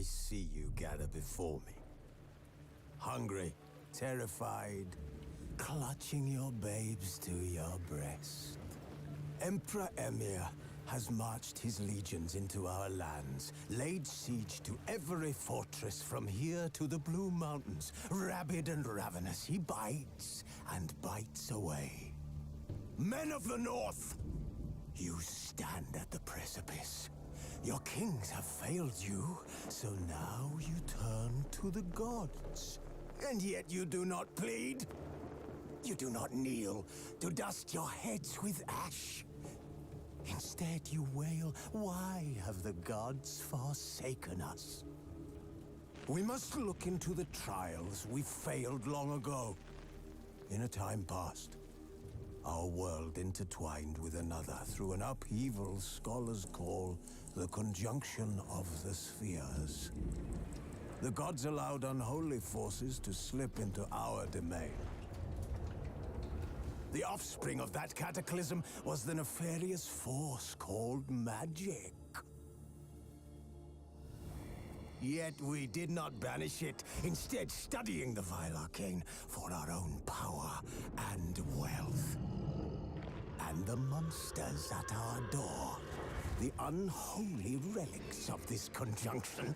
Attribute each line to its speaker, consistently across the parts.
Speaker 1: I see you gather before me. Hungry, terrified, clutching your babes to your breast. Emperor Emir has marched his legions into our lands, laid siege to every fortress from here to the Blue Mountains. Rabid and ravenous, he bites and bites away. Men of the North, you stand at the precipice. Your kings have failed you, so now you turn to the gods. And yet you do not plead. You do not kneel to dust your heads with ash. Instead you wail, why have the gods forsaken us? We must look into the trials we failed long ago. In a time past, our world intertwined with another through an upheaval scholars call the conjunction of the spheres. The gods allowed unholy forces to slip into our domain. The offspring of that cataclysm was the nefarious force called magic. Yet we did not banish it, instead studying the vile arcane for our own power and wealth. And the monsters at our door, the unholy relics of this conjunction.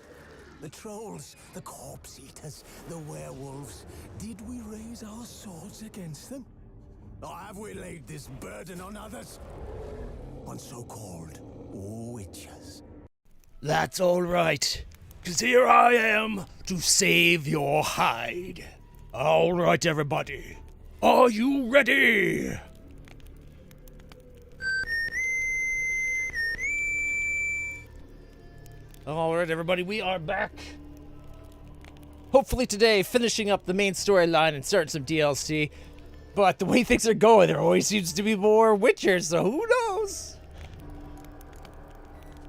Speaker 1: The trolls, the corpse eaters, the werewolves. Did we raise our swords against them? Or have we laid this burden on others? On so-called witches?
Speaker 2: That's all right, 'cause here I am to save your hide. All right, everybody. Are you ready? All right, everybody, we are back. Hopefully today, finishing up the main storyline and starting some DLC. But the way things are going, there always seems to be more Witchers, so who knows?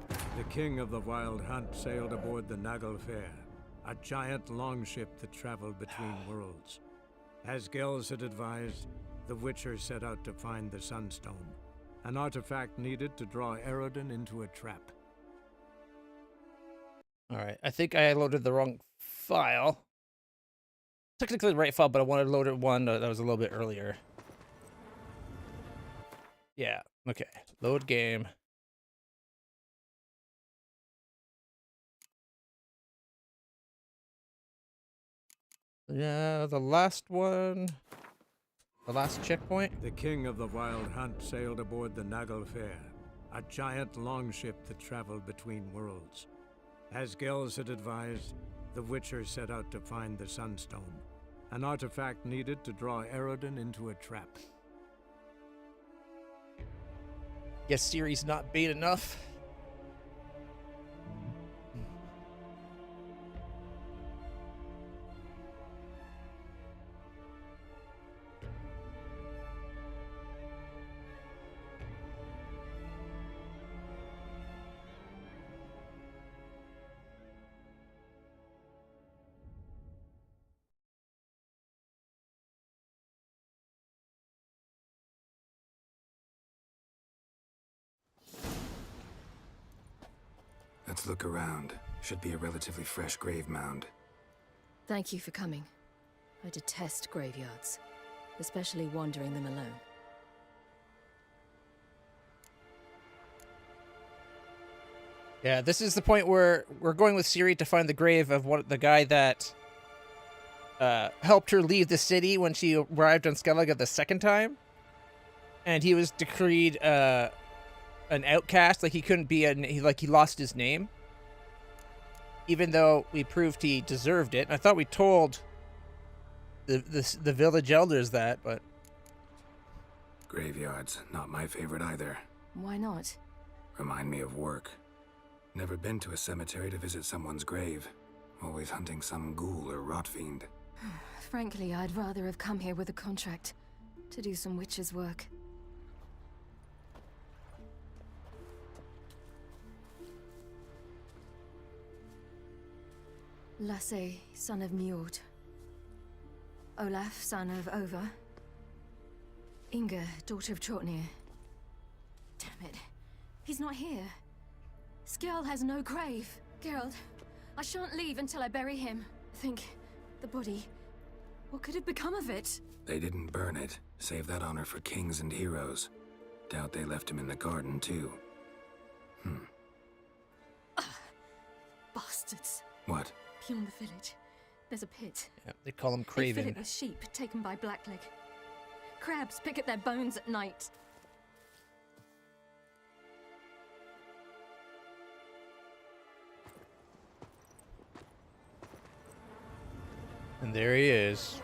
Speaker 3: The king of the Wild Hunt sailed aboard the Naglfare, a giant longship that traveled between worlds. As Gels had advised, the Witcher set out to find the Sunstone, an artifact needed to draw Eredin into a trap.
Speaker 2: Alright, I think I loaded the wrong file. Technically the right file, but I wanted to load one that was a little bit earlier. Yeah, okay. Load game. Yeah, the last one. The last checkpoint.
Speaker 3: The king of the Wild Hunt sailed aboard the Naglfare, a giant longship that traveled between worlds. As Gels had advised, the Witcher set out to find the Sunstone, an artifact needed to draw Eredin into a trap.
Speaker 2: Guess Ciri's not bait enough.
Speaker 4: Let's look around. Should be a relatively fresh grave mound.
Speaker 5: Thank you for coming. I detest graveyards, especially wandering them alone.
Speaker 2: Yeah, this is the point where we're going with Ciri to find the grave of the guy that helped her leave the city when she arrived on Skellige the second time. And he was decreed an outcast, like he couldn't be he lost his name, even though we proved he deserved it. And I thought we told the village elders that, but
Speaker 4: Graveyards, not my favorite either.
Speaker 5: Why not?
Speaker 4: Remind me of work. Never been to a cemetery to visit someone's grave. Always hunting some ghoul or rot fiend.
Speaker 5: Frankly, I'd rather have come here with a contract to do some witch's work. Lasse, son of Njord. Olaf, son of Over. Inga, daughter of Trotnir. Damn it. He's not here. Skell has no grave. Geralt, I shan't leave until I bury him. Think, the body. What could have become of it?
Speaker 4: They didn't burn it. Save that honor for kings and heroes. Doubt they left him in the garden, too.
Speaker 5: Bastards.
Speaker 4: What?
Speaker 5: Beyond the village, there's a pit.
Speaker 2: Yeah, they call him
Speaker 5: They fill
Speaker 2: Craven.
Speaker 5: it with sheep taken by Blackleg. Crabs pick at their bones at night.
Speaker 2: And there he is.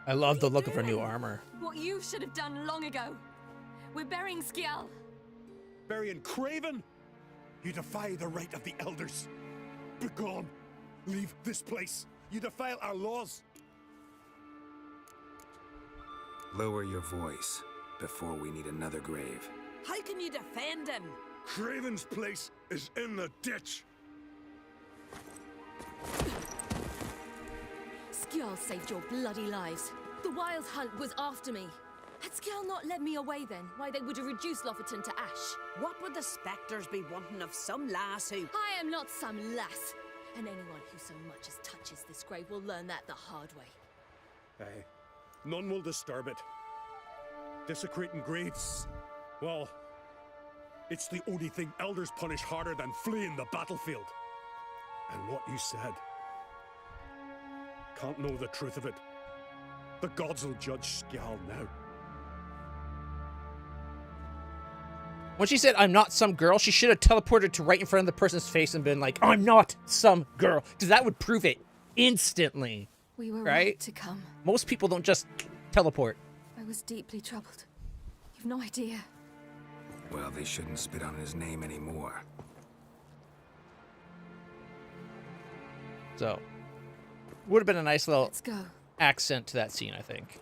Speaker 2: I love the look of her new armor.
Speaker 5: What you should have done long ago. We're burying Skjall.
Speaker 6: Burying Craven? You defy the right of the elders. Begone. Leave this place. You defile our laws.
Speaker 4: Lower your voice before we need another grave.
Speaker 7: How can you defend him?
Speaker 6: Craven's place is in the ditch.
Speaker 5: Skjall saved your bloody lives. The Wild Hunt was after me. Had Skjall not led me away then, why they would have reduced Lofferton to ash.
Speaker 7: What would the spectres be wanting of some lass who...
Speaker 5: I am not some lass. And anyone who so much as touches this grave will learn that the hard way.
Speaker 6: Aye. None will disturb it. Desecrating graves, well, it's the only thing elders punish harder than fleeing the battlefield. And what you said, can't know the truth of it. The gods will judge Skjall now.
Speaker 2: When she said, I'm not some girl, she should have teleported to right in front of the person's face and been like, I'm not some girl. Because that would prove it instantly.
Speaker 5: We were
Speaker 2: right
Speaker 5: right to come.
Speaker 2: Most people don't just teleport.
Speaker 5: I was deeply troubled. You've no idea.
Speaker 4: Well, they shouldn't spit on his name anymore.
Speaker 2: So, would have been a nice little
Speaker 5: Let's go.
Speaker 2: accent to that scene, I think.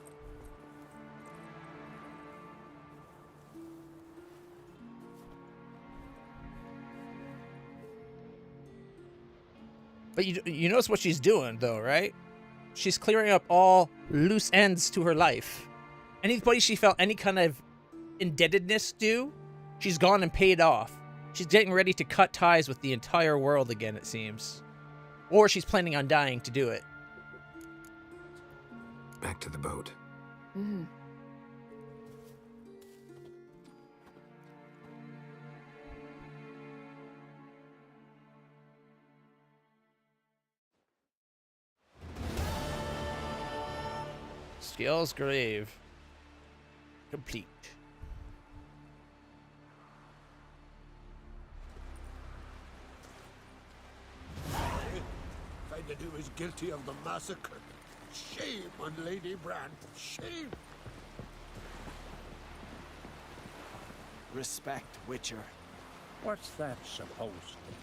Speaker 2: But you notice what she's doing, though, right? She's clearing up all loose ends to her life. Anybody she felt any kind of indebtedness to, she's gone and paid off. She's getting ready to cut ties with the entire world again, it seems. Or she's planning on dying to do it.
Speaker 4: Back to the boat.
Speaker 5: Mm.
Speaker 2: Skjall's grave. Complete.
Speaker 8: Find that he was guilty of the massacre. Shame on Lady Bran. Shame.
Speaker 9: Respect, Witcher.
Speaker 8: What's that supposed to be?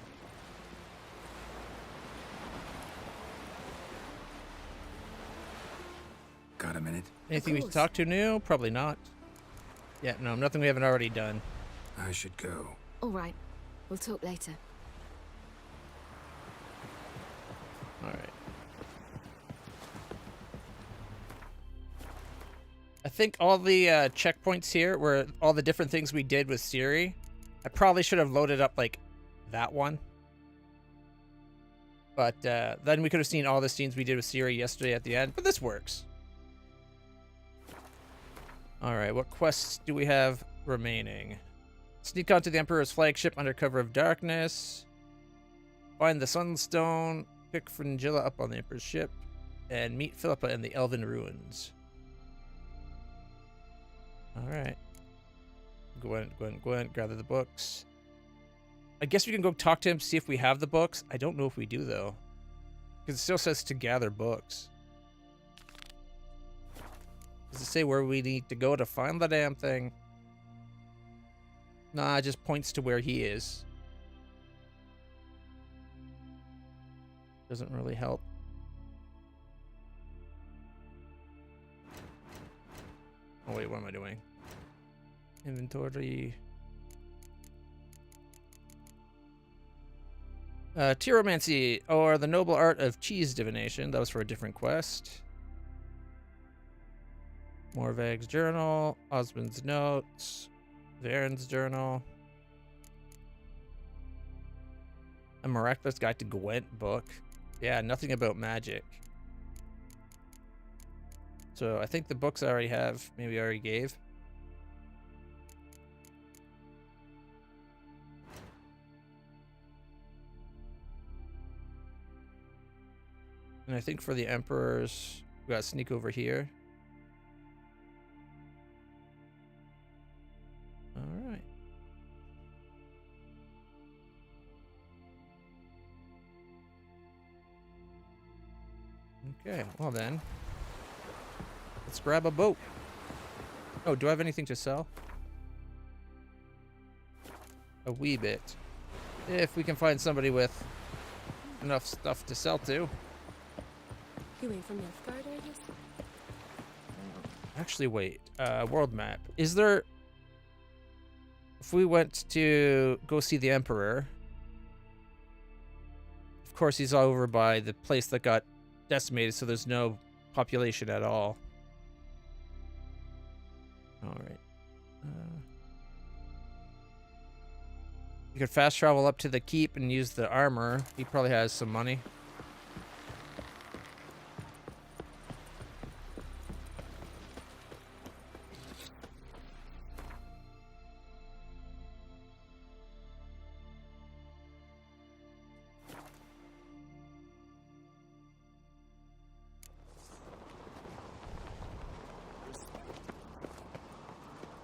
Speaker 4: Got a minute?
Speaker 2: Anything we can
Speaker 5: course.
Speaker 2: talk to new? Probably not. Yeah, no, nothing we haven't already done.
Speaker 4: I should go.
Speaker 5: All right. We'll talk later.
Speaker 2: All right. I think all the checkpoints here were all the different things we did with Ciri. I probably should have loaded up, like, that one. But then we could have seen all the scenes we did with Ciri yesterday at the end. But this works. All right, what quests do we have remaining? Sneak onto the Emperor's flagship under cover of darkness. Find the Sunstone. Pick Fringilla up on the Emperor's ship. And meet Philippa in the Elven Ruins. Alright. Gwent, gather the books. I guess we can go talk to him, see if we have the books. I don't know if we do, though. Because it still says to gather books. Does it say where we need to go to find the damn thing? Nah, it just points to where he is. Doesn't really help. Oh wait, what am I doing? Inventory. Tyromancy, or the noble art of cheese divination. That was for a different quest. Morvag's journal, Osmond's notes, Varen's journal. A miraculous guide to Gwent book. Yeah, nothing about magic. So I think the books I already have, maybe I already gave. And I think for the Emperors, we got to sneak over here. All right. Okay, well then, let's grab a boat. Oh, do I have anything to sell? A wee bit. If we can find somebody with enough stuff to sell to.
Speaker 9: You ain't from Nilfgaard, are you?
Speaker 2: Actually, wait. World map. Is there... If we went to go see the Emperor... Of course, he's all over by the place that got decimated, so there's no population at all. Alright. You could fast travel up to the keep and use the armor. He probably has some money.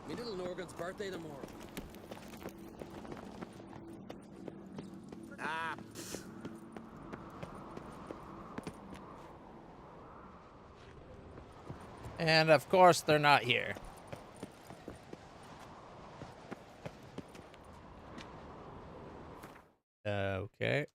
Speaker 10: Me little Norgan's birthday tomorrow.
Speaker 8: Ah,
Speaker 2: And of course, they're not here. Okay.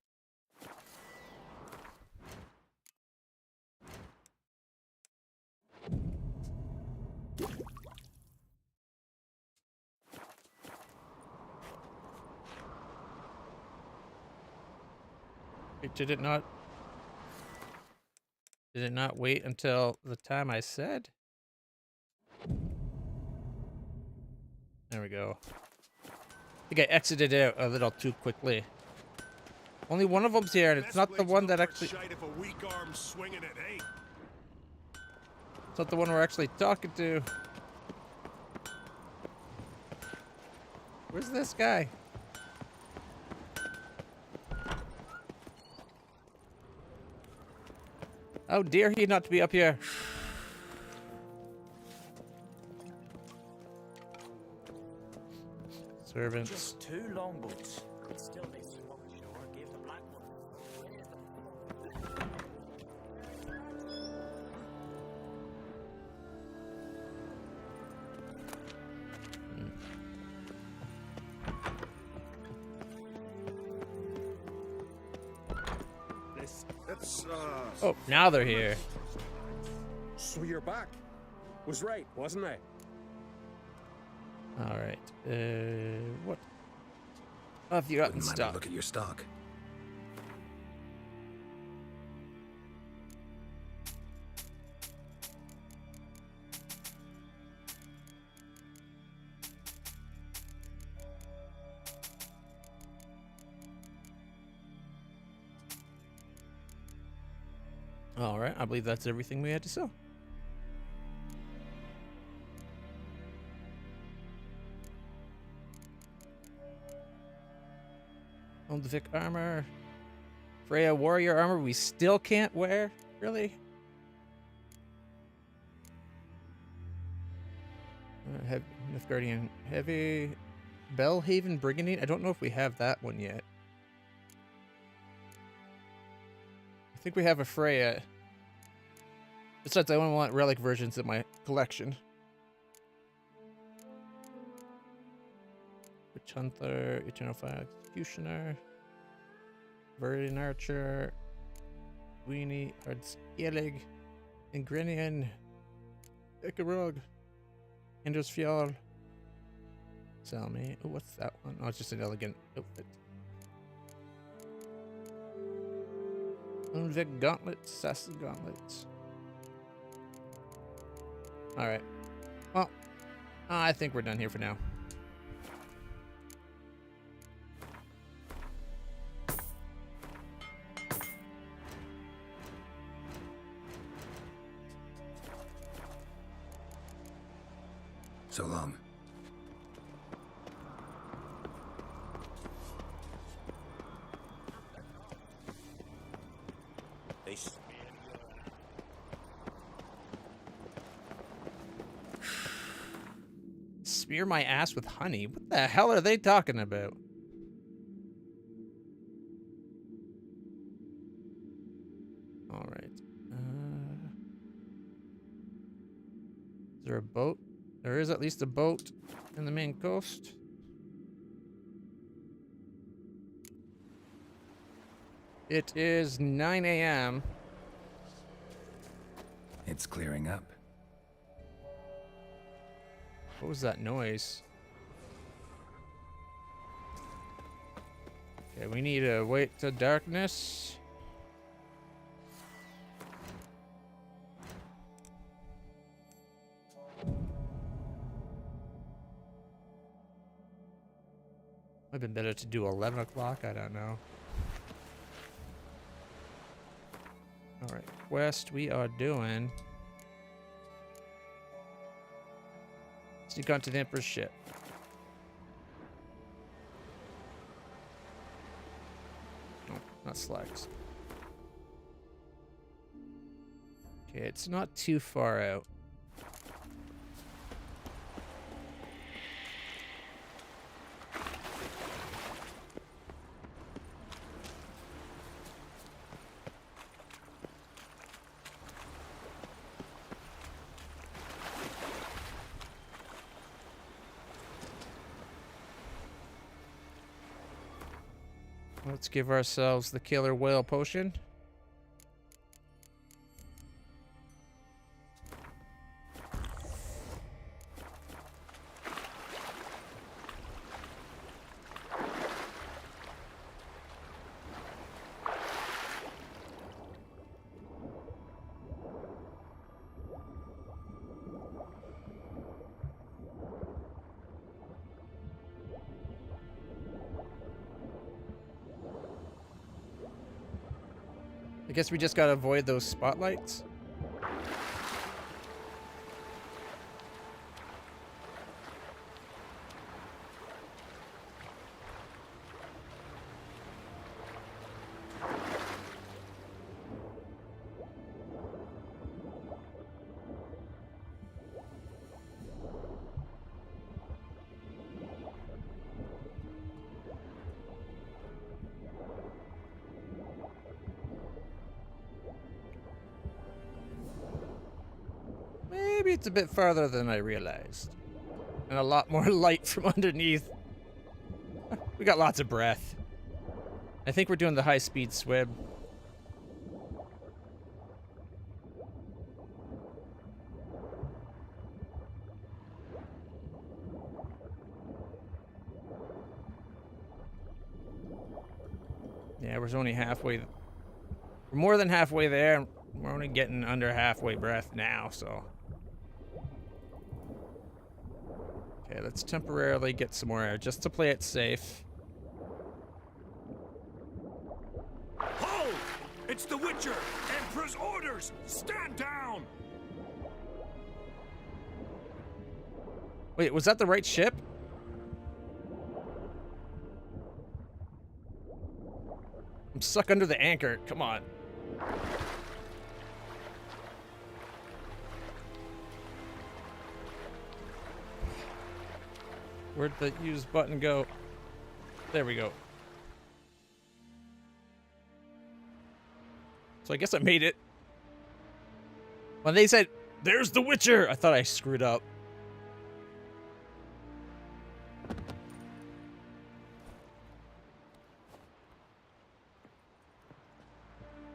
Speaker 2: Wait, did it not? Did it not wait until the time I said? There we go. I think I exited out a little too quickly. Only one of them's here, and it's not the one that actually... It's not the one we're actually talking to. Where's this guy? How dare he not to be up here? Servants.
Speaker 11: Just 2 longboats. Could still be swung ashore. Give the black one.
Speaker 2: Oh, now they're here.
Speaker 6: So you're back. Was right, wasn't I?
Speaker 2: All right. What have you got in
Speaker 4: Wouldn't mind a
Speaker 2: stock?
Speaker 4: look at your stock.
Speaker 2: All right. I believe that's everything we had to sell. Vic armor. Freya warrior armor we still can't wear? Really? Nilfgaardian heavy. Bellhaven brigandine? I don't know if we have that one yet. I think we have a Freya. Besides, I only want relic versions in my collection. Witch Hunter, Eternal Fire Executioner, Verdant Archer, Weenie, Ardskellig, Ingrinian, Icarog, Ender's Fjall. Sell me. Oh, what's that one? Oh, it's just an elegant outfit. Unvig Gauntlets, Sassy Gauntlets. Alright. Well, I think we're done here for now.
Speaker 4: So long.
Speaker 2: Smear my ass with honey? What the hell are they talking about? Alright. Is there a boat? There is at least a boat in the main coast. It is 9 a.m.
Speaker 4: It's clearing up.
Speaker 2: What was that noise? Okay, we need to wait till darkness. Might have been better to do 11 o'clock, I don't know. Alright, quest we are doing. Sneak onto the Emperor's ship. No, not slacks. Okay, it's not too far out. Let's give ourselves the killer whale potion. I guess we just gotta avoid those spotlights. Maybe it's a bit farther than I realized. And a lot more light from underneath. We got lots of breath. I think we're doing the high-speed swim. Yeah, we're only halfway. We're more than halfway there. We're only getting under halfway breath now, so. Okay, let's temporarily get some more air just to play it safe.
Speaker 6: Hold! It's the Witcher! Emperor's orders! Stand down!
Speaker 2: Wait, was that the right ship? I'm stuck under the anchor. Come on. Where'd the use button go? There we go. So I guess I made it. When they said, "There's the Witcher," I thought I screwed up.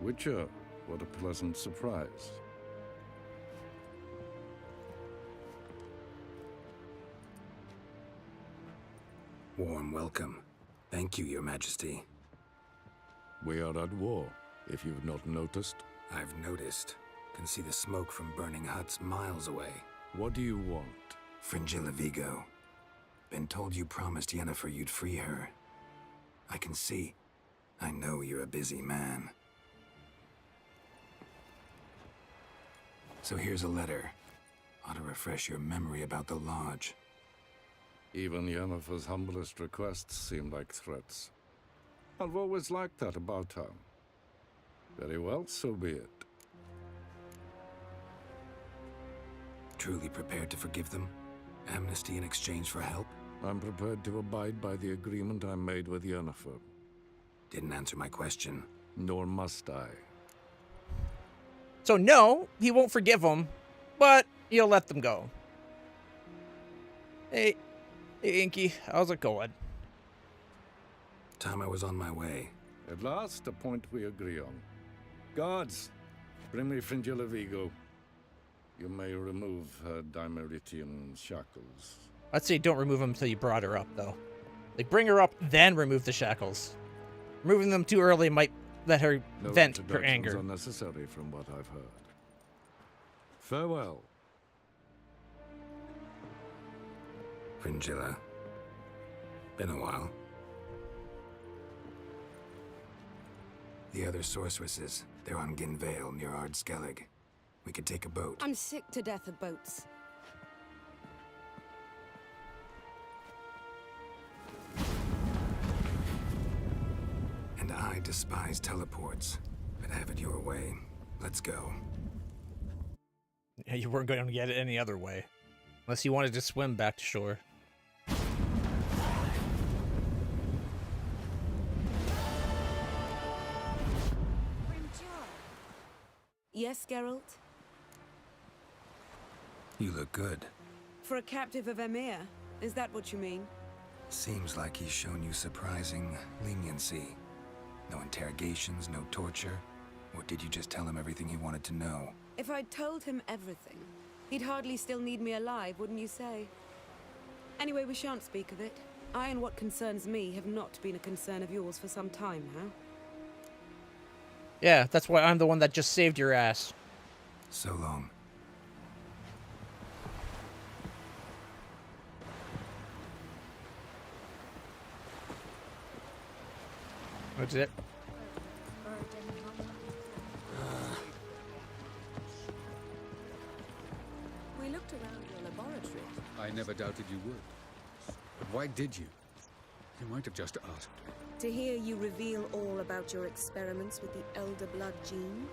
Speaker 12: Witcher, what a pleasant surprise.
Speaker 4: Warm welcome. Thank you, Your Majesty.
Speaker 12: We are at war, if you've not noticed.
Speaker 4: I've noticed. Can see the smoke from burning huts miles away.
Speaker 12: What do you want?
Speaker 4: Fringilla Vigo. Been told you promised Yennefer you'd free her. I can see. I know you're a busy man. So here's a letter. Ought to refresh your memory about the Lodge.
Speaker 12: Even Yennefer's humblest requests seem like threats. I've always liked that about her. Very well, so be it.
Speaker 4: Truly prepared to forgive them? Amnesty in exchange for help?
Speaker 12: I'm prepared to abide by the agreement I made with Yennefer.
Speaker 4: Didn't answer my question.
Speaker 12: Nor must I.
Speaker 2: So no, he won't forgive them, but he'll let them go. Hey Inky, how's it going?
Speaker 4: Time I was on my way.
Speaker 12: At last, a point we agree on. Guards, bring me Fringilla Vigo. You may remove her Dimeritian shackles.
Speaker 2: I'd say don't remove them until you brought her up, though. Like, bring her up, then remove the shackles. Removing them too early might let her vent her anger.
Speaker 12: No unnecessary from what I've heard. Farewell.
Speaker 4: Fringilla. Been a while. The other sorceresses, they're on Ginvale near Ardskellig. We could take a boat.
Speaker 13: I'm sick to death of boats.
Speaker 4: And I despise teleports. But have it your way. Let's go.
Speaker 2: Yeah, you weren't going to get it any other way. Unless you wanted to swim back to shore.
Speaker 13: Yes, Geralt?
Speaker 4: You look good.
Speaker 13: For a captive of Emir, is that what you mean?
Speaker 4: Seems like he's shown you surprising leniency. No interrogations, no torture. Or did you just tell him everything he wanted to know?
Speaker 13: If I'd told him everything, he'd hardly still need me alive, wouldn't you say? Anyway, we shan't speak of it. I and what concerns me have not been a concern of yours for some time now.
Speaker 2: Yeah, that's why I'm the one that just saved your ass.
Speaker 4: So long.
Speaker 2: What's it?
Speaker 9: We looked around your laboratory.
Speaker 14: I never doubted you would. But why did you? You might have just asked.
Speaker 9: To hear you reveal all about your experiments with the Elder Blood gene?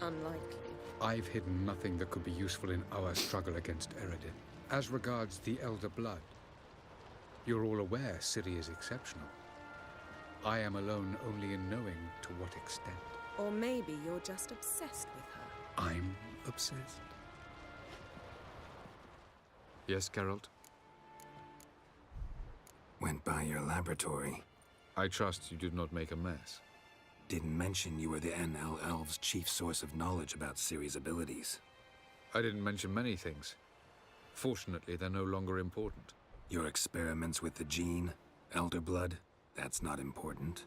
Speaker 9: Unlikely.
Speaker 14: I've hidden nothing that could be useful in our struggle against Eredin. As regards the Elder Blood, you're all aware Ciri is exceptional. I am alone only in knowing to what extent.
Speaker 9: Or maybe you're just obsessed with her.
Speaker 14: I'm obsessed. Yes, Geralt?
Speaker 4: Went by your laboratory.
Speaker 14: I trust you did not make a mess.
Speaker 4: Didn't mention you were the NL Elves' chief source of knowledge about Ciri's abilities.
Speaker 14: I didn't mention many things. Fortunately, they're no longer important.
Speaker 4: Your experiments with the gene, Elder Blood, that's not important.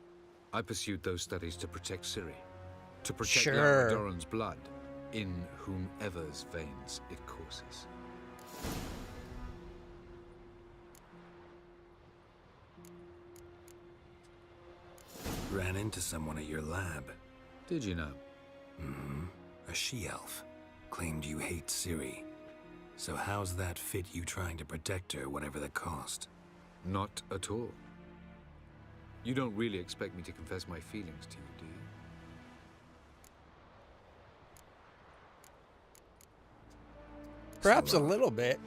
Speaker 14: I pursued those studies to protect Ciri. To protect
Speaker 2: Sure.
Speaker 14: Lara Doran's blood, in whomever's veins it courses.
Speaker 4: Ran into someone at your lab.
Speaker 14: Did you know?
Speaker 4: Mm-hmm. A she-elf. Claimed you hate Ciri. So how's that fit you trying to protect her, whatever the cost?
Speaker 14: Not at all. You don't really expect me to confess my feelings to you, do you?
Speaker 2: Perhaps a little bit.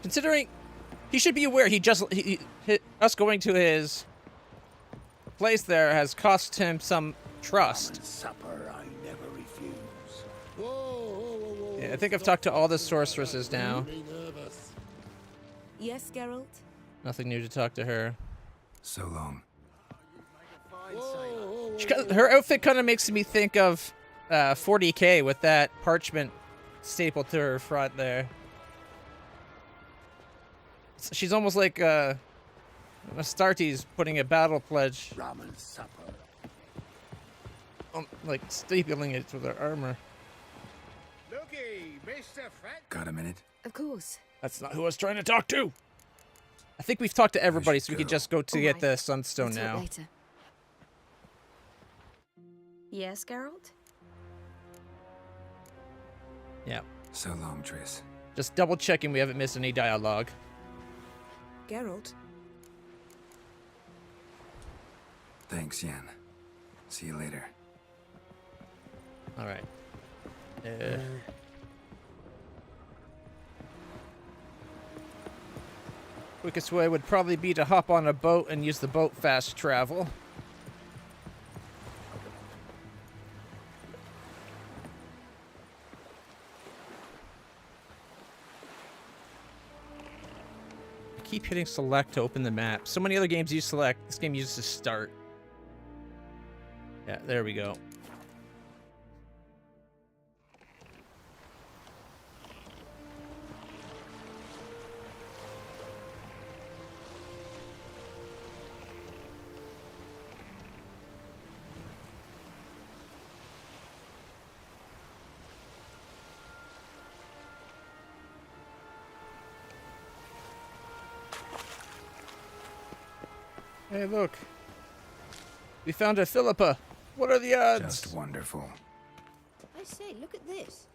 Speaker 2: Considering he should be aware us going to his place there has cost him some trust.
Speaker 8: Supper I never refuse.
Speaker 2: Yeah, I think I've talked to all the sorceresses now.
Speaker 13: Yes, Geralt?
Speaker 2: Nothing new to talk to her.
Speaker 4: So long.
Speaker 2: Her outfit kind of makes me think of 40k with that parchment stapled to her front there. She's almost like Astartes putting a battle pledge.
Speaker 8: Ramen supper.
Speaker 2: Like stapling it to their armor.
Speaker 8: Looky, Mr. Frank.
Speaker 4: Got a minute?
Speaker 5: Of course.
Speaker 2: That's not who I was trying to talk to. I think we've talked to everybody, so we could just go to get the Sunstone
Speaker 5: We'll talk
Speaker 2: now.
Speaker 5: later. Yes, Geralt?
Speaker 2: Yeah.
Speaker 4: So long, Triss.
Speaker 2: Just double checking we haven't missed any dialogue.
Speaker 13: Geralt?
Speaker 4: Thanks, Yen. See you later.
Speaker 2: All right. Quickest way would probably be to hop on a boat and use the boat fast travel. I keep hitting select to open the map. So many other games use select. This game uses start. Yeah, there we go. Hey, look. We found a Philippa. What are the odds?
Speaker 4: Just wonderful.
Speaker 15: I say, look at this.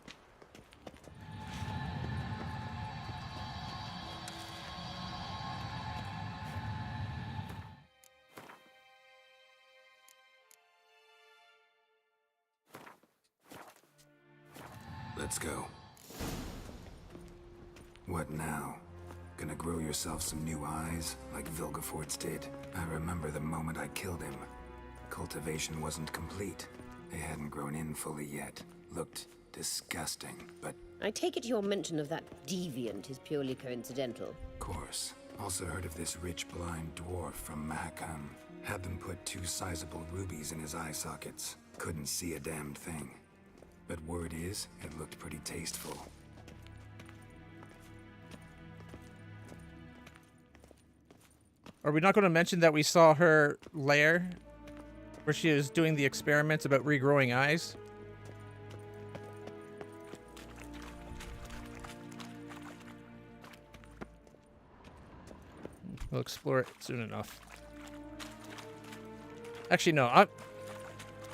Speaker 4: Let's go. What now? Gonna grow yourself some new eyes, like Vilgefortz did? I remember the moment I killed him. Cultivation wasn't complete. They hadn't grown in fully yet. Looked disgusting, but...
Speaker 15: I take it your mention of that deviant is purely coincidental.
Speaker 4: Of course. Also heard of this rich blind dwarf from Mahakam. Had them put 2 sizable rubies in his eye sockets. Couldn't see a damned thing. But word is, it looked pretty tasteful.
Speaker 2: Are we not going to mention that we saw her lair where she was doing the experiments about regrowing eyes? We'll explore it soon enough. Actually, no.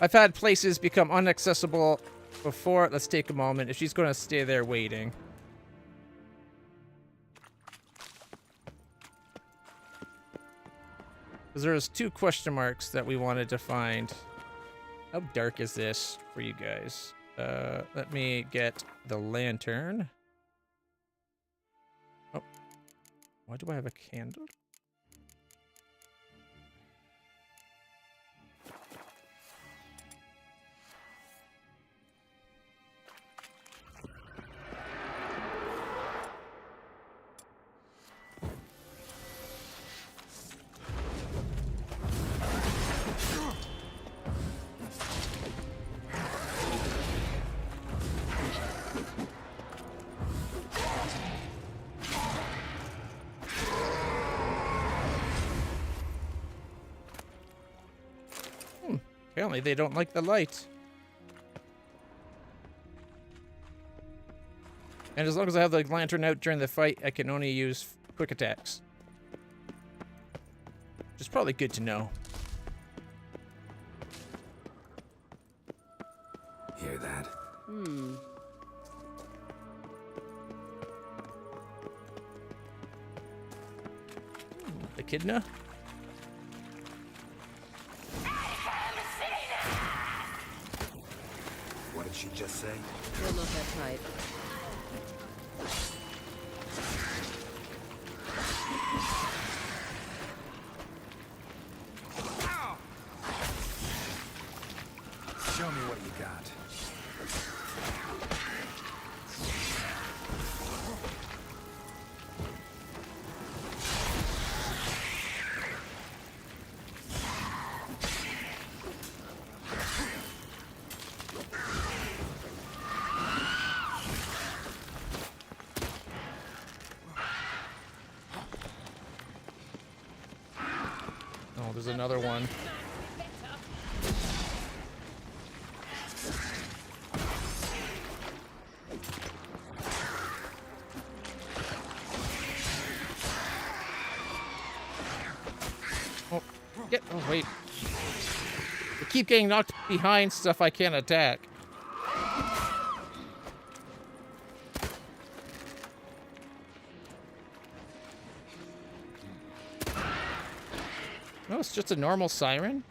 Speaker 2: I've had places become inaccessible before. Let's take a moment. If she's going to stay there waiting. Because there's 2 question marks that we wanted to find. How dark is this for you guys? Let me get the lantern. Oh. Why do I have a candle? Apparently they don't like the light. And as long as I have the lantern out during the fight, I can only use quick attacks. Which is probably good to know.
Speaker 4: Hear that?
Speaker 2: Echidna?
Speaker 4: What did she just say?
Speaker 15: You're not her type.
Speaker 2: Oh, there's another one. Oh, oh wait. I keep getting knocked behind stuff I can't attack. No, it's just a normal siren.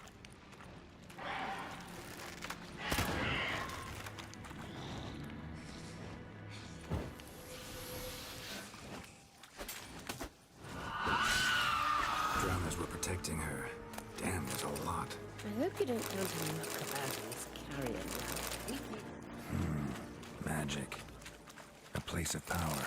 Speaker 4: Drowners were protecting her. Damn, there's a lot.
Speaker 15: I hope you don't count a muck about this carrion now.
Speaker 4: Magic. A place of power.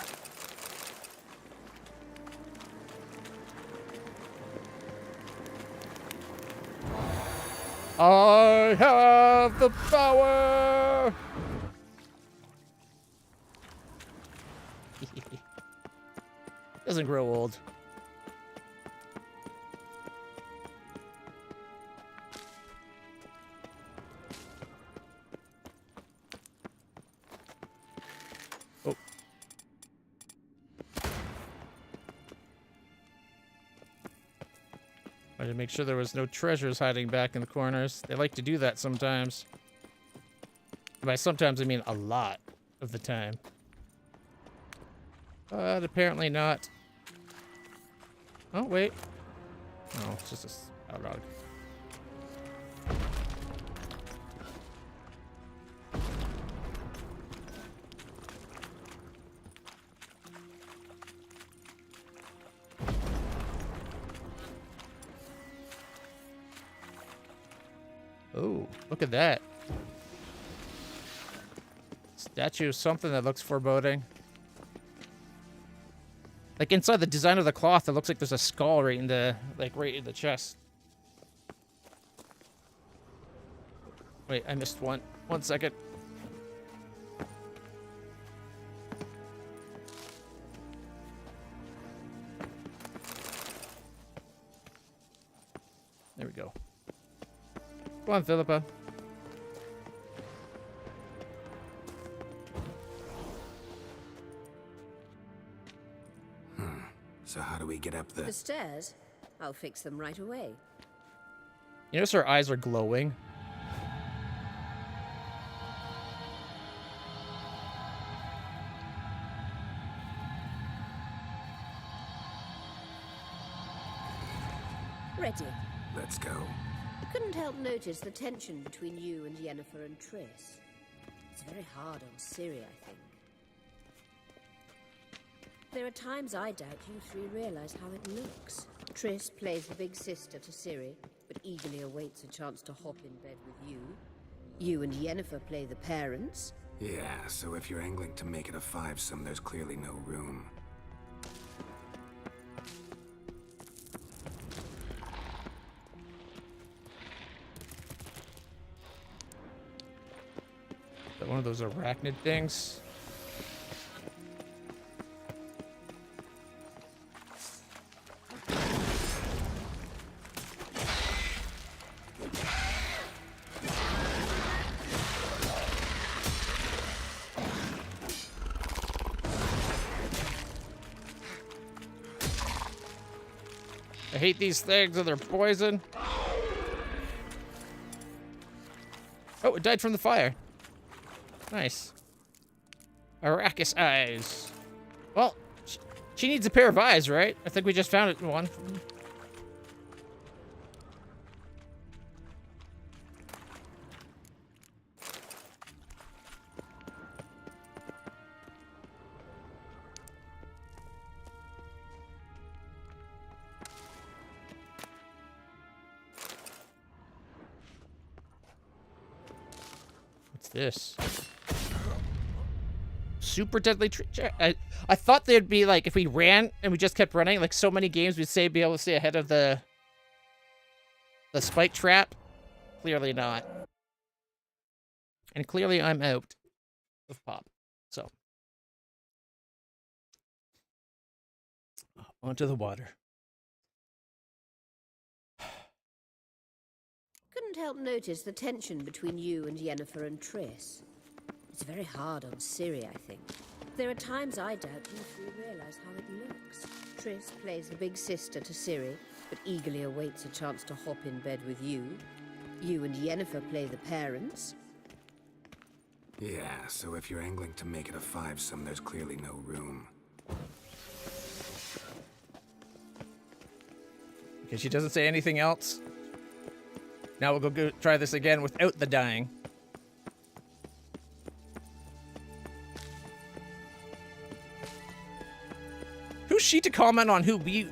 Speaker 2: I have the power! Doesn't grow old. Oh. I had to make sure there was no treasures hiding back in the corners. They like to do that sometimes. And by sometimes, I mean a lot of the time. But apparently not. Oh, wait. Oh, it's just a spout dog. Oh, look at that. Statue of something that looks foreboding. Like inside the design of the cloth, it looks like there's a skull right in the chest. Wait, I missed one. 1 second. There we go. Come on, Philippa.
Speaker 4: So how do we get up
Speaker 15: The stairs? I'll fix them right away.
Speaker 2: You notice her eyes are glowing?
Speaker 15: Ready.
Speaker 4: Let's go.
Speaker 15: I couldn't help notice the tension between you and Yennefer and Triss. It's very hard on Ciri, I think. There are times I doubt you three realize how it looks. Triss plays the big sister to Ciri, but eagerly awaits a chance to hop in bed with you. You and Yennefer play the parents.
Speaker 4: Yeah, so if you're angling to make it a fivesome, there's clearly no room.
Speaker 2: Is that one of those arachnid things? I hate these things and they're poison. Oh, it died from the fire. Nice. Arrakis eyes. Well, she needs a pair of eyes, right? I think we just found it in one. This super deadly I thought they'd be like, if we ran and we just kept running, like so many games we'd be able to stay ahead of the spike trap. Clearly not. And clearly I'm out of pop. So onto the water.
Speaker 15: can't help notice the tension between you and Yennefer and Triss. It's very hard on Ciri, I think. There are times I doubt you three realize how it looks. Triss plays the big sister to Ciri, but eagerly awaits a chance to hop in bed with you. You and Yennefer play the parents.
Speaker 4: Yeah, so if you're angling to make it a five-some, there's clearly no room.
Speaker 2: Okay, she doesn't say anything else. Now we'll go try this again without the dying. Who's she to comment on who we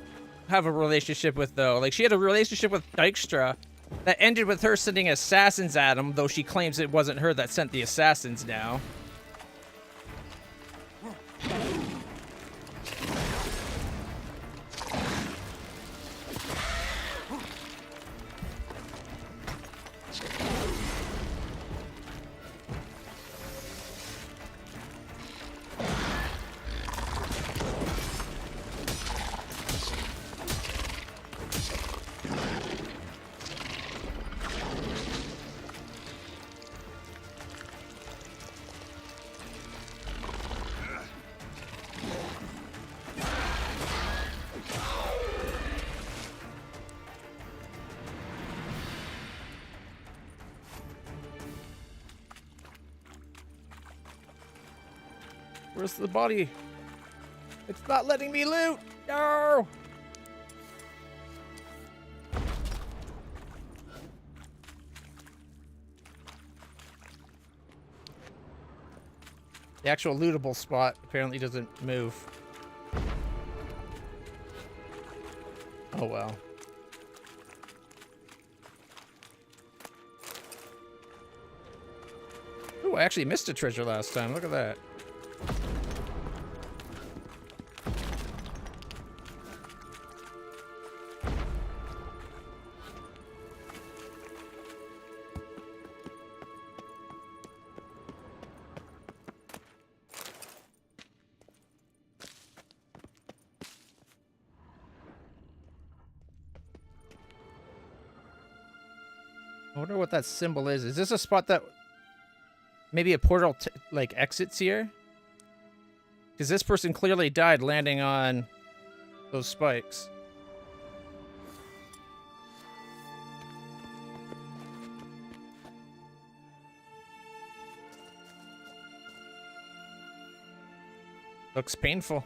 Speaker 2: have a relationship with, though? Like, she had a relationship with Dykstra that ended with her sending assassins at him, though she claims it wasn't her that sent the assassins now. Where's the body? It's not letting me loot! No! The actual lootable spot apparently doesn't move. Oh well. Ooh, I actually missed a treasure last time. Look at that. I wonder what that symbol is. Is this a spot that maybe a portal like exits here? Because this person clearly died landing on those spikes. Looks painful.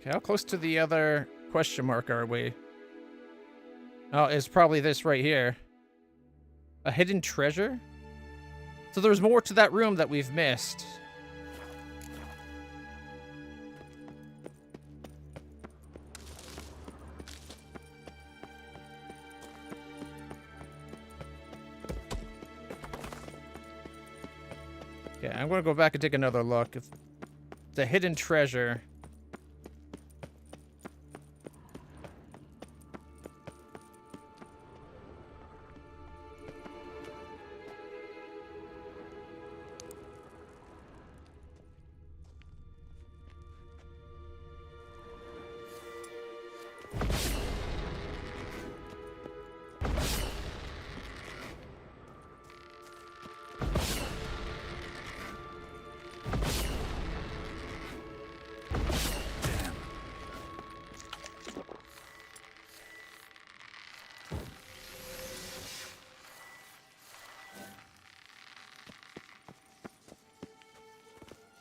Speaker 2: Okay, how close to the other question mark are we? Oh, it's probably this right here. A hidden treasure? So there's more to that room that we've missed. Okay, I'm gonna go back and take another look. If it's a hidden treasure.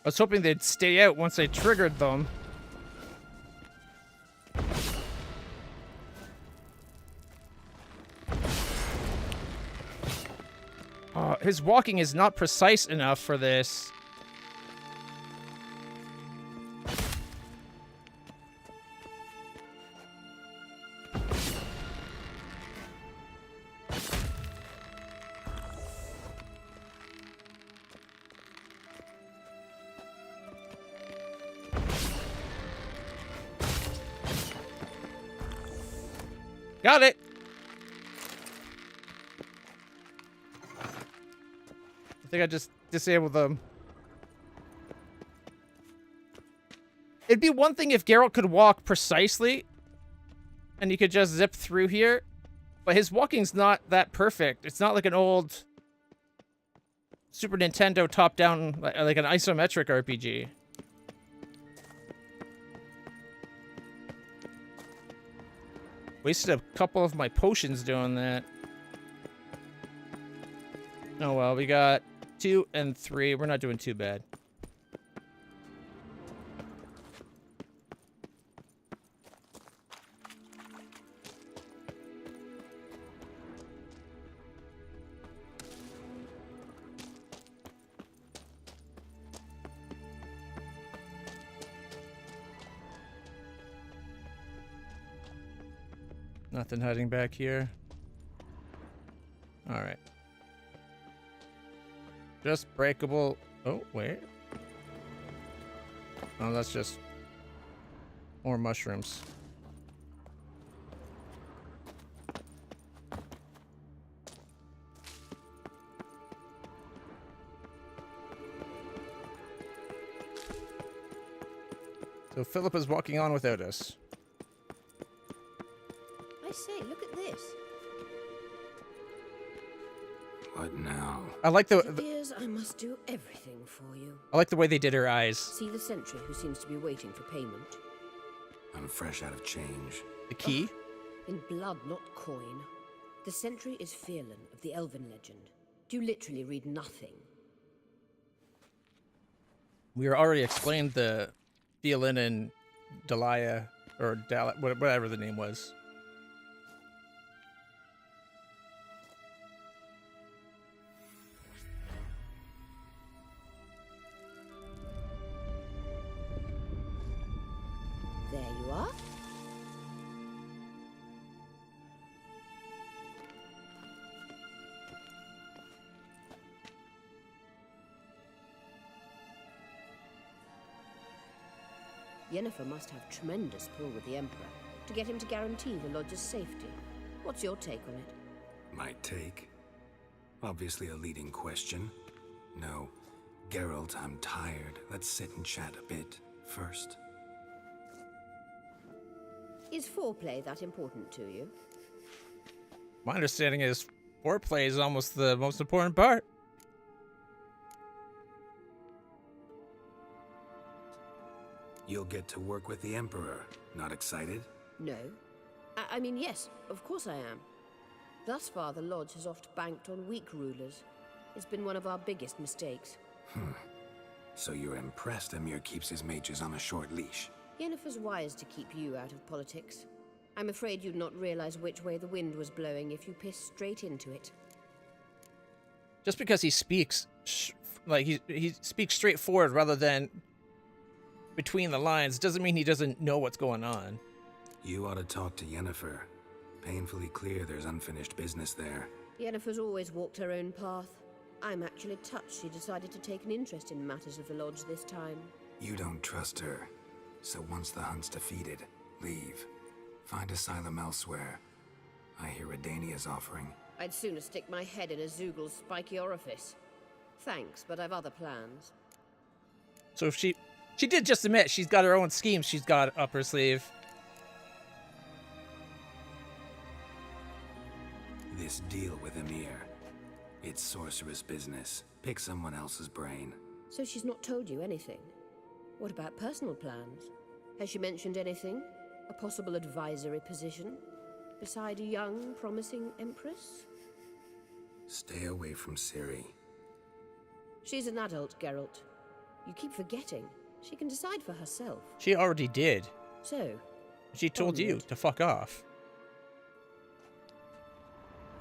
Speaker 2: I was hoping they'd stay out once I triggered them. his walking is not precise enough for this. Got it. I think I just disabled them. It'd be one thing if Geralt could walk precisely and he could just zip through here, but his walking's not that perfect. It's not like an old Super Nintendo top-down, like an isometric RPG. Wasted a couple of my potions doing that. Oh well, we got 2 and 3. We're not doing too bad. Nothing hiding back here. All right. Just breakable. Oh, wait. Oh, that's just more mushrooms. So Philip is walking on without us.
Speaker 15: I say, look at this.
Speaker 4: What now?
Speaker 2: I like the.
Speaker 15: It appears I must do everything for you.
Speaker 2: I like the way they did her eyes.
Speaker 15: See the sentry who seems to be waiting for payment.
Speaker 4: I'm fresh out of change.
Speaker 2: The key?
Speaker 15: In blood, not coin. The sentry is Velen of the Elven legend. Do you literally read nothing?
Speaker 2: We already explained the Velen and Dalia, or whatever the name was.
Speaker 15: There you are. Yennefer must have tremendous pull with the Emperor to get him to guarantee the Lodge's safety. What's your take on it?
Speaker 4: My take? Obviously a leading question. No. Geralt, I'm tired. Let's sit and chat a bit first.
Speaker 15: Is foreplay that important to you?
Speaker 2: My understanding is foreplay is almost the most important part.
Speaker 4: You'll get to work with the Emperor. Not excited?
Speaker 15: No. I mean, yes, of course I am. Thus far, the Lodge has oft banked on weak rulers. It's been one of our biggest mistakes.
Speaker 4: So you're impressed Emir keeps his mages on a short leash?
Speaker 15: Yennefer's wise to keep you out of politics. I'm afraid you'd not realize which way the wind was blowing if you pissed straight into it.
Speaker 2: Just because he speaks, like he speaks straightforward rather than between the lines, doesn't mean he doesn't know what's going on.
Speaker 4: You ought to talk to Yennefer. Painfully clear there's unfinished business there.
Speaker 15: Yennefer's always walked her own path. I'm actually touched she decided to take an interest in matters of the Lodge this time.
Speaker 4: You don't trust her. So once the hunt's defeated, leave. Find asylum elsewhere. I hear Redania's offering.
Speaker 15: I'd sooner stick my head in a Zoogl's spiky orifice. Thanks, but I've other plans.
Speaker 2: So if she did just admit she's got her own schemes she's got up her sleeve.
Speaker 4: This deal with Emir. It's sorceress business. Pick someone else's brain.
Speaker 15: So she's not told you anything? What about personal plans? Has she mentioned anything? A possible advisory position? Beside a young, promising Empress?
Speaker 4: Stay away from Ciri.
Speaker 15: She's an adult, Geralt. You keep forgetting. She can decide for herself.
Speaker 2: She already did.
Speaker 15: So?
Speaker 2: She told you to fuck off.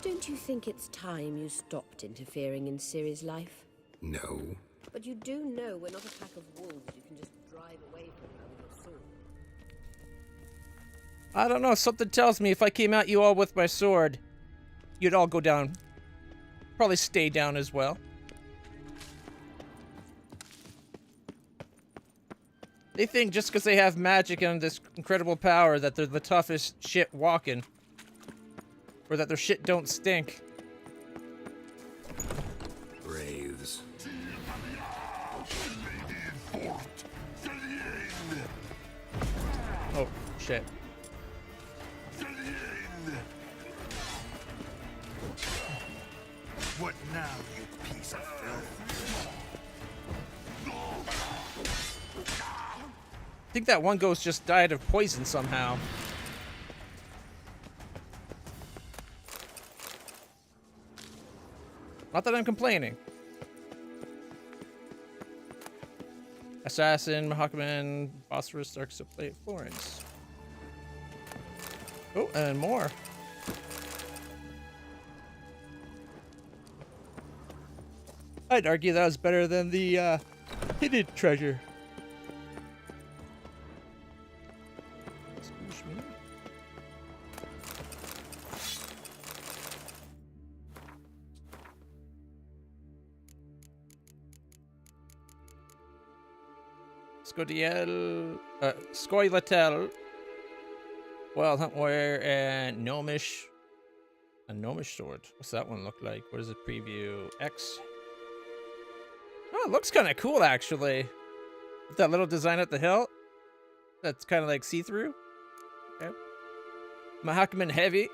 Speaker 15: Don't you think it's time you stopped interfering in Ciri's life?
Speaker 4: No.
Speaker 15: But you do know we're not a pack of wolves you can just drive away from her with your sword.
Speaker 2: I don't know, something tells me if I came at you all with my sword, you'd all go down. Probably stay down as well. They think just because they have magic and this incredible power that they're the toughest shit walking. Or that their shit don't stink.
Speaker 4: Braves.
Speaker 2: Oh, shit.
Speaker 16: What now, you piece of filth?
Speaker 2: I think that one ghost just died of poison somehow. Not that I'm complaining. Assassin, Mahakaman, Phosphorus, Dark Plate, Florence. Oh, and more. I'd argue that was better than the hidden treasure. Excuse me. Skoilatel, Wild Huntware, and Gnomish. A Gnomish sword. What's that one look like? What does it preview? X. Oh, it looks kind of cool, actually. With that little design at the hilt. That's kind of like see-through. Okay. Mahakaman Heavy.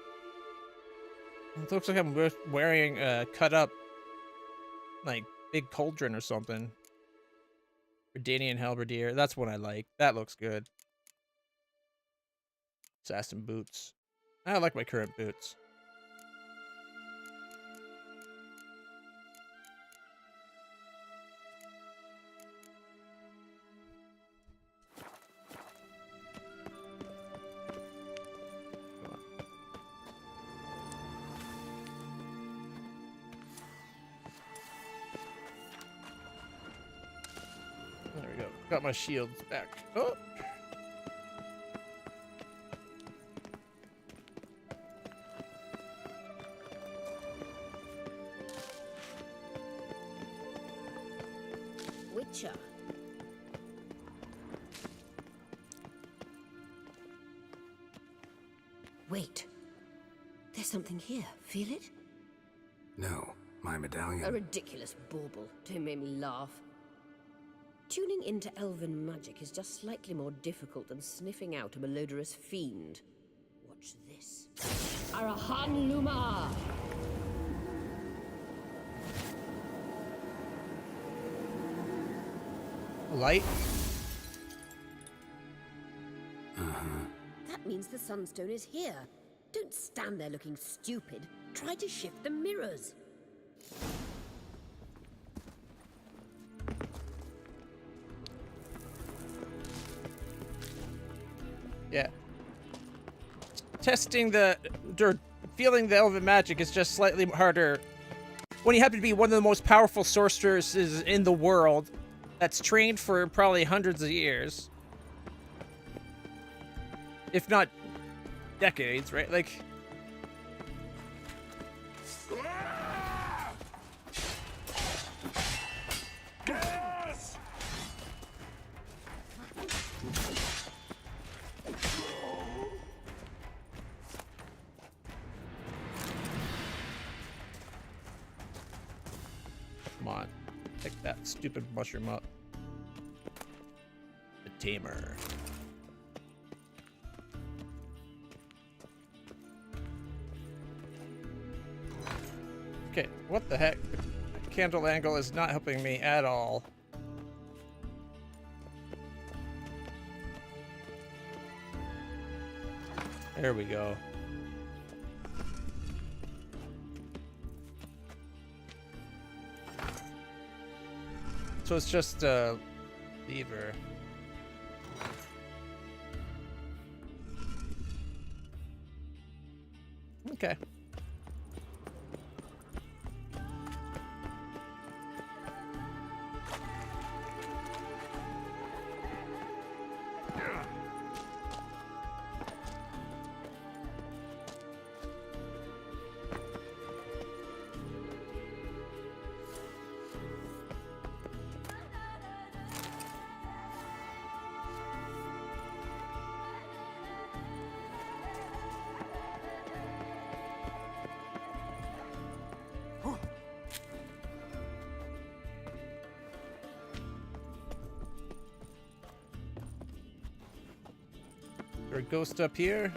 Speaker 2: It looks like I'm wearing a cut-up, like, big cauldron or something. Redanian Halberdier. That's what I like. That looks good. Assassin boots. I like my current boots. There we go. Got my shields back. Oh!
Speaker 15: Witcher. Wait. There's something here. Feel it?
Speaker 4: No, my medallion.
Speaker 15: A ridiculous bauble. Don't make me laugh. Tuning into elven magic is just slightly more difficult than sniffing out a malodorous fiend. Watch this. Arahan Luma!
Speaker 2: Light?
Speaker 15: That means the Sunstone is here. Don't stand there looking stupid. Try to shift the mirrors.
Speaker 2: Yeah. Testing or feeling the elven magic is just slightly harder when you happen to be one of the most powerful sorceresses in the world that's trained for probably hundreds of years. If not decades, right? Like... Come on. Pick that stupid mushroom up. The Tamer. Okay, what the heck? The candle angle is not helping me at all. There we go. So it's just a lever. Okay. there a ghost up here?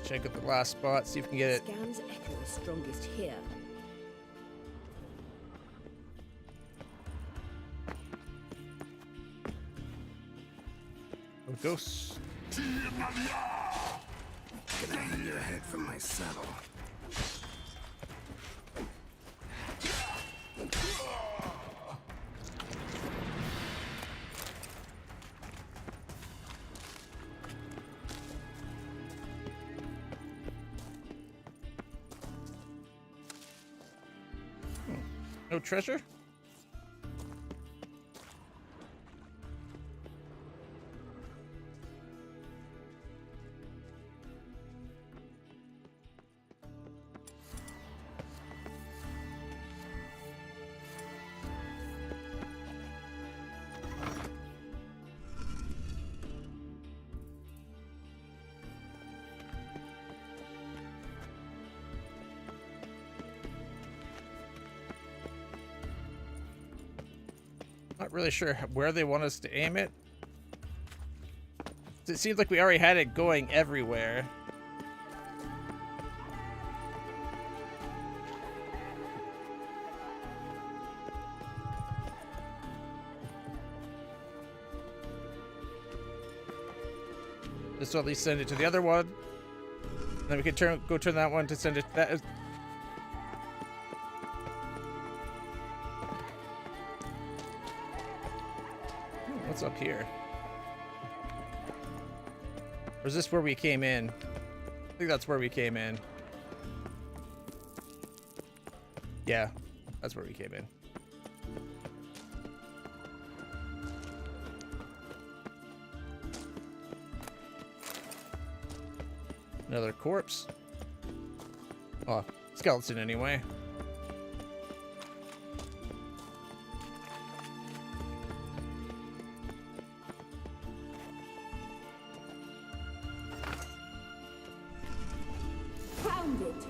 Speaker 2: Check out the last spot, see if we can get it.
Speaker 15: Scan's echo is strongest here.
Speaker 2: Oh, ghosts.
Speaker 4: Can I hang your head from my saddle?
Speaker 2: No treasure? Not really sure where they want us to aim it. It seems like we already had it going everywhere. This will at least send it to the other one. Then we can go turn that one to send it to that. What's up here? Or is this where we came in? I think that's where we came in. Yeah, that's where we came in. Another corpse. Oh, skeleton anyway.
Speaker 15: Found it.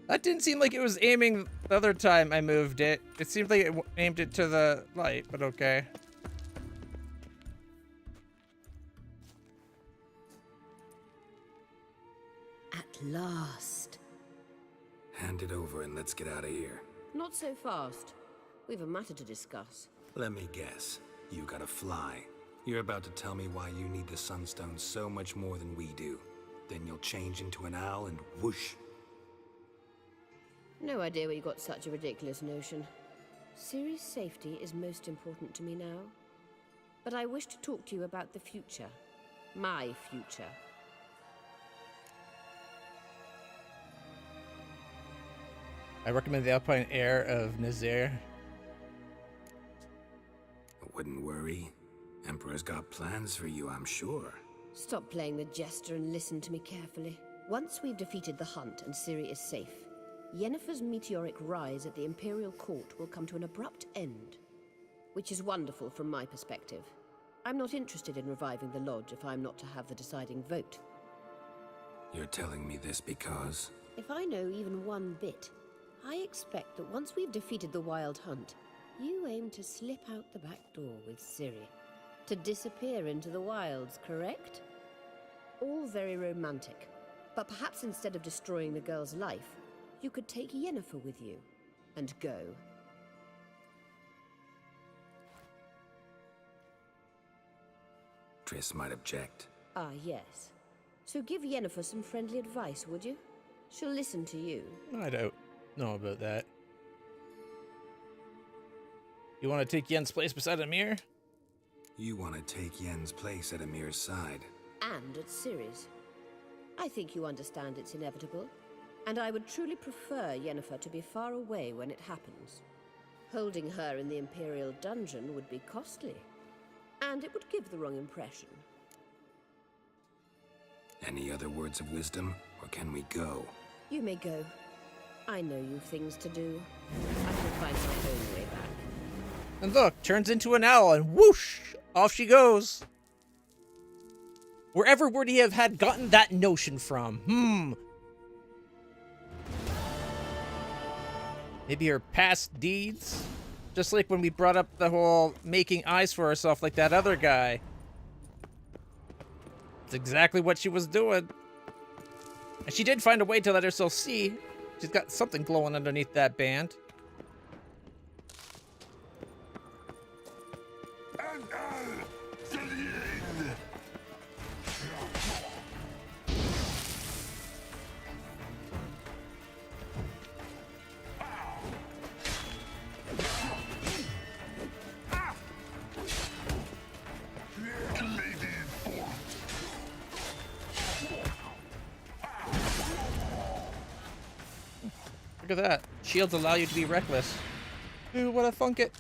Speaker 2: That didn't seem like it was aiming the other time I moved it. It seemed like it aimed it to the light, but okay.
Speaker 15: At last.
Speaker 4: Hand it over and let's get out of here.
Speaker 15: Not so fast. We've a matter to discuss.
Speaker 4: Let me guess. You gotta fly. You're about to tell me why you need the Sunstone so much more than we do. Then you'll change into an owl and whoosh.
Speaker 15: No idea where you got such a ridiculous notion. Ciri's safety is most important to me now. But I wish to talk to you about the future. My future.
Speaker 2: I recommend the Alpine Air of Nazir.
Speaker 4: Wouldn't worry. Emperor's got plans for you, I'm sure.
Speaker 15: Stop playing the jester and listen to me carefully. Once we've defeated the hunt and Ciri is safe, Yennefer's meteoric rise at the Imperial Court will come to an abrupt end. Which is wonderful from my perspective. I'm not interested in reviving the Lodge if I'm not to have the deciding vote.
Speaker 4: You're telling me this because...
Speaker 15: If I know even one bit, I expect that once we've defeated the Wild Hunt, you aim to slip out the back door with Ciri. To disappear into the wilds, correct? All very romantic. But perhaps instead of destroying the girl's life, you could take Yennefer with you, and go.
Speaker 4: Triss might object.
Speaker 15: Ah, yes. So give Yennefer some friendly advice, would you? She'll listen to you.
Speaker 2: I don't know about that. You want to take Yen's place beside Emir?
Speaker 4: You want to take Yen's place at Emir's side.
Speaker 15: And at Ciri's. I think you understand it's inevitable, and I would truly prefer Yennefer to be far away when it happens. Holding her in the Imperial dungeon would be costly, and it would give the wrong impression.
Speaker 4: Any other words of wisdom, or can we go?
Speaker 15: You may go. I know you've things to do. I can find my own way back.
Speaker 2: And look, turns into an owl, and whoosh, off she goes. Wherever would he have had gotten that notion from? Maybe her past deeds? Just like when we brought up the whole making eyes for herself like that other guy. It's exactly what she was doing. And she did find a way to let herself see. She's got something glowing underneath that band. Look at that. Shields allow you to be reckless. Ooh, what a thunk it.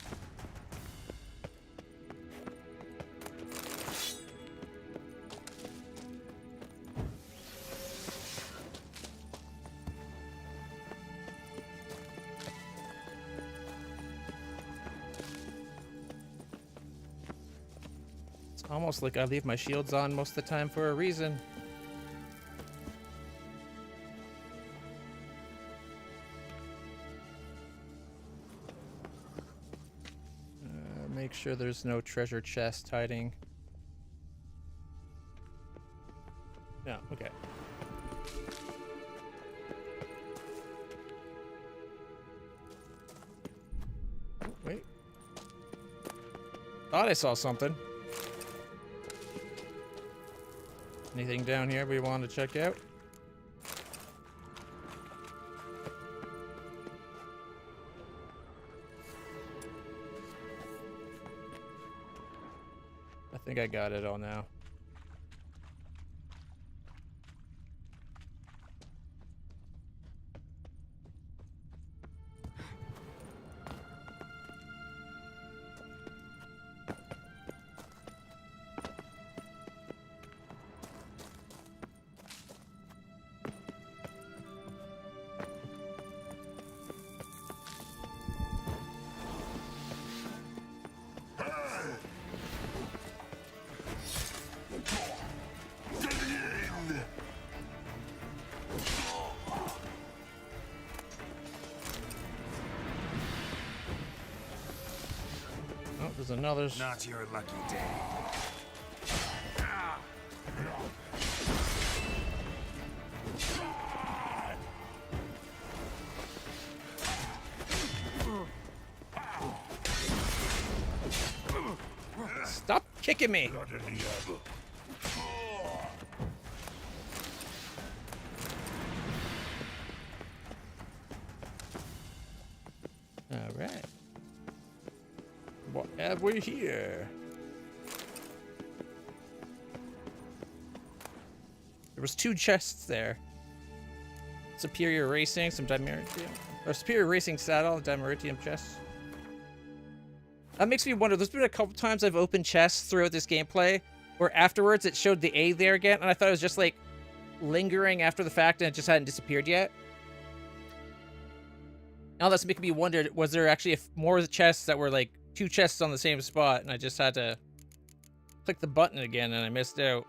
Speaker 2: It's almost like I leave my shields on most of the time for a reason. Make sure there's no treasure chest hiding. No, okay. Oh, wait. Thought I saw something. Anything down here we want to check out? I think I got it all now. There's another.
Speaker 16: Not your lucky day.
Speaker 2: Stop kicking me. All right. What have we here? There was 2 chests there. Superior Racing, some Dimeritium. Or Superior Racing Saddle, Dimeritium chest. That makes me wonder, there's been a couple times I've opened chests throughout this gameplay where afterwards it showed the A there again, and I thought it was just like lingering after the fact and it just hadn't disappeared yet. Now that's making me wonder, was there actually more of the chests that were like 2 chests on the same spot, and I just had to click the button again and I missed out.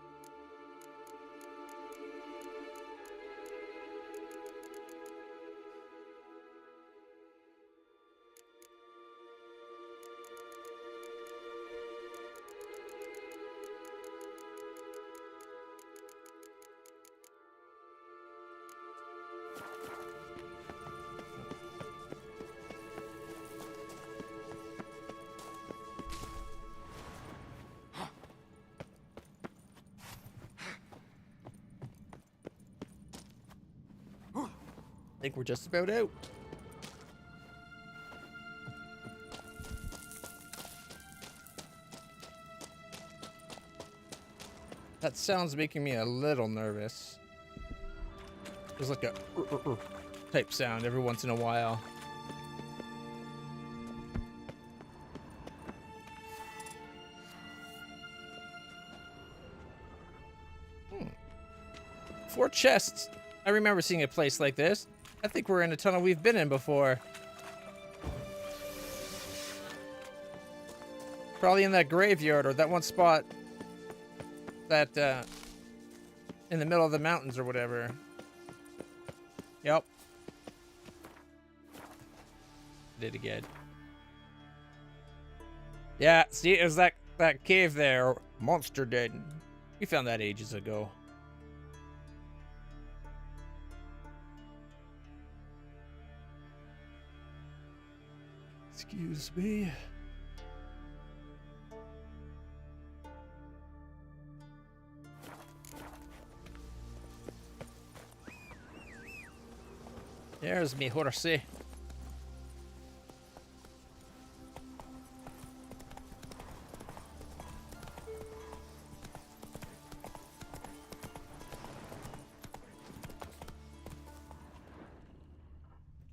Speaker 2: I think we're just about out. That sound's making me a little nervous. There's like a type sound every once in a while. Four chests. I remember seeing a place like this. I think we're in a tunnel we've been in before. Probably in that graveyard or that one spot that in the middle of the mountains or whatever. Yep. Did again. Yeah, see, it was that cave there. Monster Den. We found that ages ago. Excuse me. There's me horsey.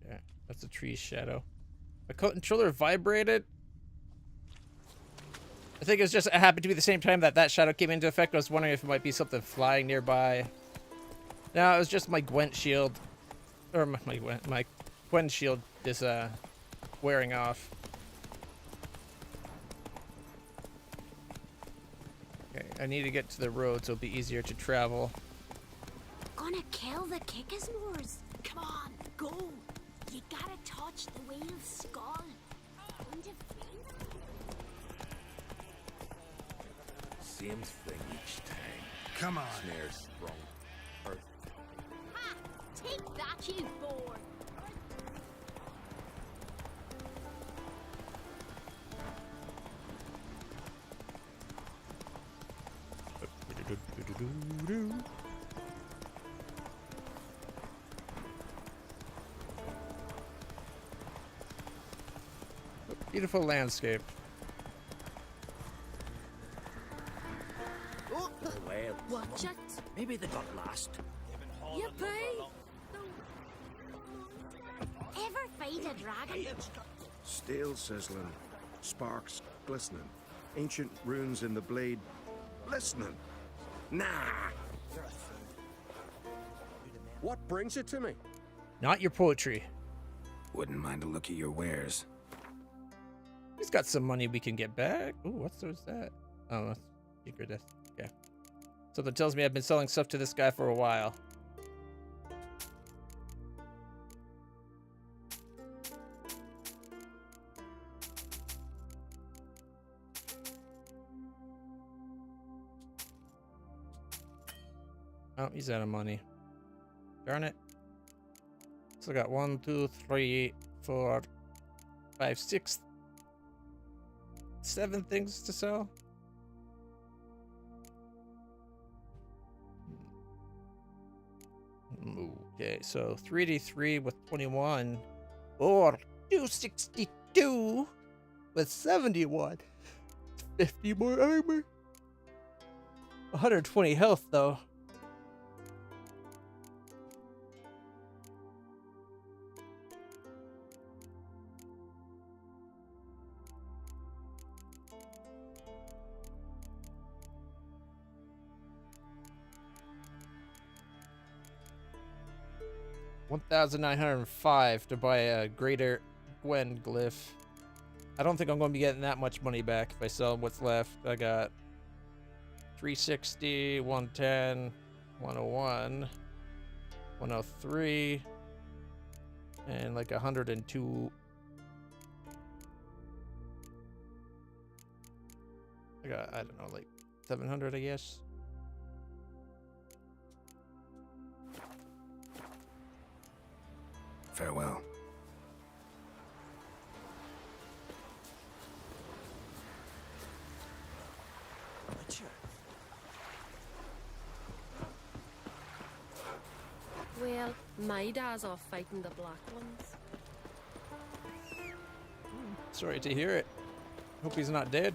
Speaker 2: Yeah, that's a tree shadow. My controller vibrated. I think it happened to be the same time that shadow came into effect. I was wondering if it might be something flying nearby. No, it was just my Gwent shield. Or my Gwen shield is wearing off. Okay, I need to get to the road so it'll be easier to travel.
Speaker 17: Gonna kill the Kickasmores. Come on, go. You gotta touch the whale's skull. Don't you feel it?
Speaker 16: Same thing each time.
Speaker 8: Come on.
Speaker 16: Snares sprung. Earth.
Speaker 17: Ha! Take that, you boar.
Speaker 2: Beautiful landscape.
Speaker 11: Oh, well,
Speaker 17: Watch it.
Speaker 11: maybe they got lost.
Speaker 17: Yippee! Ever fight a dragon?
Speaker 18: Steel sizzling, sparks glistening, ancient runes in the blade listening. Nah!
Speaker 6: What brings it to me?
Speaker 2: Not your poetry.
Speaker 4: Wouldn't mind a look at your wares.
Speaker 2: He's got some money we can get back. Ooh, what's that? Oh, that's secret death. Okay. Something tells me I've been selling stuff to this guy for a while. Oh, he's out of money. Darn it. So I got 1, 2, 3, 4, 5, 6, 7 things to sell. Okay, so 3d3 with 21, or 262 with 71. 50 more armor. 120 health though. $1,905 to buy a greater Gwen glyph. I don't think I'm going to be getting that much money back if I sell what's left. I got 360, 110, 101, 103, and like 102. I got, I don't know, like 700, I guess.
Speaker 4: Farewell.
Speaker 17: Well, my dad's off fighting the black ones.
Speaker 2: Sorry to hear it. Hope he's not dead.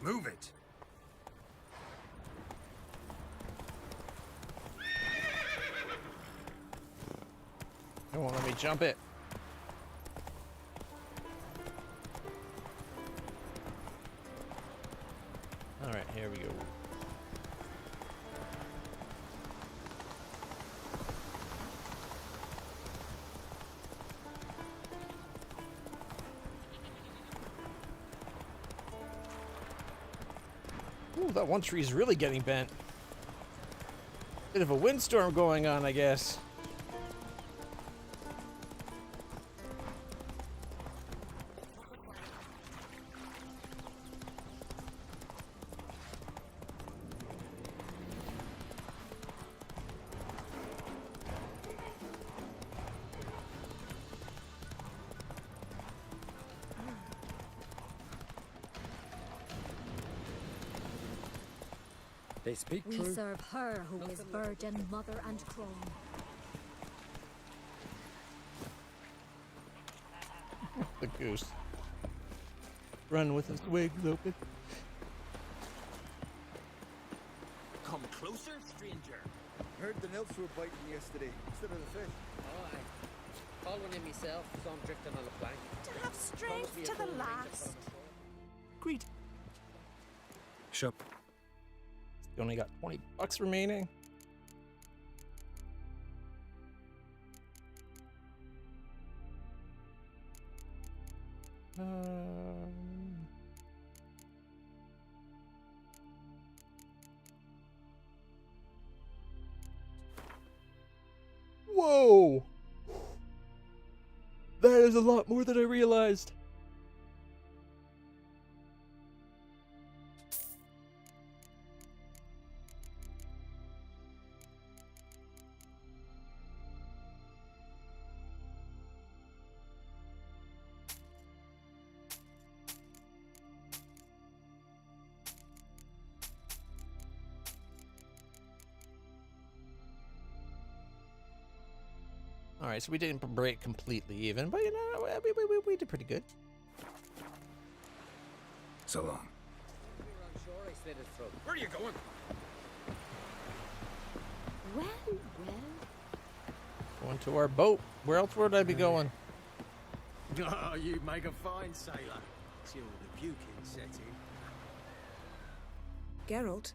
Speaker 8: Move it.
Speaker 2: won't let me jump it. Alright, here we go. Ooh, that one tree's really getting bent. Bit of a windstorm going on, I guess.
Speaker 11: They speak
Speaker 17: We
Speaker 11: true.
Speaker 17: serve her who is virgin, mother, and crone.
Speaker 2: The goose. Run with his wings open.
Speaker 11: Come closer, stranger.
Speaker 19: Heard the nymphs were biting yesterday instead of the fish.
Speaker 10: Oh, aye. Call one in myself, so I'm drifting on a plank.
Speaker 7: To have strength to the last.
Speaker 2: Great.
Speaker 18: Shut.
Speaker 2: You only got $20 remaining. Whoa! That is a lot more than I realized. Alright, so we didn't break completely even, but you know, we did pretty good.
Speaker 4: So long.
Speaker 10: Where are you going?
Speaker 17: Well, well.
Speaker 2: Going to our boat. Where else would I be going?
Speaker 11: Oh, you make a fine sailor. Till the puking set in.
Speaker 9: Geralt?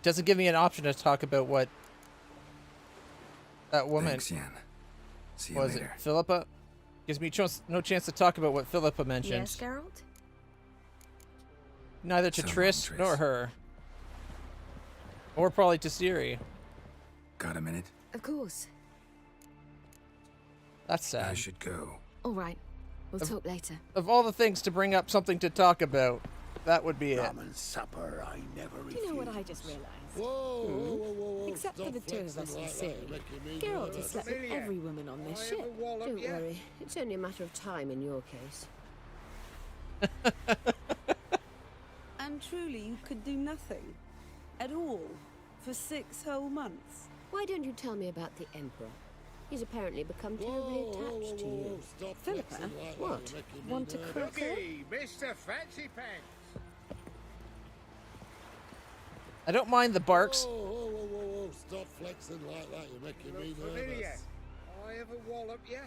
Speaker 2: Doesn't give me an option to talk about what that woman
Speaker 4: Thanks, Yen. See you
Speaker 2: was
Speaker 4: later.
Speaker 2: it Philippa? Gives me no chance to talk about what Philippa mentioned.
Speaker 9: Yes, Geralt?
Speaker 2: Neither to
Speaker 4: So long,
Speaker 2: Triss
Speaker 4: Triss.
Speaker 2: nor her. Or probably to Ciri.
Speaker 4: Got a minute?
Speaker 5: Of course.
Speaker 2: That's sad.
Speaker 4: I should go.
Speaker 5: All right. We'll talk later.
Speaker 2: Of all the things to bring up something to talk about, that would be it.
Speaker 8: Ramen supper, I never
Speaker 9: Do
Speaker 8: refuse.
Speaker 9: you know what I just realized?
Speaker 8: Whoa.
Speaker 9: Except for the two of us in Ciri, Geralt has slept with every woman on this ship.
Speaker 15: Don't worry. It's only a matter of time in your case.
Speaker 13: And truly, you could do nothing. At all. For 6 whole months.
Speaker 15: Why don't you tell me about the Emperor? He's apparently become terribly attached to you.
Speaker 13: Philippa?
Speaker 15: What?
Speaker 13: Want a cracker?
Speaker 8: Mr. Fancy Pants.
Speaker 2: I don't mind the barks.
Speaker 8: Whoa. Stop flexing like that. You're making me nervous.
Speaker 19: I ever wallop you?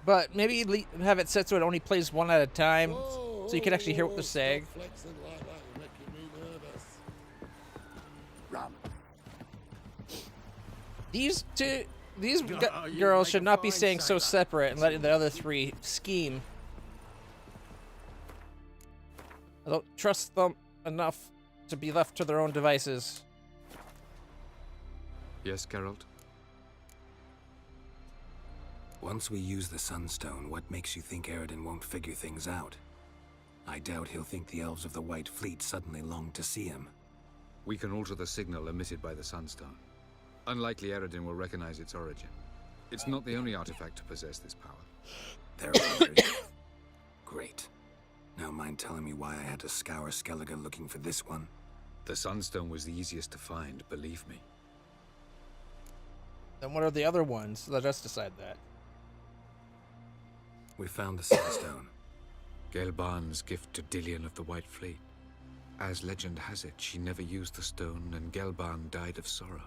Speaker 2: But maybe have it set so it only plays one at a time, so you can actually hear what they're saying.
Speaker 8: Stop flexing like that. You're making me nervous. Rum.
Speaker 2: These girls should not be staying so separate and letting the other three scheme. I don't trust them enough to be left to their own devices.
Speaker 14: Yes, Geralt?
Speaker 4: Once we use the Sunstone, what makes you think Eredin won't figure things out? I doubt he'll think the elves of the White Fleet suddenly long to see him.
Speaker 14: We can alter the signal emitted by the Sunstone. Unlikely Eredin will recognize its origin. It's not the only artifact to possess this power.
Speaker 4: There are others. Great. Now mind telling me why I had to scour Skellige looking for this one?
Speaker 14: The Sunstone was the easiest to find, believe me.
Speaker 2: Then what are the other ones? Let us decide that.
Speaker 4: We found the Sunstone.
Speaker 14: Gelban's gift to Dillion of the White Fleet. As legend has it, she never used the stone, and Gelban died of sorrow.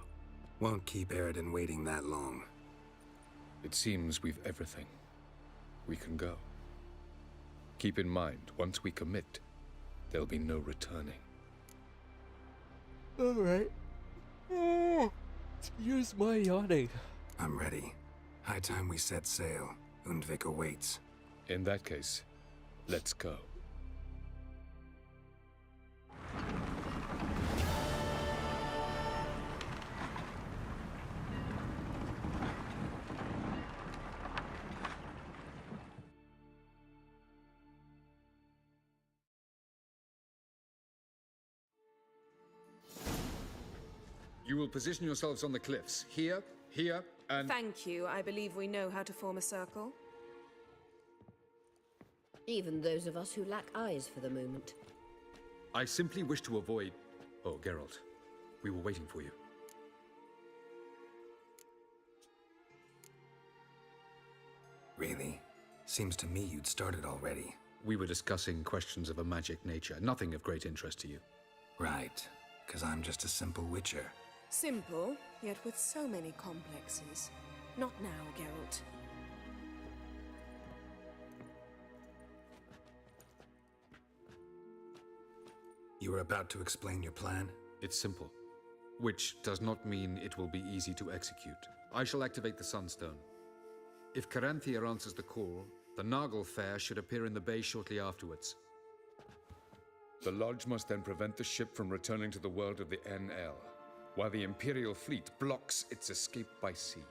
Speaker 4: Won't keep Eredin waiting that long.
Speaker 14: It seems we've everything. We can go. Keep in mind, once we commit, there'll be no returning.
Speaker 2: Alright. Excuse my yawning.
Speaker 4: I'm ready. High time we set sail. Undvik awaits.
Speaker 14: In that case, let's go. You will position yourselves on the cliffs. Here, here, and...
Speaker 9: Thank you. I believe we know how to form a circle.
Speaker 15: Even those of us who lack eyes for the moment.
Speaker 14: I simply wish to avoid... Oh, Geralt. We were waiting for you.
Speaker 4: Really? Seems to me you'd started already.
Speaker 14: We were discussing questions of a magic nature. Nothing of great interest to you.
Speaker 4: Right. 'Cause I'm just a simple witcher.
Speaker 9: Simple, yet with so many complexes. Not now, Geralt.
Speaker 4: You were about to explain your plan?
Speaker 14: It's simple. Which does not mean it will be easy to execute. I shall activate the Sunstone. If Caranthia answers the call, the Nagel Fair should appear in the bay shortly afterwards. The Lodge must then prevent the ship from returning to the world of the NL, while the Imperial fleet blocks its escape by sea.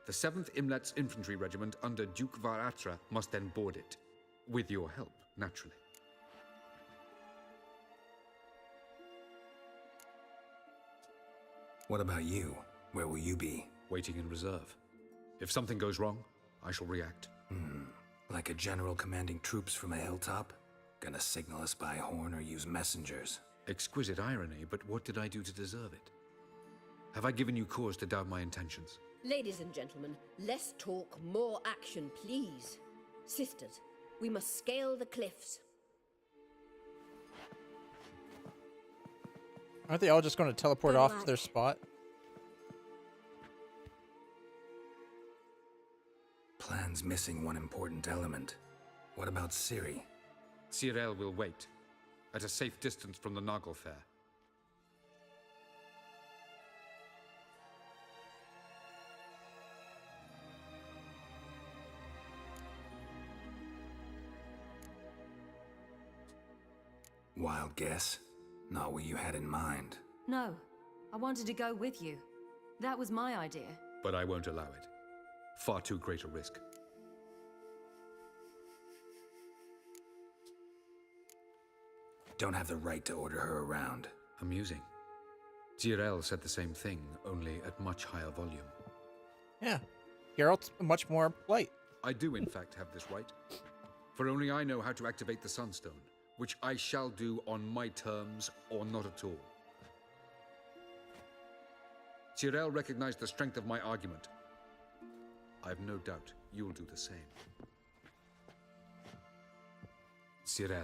Speaker 14: The 7th Imlet's Infantry Regiment under Duke Varatra must then board it. With your help, naturally.
Speaker 4: What about you? Where will you be?
Speaker 14: Waiting in reserve. If something goes wrong, I shall react.
Speaker 4: Like a general commanding troops from a hilltop? Gonna signal us by horn or use messengers?
Speaker 14: Exquisite irony, but what did I do to deserve it? Have I given you cause to doubt my intentions?
Speaker 15: Ladies and gentlemen, less talk, more action, please. Sisters, we must scale the cliffs.
Speaker 2: Aren't they all just going to teleport off to their spot?
Speaker 4: Plan's missing one important element. What about Ciri?
Speaker 14: Cyril will wait, at a safe distance from the Nagel Fair.
Speaker 4: Wild guess? Not what you had in mind.
Speaker 5: No, I wanted to go with you. That was my idea.
Speaker 14: But I won't allow it. Far too great a risk.
Speaker 4: Don't have the right to order her around.
Speaker 14: Amusing. Cyril said the same thing, only at much higher volume.
Speaker 2: Yeah, Geralt's much more polite.
Speaker 14: I do, in fact, have this right. For only I know how to activate the Sunstone, which I shall do on my terms or not at all. Cyril recognized the strength of my argument. I've no doubt you'll do the same. Cyril,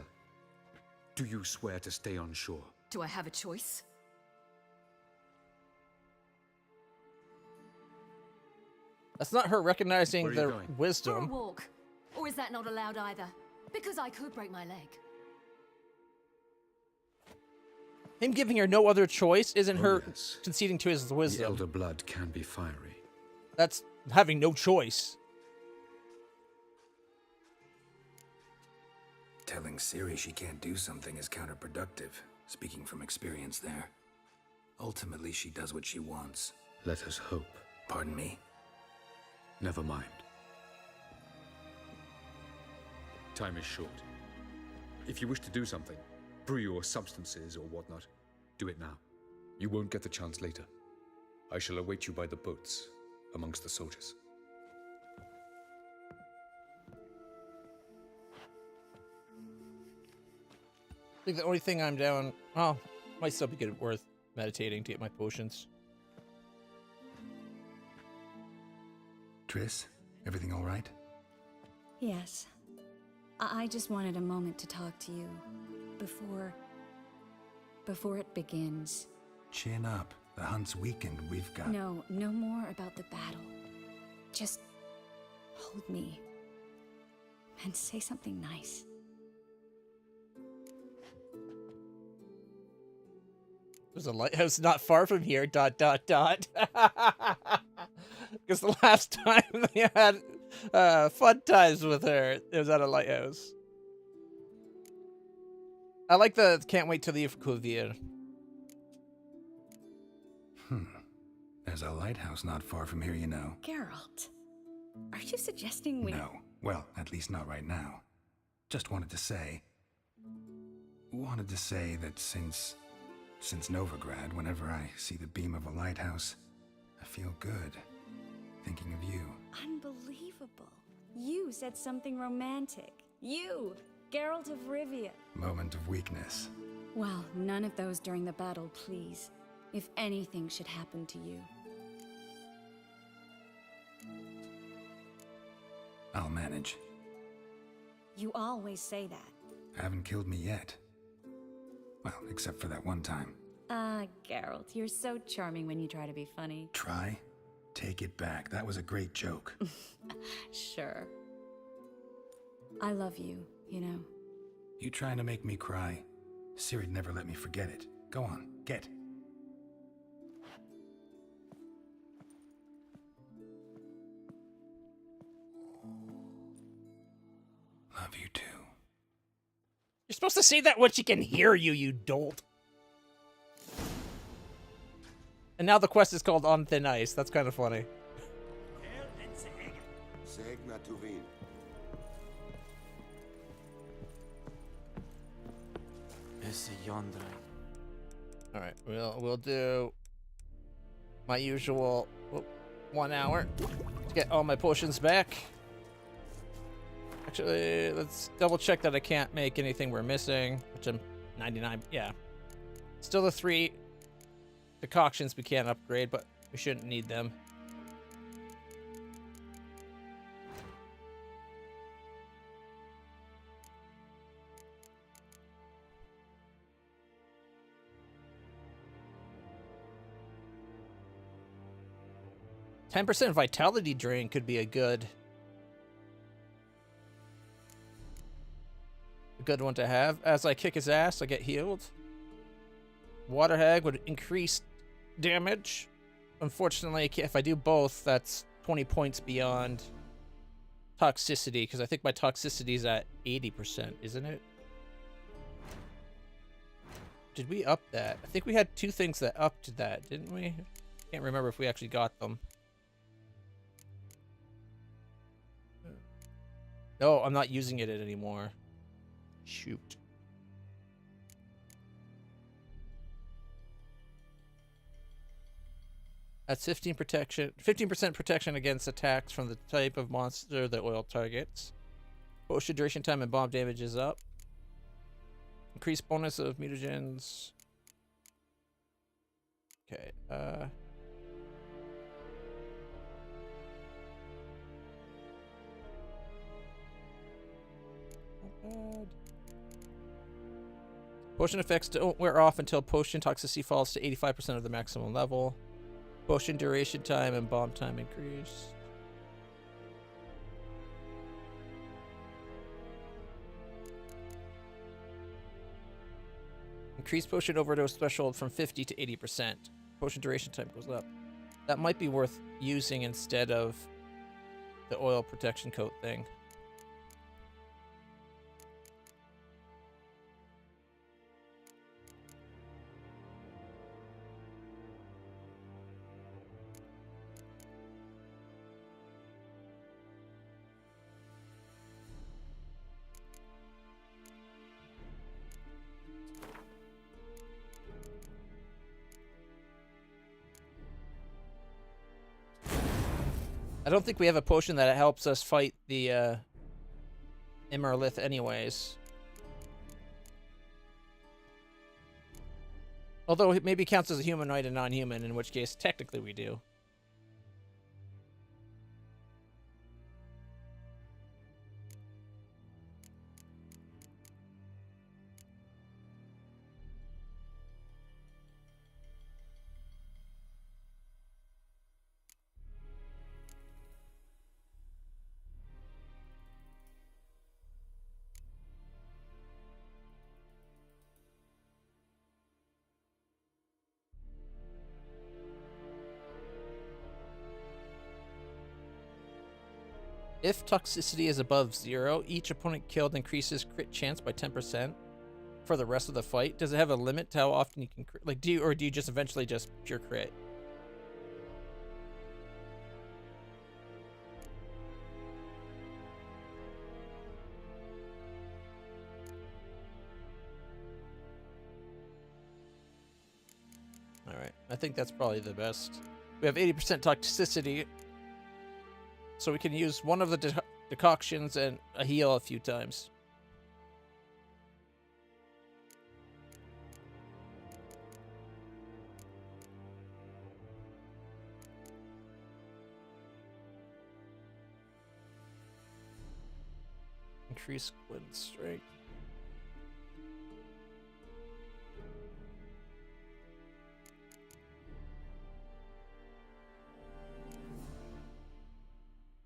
Speaker 14: do you swear to stay on shore?
Speaker 5: Do I have a choice?
Speaker 2: That's not her recognizing their
Speaker 5: For a
Speaker 2: wisdom.
Speaker 5: walk. Or is that not allowed either? Because I could break my leg.
Speaker 2: Him giving her no other choice isn't her
Speaker 14: yes.
Speaker 2: conceding to his
Speaker 14: The
Speaker 2: wisdom.
Speaker 14: elder blood can be fiery.
Speaker 2: That's having no choice.
Speaker 4: Telling Ciri she can't do something is counterproductive, speaking from experience there. Ultimately, she does what she wants.
Speaker 14: Let us hope.
Speaker 4: Pardon me?
Speaker 14: Never mind. Time is short. If you wish to do something, brew your substances or whatnot, do it now. You won't get the chance later. I shall await you by the boats, amongst the soldiers.
Speaker 2: I think the only thing I'm down... Oh, might still be good, worth meditating to get my potions.
Speaker 4: Triss, everything all right?
Speaker 20: Yes. I just wanted a moment to talk to you before it begins.
Speaker 4: Chin up. The hunt's weakened. We've got...
Speaker 20: No more about the battle. Just hold me, and say something nice.
Speaker 2: There's a lighthouse not far from here, ... Because the last time they had fun times with her, it was at a lighthouse. I like the can't wait to leave Kuvir.
Speaker 4: There's a lighthouse not far from here, you know.
Speaker 20: Geralt, are you suggesting we...
Speaker 4: No. Well, at least not right now. Just wanted to say that since Novigrad, whenever I see the beam of a lighthouse, I feel good. Thinking of you.
Speaker 20: Unbelievable. You said something romantic. You, Geralt of Rivia.
Speaker 4: Moment of weakness.
Speaker 20: Well, none of those during the battle, please. If anything should happen to you.
Speaker 4: I'll manage.
Speaker 20: You always say that.
Speaker 4: Haven't killed me yet. Well, except for that one time.
Speaker 20: Geralt, you're so charming when you try to be funny.
Speaker 4: Try? Take it back. That was a great joke.
Speaker 20: Sure. I love you, you know.
Speaker 4: You trying to make me cry? Ciri'd never let me forget it. Go on, get. Love you too.
Speaker 2: You're supposed to say that when she can hear you, you dolt. And now the quest is called On Thin Ice. That's kind of funny. Alright, we'll do my usual 1 hour to get all my potions back. Actually, let's double check that I can't make anything we're missing, which I'm 99, yeah. Still the 3 decoctions we can't upgrade, but we shouldn't need them. %, vitality drain could be a good one to have. As I kick his ass, I get healed. Water Hag would increase damage. Unfortunately, if I do both, that's 20 points beyond toxicity, because I think my toxicity is at 80%, isn't it? Did we up that? I think we had 2 things that upped that, didn't we? Can't remember if we actually got them. No, I'm not using it anymore. Shoot. That's 15% protection against attacks from the type of monster the oil targets. Potion duration time and bomb damage is up. Increased bonus of mutagens. Okay, not bad. Potion effects don't wear off until potion toxicity falls to 85% of the maximum level. Potion duration time and bomb time increase. Increase potion overdose threshold from 50 to 80%. Potion duration time goes up. That might be worth using instead of the oil protection coat thing. I don't think we have a potion that helps us fight the Imlerith anyways. Although it maybe counts as a humanoid and non-human, in which case technically we do. If toxicity is above 0, each opponent killed increases crit chance by 10% for the rest of the fight. Does it have a limit to how often you can crit? Like, do you just eventually just pure crit? All right, I think that's probably the best. We have 80% toxicity, so we can use one of the decoctions and a heal a few times. Increase Quinn's strength.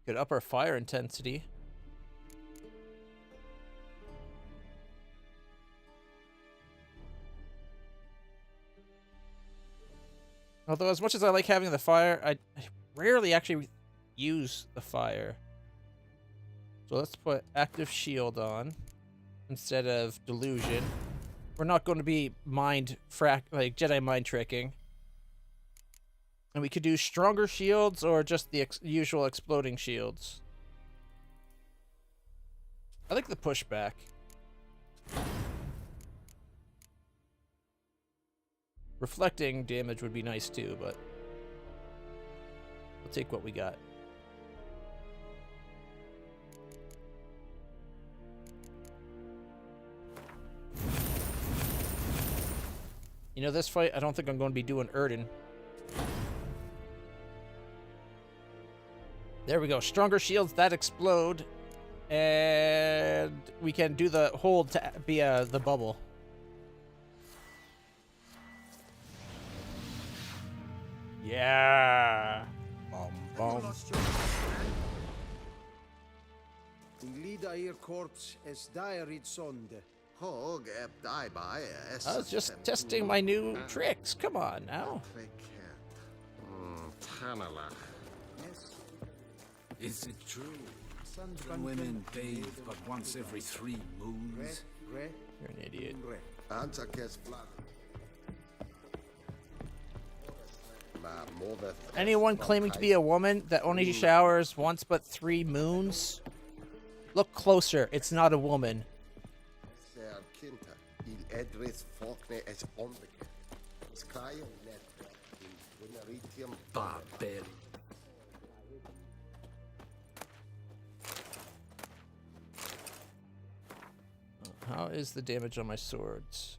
Speaker 2: Could up our fire intensity. Although as much as I like having the fire, I rarely actually use the fire. So let's put active shield on instead of delusion. We're not going to be like Jedi mind tricking. And we could do stronger shields or just the usual exploding shields. I like the pushback. Reflecting damage would be nice too, but we'll take what we got. You know, this fight, I don't think I'm going to be doing Erden. There we go. Stronger shields that explode. And we can do the hold to be the bubble. Yeah. Bomb. I was just testing my new tricks. Come on now.
Speaker 16: Is it true? Can women bathe but once every 3 moons?
Speaker 2: You're an idiot. Anyone claiming to be a woman that only showers once but 3 moons? Look closer. It's not a woman.
Speaker 16: Barbarian.
Speaker 2: How is the damage on my swords?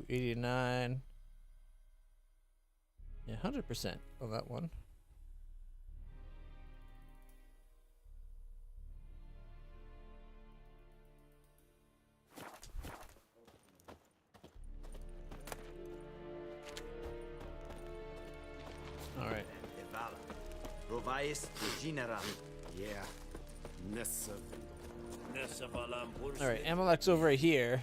Speaker 2: 89. Yeah, 100% on that one. All right. All right, Amalek's over here.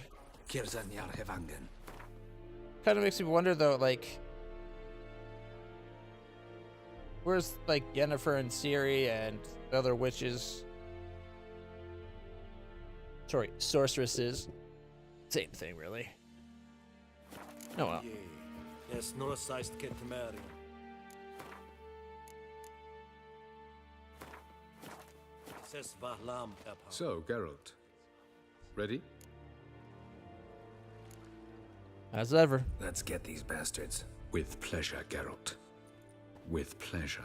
Speaker 2: Kind of makes me wonder though, like, where's like Yennefer and Ciri and the other witches? Sorry, sorceresses. Same thing, really. Oh well.
Speaker 14: So, Geralt, ready?
Speaker 2: As ever.
Speaker 4: Let's get these bastards.
Speaker 14: With pleasure, Geralt. With pleasure.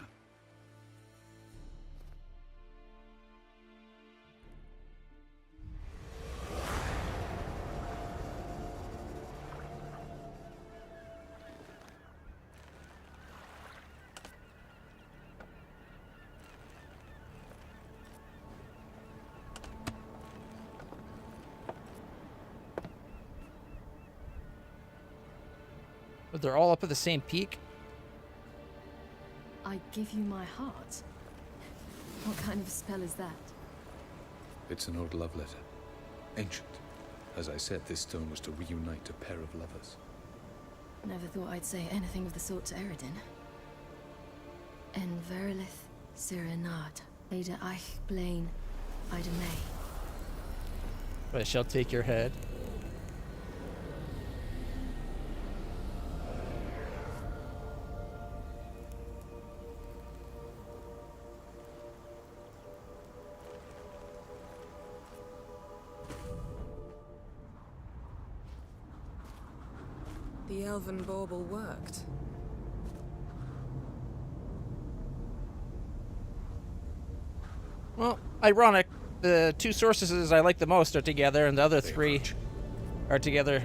Speaker 2: But they're all up at the same peak?
Speaker 5: I give you my heart. What kind of spell is that?
Speaker 14: It's an old love letter. Ancient. As I said, this stone was to reunite a pair of lovers.
Speaker 5: Never thought I'd say anything of the sort to Eredin. En Verilith Sirenad. Ada Eich Blaine, Ida May.
Speaker 2: But I shall take your head.
Speaker 13: The elven bauble worked.
Speaker 2: Well, ironic. The two sources I like the most are together, and the other three are together.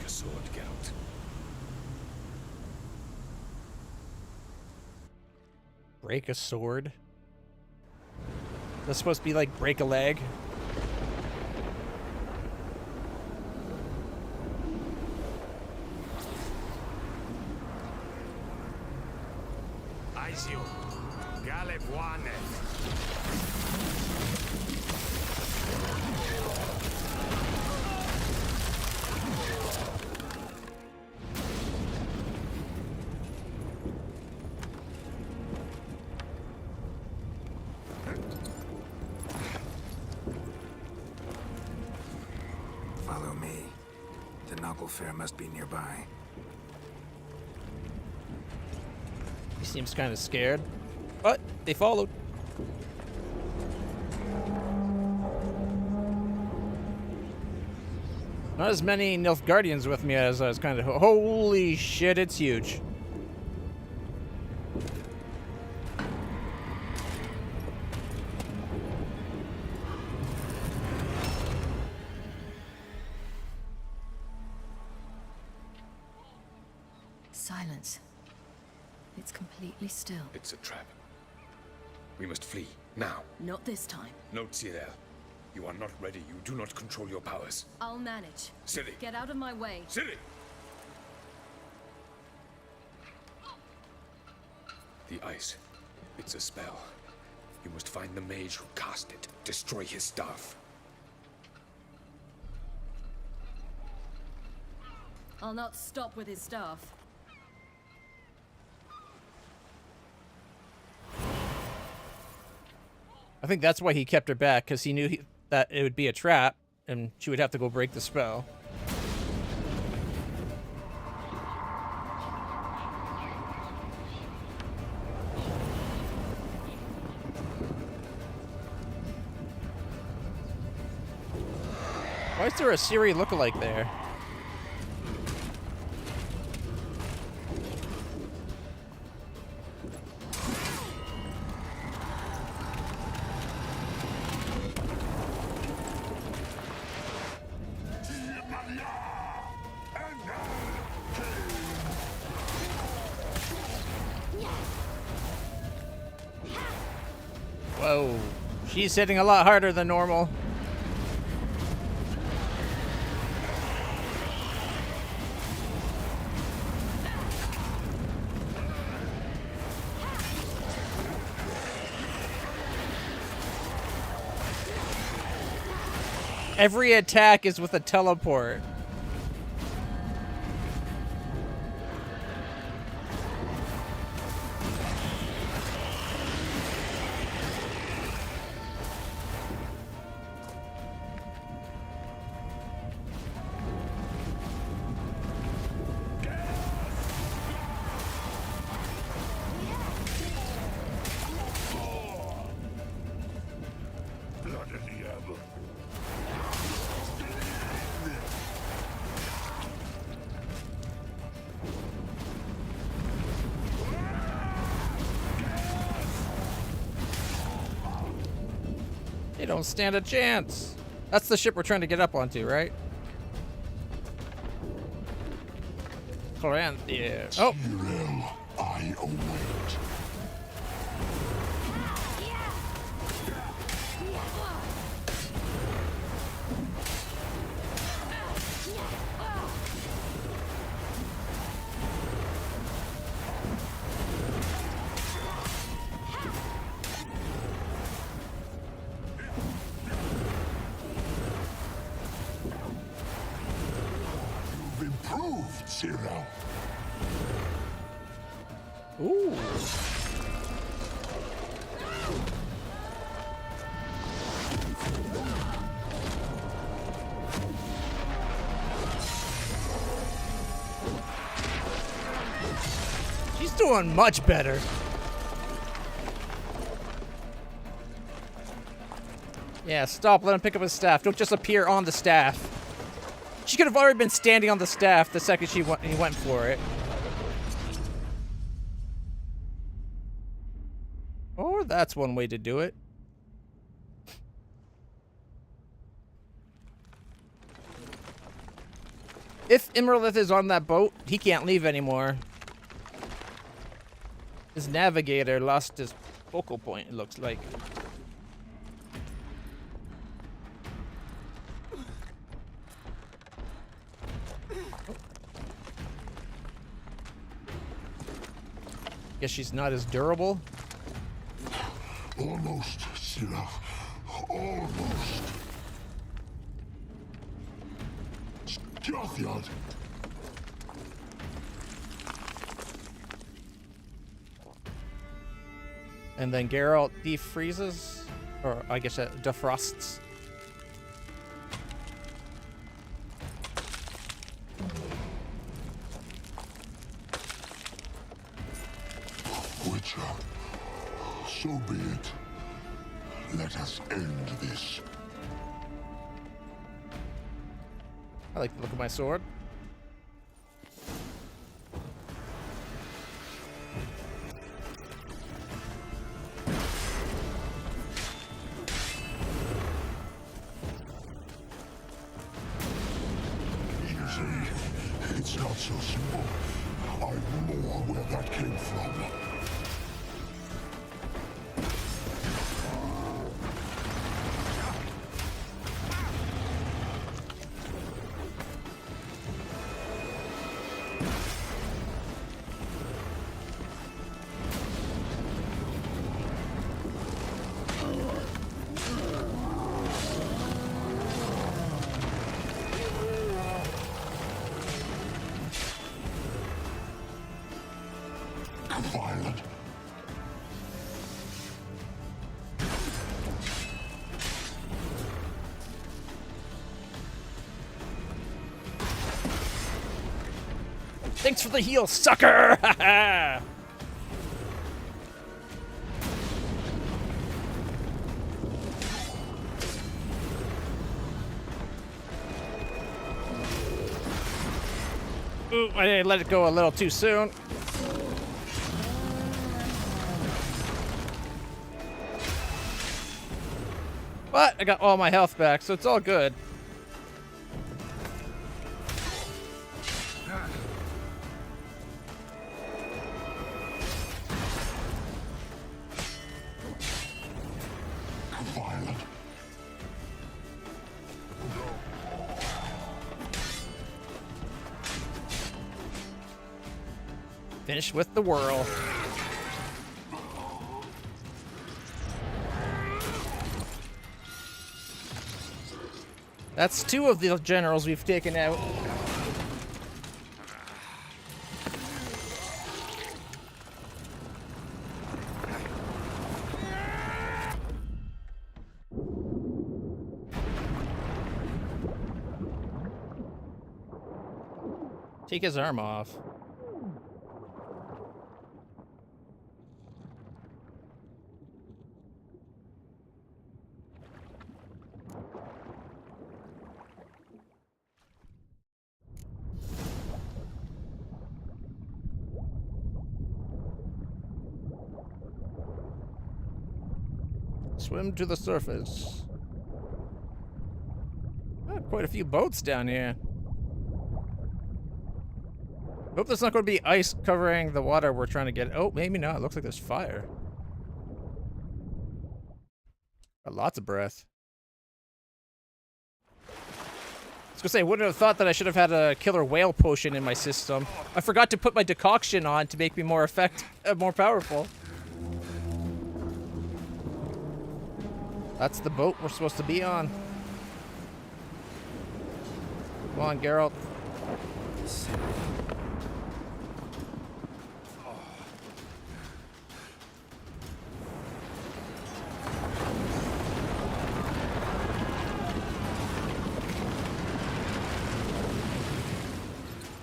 Speaker 16: Sword, Geralt.
Speaker 2: Break a sword? That's supposed to be like break a leg?
Speaker 16: Aizio, Galebuane.
Speaker 4: Follow me. The Noggle Fair must be nearby.
Speaker 2: He seems kind of scared, but they followed. Not as many Nilfgaardians with me as I was kind of... Holy shit, it's huge.
Speaker 5: Silence. It's completely still.
Speaker 16: It's a trap. We must flee, now.
Speaker 5: Not this time.
Speaker 16: Note, Cyril. You are not ready. You do not control your powers.
Speaker 5: I'll manage.
Speaker 16: Ciri!
Speaker 5: Get out of my way.
Speaker 16: Ciri! The ice. It's a spell. You must find the mage who cast it. Destroy his staff.
Speaker 5: I'll not stop with his staff.
Speaker 2: I think that's why he kept her back, because he knew that it would be a trap, and she would have to go break the spell. Why is there a Ciri lookalike there? Whoa, she's hitting a lot harder than normal. Every attack is with a teleport. They don't stand a chance. That's the ship we're trying to get up onto, right? Coranthia. Oh.
Speaker 8: I await. You've improved, Cyril.
Speaker 2: Ooh. She's doing much better. Yeah, stop. Let him pick up his staff. Don't just appear on the staff. She could have already been standing on the staff the second he went for it. Or that's one way to do it. If Imlerith is on that boat, he can't leave anymore. His navigator lost his focal point, it looks like. Guess she's not as durable.
Speaker 8: Almost, Sirach. Almost. Jothyard.
Speaker 2: And then Geralt defreezes, or I guess defrosts.
Speaker 8: Witcher, so be it. Let us end this.
Speaker 2: I like the look of my sword.
Speaker 8: Easy. It's not so simple. I know where that came from. Violent.
Speaker 2: Thanks for the heal, sucker! Ooh, I let it go a little too soon. But I got all my health back, so it's all good.
Speaker 8: Violent.
Speaker 2: Finish with the whirl. That's 2 of the generals we've taken out. Take his arm off. Swim to the surface. Quite a few boats down here. Hope there's not going to be ice covering the water we're trying to get. Oh, maybe not. It looks like there's fire. Got lots of breath. I was gonna say, I wouldn't have thought that I should have had a killer whale potion in my system. I forgot to put my decoction on to make me more more powerful. That's the boat we're supposed to be on. Come on, Geralt.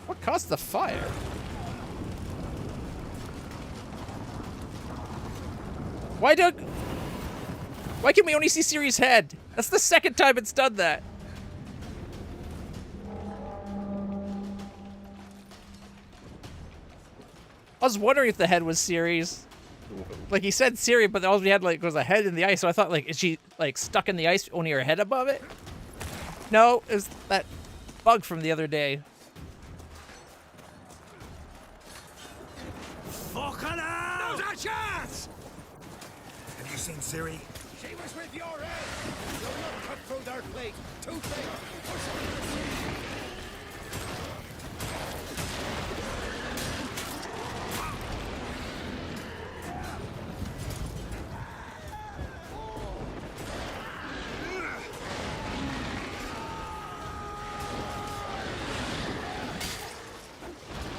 Speaker 2: What caused the fire? Why can we only see Ciri's head? That's the second time it's done that. I was wondering if the head was Ciri's. Like, he said Ciri, but all we had like was a head in the ice, so I thought, like, is she like stuck in the ice, only her head above it? No, it was that bug from the other day.
Speaker 8: Now's our chance! Have you seen Ciri? She was with your head! You'll not cut through their plate! Too big! Push her to the sea!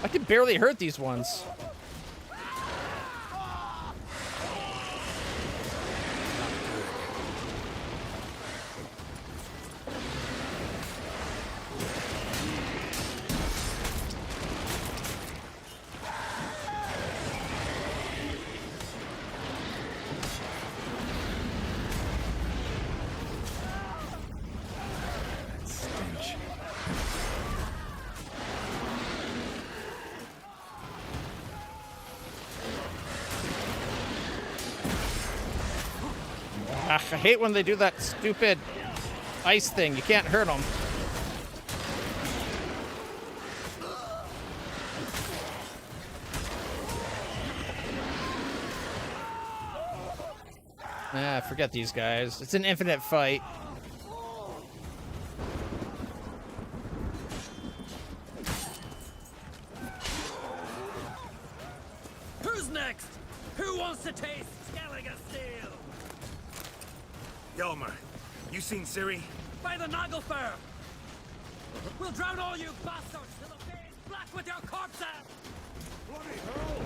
Speaker 2: I can barely hurt these ones. I hate when they do that stupid ice thing. You can't hurt them. Ah, forget these guys. It's an infinite fight.
Speaker 11: Who's next? Who wants to taste Skellige Steel?
Speaker 8: Yelmer, you seen Ciri?
Speaker 11: By the Nagelfar! We'll drown all you bastards till the veins black with your corpses! Bloody hell!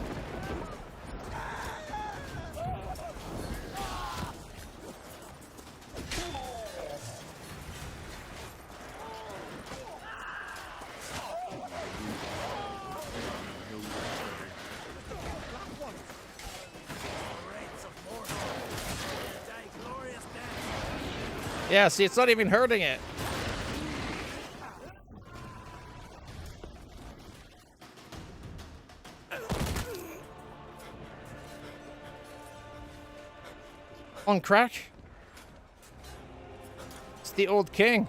Speaker 2: Yeah, see, it's not even hurting it. On crack. It's the old king.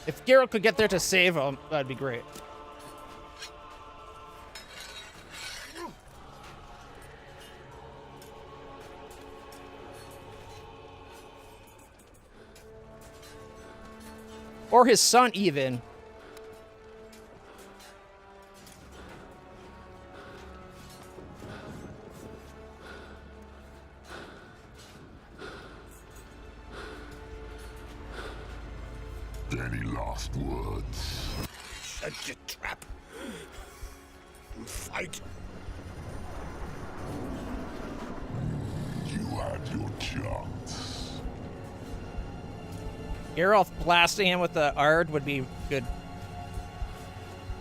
Speaker 2: If Geralt could get there to save him, that'd be great. Or his son, even.
Speaker 8: Any last words? Set your trap. Fight. You had your chance.
Speaker 2: Geralt blasting him with the Ard would be good.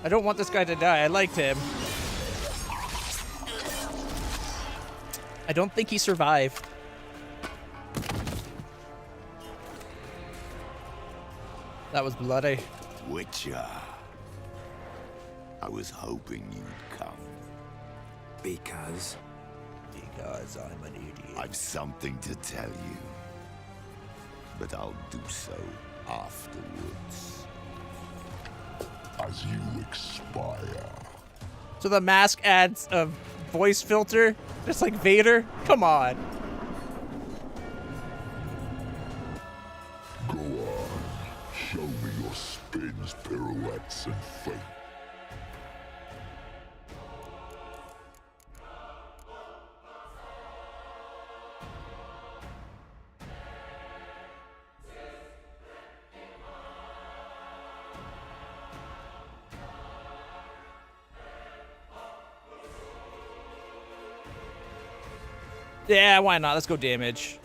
Speaker 2: I don't want this guy to die. I liked him. I don't think he survived. That was bloody.
Speaker 21: Witcher. I was hoping you'd come.
Speaker 4: Because?
Speaker 21: Because I'm an idiot. I've something to tell you. but I'll do so afterwards.
Speaker 1: As you expire.
Speaker 2: So the mask adds a voice filter, just like Vader? Come on.
Speaker 1: Go on. Show me your spins, pirouettes, and feint.
Speaker 2: Yeah, why not? Let's go damage.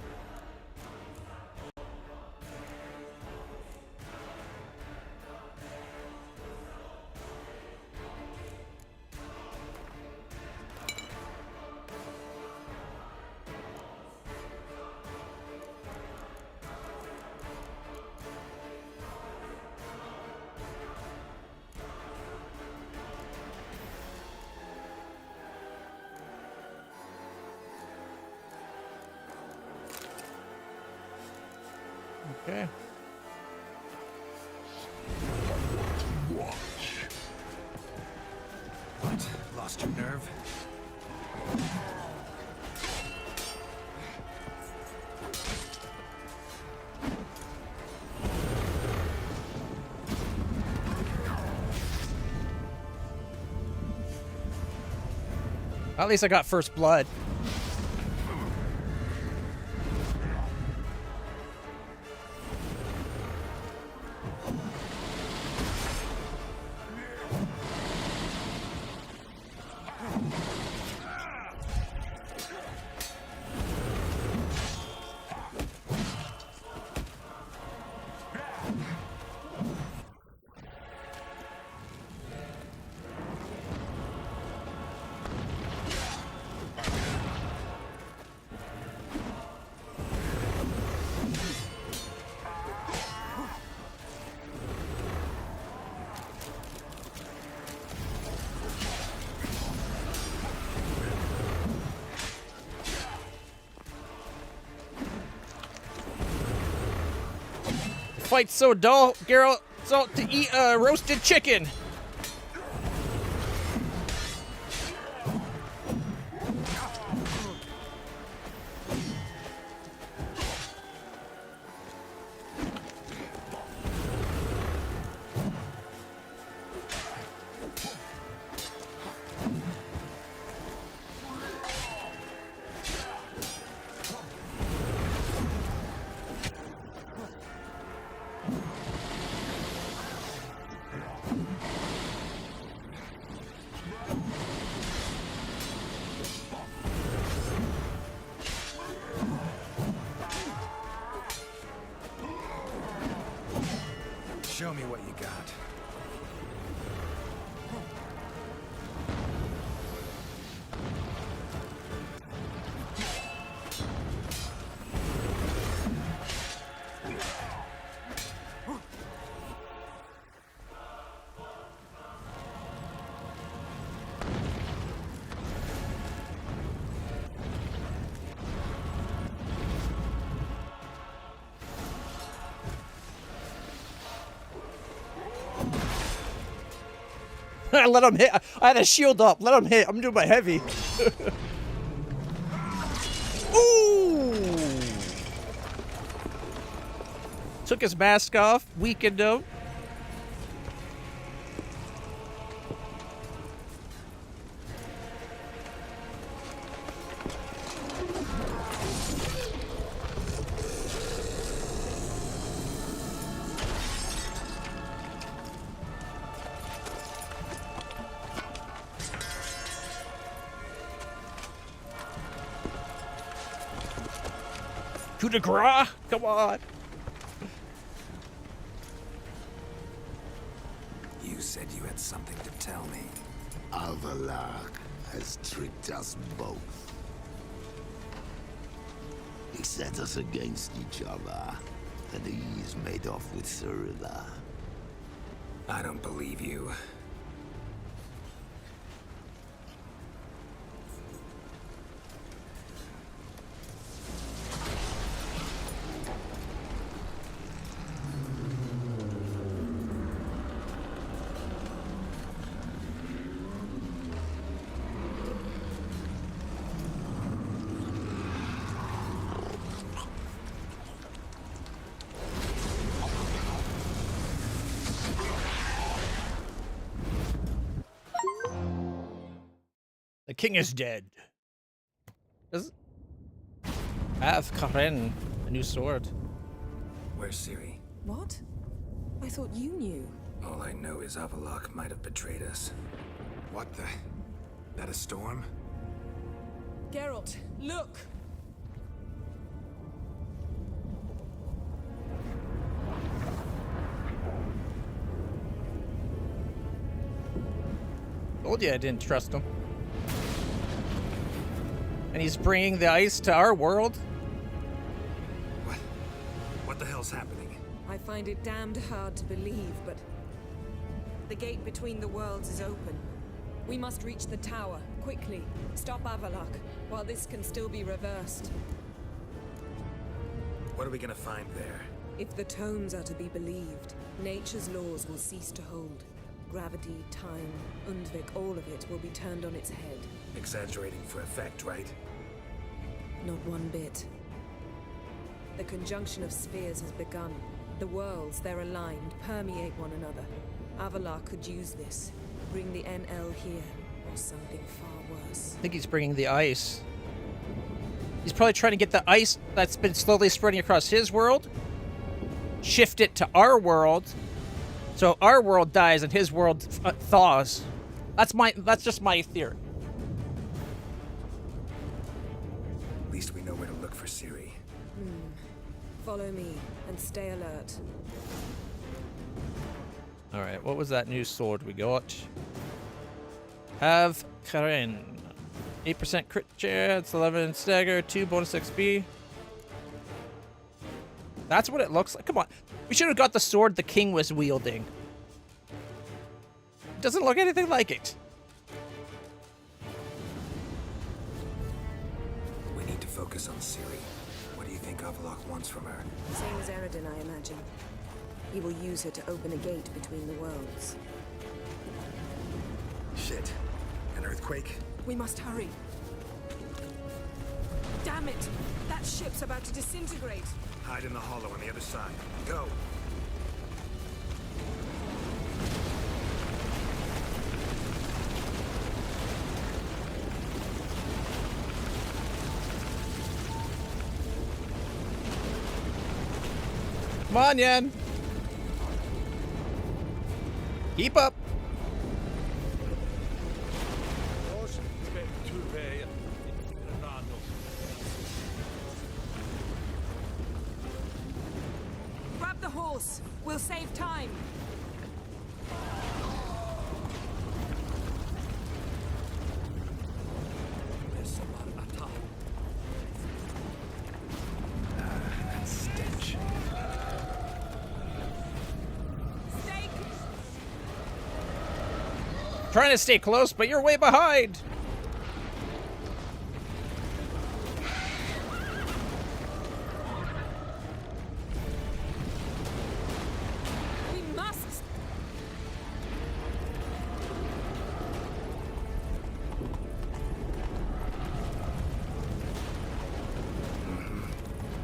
Speaker 2: Okay.
Speaker 8: What? Lost your nerve?
Speaker 2: At least I got first blood. Fight's so dull, Geralt, it's all to eat a roasted chicken.
Speaker 8: Show me what you got.
Speaker 2: I let him hit. I had a shield up. Let him hit. I'm doing my heavy. Ooh! Took his mask off. Weakened him. Coup de grace? Come on.
Speaker 4: You said you had something to tell me.
Speaker 21: Avalar has tricked us both. He set us against each other, and he's made off with Cirilla.
Speaker 4: I don't believe you.
Speaker 2: king is dead. Have Karen a new sword.
Speaker 4: Where's Ciri?
Speaker 13: What? I thought you knew.
Speaker 4: All I know is Avallac'h might have betrayed us. What the? That a storm?
Speaker 13: Geralt, look!
Speaker 2: Told you I didn't trust him. And he's bringing the ice to our world?
Speaker 4: What the hell's happening?
Speaker 13: I find it damned hard to believe, but the gate between the worlds is open. We must reach the tower, quickly. Stop Avallac'h, while this can still be reversed.
Speaker 4: What are we gonna find there?
Speaker 13: If the tomes are to be believed, nature's laws will cease to hold. Gravity, time, Undvik, all of it will be turned on its head.
Speaker 4: Exaggerating for effect, right?
Speaker 13: Not one bit. The conjunction of spheres has begun. The worlds, they're aligned, permeate one another. Avallac'h could use this. Bring the NL here, or something far worse.
Speaker 2: I think he's bringing the ice. He's probably trying to get the ice that's been slowly spreading across his world, shift it to our world, so our world dies and his world thaws. That's just my theory.
Speaker 4: At least we know where to look for Ciri.
Speaker 13: Follow me, and stay alert.
Speaker 2: Alright, what was that new sword we got? Have Karen. 8% crit chance, 11 stagger, 2 bonus XP. That's what it looks like. Come on. We should have got the sword the king was wielding. It doesn't look anything like it.
Speaker 4: We need to focus on Ciri. What do you think Avallac'h wants from her?
Speaker 13: Same as Eredin, I imagine. He will use her to open a gate between the worlds.
Speaker 4: Shit. An earthquake?
Speaker 13: We must hurry. Damn it! That ship's about to disintegrate.
Speaker 4: Hide in the hollow on the other side. Go!
Speaker 2: Come on, Yen. Keep up.
Speaker 13: Grab the horse. We'll save time.
Speaker 4: That stench.
Speaker 2: Trying to stay close, but you're way behind.
Speaker 13: We must.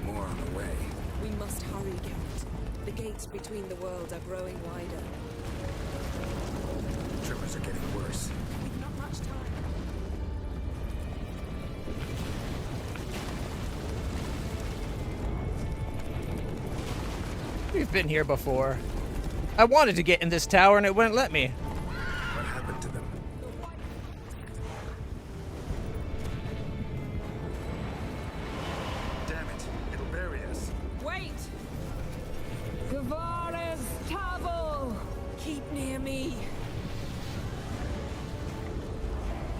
Speaker 4: More on the way.
Speaker 13: We must hurry, Geralt. The gates between the worlds are growing wider.
Speaker 4: Tremors are getting worse.
Speaker 13: We've not much time.
Speaker 2: We've been here before. I wanted to get in this tower and it wouldn't let me.
Speaker 4: What happened to them? Damn it. It'll bury us.
Speaker 13: Wait! Gavares Tavol! Keep near me.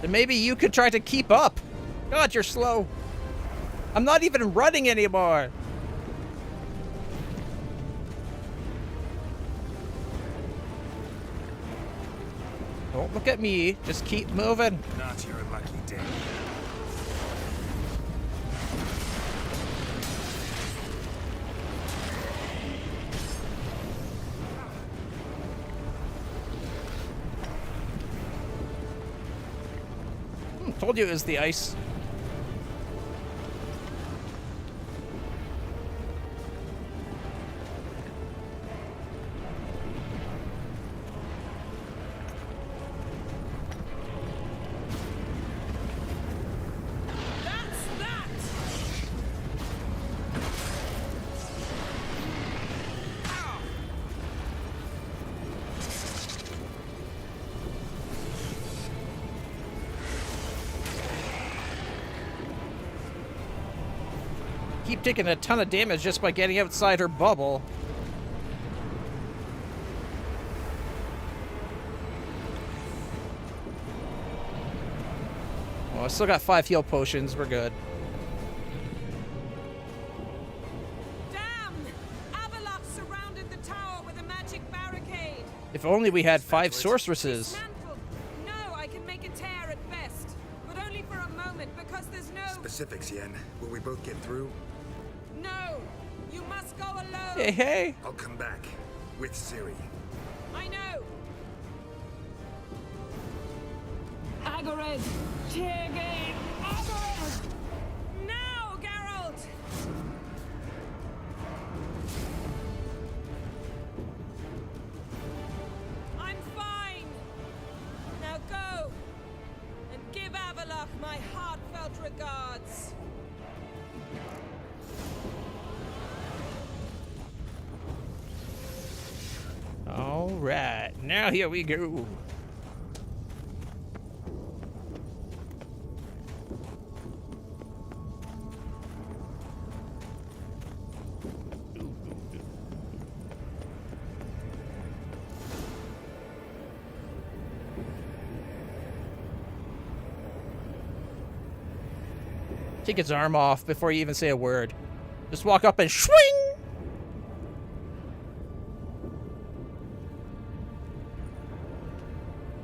Speaker 2: Then maybe you could try to keep up. God, you're slow. I'm not even running anymore. Don't look at me. Just keep moving.
Speaker 4: Not your lucky day.
Speaker 2: Told you it was the ice. keep taking a ton of damage just by getting outside her bubble. Well, I still got 5 heal potions. We're good.
Speaker 9: Damn! Avalok surrounded the tower with a magic barricade.
Speaker 2: If only we had 5 sorceresses.
Speaker 9: Dismantled. No, I can make a tear at best, but only for a moment because there's no...
Speaker 4: Specifics, Yen. Will we both get through?
Speaker 9: No! You must go alone!
Speaker 2: Hey, hey!
Speaker 4: I'll come back. With Ciri.
Speaker 9: I know! Agored! Teargate! Agored! Now, Geralt! I'm fine! Now go! And give Avalok my heartfelt regards!
Speaker 2: All right, now here we go. Take its arm off before you even say a word. Just walk up and swing!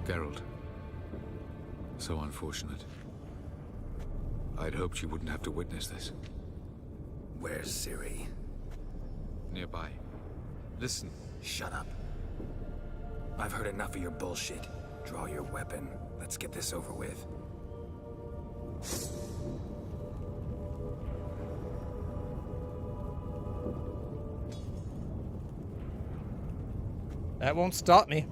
Speaker 14: Geralt. So unfortunate. I'd hoped you wouldn't have to witness this.
Speaker 4: Where's Ciri?
Speaker 14: Nearby. Listen.
Speaker 4: Shut up. I've heard enough of your bullshit. Draw your weapon. Let's get this over with.
Speaker 2: That won't stop me.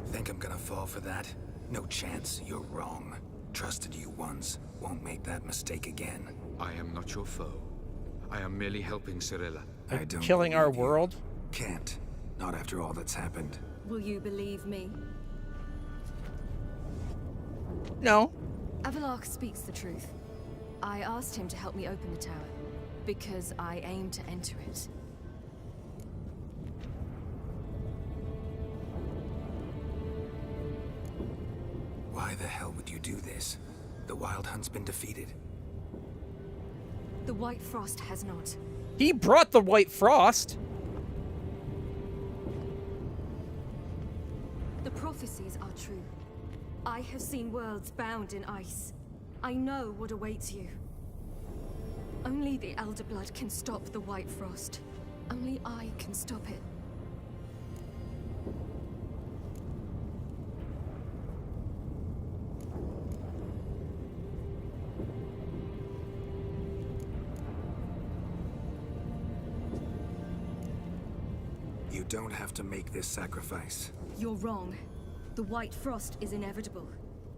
Speaker 4: Think I'm gonna fall for that? No chance. You're wrong. Trusted you once. Won't make that mistake again.
Speaker 14: I am not your foe. I am merely helping Cirilla.
Speaker 4: I don't
Speaker 2: Killing our
Speaker 4: believe you.
Speaker 2: world?
Speaker 4: Can't. Not after all that's happened.
Speaker 5: Will you believe me?
Speaker 2: No.
Speaker 5: Avalok speaks the truth. I asked him to help me open the tower, because I aim to enter it.
Speaker 4: Why the hell would you do this? The Wild Hunt's been defeated.
Speaker 5: The White Frost has not.
Speaker 2: He brought the White Frost.
Speaker 5: The prophecies are true. I have seen worlds bound in ice. I know what awaits you. Only the Elder Blood can stop the White Frost. Only I can stop it.
Speaker 4: You don't have to make this sacrifice.
Speaker 5: You're wrong. The White Frost is inevitable.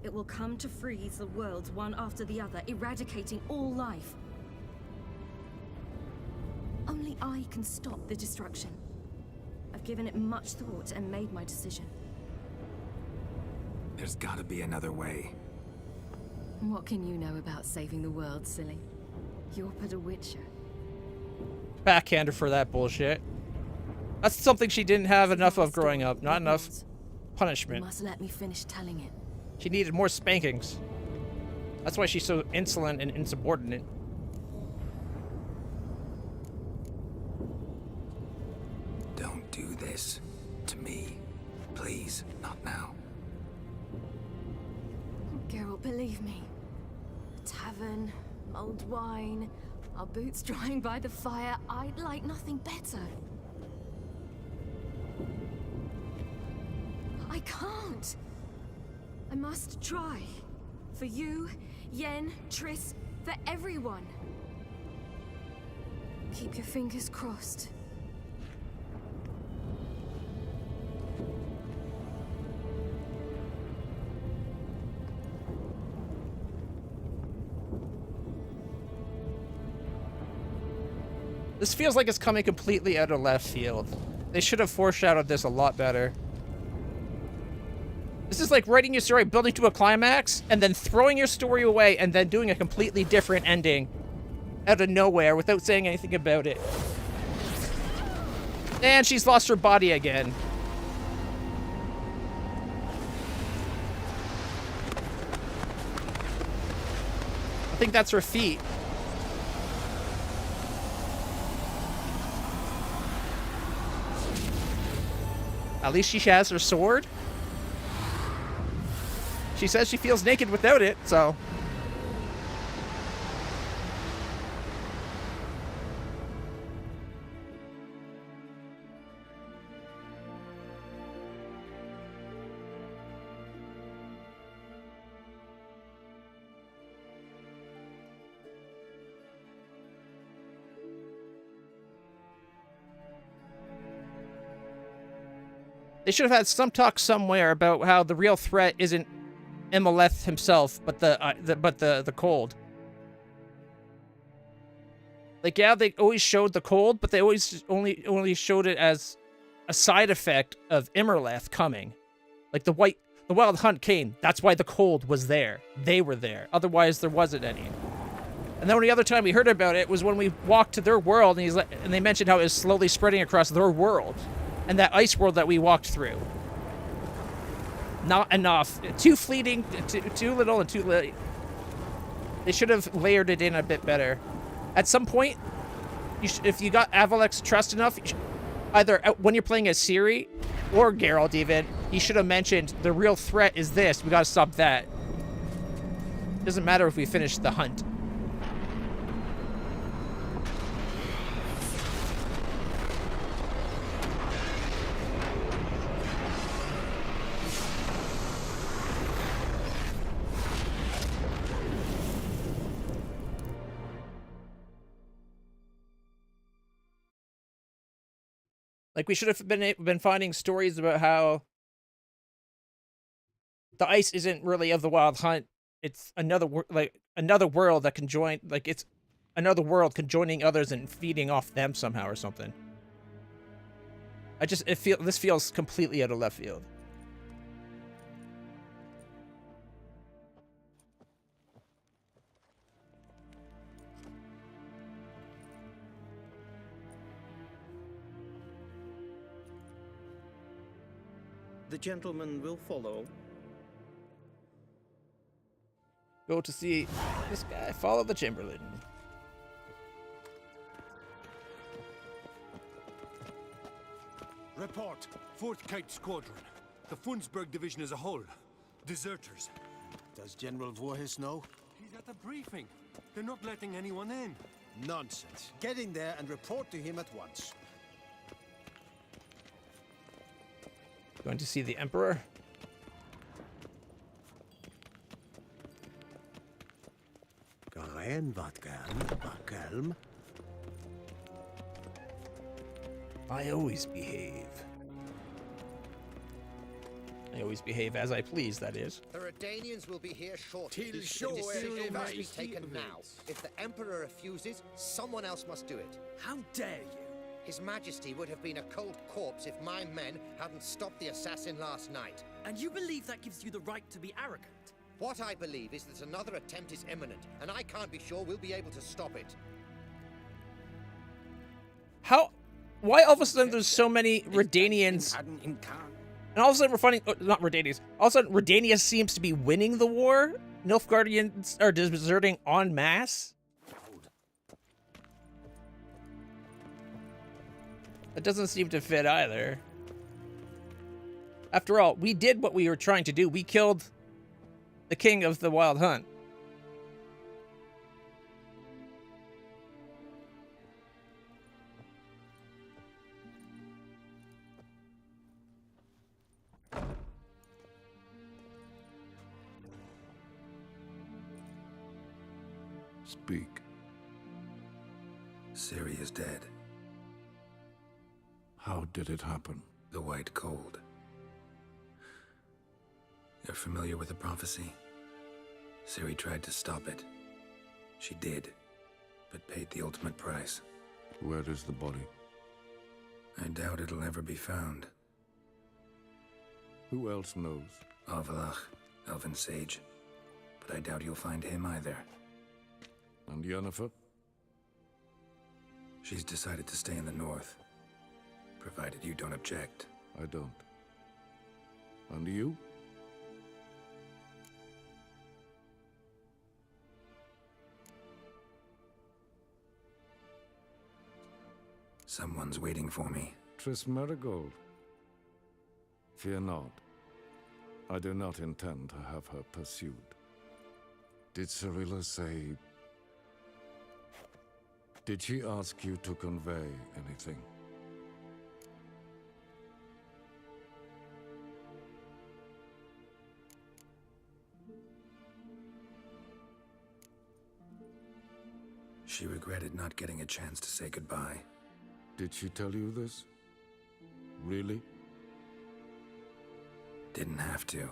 Speaker 5: It will come to freeze the worlds one after the other, eradicating all life. Only I can stop the destruction. I've given it much thought and made my decision.
Speaker 4: There's gotta be another way.
Speaker 5: What can you know about saving the world, silly? You're but a witcher.
Speaker 2: Backhander for that bullshit. That's something she didn't have enough of growing up. Not enough
Speaker 5: You
Speaker 2: punishment.
Speaker 5: must let me finish telling it.
Speaker 2: She needed more spankings. That's why she's so insolent and insubordinate.
Speaker 4: Don't do this to me. Please, not now.
Speaker 5: Geralt, believe me. A tavern, mulled wine, our boots drying by the fire. I'd like nothing better. I can't. I must try. For you, Yen, Triss, for everyone. Keep your fingers crossed.
Speaker 2: This feels like it's coming completely out of left field. They should have foreshadowed this a lot better. This is like writing your story, building to a climax, and then throwing your story away, and then doing a completely different ending out of nowhere without saying anything about it. And she's lost her body again. I think that's her feet. At least she has her sword. She says she feels naked without it, so... They should have had some talk somewhere about how the real threat isn't Imlerith himself, but the cold. Like, yeah, they always showed the cold, but they always only showed it as a side effect of Imlerith coming. Like the wild hunt came. That's why the cold was there. They were there. Otherwise, there wasn't any. And the only other time we heard about it was when we walked to their world, and they mentioned how it was slowly spreading across their world. And that ice world that we walked through. Not enough. Too fleeting, too little, and too late. They should have layered it in a bit better. At some point, if you got Avalec's trust enough, either when you're playing as Ciri, or Geralt even, he should have mentioned, the real threat is this, we gotta stop that. Doesn't matter if we finish the hunt. Like, we should have been finding stories about how the ice isn't really of the wild hunt. It's another world that can join. Like, it's another world conjoining others and feeding off them somehow or something. This feels completely out of left field.
Speaker 3: The gentleman will follow.
Speaker 2: Go to see this guy. Follow the Chamberlain.
Speaker 22: Report. 4th Kite Squadron. The Funsberg Division as a whole. Deserters.
Speaker 8: Does General Voorhis know?
Speaker 22: He's at the briefing. They're not letting anyone in.
Speaker 8: Nonsense. Get in there and report to him at once.
Speaker 2: Going to see the Emperor. I always behave. I always behave as I please, that is.
Speaker 23: The Redanians will be here shortly.
Speaker 8: Till
Speaker 23: The
Speaker 8: sure
Speaker 23: decision must be
Speaker 8: Majesty
Speaker 23: taken now. If the Emperor refuses, someone else must do it.
Speaker 11: How dare you?
Speaker 23: His Majesty would have been a cold corpse if my men hadn't stopped the assassin last night.
Speaker 11: And you believe that gives you the right to be arrogant?
Speaker 23: What I believe is that another attempt is imminent, and I can't be sure we'll be able to stop it.
Speaker 2: Why all of a sudden there's so many Redanians? And all of a sudden we're finding, not Redanians, all of a sudden Redania seems to be winning the war? Nilfgaardians are deserting en masse? That doesn't seem to fit either. After all, we did what we were trying to do. We killed the king of the Wild Hunt.
Speaker 1: Speak.
Speaker 4: Ciri is dead.
Speaker 12: How did it happen?
Speaker 4: The White Cold. You're familiar with the prophecy? Ciri tried to stop it. She did, but paid the ultimate price.
Speaker 12: Where is the body?
Speaker 4: I doubt it'll ever be found.
Speaker 12: Who else knows?
Speaker 4: Avalach, Elven Sage. But I doubt you'll find him either.
Speaker 12: And Yennefer?
Speaker 4: She's decided to stay in the north. Provided you don't object.
Speaker 12: I don't. And you?
Speaker 4: Someone's waiting for me.
Speaker 12: Triss Merigold. Fear not. I do not intend to have her pursued. Did Cirilla say... Did she ask you to convey anything?
Speaker 4: She regretted not getting a chance to say goodbye.
Speaker 12: Did she tell you this? Really?
Speaker 4: Didn't have to.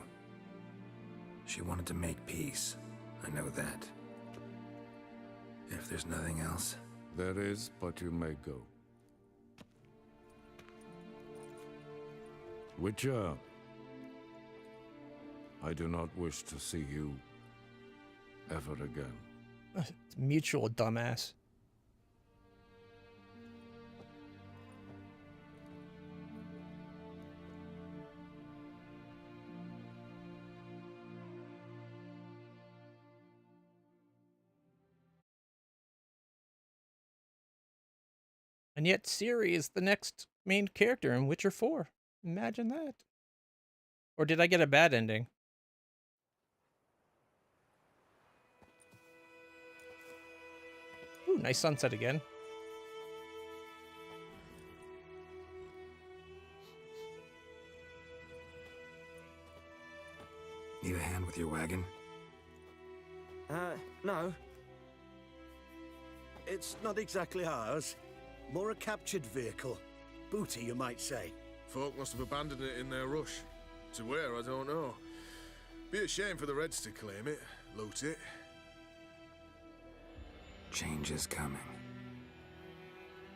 Speaker 4: She wanted to make peace. I know that. If there's nothing else...
Speaker 12: There is, but you may go. Witcher, I do not wish to see you ever again.
Speaker 2: It's mutual, dumbass. And yet Ciri is the next main character in Witcher 4. Imagine that. Or did I get a bad ending? Ooh, nice sunset again.
Speaker 4: Need a hand with your wagon?
Speaker 8: No. It's not exactly ours. More a captured vehicle. Booty, you might say.
Speaker 6: Folk must have abandoned it in their rush. To where, I don't know. Be a shame for the Reds to claim it, loot it.
Speaker 4: Change is coming.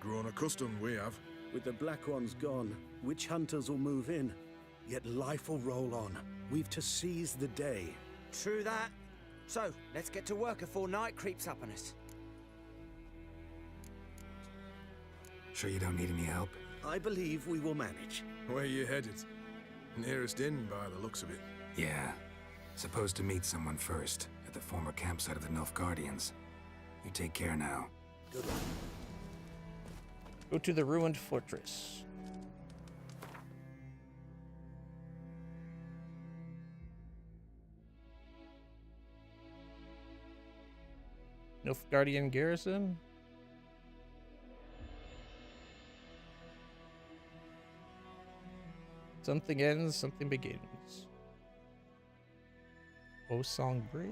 Speaker 6: Grown accustomed, we have.
Speaker 8: With the Black Ones gone, witch hunters will move in. Yet life will roll on. We've to seize the day.
Speaker 7: True that. So, let's get to work before night creeps up on us.
Speaker 4: Sure you don't need any help?
Speaker 8: I believe we will manage.
Speaker 6: Where you headed? Nearest inn, by the looks of it.
Speaker 4: Yeah. Supposed to meet someone first, at the former campsite of the Nilfgaardians. You take care now.
Speaker 8: Good luck.
Speaker 2: Go to the ruined fortress. Nilfgaardian garrison. Something ends, something begins. Osong Bridge.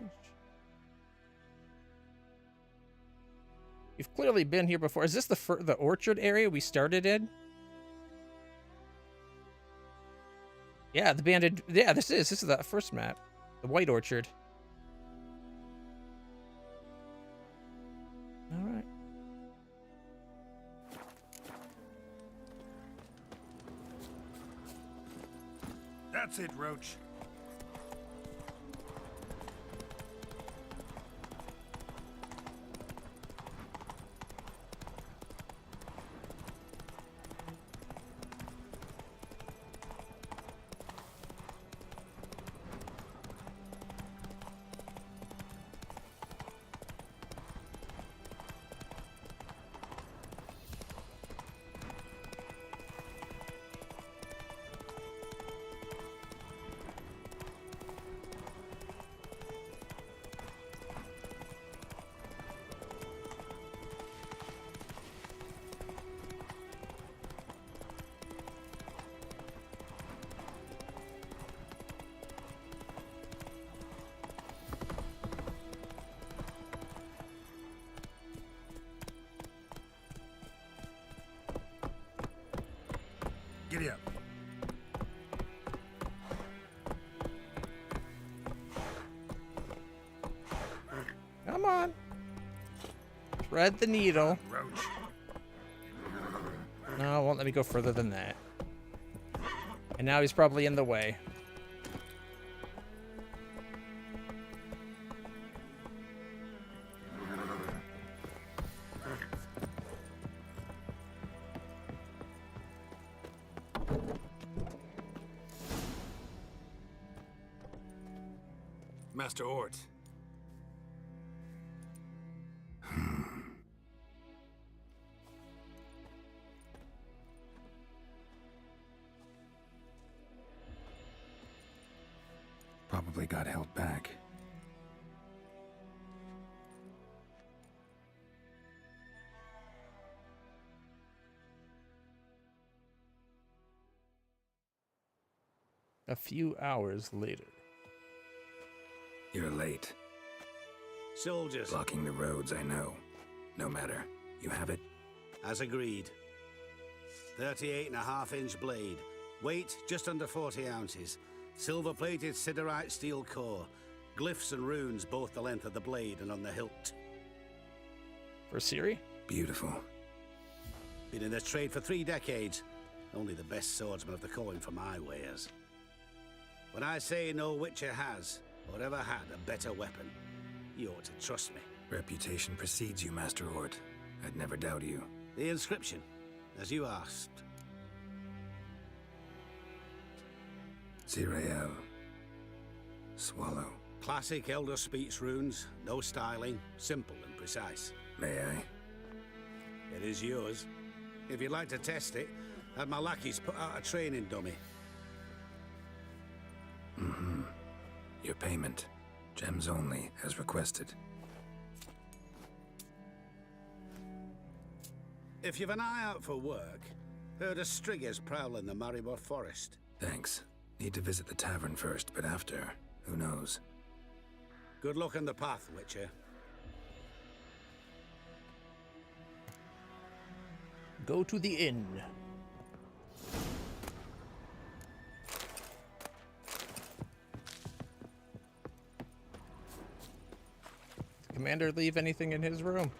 Speaker 2: We've clearly been here before. Is this the orchard area we started in? Yeah, the banded. Yeah, this is the first map, the White Orchard. All right.
Speaker 8: That's it, Roach. Giddy up.
Speaker 2: Come on. Thread the needle.
Speaker 8: Roach.
Speaker 2: No, it won't let me go further than that. And now he's probably in the way.
Speaker 22: Master Ort.
Speaker 4: Probably got held back.
Speaker 2: A few hours later.
Speaker 4: You're late.
Speaker 8: Soldiers.
Speaker 4: Blocking the roads, I know. No matter. You have it?
Speaker 8: As agreed. 38.5-inch blade. Weight just under 40 ounces. Silver-plated siderite steel core. Glyphs and runes both the length of the blade and on the hilt.
Speaker 2: For Ciri?
Speaker 4: Beautiful.
Speaker 8: Been in this trade for 3 decades. Only the best swordsman of the coin for my wares. When I say no Witcher has, or ever had, a better weapon, you ought to trust me.
Speaker 4: Reputation precedes you, Master Ort. I'd never doubt you.
Speaker 8: The inscription, as you asked.
Speaker 4: Zirael. Swallow.
Speaker 8: Classic Elder Speech runes, no styling, simple and precise.
Speaker 4: May I?
Speaker 8: It is yours. If you'd like to test it, have my lackeys put out a training dummy.
Speaker 4: Mm-hmm. Your payment. Gems only, as requested.
Speaker 8: If you've an eye out for work, heard of Striggers prowling the Maribor Forest.
Speaker 4: Thanks. Need to visit the tavern first, but after, who knows?
Speaker 8: Good luck on the path, Witcher.
Speaker 2: Go to the inn. Did the commander leave anything in his room?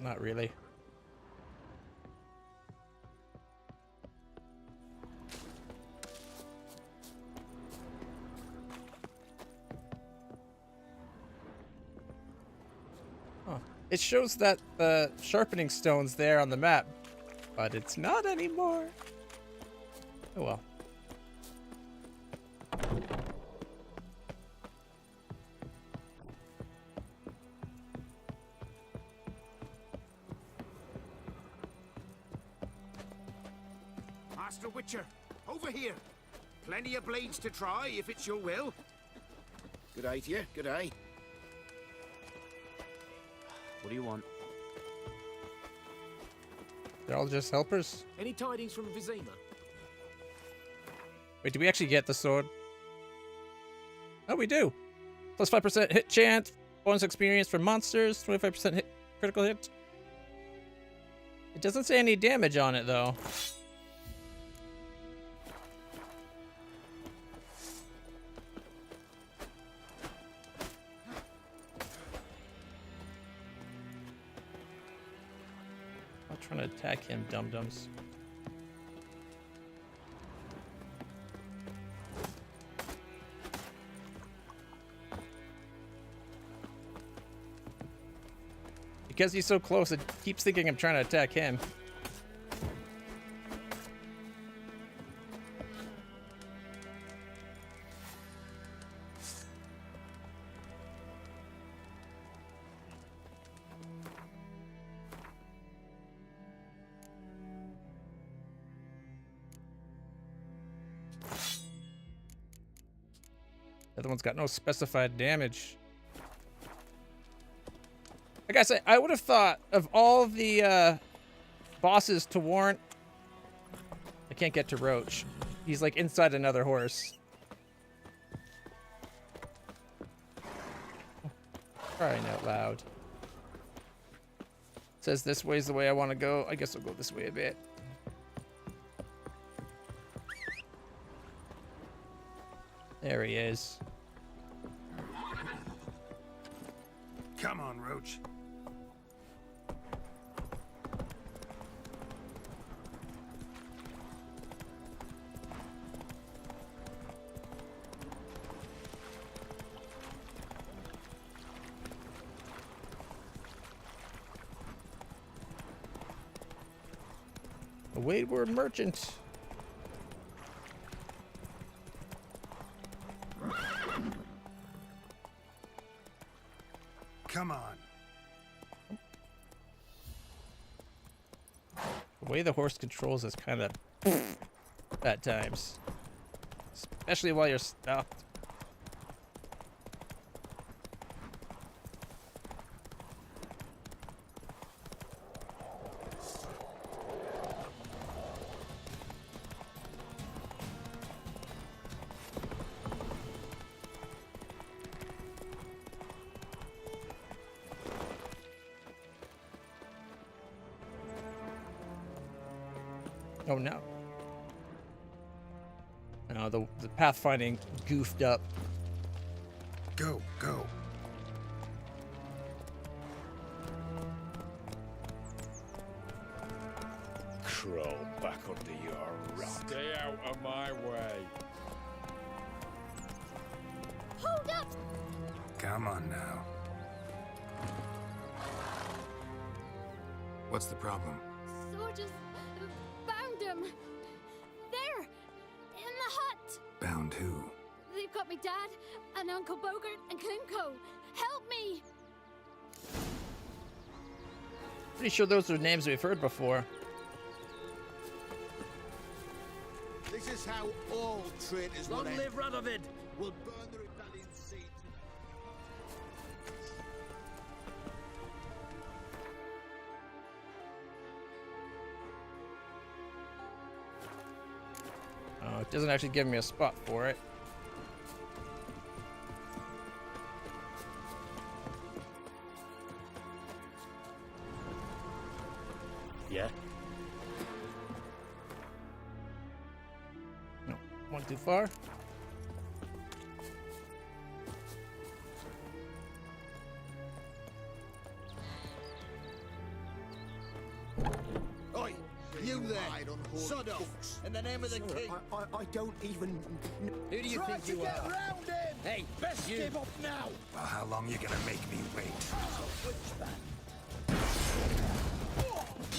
Speaker 2: Not really. It shows that the sharpening stone's there on the map, but it's not anymore. Oh well.
Speaker 22: Master Witcher, over here. Plenty of blades to try, if it's your will.
Speaker 10: Good eye to you, good eye.
Speaker 17: What do you want?
Speaker 2: They're all just helpers?
Speaker 17: Any tidings from Vizima?
Speaker 2: Wait, do we actually get the sword? Oh, we do. Plus 5% hit chance, bonus experience for monsters, 25% hit critical hit. It doesn't say any damage on it, though. Trying to attack him, dum-dums. Because he's so close, it keeps thinking I'm trying to attack him. The other one's got no specified damage. Like I said, I would have thought of all the bosses to warrant. I can't get to Roach. He's like inside another horse. Crying out loud. Says this way's the way I want to go. I guess I'll go this way a bit. There he is.
Speaker 22: Come on, Roach.
Speaker 2: A wayward merchant.
Speaker 4: Come on.
Speaker 2: The way the horse controls is kind of at times. Especially while you're stopped. Oh no. No, the pathfinding goofed up.
Speaker 4: Go, go.
Speaker 16: Crawl back under your rock. Stay out of my way.
Speaker 5: Hold up!
Speaker 4: Come on now. What's the problem?
Speaker 5: Soldiers bound him. There, in the hut.
Speaker 4: Bound who?
Speaker 5: They've got me dad and Uncle Bogart and Klimko. Help me!
Speaker 2: Pretty sure those are names we've heard before.
Speaker 10: This is how all traitors will
Speaker 11: Long
Speaker 10: end.
Speaker 11: live Radovid!
Speaker 10: We'll burn the rebellion seed.
Speaker 2: Oh, it doesn't actually give me a spot for it.
Speaker 11: Yeah?
Speaker 2: No, one too far.
Speaker 10: Oi, you there! Sod off! In the name of the king!
Speaker 23: I don't even...
Speaker 10: Who do you
Speaker 23: Try
Speaker 10: think
Speaker 23: to
Speaker 10: you
Speaker 23: get
Speaker 10: are?
Speaker 23: round him!
Speaker 10: Hey,
Speaker 23: Best
Speaker 10: you!
Speaker 23: give up now!
Speaker 4: Well, how long you gonna make me wait?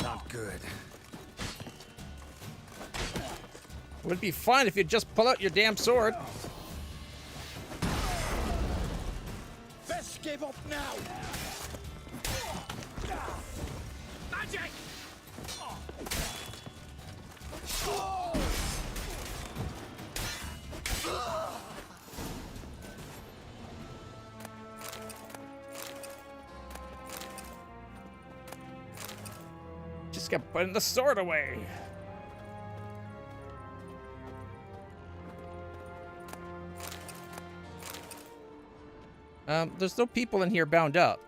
Speaker 4: Not good.
Speaker 2: Would be fine if you'd just pull out your damn sword.
Speaker 23: Best give up now!
Speaker 11: Magic!
Speaker 2: Just kept putting the sword away. There's no people in here bound up.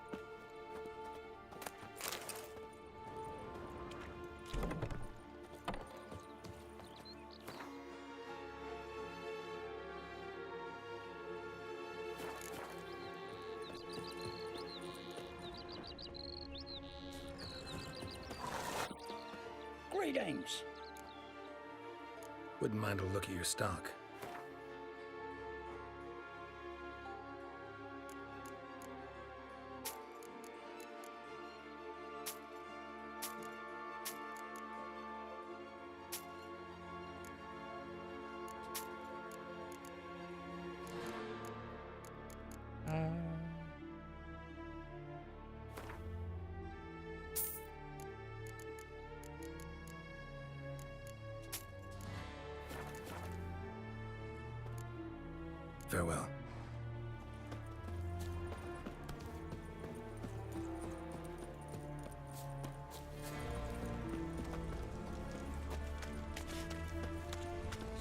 Speaker 23: Greetings.
Speaker 4: Wouldn't mind a look at your stock. Farewell.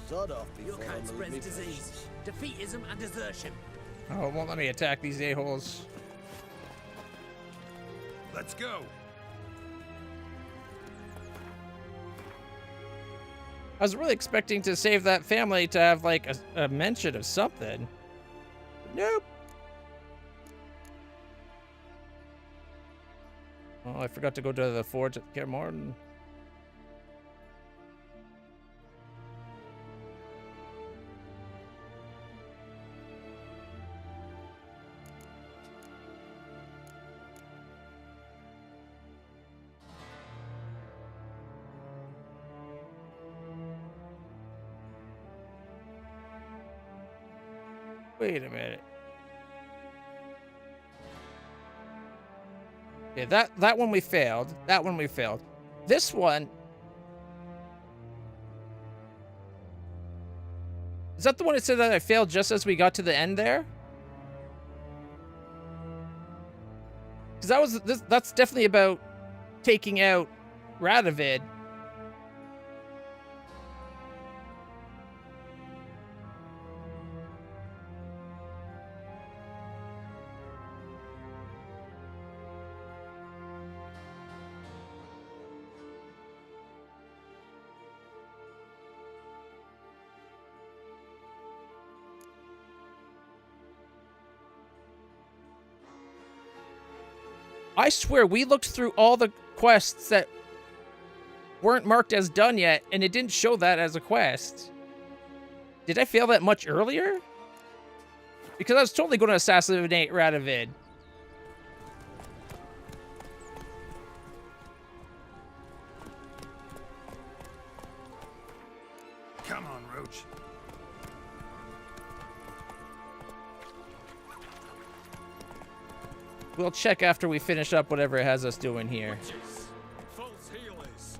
Speaker 10: Sod off
Speaker 11: Your
Speaker 10: before I
Speaker 11: kind
Speaker 10: move
Speaker 11: spreads
Speaker 10: me
Speaker 11: disease, defeatism, and desertion.
Speaker 2: Oh, it won't let me attack these a-holes.
Speaker 4: Let's go.
Speaker 2: I was really expecting to save that family to have, like, a mention of something. Nope. Oh, I forgot to go to the forge at Kaer Morhen. Wait a minute. Yeah, that one we failed. That one we failed. This one... Is that the one that said that I failed just as we got to the end there? Because that's definitely about taking out Radovid. I swear, we looked through all the quests that weren't marked as done yet, and it didn't show that as a quest. Did I fail that much earlier? Because I was totally going to assassinate Radovid.
Speaker 22: Come on, Roach.
Speaker 2: We'll check after we finish up whatever it has us doing here.
Speaker 6: False healers.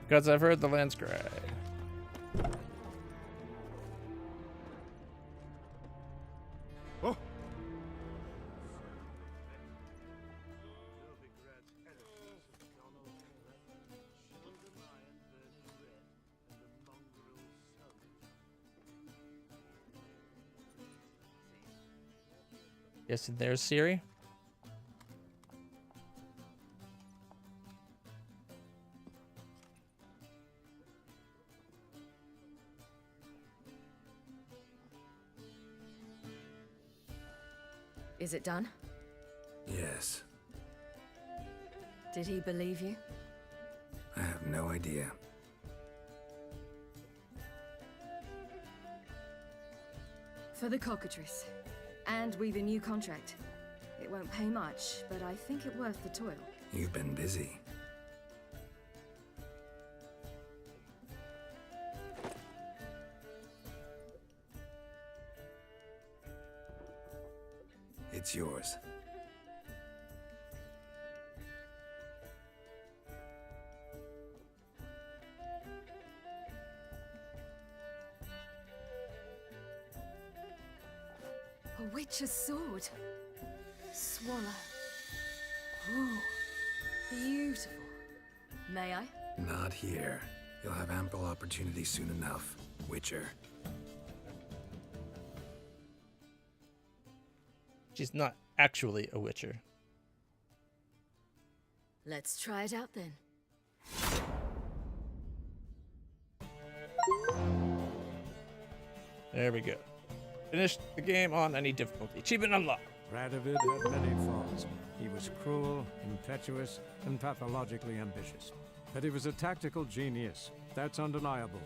Speaker 2: Because I've heard the land's cry.
Speaker 22: Oh.
Speaker 2: Yes, there's Siri.
Speaker 5: Is it done?
Speaker 4: Yes.
Speaker 5: Did he believe you?
Speaker 4: I have no idea.
Speaker 5: For the cockatrice. And we've a new contract. It won't pay much, but I think it worth the toil.
Speaker 4: You've been busy. It's yours.
Speaker 5: A witch's sword. Swallow. Ooh, beautiful. May I?
Speaker 4: Not here. You'll have ample opportunity soon enough, Witcher.
Speaker 2: She's not actually a Witcher.
Speaker 5: Let's try it out then.
Speaker 2: There we go. Finish the game on any difficulty. Achievement unlocked.
Speaker 15: Radovid had many faults. He was cruel, impetuous, and pathologically ambitious. But he was a tactical genius. That's undeniable.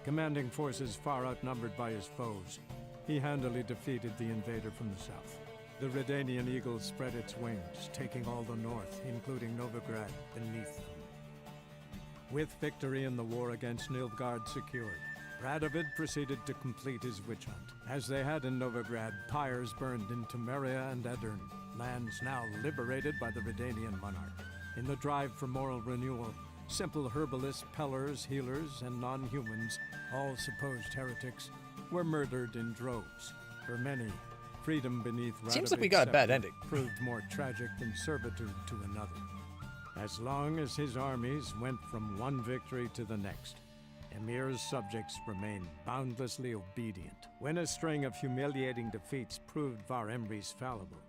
Speaker 15: Commanding forces far outnumbered by his foes, he handily defeated the invader from the south. The Redanian eagle spread its wings, taking all the north, including Novigrad, beneath them. With victory in the war against Nilfgaard secured, Radovid proceeded to complete his witch hunt. As they had in Novigrad, pyres burned in Temeria and Aedirn, lands now liberated by the Redanian monarch. In the drive for moral renewal, simple herbalists, pellers, healers, and non-humans, all supposed heretics, were murdered in droves. For many, freedom beneath Radovid's
Speaker 2: Seems like we got a bad
Speaker 15: scepter
Speaker 2: ending.
Speaker 15: proved more tragic than servitude to another. As long as his armies went from one victory to the next, Emir's subjects remained boundlessly obedient. When a string of humiliating defeats proved Var Emreis fallible,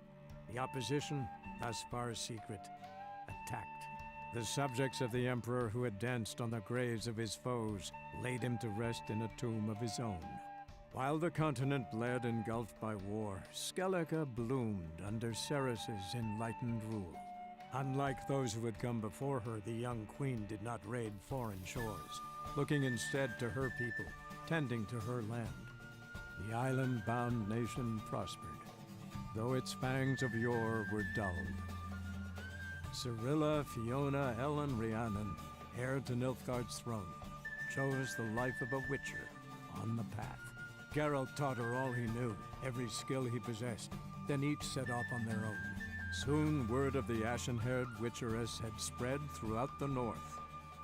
Speaker 15: the opposition, thus far secret, attacked. The subjects of the Emperor who had danced on the graves of his foes laid him to rest in a tomb of his own. While the continent bled engulfed by war, Skellige bloomed under Ceres's enlightened rule. Unlike those who had come before her, the young queen did not raid foreign shores, looking instead to her people, tending to her land. The island-bound nation prospered. though its fangs of yore were dulled. Cyrilla, Fiona, Ellen, Rhiannon, heir to Nilfgaard's throne, chose the life of a witcher on the path. Geralt taught her all he knew, every skill he possessed, then each set off on their own. Soon word of the ashen-haired witcheress had spread throughout the north,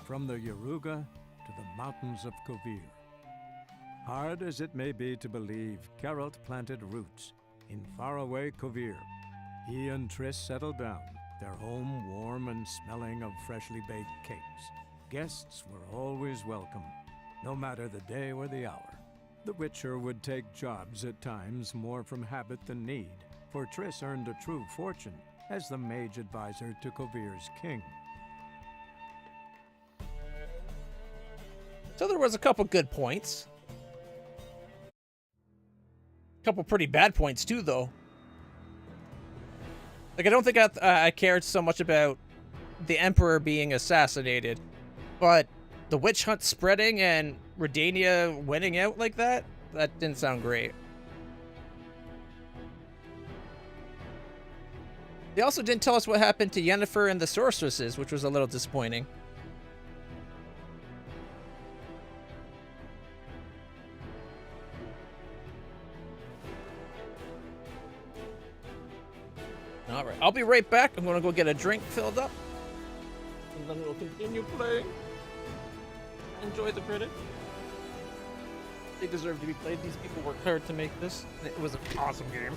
Speaker 15: from the Yaruga to the mountains of Kovir. Hard as it may be to believe, Geralt planted roots in faraway Kovir. He and Triss settled down, their home warm and smelling of freshly baked cakes. Guests were always welcome, no matter the day or the hour. The Witcher would take jobs at times more from habit than need, for Triss earned a true fortune as the mage advisor to Kovir's king.
Speaker 2: So there was a couple good points. A couple pretty bad points too, though. Like, I don't think I cared so much about the Emperor being assassinated, but the witch hunt spreading and Redania winning out like that didn't sound great. They also didn't tell us what happened to Yennefer and the sorceresses, which was a little disappointing. Alright, I'll be right back. I'm gonna go get a drink filled up, and then we'll continue playing. Enjoy the credit. They deserve to be played. These people worked hard to make this. It was an awesome game.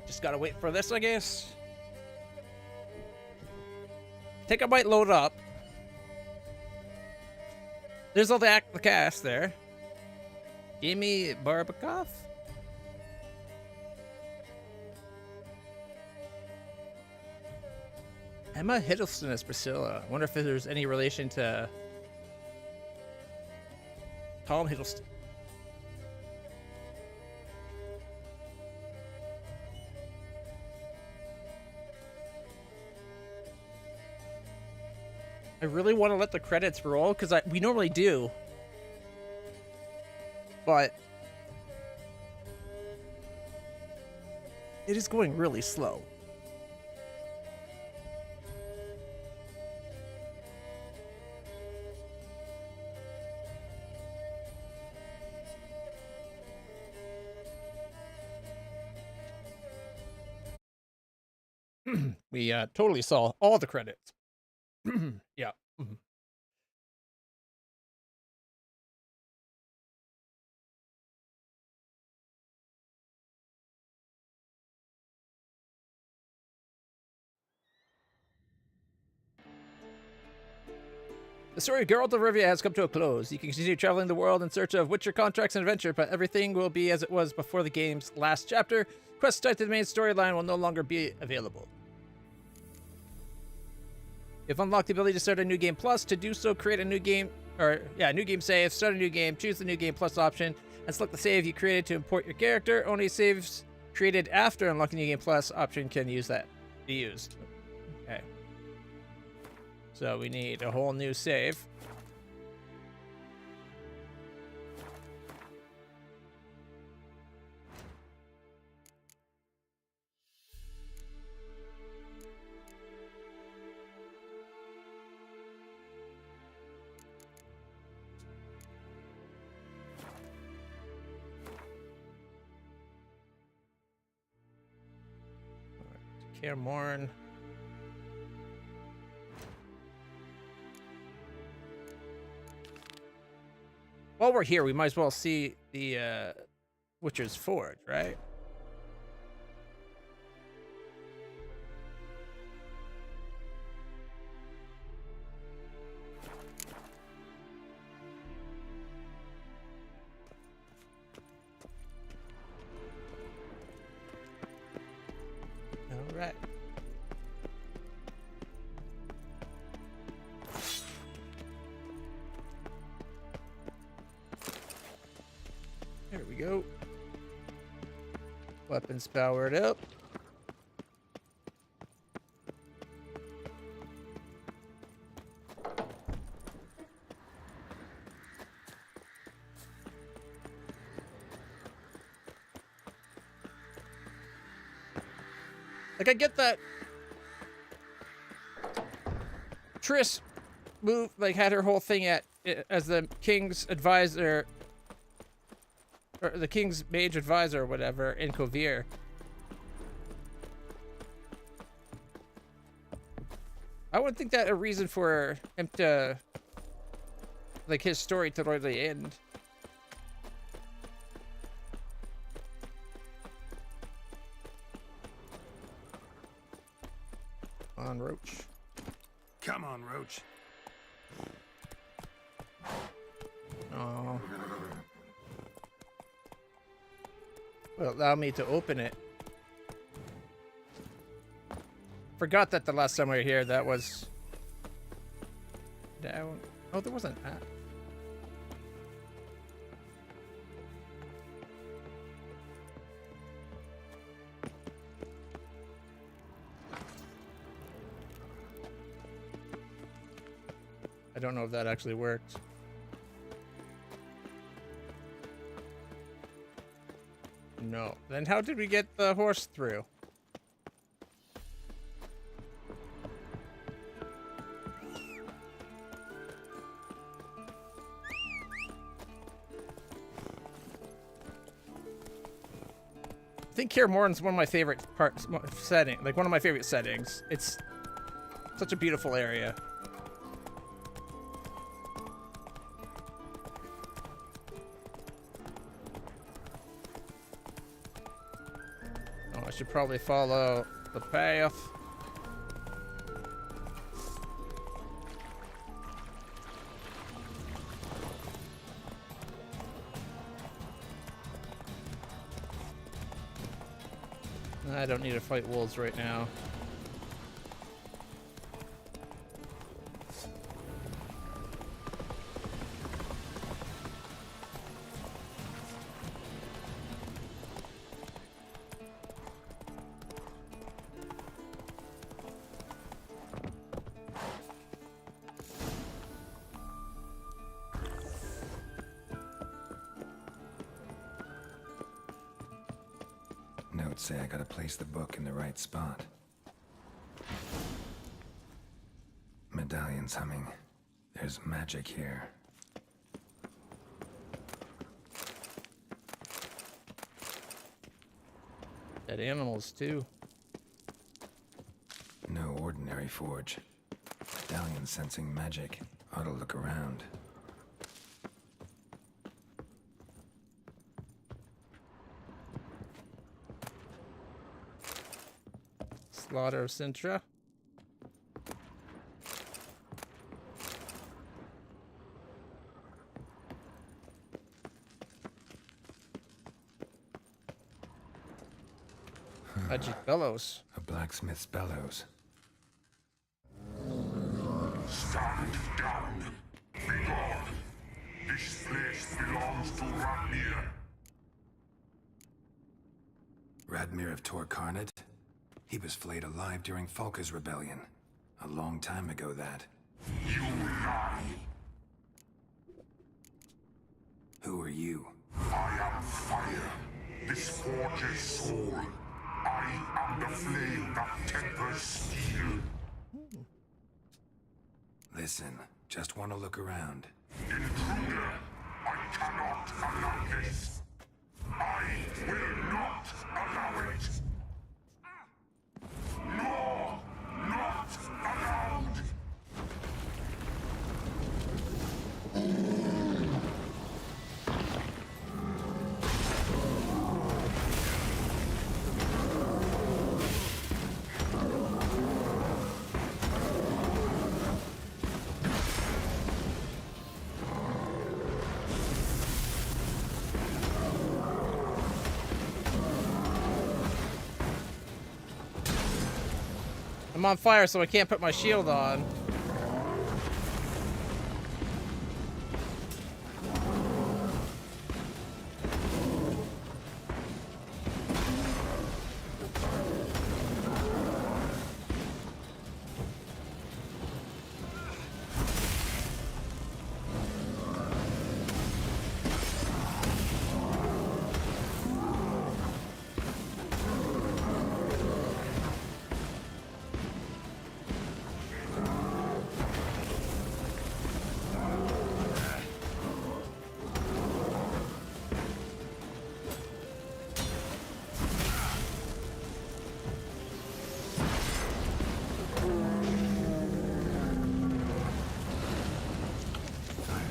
Speaker 2: Just gotta wait for this, I guess. I think I might load up. There's all the cast there. Jamie Barbakov? Emma Hiddleston as Priscilla. I wonder if there's any relation to Tom Hiddleston. I really want to let the credits roll because we normally do, but it is going really slow. We totally saw all the credits. Yeah. The story of Geralt of Rivia has come to a close. You can continue traveling the world in search of Witcher contracts and adventure, but everything will be as it was before the game's last chapter. Quests tied to the main storyline will no longer be available. You've unlocked the ability to start a new game plus. To do so, create a new game, new game save, start a new game, choose the new game plus option, and select the save you created to import your character. Only saves created after unlocking the new game plus option can be used. Okay. So we need a whole new save. Kaer Morn. While we're here, we might as well see the Witcher's Forge, right? All right. There we go. Weapons powered up. Like, I get that Triss moved, like, had her whole thing as the king's advisor, or the king's mage advisor or whatever in Kovir. I wouldn't think that a reason for him to, like, his story to totally end. On Roach.
Speaker 8: Come on, Roach.
Speaker 2: Oh. Will allow me to open it. Forgot that the last time we were here, that was down. Oh, there wasn't that. I don't know if that actually worked. No. Then how did we get the horse through? I think Kaer Morn's one of my favorite settings. One of my favorite settings. It's such a beautiful area. should probably follow the path. I don't need to fight wolves right now.
Speaker 4: Notes say I gotta place the book in the right spot. Medallion's humming. There's magic here.
Speaker 2: Dead animals, too.
Speaker 4: No ordinary forge. Medallion sensing magic. Ought to look around.
Speaker 2: Slaughter of Sintra. Magic bellows.
Speaker 4: A blacksmith's bellows.
Speaker 1: Stand down. Be gone. This place belongs to Radmir.
Speaker 4: Radmir of Torcarnate? He was flayed alive during Falka's rebellion. A long time ago, that.
Speaker 1: You lie.
Speaker 4: Who are you?
Speaker 1: I am fire. This forge's soul. I am the flame that tempers steel.
Speaker 4: Listen, just want to look around.
Speaker 1: Intruder, I cannot allow this. I will not allow it. No, not allowed.
Speaker 2: I'm on fire, so I can't put my shield on.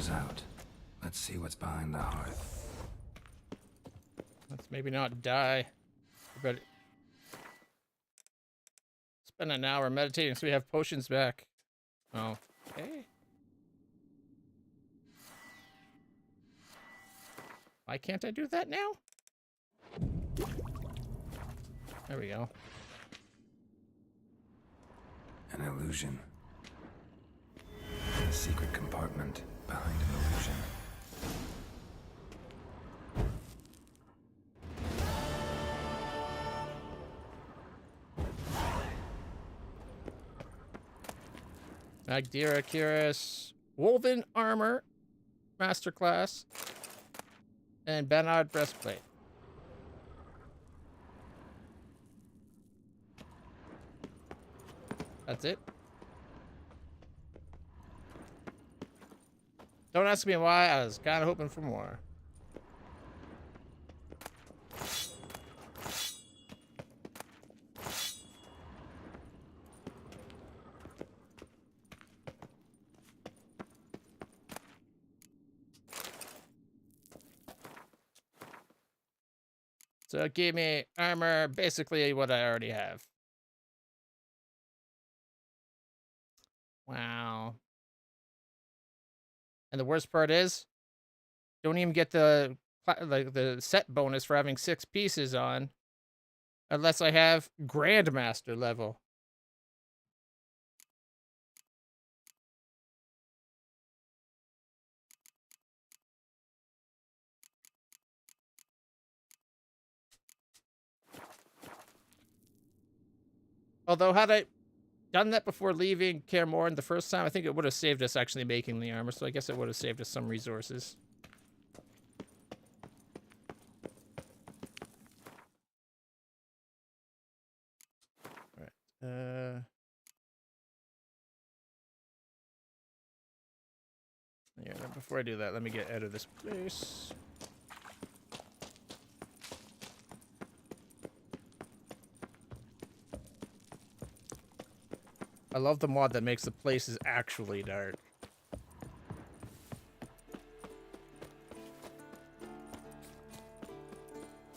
Speaker 4: Out. Let's see what's behind the hearth.
Speaker 2: Let's maybe not die. But spend an hour meditating so we have potions back. Oh, okay. Why can't I do that now? There we go.
Speaker 4: An illusion. A secret compartment behind an illusion.
Speaker 2: Magdira Cuirass, Woven Armor, Masterclass, and Banard Breastplate. That's it. Don't ask me why, I was kind of hoping for more. So it gave me armor, basically what I already have. Wow. And the worst part is, don't even get the set bonus for having 6 pieces on, unless I have Grandmaster level. Although, had I done that before leaving Kaer Morhen the first time, I think it would have saved us actually making the armor, so I guess it would have saved us some resources. Alright, yeah, before I do that, let me get out of this place. I love the mod that makes the places actually dark.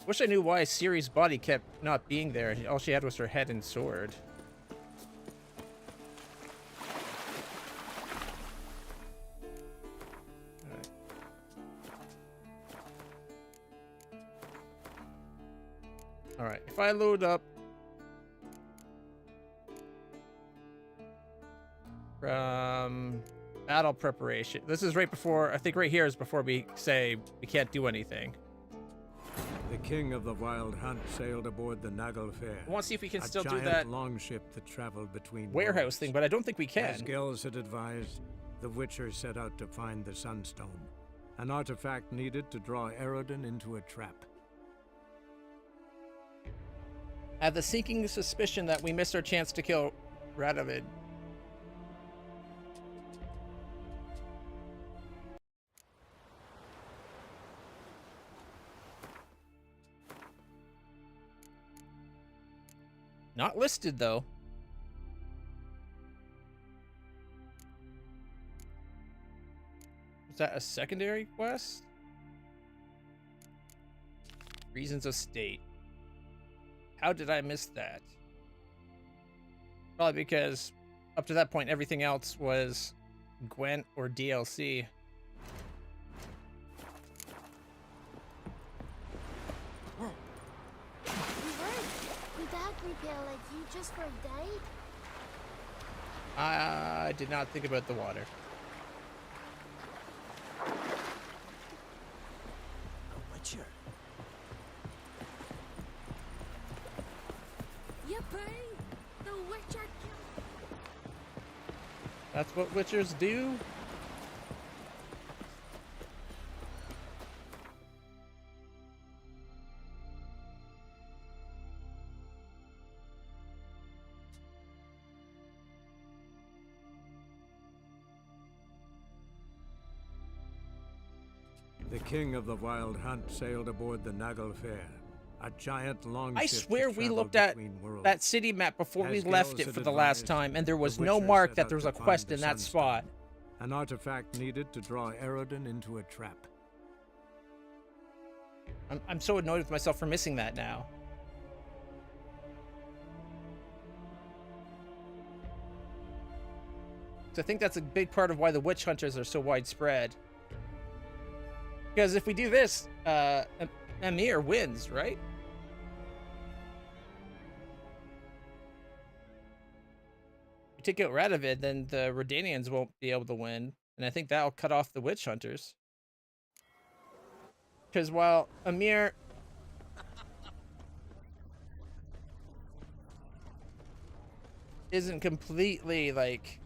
Speaker 2: Wish I knew why Ciri's body kept not being there. All she had was her head and sword. Alright, if I load up from battle preparation. This is right before, I think right here is before we say we can't do anything.
Speaker 15: The king of the Wild Hunt sailed aboard the Naglfare.
Speaker 2: I want to see if we can still do
Speaker 15: giant
Speaker 2: that
Speaker 15: longship that traveled between
Speaker 2: warehouse
Speaker 15: worlds.
Speaker 2: thing, but I don't think we can.
Speaker 15: As Gels had advised, the Witcher set out to find the Sunstone, an artifact needed to draw Eredin into a trap.
Speaker 2: I have the sinking suspicion that we missed our chance to kill Radovid. Not listed, though. Is that a secondary quest? Reasons of State. How did I miss that? Probably because up to that point, everything else was Gwent or DLC.
Speaker 18: Like you just for a day?
Speaker 2: I did not think about the water.
Speaker 7: A Witcher.
Speaker 18: Yippee! The Witcher killed.
Speaker 2: That's what Witchers do?
Speaker 15: The king of the Wild Hunt sailed aboard the Naglfare, a giant longship.
Speaker 2: I swear
Speaker 15: that
Speaker 2: we
Speaker 15: traveled
Speaker 2: looked at
Speaker 15: between worlds.
Speaker 2: that city map before we
Speaker 15: As
Speaker 2: left
Speaker 15: Gels
Speaker 2: it
Speaker 15: had
Speaker 2: for the last
Speaker 15: advised,
Speaker 2: time, and there was
Speaker 15: the
Speaker 2: no
Speaker 15: Witcher
Speaker 2: mark
Speaker 15: set
Speaker 2: that
Speaker 15: out
Speaker 2: there was
Speaker 15: to
Speaker 2: a
Speaker 15: find
Speaker 2: quest
Speaker 15: the
Speaker 2: in that
Speaker 15: Sunstone,
Speaker 2: spot.
Speaker 15: an artifact needed to draw Eredin into a trap.
Speaker 2: I'm so annoyed with myself for missing that now. So I think that's a big part of why the witch hunters are so widespread. Because if we do this, Emir wins, right? If we take out Radovid, then the Redanians won't be able to win. And I think that'll cut off the witch hunters. Because while Emir isn't completely, like,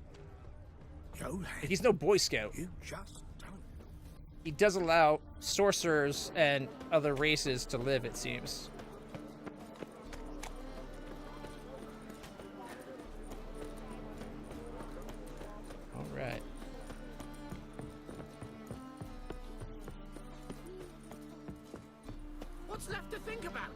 Speaker 2: he's no Boy Scout. He does allow sorcerers and other races to live, it seems. All right.
Speaker 11: What's left to think about?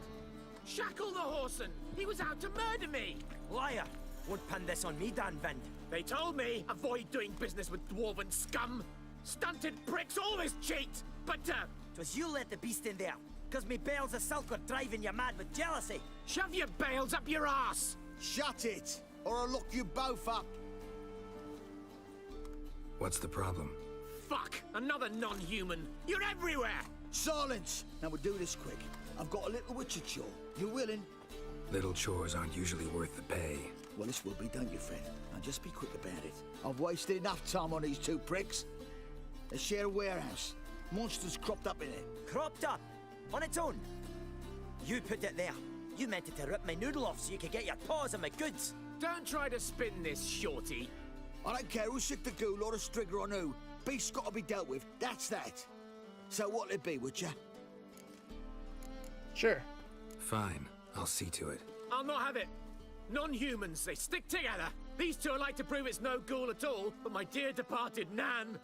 Speaker 11: Shackle the Horsen! He was out to murder me!
Speaker 7: Liar! Won't pin this on me, Dan Vind.
Speaker 11: They told me, avoid doing business with dwarven scum! Stunted pricks always cheat! But,
Speaker 7: 'Twas you let the beast in there.
Speaker 11: Because me bales of silk are driving you mad with jealousy.
Speaker 17: Shove your bales up your ass!
Speaker 10: Shut it, or I'll lock you both up.
Speaker 4: What's the problem?
Speaker 17: Fuck! Another non-human! You're everywhere!
Speaker 10: Silence! Now we'll do this quick. I've got a little witcher chore. You willing?
Speaker 4: Little chores aren't usually worth the pay.
Speaker 10: Well, this will be, don't you, friend? Now just be quick about it. I've wasted enough time on these two pricks. They share a warehouse. Monsters cropped up in it.
Speaker 11: Cropped up? On its own? You put it there. You meant it to rip my noodle off so you could get your paws on my goods.
Speaker 17: Don't try to spin this, shorty.
Speaker 10: I don't care who sick the ghoul or the strigger on who. Beast's got to be dealt with. That's that. So what'll it be, Witcher?
Speaker 2: Sure.
Speaker 4: Fine. I'll see to it.
Speaker 17: I'll not have it. Non-humans, they stick together. These two are like to prove it's no ghoul at all, but my dear departed Nan.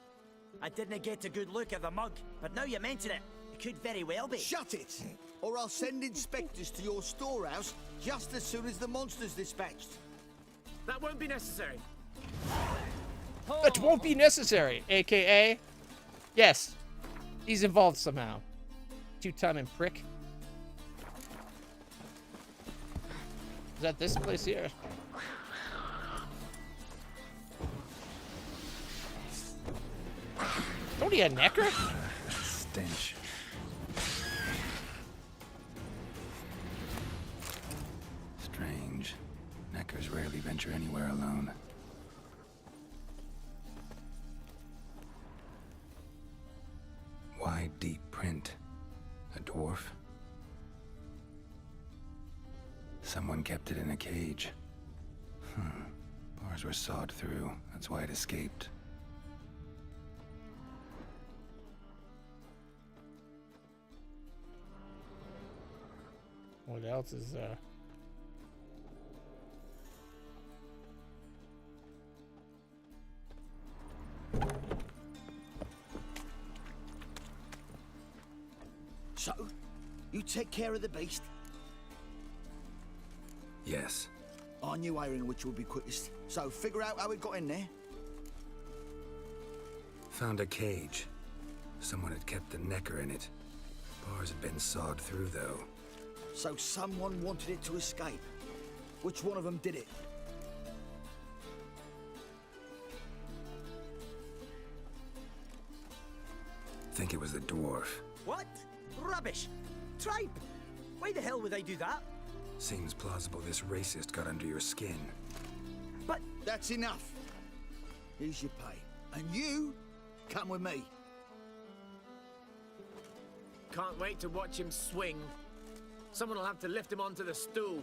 Speaker 11: I didn't get a good look at the mug, but now you mention it, it could very well be.
Speaker 10: Shut it! Or I'll send inspectors to your storehouse just as soon as the monster's dispatched.
Speaker 17: That won't be necessary.
Speaker 2: That won't be necessary, aka, yes, he's involved somehow. Two-timing prick. Is that this place here? Don't he a necker?
Speaker 4: Stench. Strange. Neckers rarely venture anywhere alone. Wide, deep print. A dwarf? Someone kept it in a cage. Bars were sawed through. That's why it escaped.
Speaker 2: What else is
Speaker 10: So, you take care of the beast?
Speaker 4: Yes.
Speaker 10: I knew hiring which would be quickest. So, figure out how it got in there.
Speaker 4: Found a cage. Someone had kept the necker in it. Bars had been sawed through, though.
Speaker 10: So someone wanted it to escape. Which one of them did it?
Speaker 4: Think it was the dwarf.
Speaker 11: What? Rubbish! Tripe! Why the hell would I do that?
Speaker 4: Seems plausible this racist got under your skin.
Speaker 10: But that's enough. Here's your pay. And you, come with me.
Speaker 17: Can't wait to watch him swing. Someone will have to lift him onto the stool.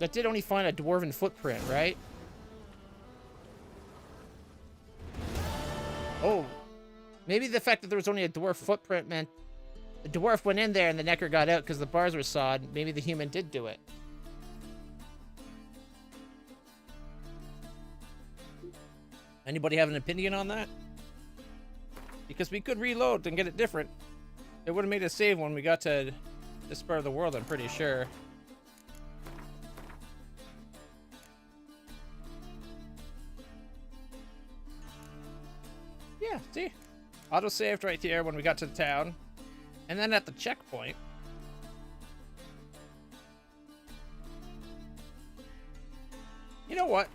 Speaker 2: that did only find a dwarven footprint, right? Oh, maybe the fact that there was only a dwarf footprint meant the dwarf went in there and the necker got out because the bars were sawed. Maybe the human did do it. Anybody have an opinion on that? Because we could reload and get it different. It would have made a save when we got to this part of the world, I'm pretty sure. Yeah, see? Auto-saved right here when we got to the town. And then at the checkpoint. You know what?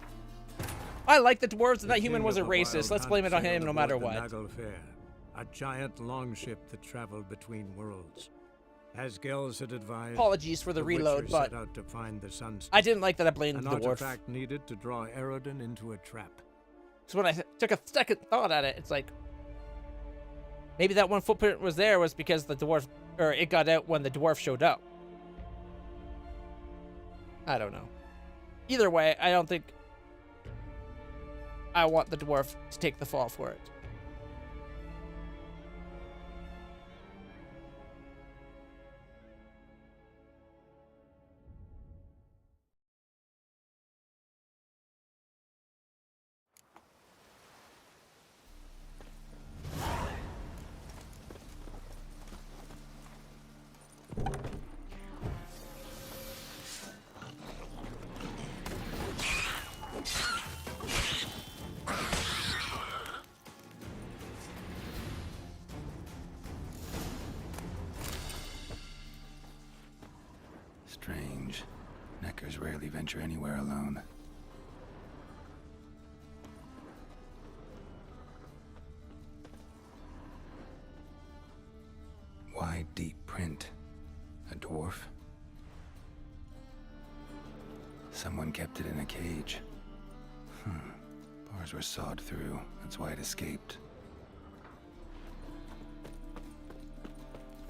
Speaker 2: I like the dwarves and that human was a racist. Let's blame it on him no matter what.
Speaker 15: A giant longship that traveled between worlds. As Gels had advised,
Speaker 2: apologies for the reload,
Speaker 15: Witcher
Speaker 2: but
Speaker 15: set out to find the sunstone,
Speaker 2: I didn't like that I blamed the
Speaker 15: an
Speaker 2: dwarf.
Speaker 15: artifact needed to draw Eredin into a trap.
Speaker 2: So when I took a second thought at it, it's like maybe that one footprint was there was because the dwarf, or it got out when the dwarf showed up. I don't know. Either way, I don't think I want the dwarf to take the fall for it.
Speaker 4: Masters rarely venture anywhere alone. Wide, deep print. A dwarf? Someone kept it in a cage. Bars were sawed through. That's why it escaped.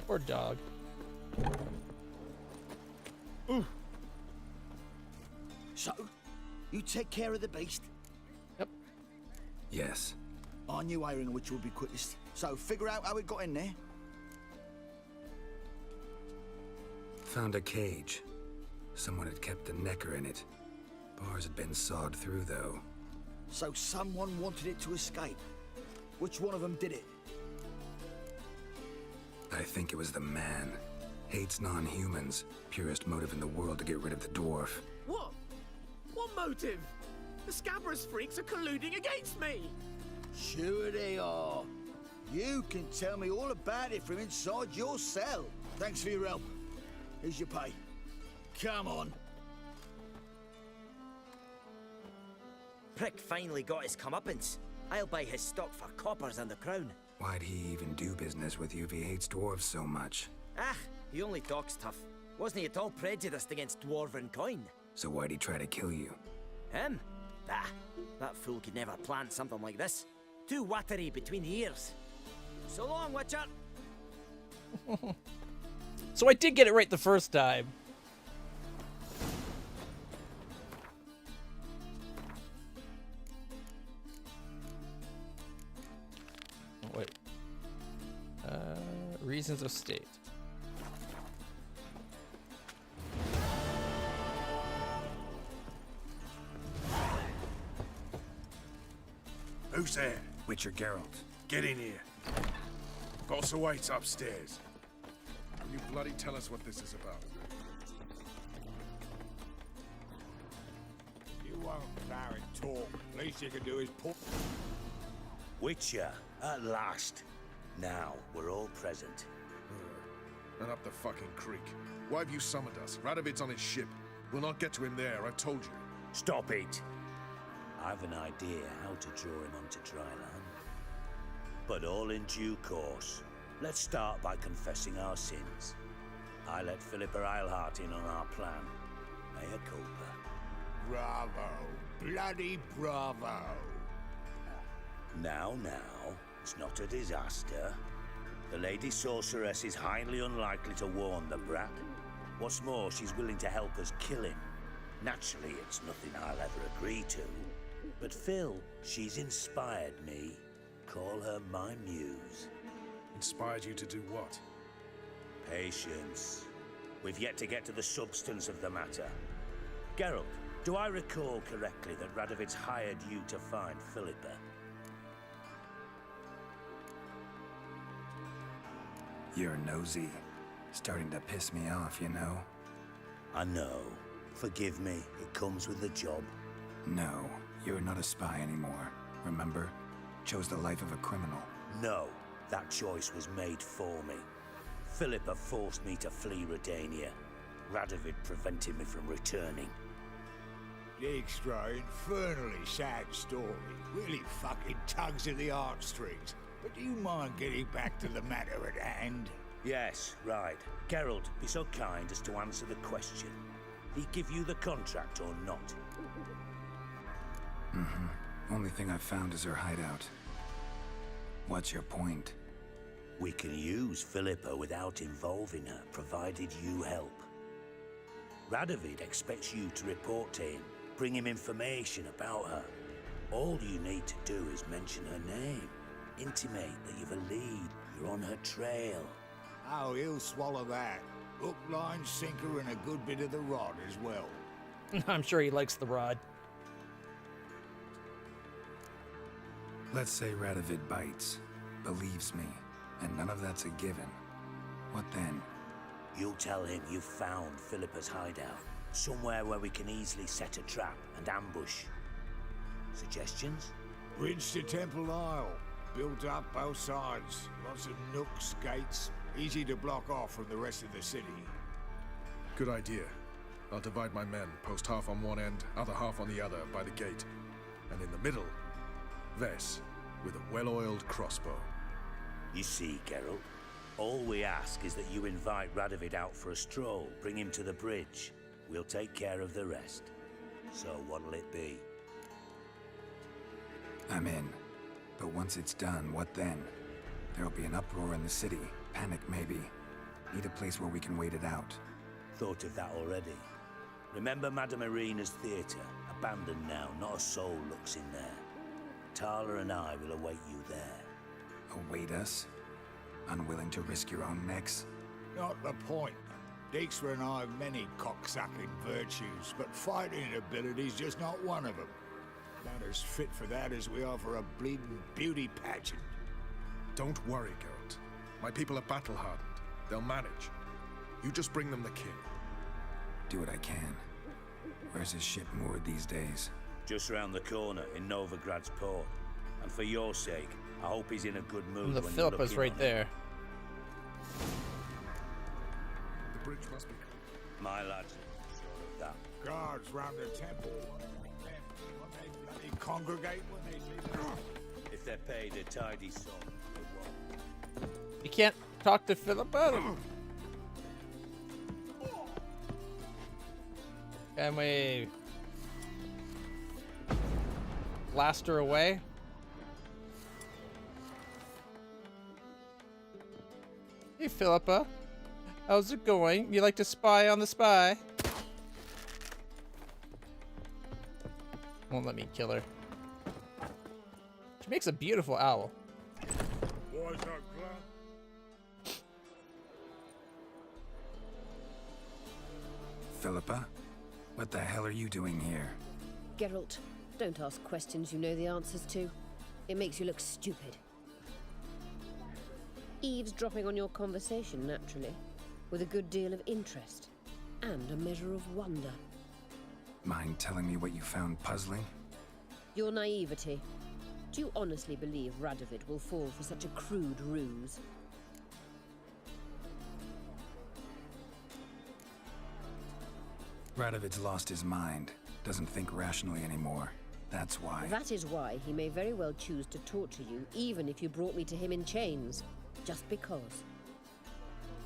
Speaker 2: Poor dog.
Speaker 10: Ooh. So, you take care of the beast?
Speaker 2: Yep.
Speaker 4: Yes.
Speaker 10: I knew airing which would be quickest. So, figure out how it got in there.
Speaker 4: Found a cage. Someone had kept the necker in it. Bars had been sawed through, though.
Speaker 10: So someone wanted it to escape. Which one of them did it?
Speaker 4: I think it was the man. Hates non-humans. Purest motive in the world to get rid of the dwarf.
Speaker 17: What? What motive? The Scabrous freaks are colluding against me!
Speaker 10: Sure they are. You can tell me all about it from inside your cell. Thanks for your help. Here's your pay. Come on.
Speaker 7: Prick finally got his comeuppance. I'll buy his stock for coppers and the crown.
Speaker 4: Why'd he even do business with you if he hates dwarves so much?
Speaker 7: Ah, he only talks tough. Wasn't he at all prejudiced against dwarven coin?
Speaker 4: So why'd he try to kill you?
Speaker 7: Him? Ah, that fool could never plan something like this. Too watery between the ears. So long, Witcher!
Speaker 2: So I did get it right the first time. Oh, wait. Reasons of state.
Speaker 6: Who's there?
Speaker 4: Witcher Geralt.
Speaker 6: Get in here. Boss awaits upstairs. Will you bloody tell us what this is about?
Speaker 19: You won't allow it talk. Least you can do is pull.
Speaker 8: Witcher, at last. Now, we're all present.
Speaker 6: And up the fucking creek. Why have you summoned us? Radovid's on his ship. We'll not get to him there, I told you.
Speaker 8: Stop it! I've an idea how to draw him onto dry land. But all in due course. Let's start by confessing our sins. I let Philippa Eilhart in on our plan. Mea culpa.
Speaker 19: Bravo. Bloody bravo.
Speaker 8: Now, it's not a disaster. The Lady Sorceress is highly unlikely to warn the brat. What's more, she's willing to help us kill him. Naturally, it's nothing I'll ever agree to. But Phil, she's inspired me. Call her my muse.
Speaker 6: Inspired you to do what?
Speaker 8: Patience. We've yet to get to the substance of the matter. Geralt, do I recall correctly that Radovid's hired you to find Philippa?
Speaker 4: You're nosy. Starting to piss me off, you know?
Speaker 8: I know. Forgive me. It comes with the job.
Speaker 4: No, you're not a spy anymore. Remember? Chose the life of a criminal.
Speaker 8: No, that choice was made for me. Philippa forced me to flee Redania. Radovid prevented me from returning.
Speaker 19: Extra infernally sad story. Really fucking tugs at the heartstrings. But do you mind getting back to the matter at hand?
Speaker 8: Yes, right. Geralt, be so kind as to answer the question. He give you the contract or not?
Speaker 4: Only thing I've found is her hideout. What's your point?
Speaker 8: We can use Philippa without involving her, provided you help. Radovid expects you to report to him, bring him information about her. All you need to do is mention her name. Intimate that you've a lead, you're on her trail.
Speaker 19: Oh, he'll swallow that. Hook, line, sinker, and a good bit of the rod as well.
Speaker 2: I'm sure he likes the rod.
Speaker 4: Let's say Radovid bites, believes me, and none of that's a given. What then?
Speaker 8: You'll tell him you found Philippa's hideout, somewhere where we can easily set a trap and ambush. Suggestions?
Speaker 19: Bridge to Temple Isle. Built up both sides. Lots of nooks, gates. Easy to block off from the rest of the city.
Speaker 6: Good idea. I'll divide my men, post half on one end, other half on the other, by the gate. And in the middle, Vess, with a well-oiled crossbow.
Speaker 13: You see, Geralt, all we ask is that you invite Radovid out for a stroll, bring him to the bridge. We'll take care of the rest. So what'll it be?
Speaker 4: I'm in. But once it's done, what then? There'll be an uproar in the city. Panic, maybe. Need a place where we can wait it out.
Speaker 13: Thought of that already. Remember Madame Irina's theatre? Abandoned now, not a soul looks in there. Tala and I will await you there.
Speaker 4: Await us? Unwilling to risk your own necks?
Speaker 19: Not the point. Dijkstra and I have many cocksucking virtues, but fighting ability's just not one of them. Not as fit for that as we are for a bleeding beauty pageant.
Speaker 6: Don't worry, Geralt. My people are battle-hardened. They'll manage. You just bring them the king.
Speaker 4: Do what I can. Where's his ship moored these days?
Speaker 13: Just round the corner in Novigrad's port. And for your sake, I hope he's in a good mood.
Speaker 2: The Philippa's right there.
Speaker 6: The bridge must be...
Speaker 13: My lads, sure of that.
Speaker 19: Guards round the temple. When they bloody congregate when they leave.
Speaker 13: If they're paid a tidy sum, they won't.
Speaker 2: You can't talk to Philippa? Can we blast her away? Hey, Philippa. How's it going? You like to spy on the spy? Won't let me kill her. She makes a beautiful owl.
Speaker 19: Boys are glad.
Speaker 4: Philippa? What the hell are you doing here?
Speaker 20: Geralt, don't ask questions you know the answers to. It makes you look stupid. Eavesdropping on your conversation, naturally, with a good deal of interest and a measure of wonder.
Speaker 4: Mind telling me what you found puzzling?
Speaker 20: Your naivety. Do you honestly believe Radovid will fall for such a crude ruse?
Speaker 4: Radovid's lost his mind. Doesn't think rationally anymore. That's why.
Speaker 20: That is why he may very well choose to torture you, even if you brought me to him in chains. Just because.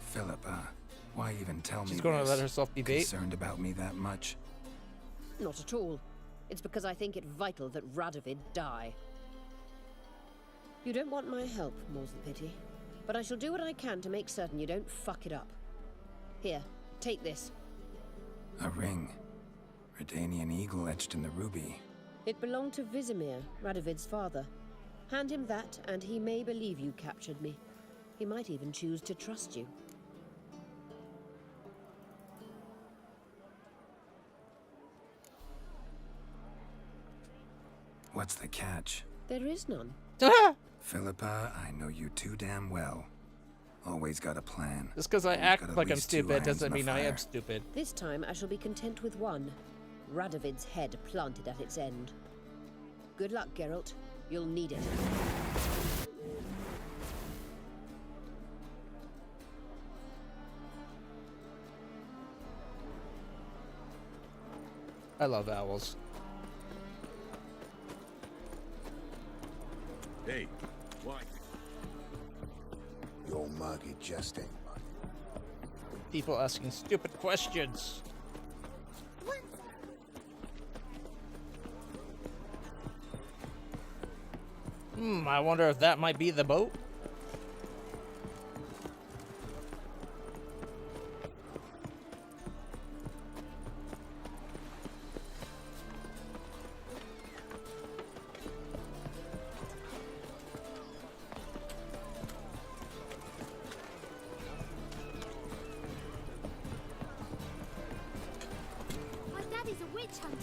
Speaker 4: Philippa, why even tell me
Speaker 2: She's going
Speaker 4: this?
Speaker 2: to let herself be bait?
Speaker 4: Concerned about me that much?
Speaker 20: Not at all. It's because I think it vital that Radovid die. You don't want my help, more's the pity. But I shall do what I can to make certain you don't fuck it up. Here, take this.
Speaker 4: A ring. Redanian eagle etched in the ruby.
Speaker 20: It belonged to Vizimir, Radovid's father. Hand him that, and he may believe you captured me. He might even choose to trust you.
Speaker 4: What's the catch?
Speaker 20: There is none.
Speaker 4: Philippa, I know you too damn well. Always got a plan.
Speaker 2: Just because I
Speaker 4: Always
Speaker 2: act
Speaker 4: got at
Speaker 2: like I'm
Speaker 4: least two
Speaker 2: stupid
Speaker 4: irons
Speaker 2: doesn't
Speaker 4: in the
Speaker 2: mean I am
Speaker 4: fire.
Speaker 2: stupid.
Speaker 20: This time I shall be content with one. Radovid's head planted at its end. Good luck, Geralt. You'll need it.
Speaker 2: I love owls.
Speaker 6: Hey, why?
Speaker 19: You're muggy jesting.
Speaker 2: People asking stupid questions. I wonder if that might be the boat.
Speaker 18: My daddy's a witch hunter.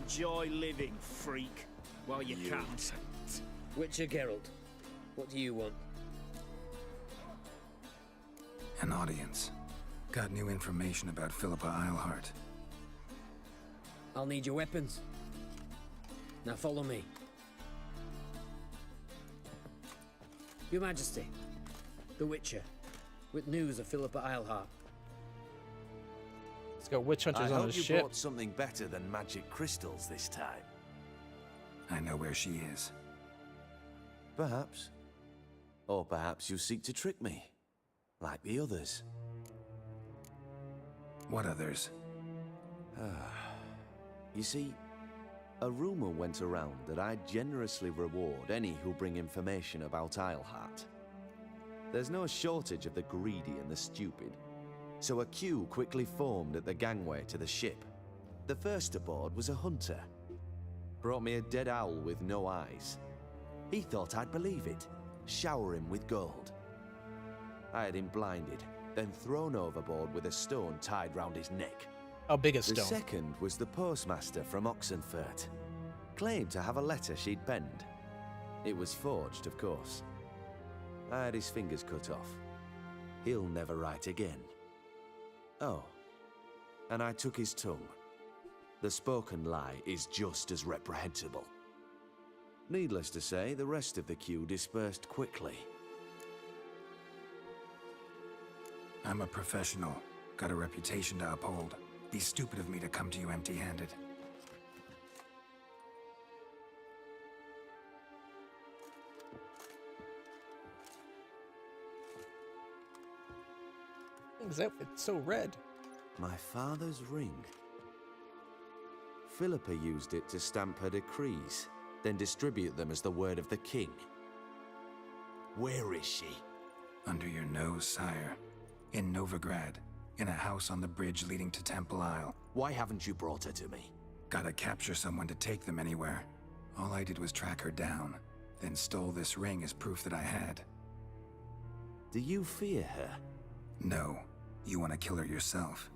Speaker 17: Enjoy living, freak, while you can.
Speaker 3: Witcher Geralt, what do you want?
Speaker 4: An audience. Got new information about Philippa Eilhart.
Speaker 3: I'll need your weapons. Now follow me. Your Majesty, the Witcher, with news of Philippa Eilhart.
Speaker 2: Let's go witch hunters
Speaker 9: I
Speaker 2: on
Speaker 9: hope
Speaker 2: the
Speaker 9: you
Speaker 2: ship.
Speaker 9: brought something better than magic crystals this time.
Speaker 4: I know where she is.
Speaker 9: Perhaps. Or perhaps you seek to trick me, like the others.
Speaker 4: What others?
Speaker 9: You see, a rumor went around that I generously reward any who bring information about Eilhart. There's no shortage of the greedy and the stupid, so a queue quickly formed at the gangway to the ship. The first aboard was a hunter. Brought me a dead owl with no eyes. He thought I'd believe it, shower him with gold. I had him blinded, then thrown overboard with a stone tied round his neck.
Speaker 2: How big a
Speaker 9: The
Speaker 2: stone?
Speaker 9: second was the postmaster from Oxenfurt. Claimed to have a letter she'd penned. It was forged, of course. I had his fingers cut off. He'll never write again. Oh, and I took his tongue. The spoken lie is just as reprehensible. Needless to say, the rest of the queue dispersed quickly.
Speaker 4: I'm a professional. Got a reputation to uphold. Be stupid of me to come to you empty-handed.
Speaker 2: His outfit's so red.
Speaker 9: My father's ring. Philippa used it to stamp her decrees, then distribute them as the word of the king. Where is she?
Speaker 4: Under your nose, sire. In Novigrad. In a house on the bridge leading to Temple Isle.
Speaker 9: Why haven't you brought her to me?
Speaker 4: Gotta capture someone to take them anywhere. All I did was track her down, then stole this ring as proof that I had.
Speaker 9: Do you fear her?
Speaker 4: No. You want to kill her yourself.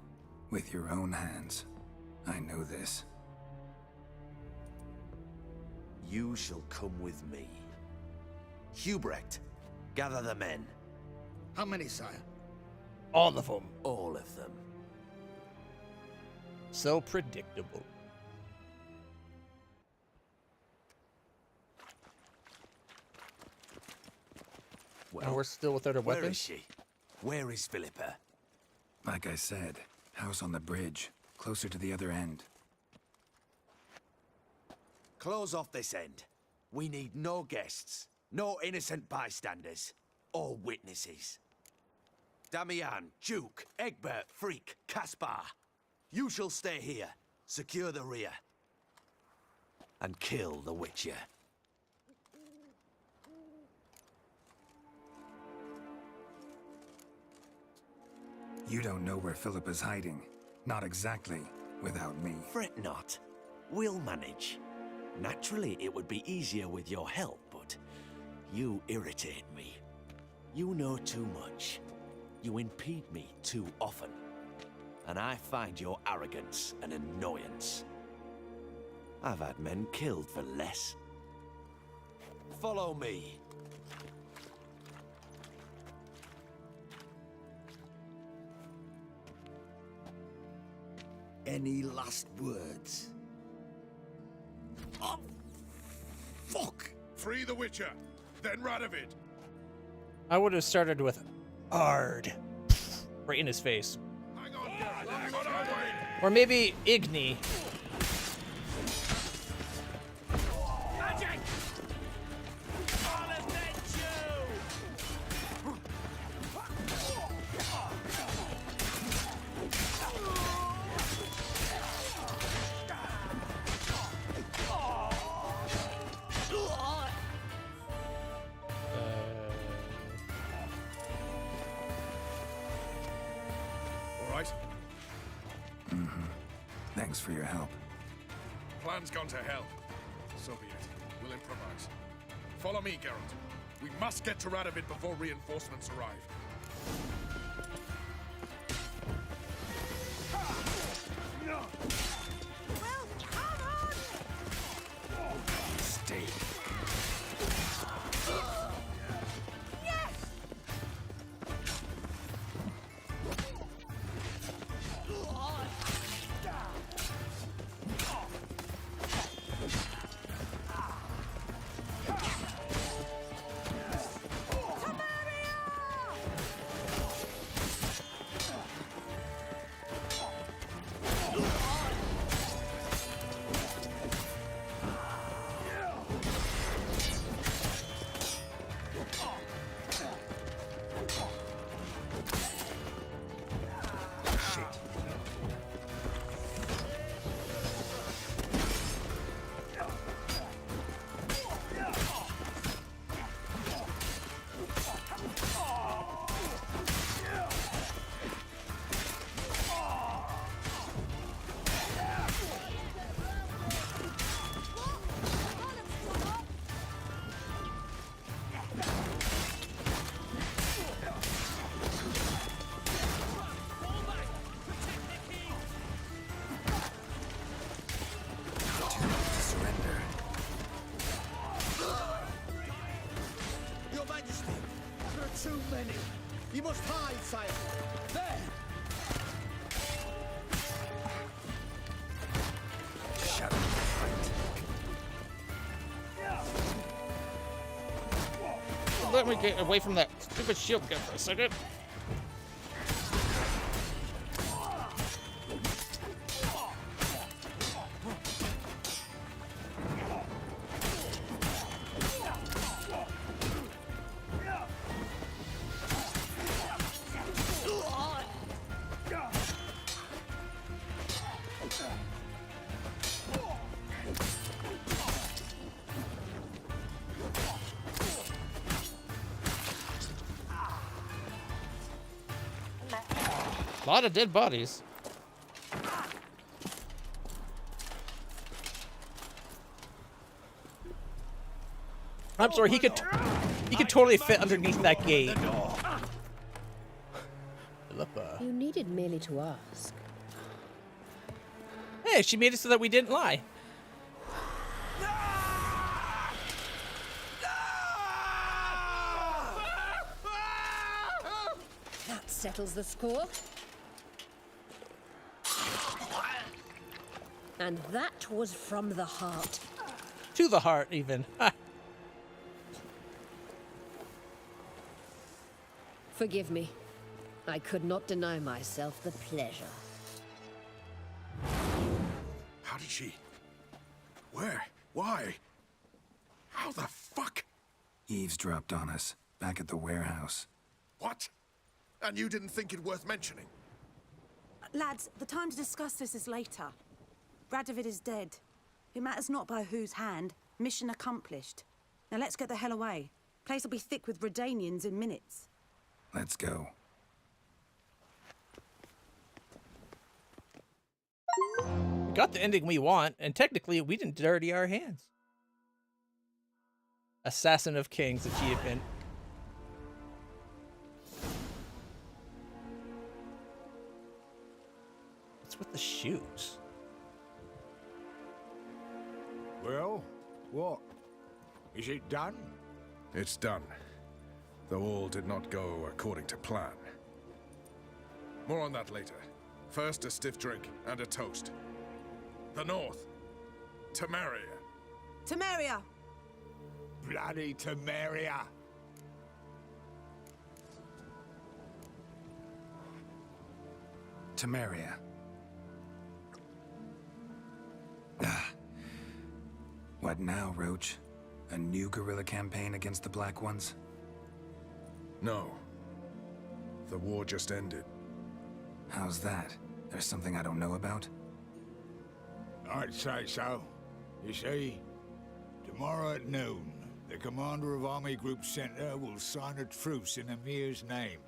Speaker 4: With your own hands. I know this.
Speaker 9: You shall come with me. Hubrecht, gather the men.
Speaker 10: How many, sire?
Speaker 2: All of them.
Speaker 9: All of them.
Speaker 2: So predictable.
Speaker 9: Well,
Speaker 2: and we're still without our
Speaker 9: where
Speaker 2: weapons?
Speaker 9: is she? Where is Philippa?
Speaker 4: Like I said, house on the bridge, closer to the other end.
Speaker 9: Close off this end. We need no guests, no innocent bystanders, or witnesses. Damian, Duke, Egbert, Freak, Caspar. You shall stay here, secure the rear, and kill the Witcher.
Speaker 4: You don't know where Philippa's hiding. Not exactly, without me.
Speaker 9: Fret not. We'll manage. Naturally, it would be easier with your help, but you irritate me. You know too much. You impede me too often. And I find your arrogance an annoyance. I've had men killed for less. Follow me.
Speaker 10: Any last words? Oh, fuck!
Speaker 6: Free the Witcher, then Radovid.
Speaker 2: I would have started with Ard. Right in his face.
Speaker 6: Hang on, hang on, wait.
Speaker 2: Or maybe Igni.
Speaker 17: Magic! I'll avenge you!
Speaker 6: All right.
Speaker 4: Thanks for your help.
Speaker 6: Plan's gone to hell. So be it. We'll improvise. Follow me, Geralt. We must get to Radovid before reinforcements arrive.
Speaker 18: Well, come on
Speaker 4: mistake.
Speaker 10: Too many. You must hide, sire. There.
Speaker 4: Shut up.
Speaker 2: Let me get away from that stupid shield gun for a second. A lot of dead bodies. I'm sorry, he could totally fit underneath that gate.
Speaker 20: You needed merely to ask.
Speaker 2: Hey, she made it so that we didn't lie.
Speaker 20: That settles the score. And that was from the heart.
Speaker 2: To the heart, even.
Speaker 20: Forgive me. I could not deny myself the pleasure.
Speaker 6: How did she? Where? Why? How the fuck?
Speaker 4: Eavesdropped on us, back at the warehouse.
Speaker 6: What? And you didn't think it worth mentioning?
Speaker 12: Lads, the time to discuss this is later. Radovid is dead. It matters not by whose hand. Mission accomplished. Now let's get the hell away. Place will be thick with Redanians in minutes.
Speaker 4: Let's go.
Speaker 2: We got the ending we want, and technically we didn't dirty our hands. Assassin of Kings achievement. What's with the shoes?
Speaker 19: Well, what? Is it done?
Speaker 6: It's done. Though all did not go according to plan. More on that later. First, a stiff drink and a toast. The North. Temeria.
Speaker 12: Temeria!
Speaker 19: Bloody Temeria!
Speaker 4: Temeria. Ah. What now, Roach? A new guerrilla campaign against the Black Ones?
Speaker 6: No. The war just ended.
Speaker 4: How's that? There's something I don't know about?
Speaker 19: I'd say so. You see, tomorrow at noon, the commander of Army Group Center will sign a truce in Emir's name.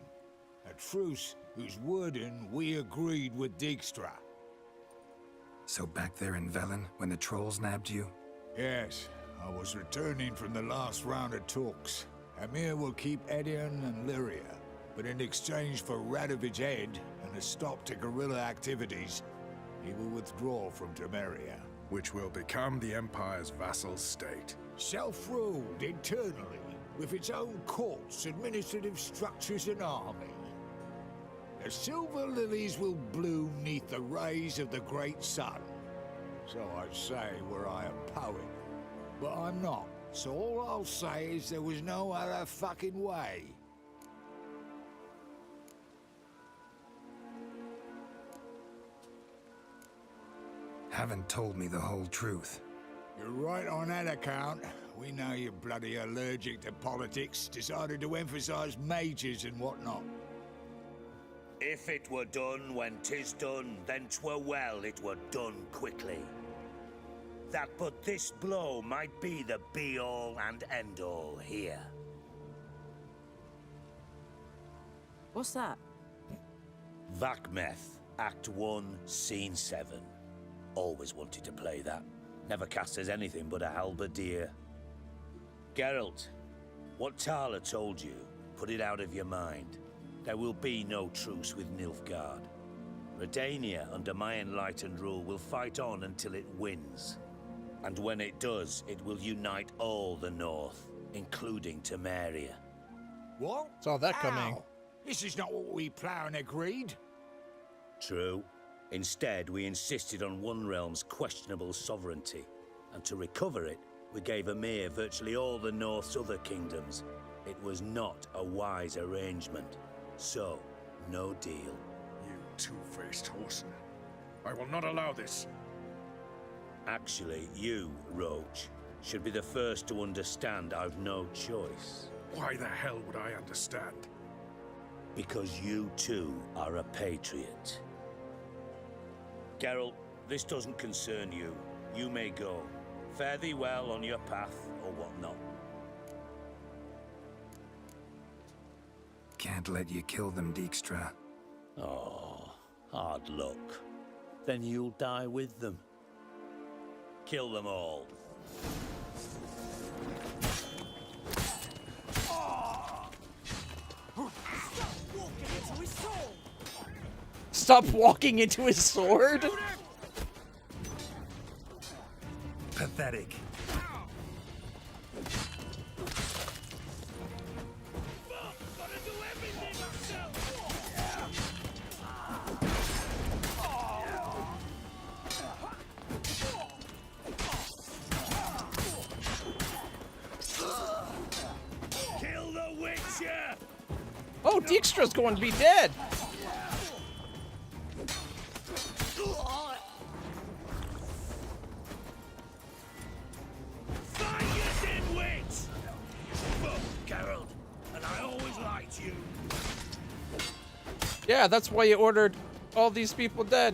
Speaker 19: A truce whose wording we agreed with Dijkstra.
Speaker 4: So back there in Velen, when the trolls nabbed you?
Speaker 19: Yes, I was returning from the last round of talks. Emir will keep Edion and Lyria, but in exchange for Radovid's head and a stop to guerrilla activities, he will withdraw from Temeria.
Speaker 6: Which will become the Empire's vassal state.
Speaker 19: Self-ruled internally, with its own courts, administrative structures and army. The silver lilies will bloom neath the rays of the great sun. So I'd say were I a poet. But I'm not. So all I'll say is there was no other fucking way.
Speaker 4: Haven't told me the whole truth.
Speaker 19: You're right on that account. We know you're bloody allergic to politics, decided to emphasize majors and whatnot.
Speaker 13: If it were done when 'tis done, then 'twere well it were done quickly. That but this blow might be the be-all and end-all here.
Speaker 12: What's that?
Speaker 13: Vakmeth, Act 1, Scene 7. Always wanted to play that. Never cast as anything but a halberdier. Geralt, what Tala told you, put it out of your mind. There will be no truce with Nilfgaard. Redania, under my enlightened rule, will fight on until it wins. And when it does, it will unite all the North, including Temeria.
Speaker 19: What?
Speaker 2: Saw that coming.
Speaker 19: Ow. This is not what we ploughed and agreed.
Speaker 13: True. Instead, we insisted on one realm's questionable sovereignty. And to recover it, we gave Emir virtually all the North's other kingdoms. It was not a wise arrangement. So, no deal.
Speaker 6: You two-faced whoreson. I will not allow this.
Speaker 13: Actually, you, Roach, should be the first to understand I've no choice.
Speaker 6: Why the hell would I understand?
Speaker 13: Because you too are a patriot. Geralt, this doesn't concern you. You may go. Fare thee well on your path, or whatnot.
Speaker 4: Can't let you kill them, Dijkstra.
Speaker 13: Oh, hard luck. Then you'll die with them. Kill them all.
Speaker 2: Stop walking into his sword?
Speaker 4: Pathetic.
Speaker 13: Kill the Witcher!
Speaker 2: Oh, Dijkstra's going to be dead. Yeah, that's why you ordered all these people dead.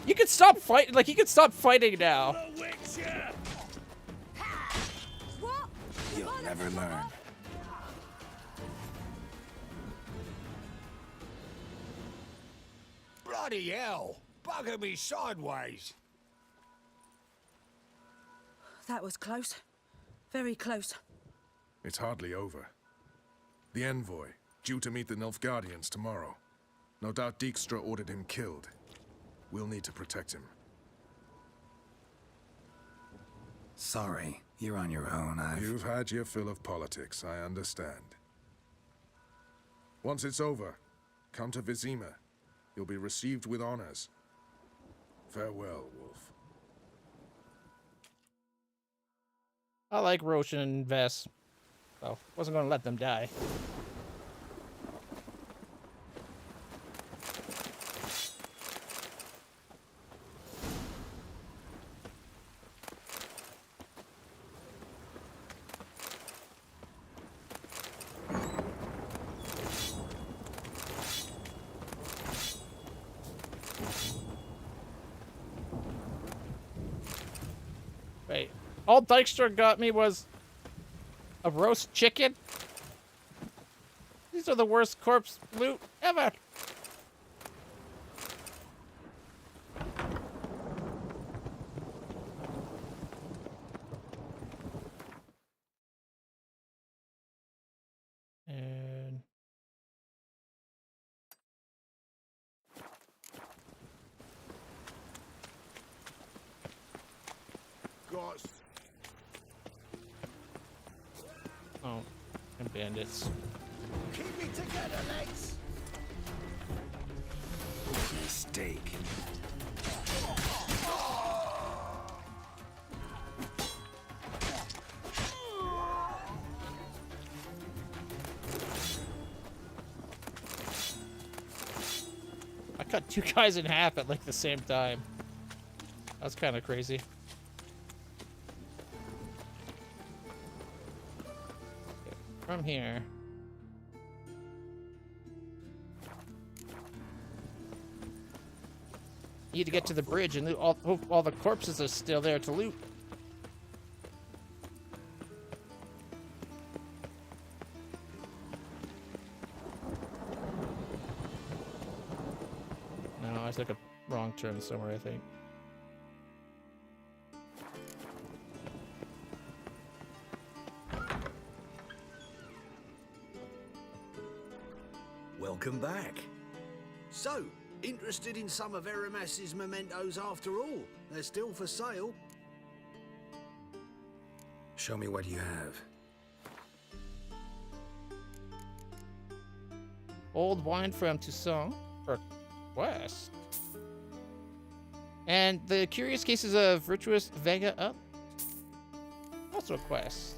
Speaker 2: You can stop fighting, like, you can stop fighting now.
Speaker 4: You'll never learn.
Speaker 19: Bloody hell! Bugger me sideways!
Speaker 12: That was close. Very close.
Speaker 6: It's hardly over. The envoy, due to meet the Nilfgaardians tomorrow. No doubt Dijkstra ordered him killed. We'll need to protect him.
Speaker 4: Sorry, you're on your own.
Speaker 6: You've had your fill of politics, I understand. Once it's over, come to Vizima. You'll be received with honors. Farewell, Wolf.
Speaker 2: I like Roshan and Vess. So, wasn't going to let them die. Wait, all Dijkstra got me was a roast chicken? These are the worst corpse loot ever. And
Speaker 19: Got
Speaker 2: Oh, and bandits.
Speaker 10: Keep it together, legs!
Speaker 4: Mistake.
Speaker 2: I cut 2 guys in half at like the same time. That's kind of crazy. Okay, from here. Need to get to the bridge and loot all the corpses are still there to loot. No, I took a wrong turn somewhere, I think.
Speaker 10: Welcome back. So, interested in some of Eramas's mementos after all? They're still for sale.
Speaker 4: Show me what you have.
Speaker 2: Old wine from Toussaint for quest. And the curious cases of virtuous Vega up. Also a quest.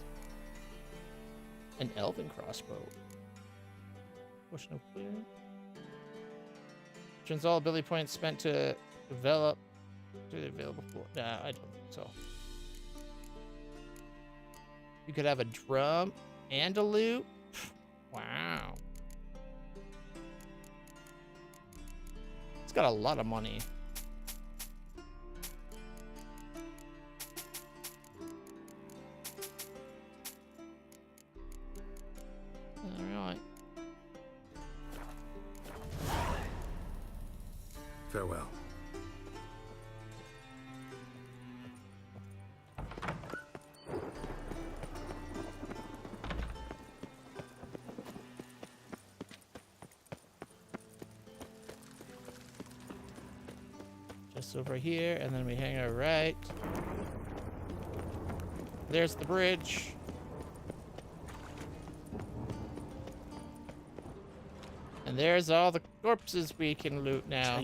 Speaker 2: An elven crossbow. Potion of clear. Turns all ability points spent to develop to the available for. Nah, I don't think so. You could have a drum and a lute. Wow. It's got a lot of money. All right.
Speaker 4: Farewell.
Speaker 2: Just over here, and then we hang our right. There's the bridge. And there's all the corpses we can loot now.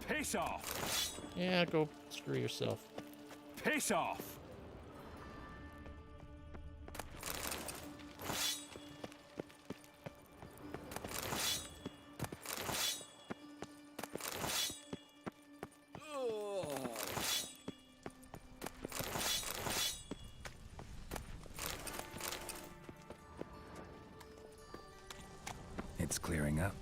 Speaker 22: Piss off!
Speaker 2: Yeah, go screw yourself.
Speaker 22: Piss off!
Speaker 4: It's clearing up.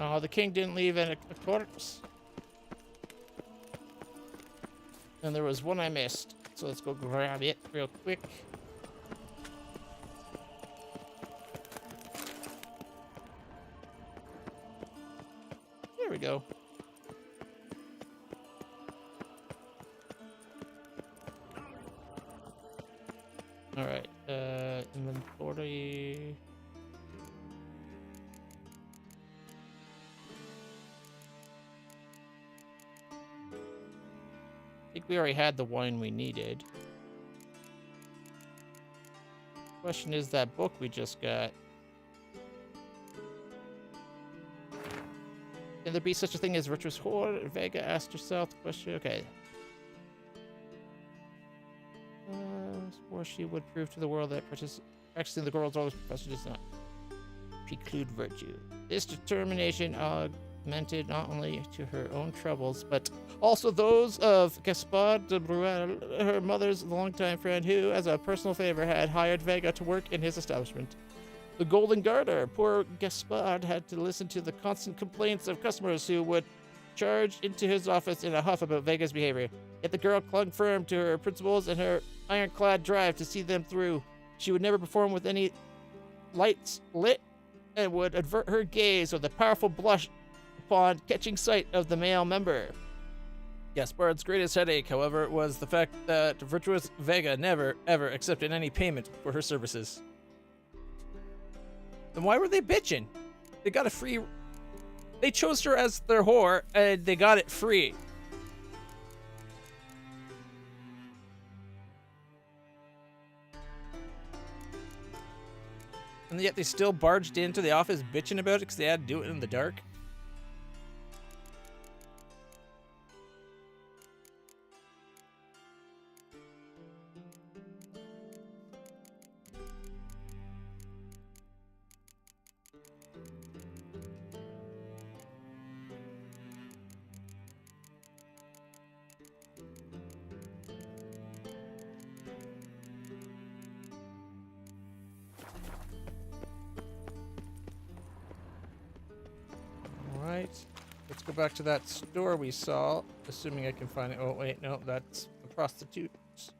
Speaker 2: Oh, the king didn't leave a corpse. And there was one I missed. So let's go grab it real quick. There we go. All right, inventory. I think we already had the wine we needed. Question is that book we just got. Can there be such a thing as virtuous horde? Vega asked herself the question. Okay. Or she would prove to the world that practicing the world's oldest profession does not preclude virtue. This determination augmented not only to her own troubles, but also those of Gaspard de Bruel, her mother's longtime friend, who, as a personal favor, had hired Vega to work in his establishment. The Golden Garter. Poor Gaspard had to listen to the constant complaints of customers who would charged into his office in a huff about Vega's behavior. Yet the girl clung firm to her principles and her ironclad drive to see them through. She would never perform with any lights lit and would avert her gaze with a powerful blush upon catching sight of the male member. Gaspard's greatest headache, however, was the fact that virtuous Vega never, ever accepted any payment for her services. Then why were they bitching? They got a free... They chose her as their whore, and they got it free. And yet they still barged into the office bitching about it because they had to do it in the dark. Let's go back to that store we saw, assuming I can find it. Oh, wait, no, that's the prostitutes.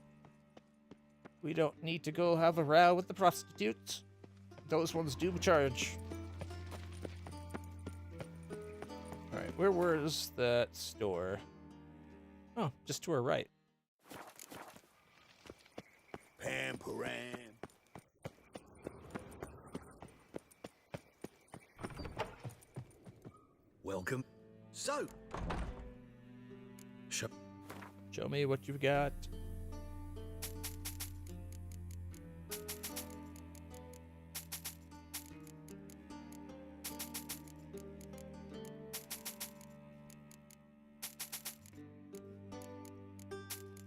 Speaker 2: We don't need to go have a row with the prostitutes. Those ones do charge. Alright, where was that store? Oh, just to our right.
Speaker 10: Pamparan. Welcome. So,
Speaker 2: show me what you've got.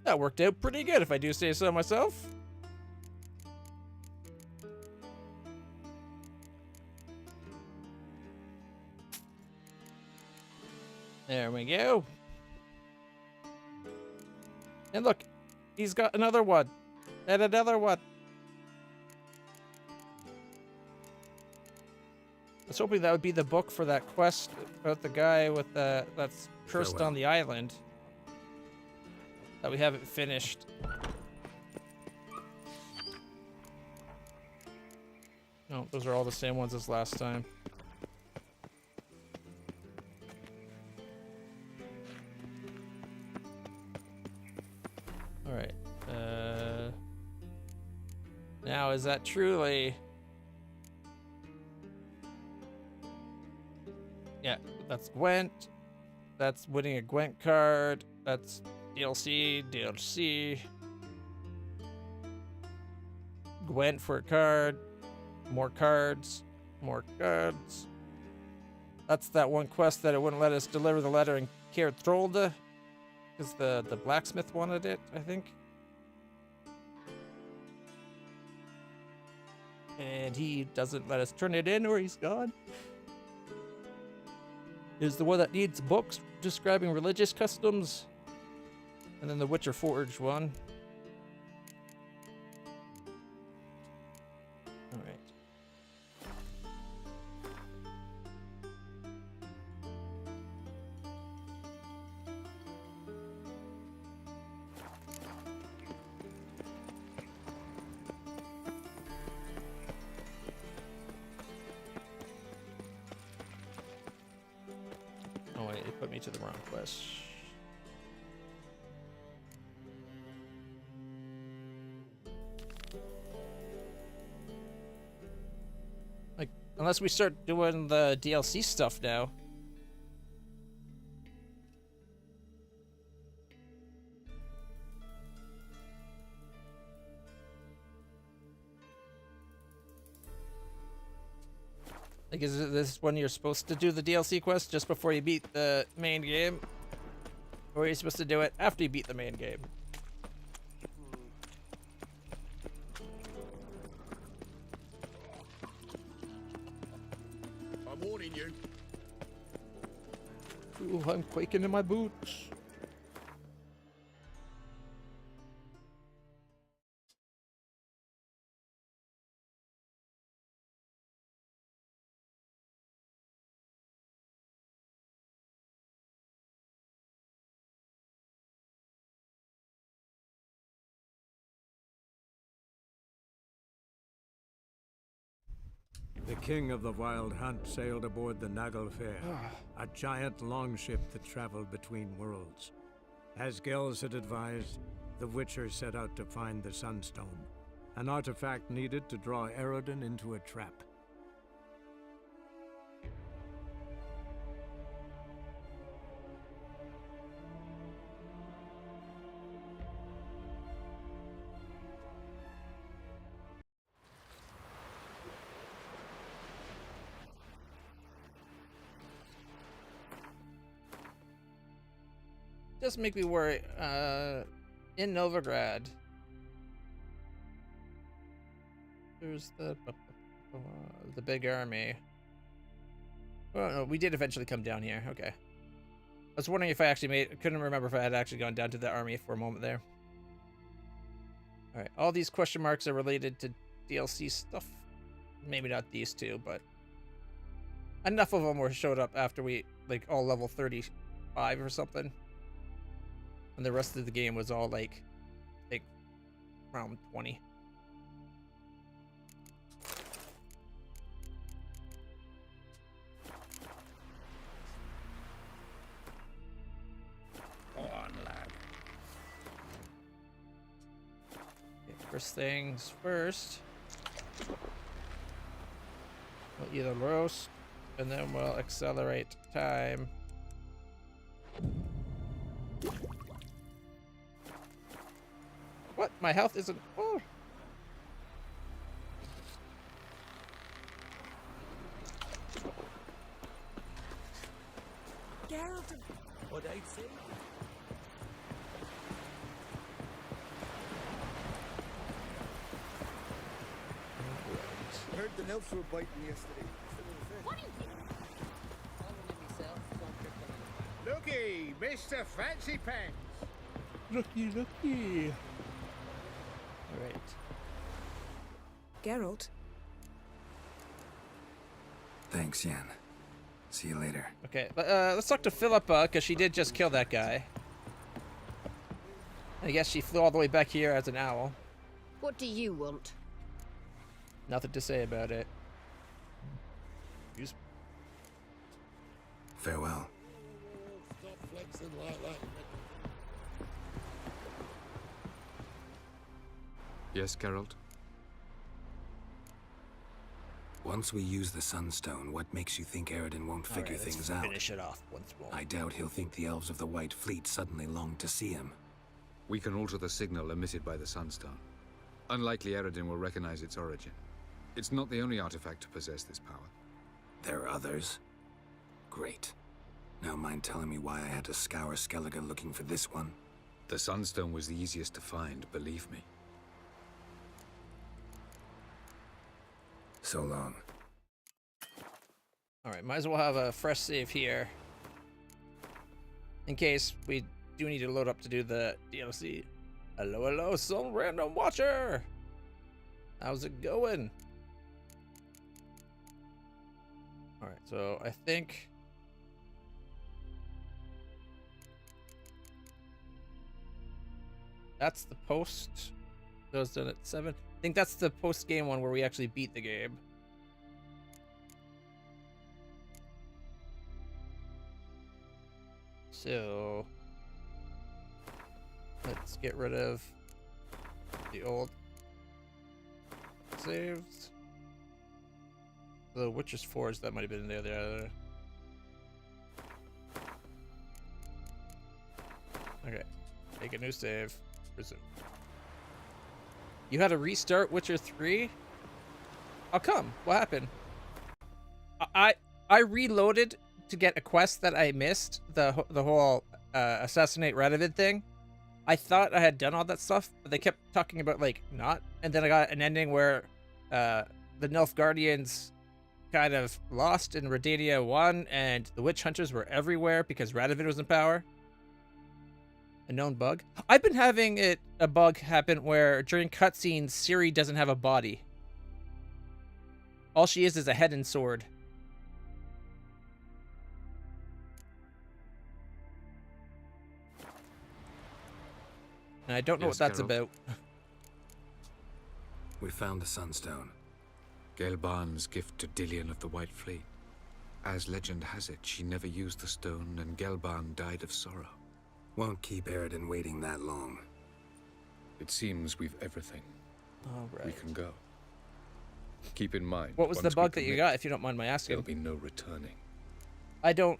Speaker 2: That worked out pretty good, if I do say so myself. There we go. And look, he's got another one. And another one. I was hoping that would be the book for that quest about the guy with the that's cursed on the island. That we haven't finished. No, those are all the same ones as last time. Alright. Now, is that truly... Yeah, that's Gwent. That's winning a Gwent card. That's DLC. Gwent for a card. More cards. That's that one quest that it wouldn't let us deliver the letter in Caer Throlda. Because the blacksmith wanted it, I think. And he doesn't let us turn it in or he's gone. There's the one that needs books describing religious customs. And then the Witcher Forge one. Alright. Oh wait, it put me to the wrong quest. Like, unless we start doing the DLC stuff now. Like, is this when you're supposed to do the DLC quest just before you beat the main game? Or are you supposed to do it after you beat the main game?
Speaker 6: I'm warning you.
Speaker 2: Ooh, I'm quaking in my boots.
Speaker 15: The king of the Wild Hunt sailed aboard the Naglfar, a giant longship that traveled between worlds. As Gels had advised, the Witcher set out to find the Sunstone, an artifact needed to draw Eredin into a trap.
Speaker 2: Does make me worry. In Novigrad, there's the big army. Oh no, we did eventually come down here. Okay. I was wondering if I actually couldn't remember if I had actually gone down to the army for a moment there. All right, all these question marks are related to DLC stuff. Maybe not these two, but enough of them were showed up after we like all level 35 or something. And the rest of the game was all like around 20.
Speaker 13: Go on, lad.
Speaker 2: Okay, first things first. We'll either roast, and then we'll accelerate time. What? My health isn't full.
Speaker 11: Geralt. What I'd say?
Speaker 10: Heard the nymphs were biting yesterday.
Speaker 11: What are you?
Speaker 19: Looky, Mr. Fancy Pants.
Speaker 2: Looky. All right.
Speaker 12: Geralt?
Speaker 4: Thanks, Yen. See you later.
Speaker 2: Okay, let's talk to Philippa, because she did just kill that guy. I guess she flew all the way back here as an owl.
Speaker 20: What do you want?
Speaker 2: Nothing to say about it.
Speaker 4: Farewell.
Speaker 19: Stop flexing like that.
Speaker 14: Yes, Geralt?
Speaker 4: Once we use the Sunstone, what makes you think Eredin won't figure things out?
Speaker 2: Finish it off once more.
Speaker 4: I doubt he'll think the elves of the White Fleet suddenly longed to see him.
Speaker 14: We can alter the signal emitted by the Sunstone. Unlikely Eredin will recognize its origin. It's not the only artifact to possess this power.
Speaker 4: There are others? Great. Now mind telling me why I had to scour Skellige looking for this one?
Speaker 14: The Sunstone was the easiest to find, believe me.
Speaker 4: So long.
Speaker 2: Alright, might as well have a fresh save here. In case we do need to load up to do the DLC. Hello, hello, some random watcher! How's it going? Alright, so I think... that's the post. That was done at 7. I think that's the post-game one where we actually beat the game. So... let's get rid of the old saves. The Witcher's Forge, that might have been in there. The other. Okay, make a new save. Resume. You had to restart Witcher 3? How come? What happened? I reloaded to get a quest that I missed, the whole assassinate Radovid thing. I thought I had done all that stuff, but they kept talking about like not, and then I got an ending where the Nilfgaardians kind of lost and Redania won, and the witch hunters were everywhere because Radovid was in power. A known bug. I've been having a bug happen where during cutscenes Ciri doesn't have a body. All she is a head and sword. And I don't know what that's
Speaker 14: Geralt.
Speaker 2: about.
Speaker 4: We found the Sunstone.
Speaker 14: Gelban's gift to Dillion of the White Fleet. As legend has it, she never used the stone, and Gelban died of sorrow.
Speaker 4: Won't keep Eredin waiting that long.
Speaker 6: It seems we've everything.
Speaker 2: All right.
Speaker 6: We can go. Keep in mind.
Speaker 2: What was the
Speaker 6: once we
Speaker 2: bug that you
Speaker 6: commit,
Speaker 2: got, if you don't mind my asking?
Speaker 6: There'll be no returning.
Speaker 2: I tend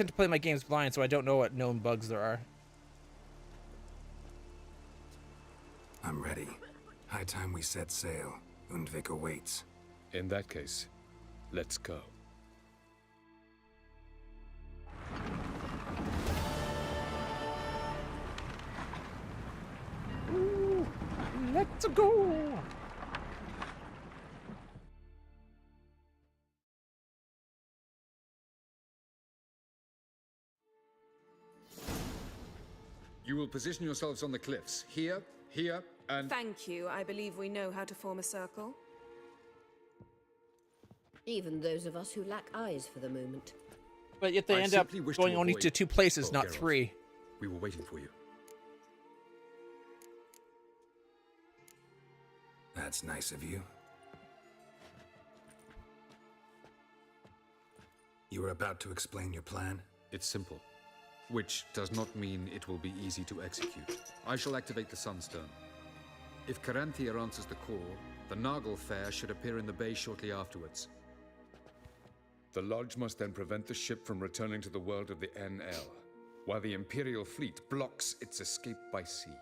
Speaker 2: to play my games blind, so I don't know what known bugs there are.
Speaker 4: I'm ready. High time we set sail. Undvik awaits.
Speaker 6: In that case, let's go.
Speaker 2: Ooh, let's go!
Speaker 14: You will position yourselves on the cliffs. Here, here, and...
Speaker 16: Thank you. I believe we know how to form a circle.
Speaker 20: Even those of us who lack eyes for the moment.
Speaker 2: But yet they end up going only to 2 places, not
Speaker 14: Geralt.
Speaker 2: 3.
Speaker 14: We were waiting for you.
Speaker 4: That's nice of you. You were about to explain your plan?
Speaker 14: It's simple. Which does not mean it will be easy to execute. I shall activate the Sunstone. If Caranthia answers the call, the Nargle Fair should appear in the bay shortly afterwards.
Speaker 6: The Lodge must then prevent the ship from returning to the world of the NL, while the Imperial fleet blocks its escape by sea.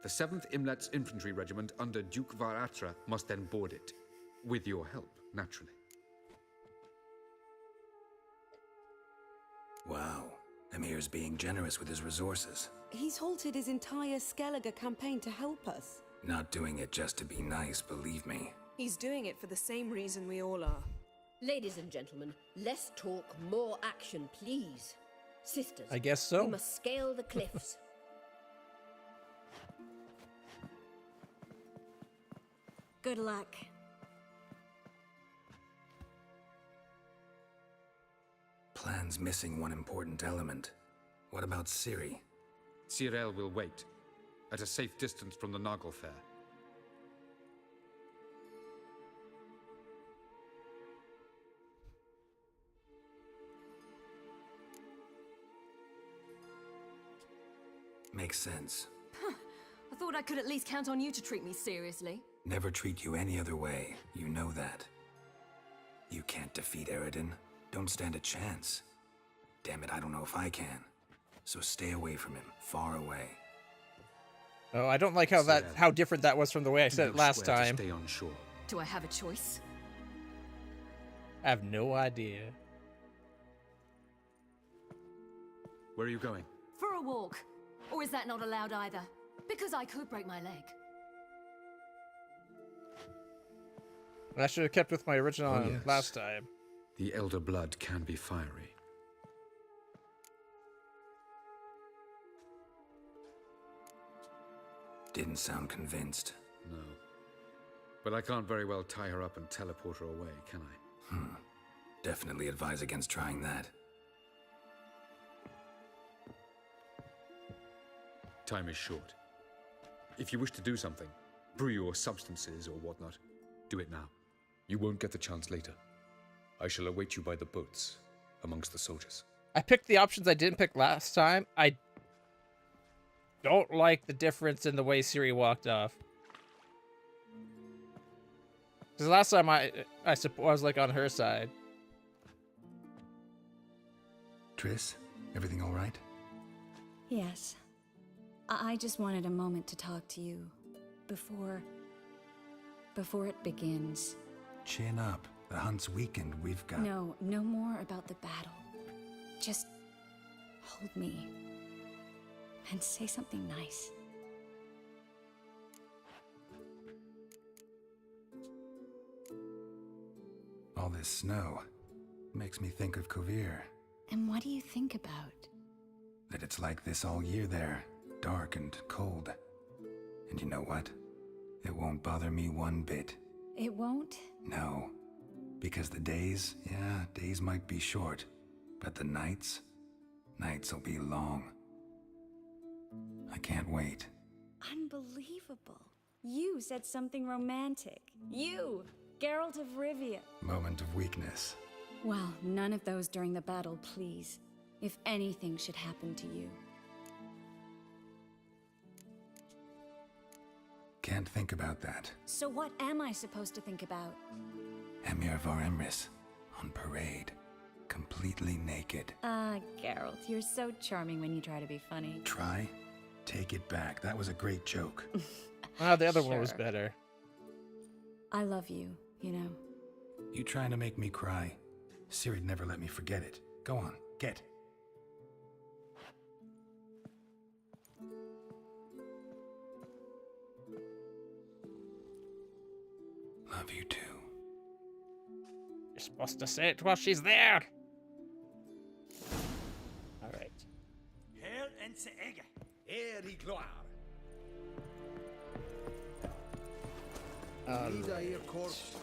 Speaker 14: The 7th Imlet's Infantry Regiment under Duke Varatra must then board it. With your help, naturally.
Speaker 4: Wow. Emir's being generous with his resources.
Speaker 21: He's halted his entire Skellige campaign to help us.
Speaker 4: Not doing it just to be nice, believe me.
Speaker 16: He's doing it for the same reason we all are.
Speaker 20: Ladies and gentlemen, less talk, more action, please. Sisters,
Speaker 2: I guess so.
Speaker 20: We must scale the cliffs.
Speaker 21: Good luck.
Speaker 4: Plan's missing one important element. What about Ciri?
Speaker 14: Cyril will wait, at a safe distance from the Nargle Fair.
Speaker 4: Makes sense.
Speaker 5: I thought I could at least count on you to treat me seriously.
Speaker 4: Never treat you any other way. You know that. You can't defeat Eredin. Don't stand a chance. Damn it, I don't know if I can. So stay away from him. Far away.
Speaker 2: Oh, I don't like how different that was from the way I said it last time.
Speaker 14: Stay on shore.
Speaker 5: Do I have a choice?
Speaker 2: I have no idea.
Speaker 14: Where are you going?
Speaker 5: For a walk. Or is that not allowed either? Because I could break my leg.
Speaker 2: I should have kept with my original
Speaker 14: Oh, yes.
Speaker 2: last time.
Speaker 14: The Elder Blood can be fiery.
Speaker 4: Didn't sound convinced.
Speaker 14: No. But I can't very well tie her up and teleport her away, can I?
Speaker 4: Definitely advise against trying that.
Speaker 14: Time is short. If you wish to do something, brew your substances or whatnot, do it now.
Speaker 6: You won't get the chance later. I shall await you by the boats, amongst the soldiers.
Speaker 2: I picked the options I didn't pick last time. I don't like the difference in the way Ciri walked off. Because last time I was like on her side.
Speaker 4: Triss, everything all right?
Speaker 23: Yes. I just wanted a moment to talk to you before it begins.
Speaker 4: Chin up. The hunt's weakened. We've got...
Speaker 23: No more about the battle. Just hold me and say something nice.
Speaker 4: All this snow makes me think of Kovir.
Speaker 23: And what do you think about?
Speaker 4: That it's like this all year there. Dark and cold. And you know what? It won't bother me one bit.
Speaker 23: It won't?
Speaker 4: No. Because the days might be short. But the nights will be long. I can't wait.
Speaker 23: Unbelievable. You said something romantic. You, Geralt of Rivia.
Speaker 4: Moment of weakness.
Speaker 23: Well, none of those during the battle, please. If anything should happen to you.
Speaker 4: Can't think about that.
Speaker 23: So what am I supposed to think about?
Speaker 4: Emir var Emrys, on parade. Completely naked.
Speaker 23: Ah, Geralt, you're so charming when you try to be funny.
Speaker 4: Try? Take it back. That was a great joke.
Speaker 2: Ah, the other one was better.
Speaker 23: I love you, you know.
Speaker 4: You trying to make me cry? Ciri'd never let me forget it. Go on, get. Love you too.
Speaker 2: You're supposed to say it while she's there. All right.
Speaker 1: Hel en se ege. Eri gloire.
Speaker 10: Lida hier corpse.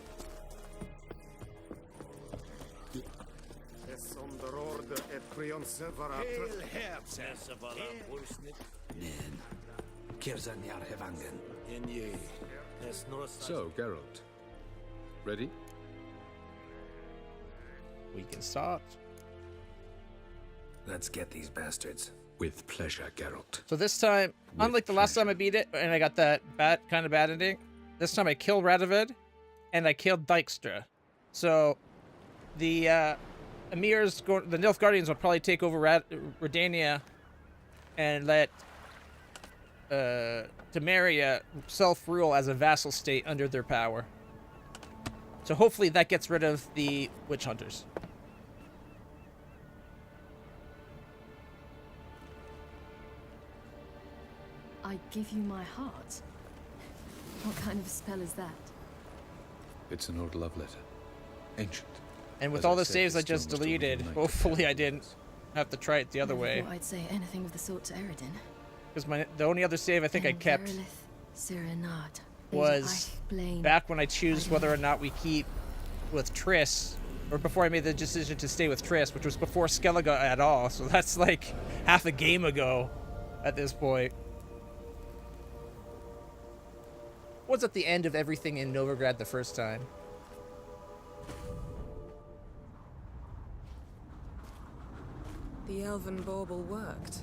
Speaker 7: Es onder orde et prionse varatre.
Speaker 1: Heel herz.
Speaker 10: Nen. Kirzan jar gevangen.
Speaker 1: En je.
Speaker 14: So, Geralt. Ready?
Speaker 2: We can start.
Speaker 4: Let's get these bastards.
Speaker 14: With pleasure, Geralt.
Speaker 2: So this time, unlike the last time I beat it, and I got that kind of bad ending, this time I killed Radovid, and I killed Dijkstra. So, the the Nilfgaardians will probably take over Redania, and let Temeria self-rule as a vassal state under their power. So hopefully that gets rid of the witch hunters.
Speaker 5: I give you my heart. What kind of spell is that?
Speaker 14: It's an old love letter. Ancient.
Speaker 2: And with
Speaker 14: As
Speaker 2: all
Speaker 14: I
Speaker 2: the
Speaker 14: said,
Speaker 2: saves I
Speaker 14: the stone
Speaker 2: just
Speaker 14: was still
Speaker 2: deleted,
Speaker 14: within
Speaker 2: hopefully I didn't have to try it the other way.
Speaker 5: Never thought I'd say anything of the sort to Eredin.
Speaker 2: Because the only other save I think I kept was back when I choose whether or not we keep with Triss, or before I made the decision to stay with Triss, which was before Skellige at all. So that's like half a game ago at this point. Was at the end of everything in Novigrad the first time.
Speaker 16: The elven bauble worked.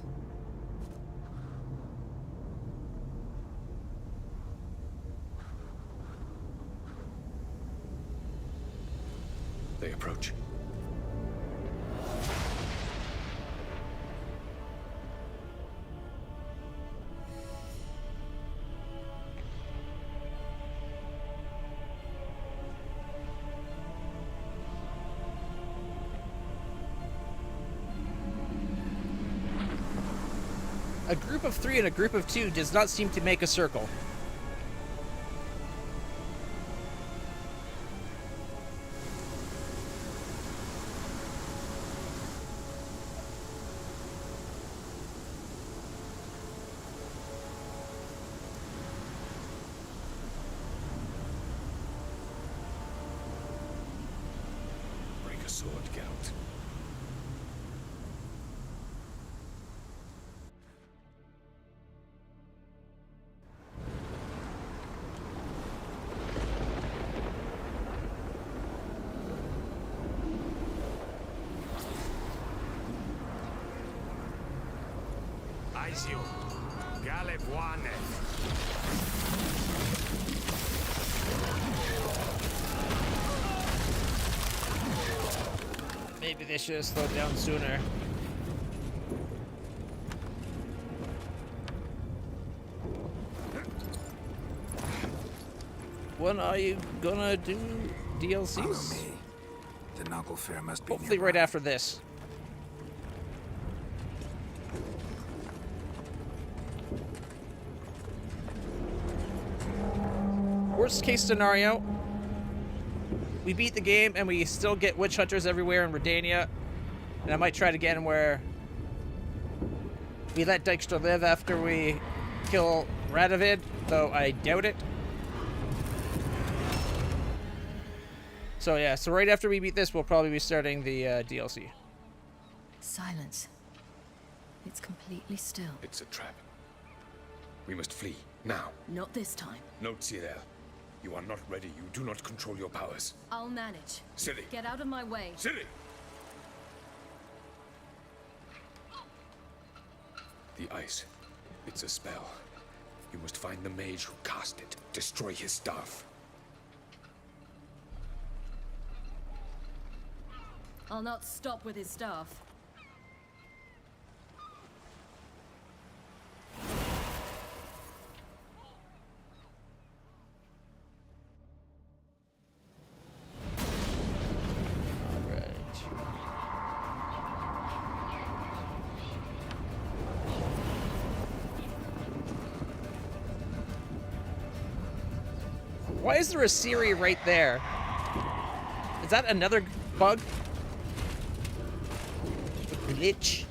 Speaker 14: They approach.
Speaker 2: A group of 3 and a group of 2 does not seem to make a circle.
Speaker 14: Break a sword, Geralt.
Speaker 7: Aizio. Galebuane.
Speaker 2: Maybe they should have slowed down sooner. When are you gonna do DLCs?
Speaker 4: Follow me. The Noggle Fair must be
Speaker 2: Hopefully
Speaker 4: nearby.
Speaker 2: right after this. Worst case scenario, we beat the game and we still get witch hunters everywhere in Redania. And I might try it again where we let Dijkstra live after we kill Radovid, though I doubt it. So yeah, so right after we beat this, we'll probably be starting the DLC.
Speaker 5: Silence. It's completely still.
Speaker 14: It's a trap.
Speaker 6: We must flee, now.
Speaker 5: Not this time.
Speaker 6: Note, Cyril. You are not ready. You do not control your powers.
Speaker 5: I'll manage.
Speaker 6: Ciri!
Speaker 5: Get out of my way.
Speaker 6: Ciri! The ice. It's a spell. You must find the mage who cast it. Destroy his staff.
Speaker 5: I'll not stop with his staff.
Speaker 2: Why is there a Ciri right there? Is that another bug? A glitch?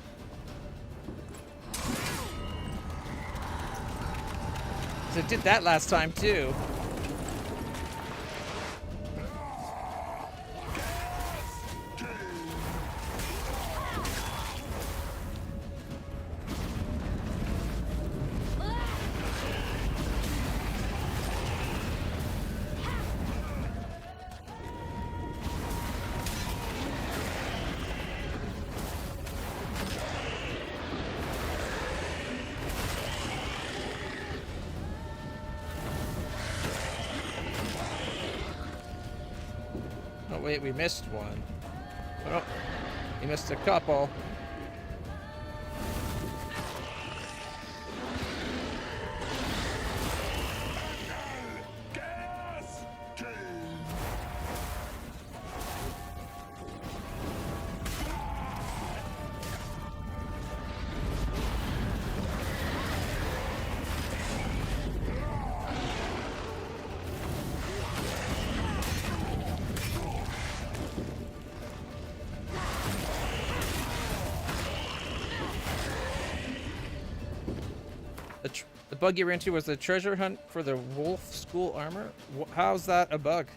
Speaker 2: So it did that last time too. Wait, we missed one. Oh, we missed a couple. The bug you ran into was the treasure hunt for the wolf school armor? How's that a bug?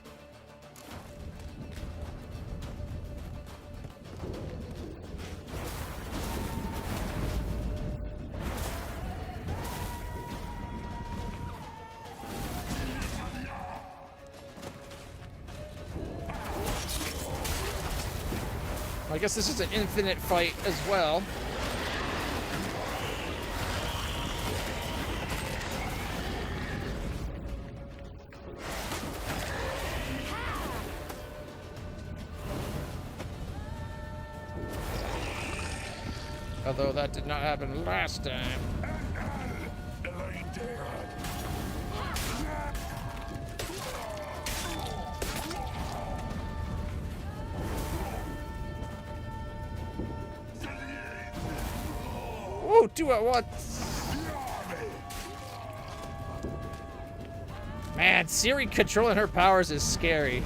Speaker 2: I guess this is an infinite fight as well. Although that did not happen last time. Whoa, two at once. Man, Ciri controlling her powers is scary.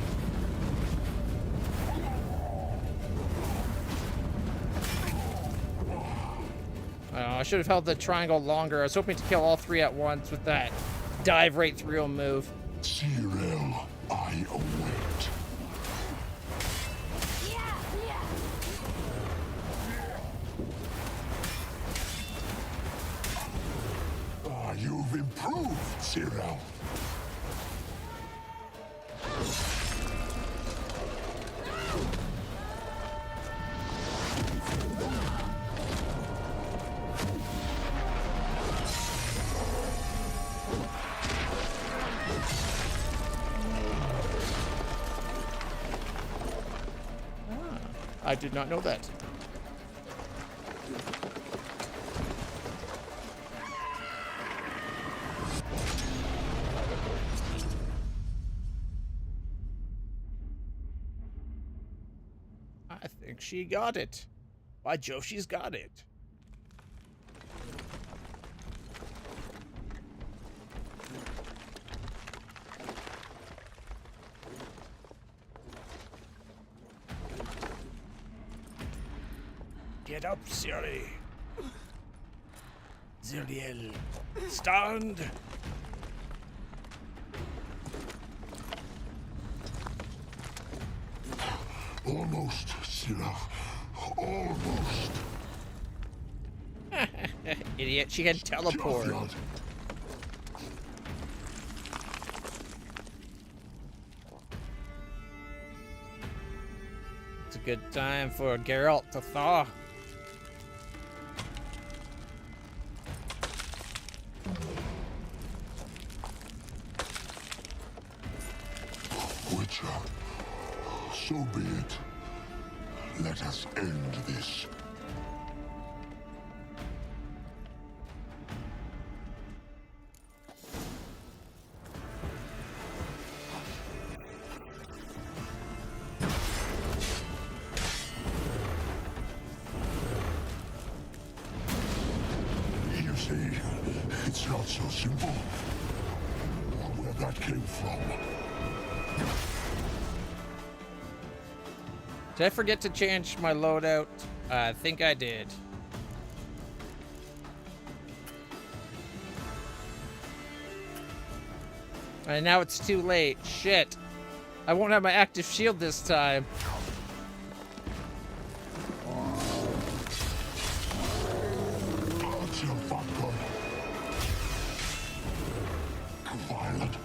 Speaker 2: I should have held the triangle longer. I was hoping to kill all three at once with that dive right through him move.
Speaker 3: Cyril, I await. You've improved, Cyril.
Speaker 2: I did not know that. I think she got it. By Jove, she's got it. Get up, Ciri. Ziliel, stand.
Speaker 3: Almost, Cyril. Almost.
Speaker 2: Idiot, she can teleport. good time for Geralt to thaw.
Speaker 3: Witcher, so be it. Let us end this. You see, it's not so simple. Where that came from.
Speaker 2: Did I forget to change my loadout? I think I did. And now it's too late. Shit. I won't have my active shield this time.
Speaker 3: Violent.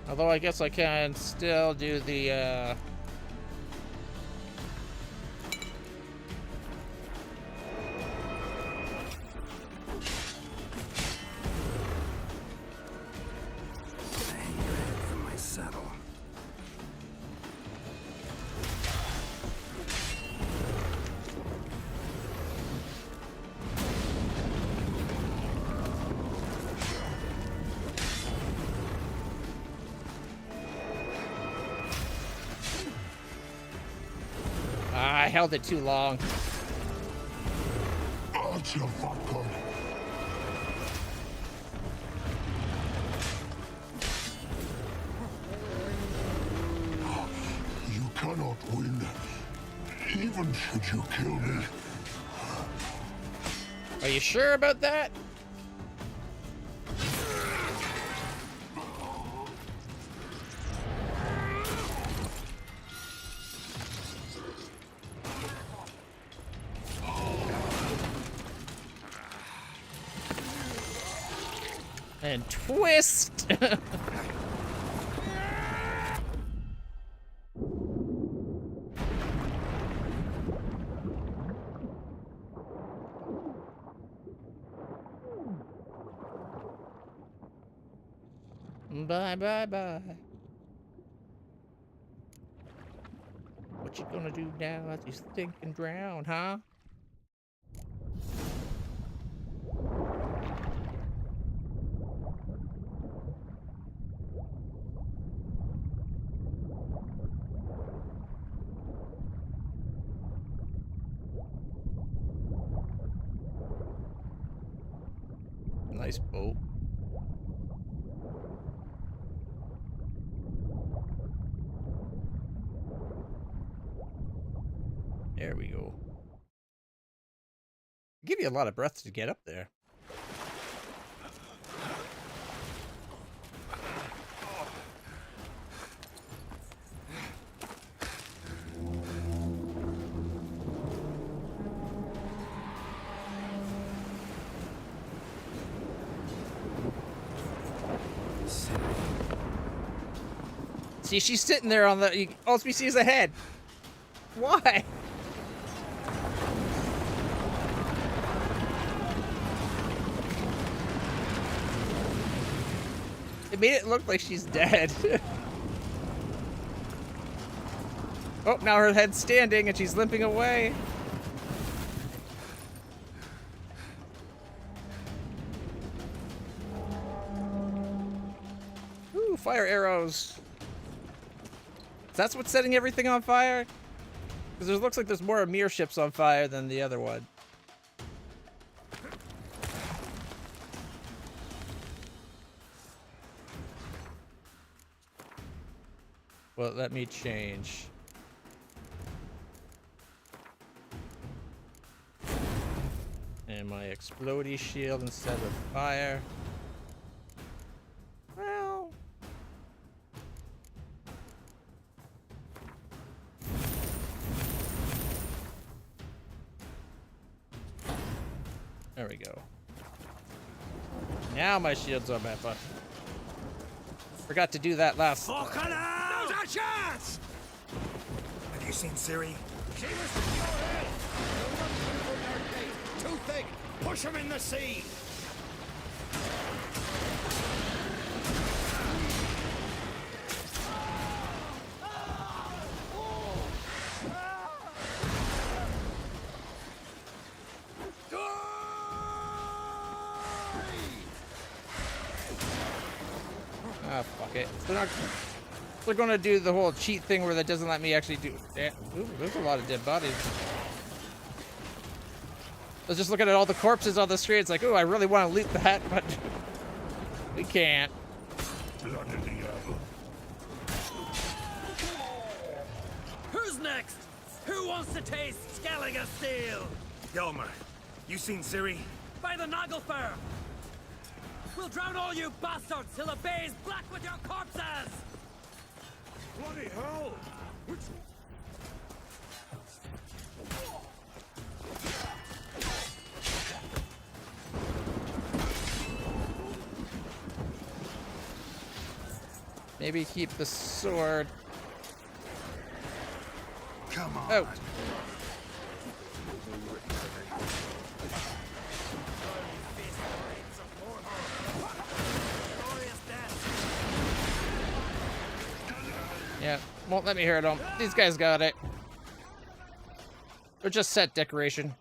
Speaker 2: Although I guess I can still do the,
Speaker 4: From my saddle.
Speaker 2: I held it too long.
Speaker 3: You cannot win, even should you kill me.
Speaker 2: Are you sure about that? And twist! Bye, bye, bye. What you gonna do now as you sink and drown, huh? Nice boat. There we go. Give you a lot of breath to get up there. See, she's sitting there on the... All we see is a head. Why? It made it look like she's dead. Oh, now her head's standing and she's limping away. Ooh, fire arrows. That's what's setting everything on fire? Because it looks like there's more Emir ships on fire than the other one. Well, let me change. And my explodey shield instead of fire. Well... There we go. Now my shields are better. Forgot to do that last.
Speaker 1: Fucking hell! There's a chance! Have you seen Ciri? She was in your head! Too thick! Push him in the sea!
Speaker 2: Ah, fuck it. They're gonna do the whole cheat thing where that doesn't let me actually do. Yeah. Ooh, there's a lot of dead bodies. I was just looking at all the corpses on the screen. It's like, oh, I really want to loot that, but we can't.
Speaker 11: Who's next? Who wants to taste Skellige steel?
Speaker 1: Gelmer, you seen Ciri?
Speaker 11: By the Nagelfar! We'll drown all you bastards till the bay's black with your corpses!
Speaker 1: Bloody hell! Which...
Speaker 2: Maybe keep the sword.
Speaker 1: Come on.
Speaker 2: Out. Yeah, won't let me hurt them. These guys got it. They're just set decoration.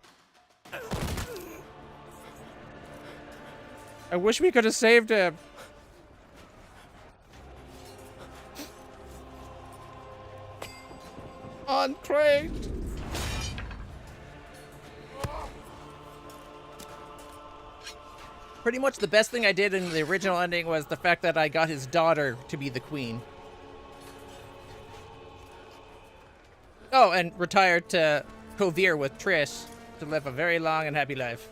Speaker 2: I wish we could have saved him. On crate. Pretty much the best thing I did in the original ending was the fact that I got his daughter to be the queen. Oh, and retired to Kovir with Trish to live a very long and happy life.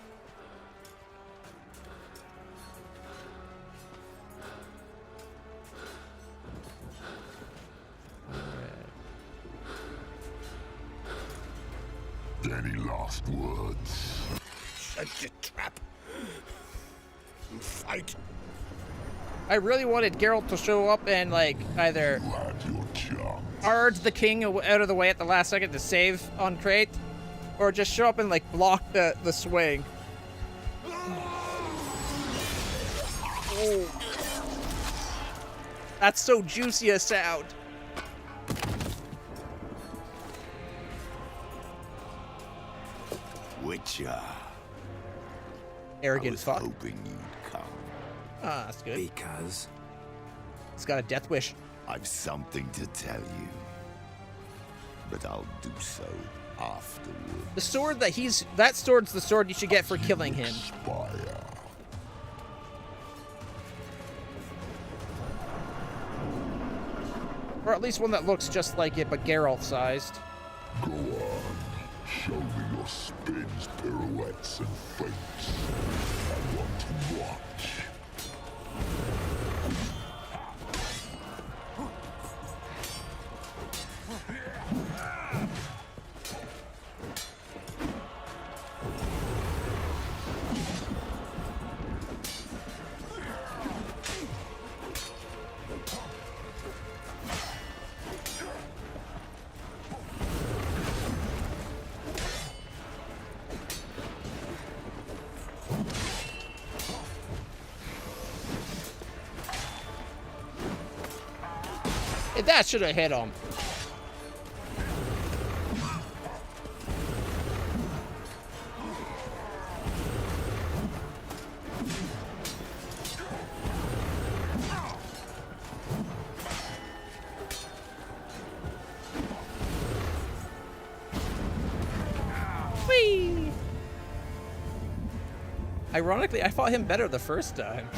Speaker 3: Any last words?
Speaker 1: Shut your trap. Fight.
Speaker 2: I really wanted Geralt to show up and, like, either charge the king out of the way at the last second to save on crate, or just show up and, like, block the swing. Oh. That's so juicy a sound.
Speaker 8: Witcher.
Speaker 2: Arrogant fuck.
Speaker 8: Hoping you'd come.
Speaker 2: Ah, that's good.
Speaker 8: Because
Speaker 2: he's got a death wish.
Speaker 8: I've something to tell you, but I'll do so afterward.
Speaker 2: The sword that sword's the sword you should get for killing him. Or at least one that looks just like it, but Geralt-sized.
Speaker 3: Go on. Show me your spins, pirouettes, and feints. I want to watch.
Speaker 2: That should have hit him. Whee! Ironically, I fought him better the first time.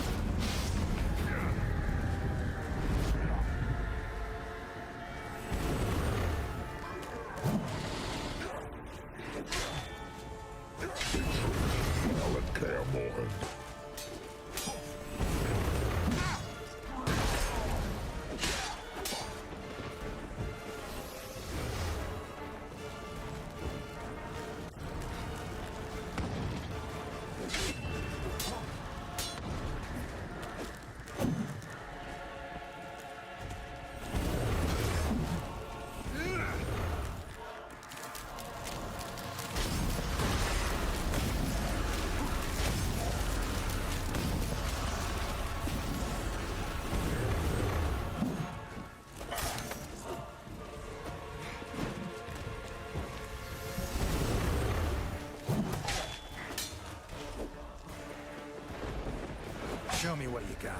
Speaker 1: Show me what you got.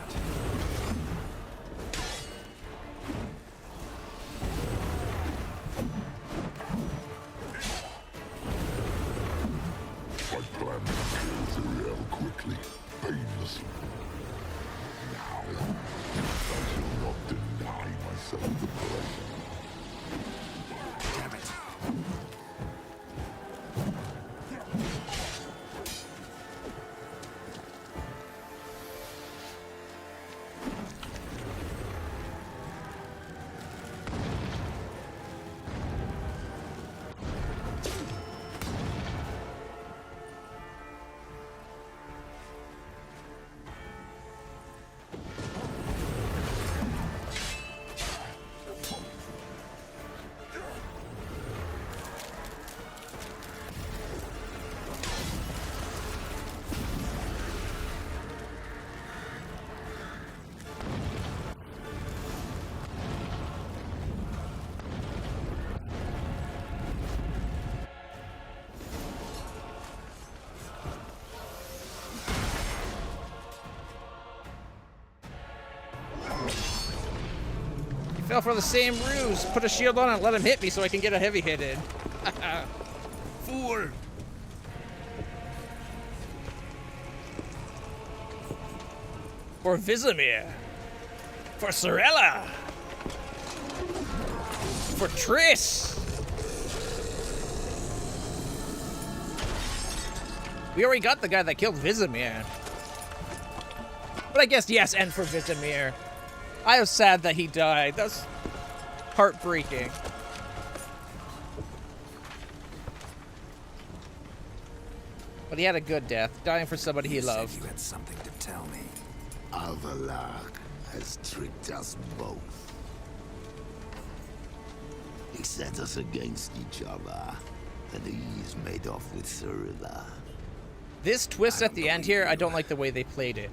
Speaker 3: I plan to kill Zuriel quickly, painlessly. Now, I shall not deny myself the pleasure.
Speaker 1: Damn it.
Speaker 2: Fell for the same ruse. Put a shield on and let him hit me so I can get a heavy hit in. Fool. For Vizimir. For Sorella. For Triss. We already got the guy that killed Vizimir. But I guess yes, and for Vizimir. I was sad that he died. That's heartbreaking. But he had a good death, dying for somebody he loved.
Speaker 4: You had something to tell me.
Speaker 8: Avallac'h has tricked us both. He set us against each other, and he's made off with Sorella.
Speaker 2: This twist at the end here, I don't like the way they played it.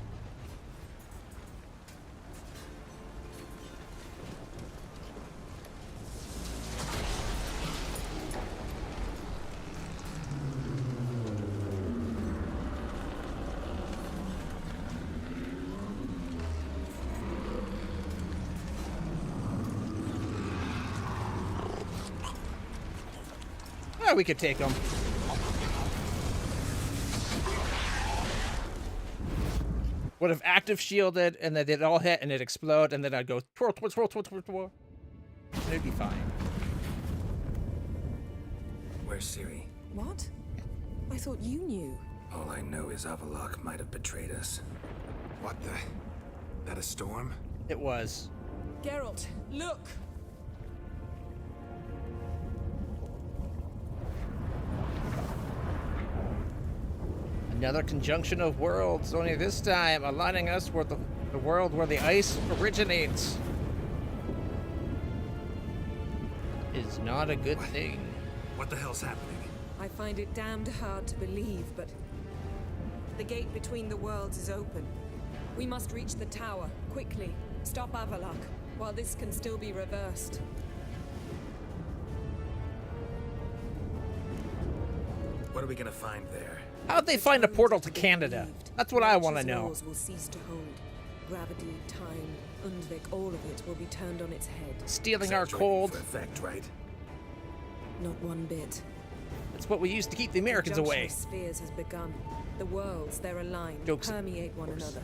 Speaker 2: We could take them. Would have active shielded, and then they'd all hit, and it'd explode, and then I'd go twirl, twirl, twirl, twirl, twirl, twirl, and it'd be fine.
Speaker 4: Where's Ciri?
Speaker 16: What? I thought you knew.
Speaker 4: All I know is Avallac'h might have betrayed us. What the? That a storm?
Speaker 2: It was.
Speaker 16: Geralt, look!
Speaker 2: Another conjunction of worlds, only this time aligning us with the world where the ice originates. Is not a good thing.
Speaker 1: What the hell's happening?
Speaker 16: I find it damned hard to believe, but the gate between the worlds is open. We must reach the tower, quickly. Stop Avallac'h, while this can still be reversed.
Speaker 1: What are we gonna find there?
Speaker 2: How'd they find a portal to Canada? That's what I want to know.
Speaker 16: Laws will cease to hold. Gravity, time, Undvik, all of it will be turned on its head.
Speaker 2: Stealing our cold.
Speaker 1: For effect, right?
Speaker 16: Not one bit.
Speaker 2: That's what we used to keep the Americans away.
Speaker 16: The spheres has begun. The worlds, they're aligned,
Speaker 2: Jokes,
Speaker 16: permeate one another.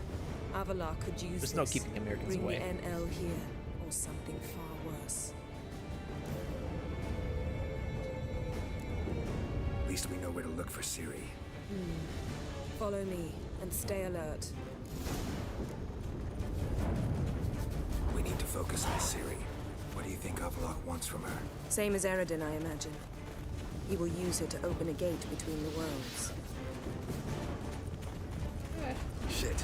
Speaker 16: Avallac'h could use
Speaker 2: There's
Speaker 16: this.
Speaker 2: no keeping the Americans
Speaker 16: Bring
Speaker 2: away.
Speaker 16: the NL here, or something far worse.
Speaker 4: At least we know where to look for Ciri.
Speaker 16: Follow me, and stay alert.
Speaker 4: We need to focus on Ciri. What do you think Avallac'h wants from her?
Speaker 16: Same as Eredin, I imagine. He will use her to open a gate between the worlds.
Speaker 1: Shit.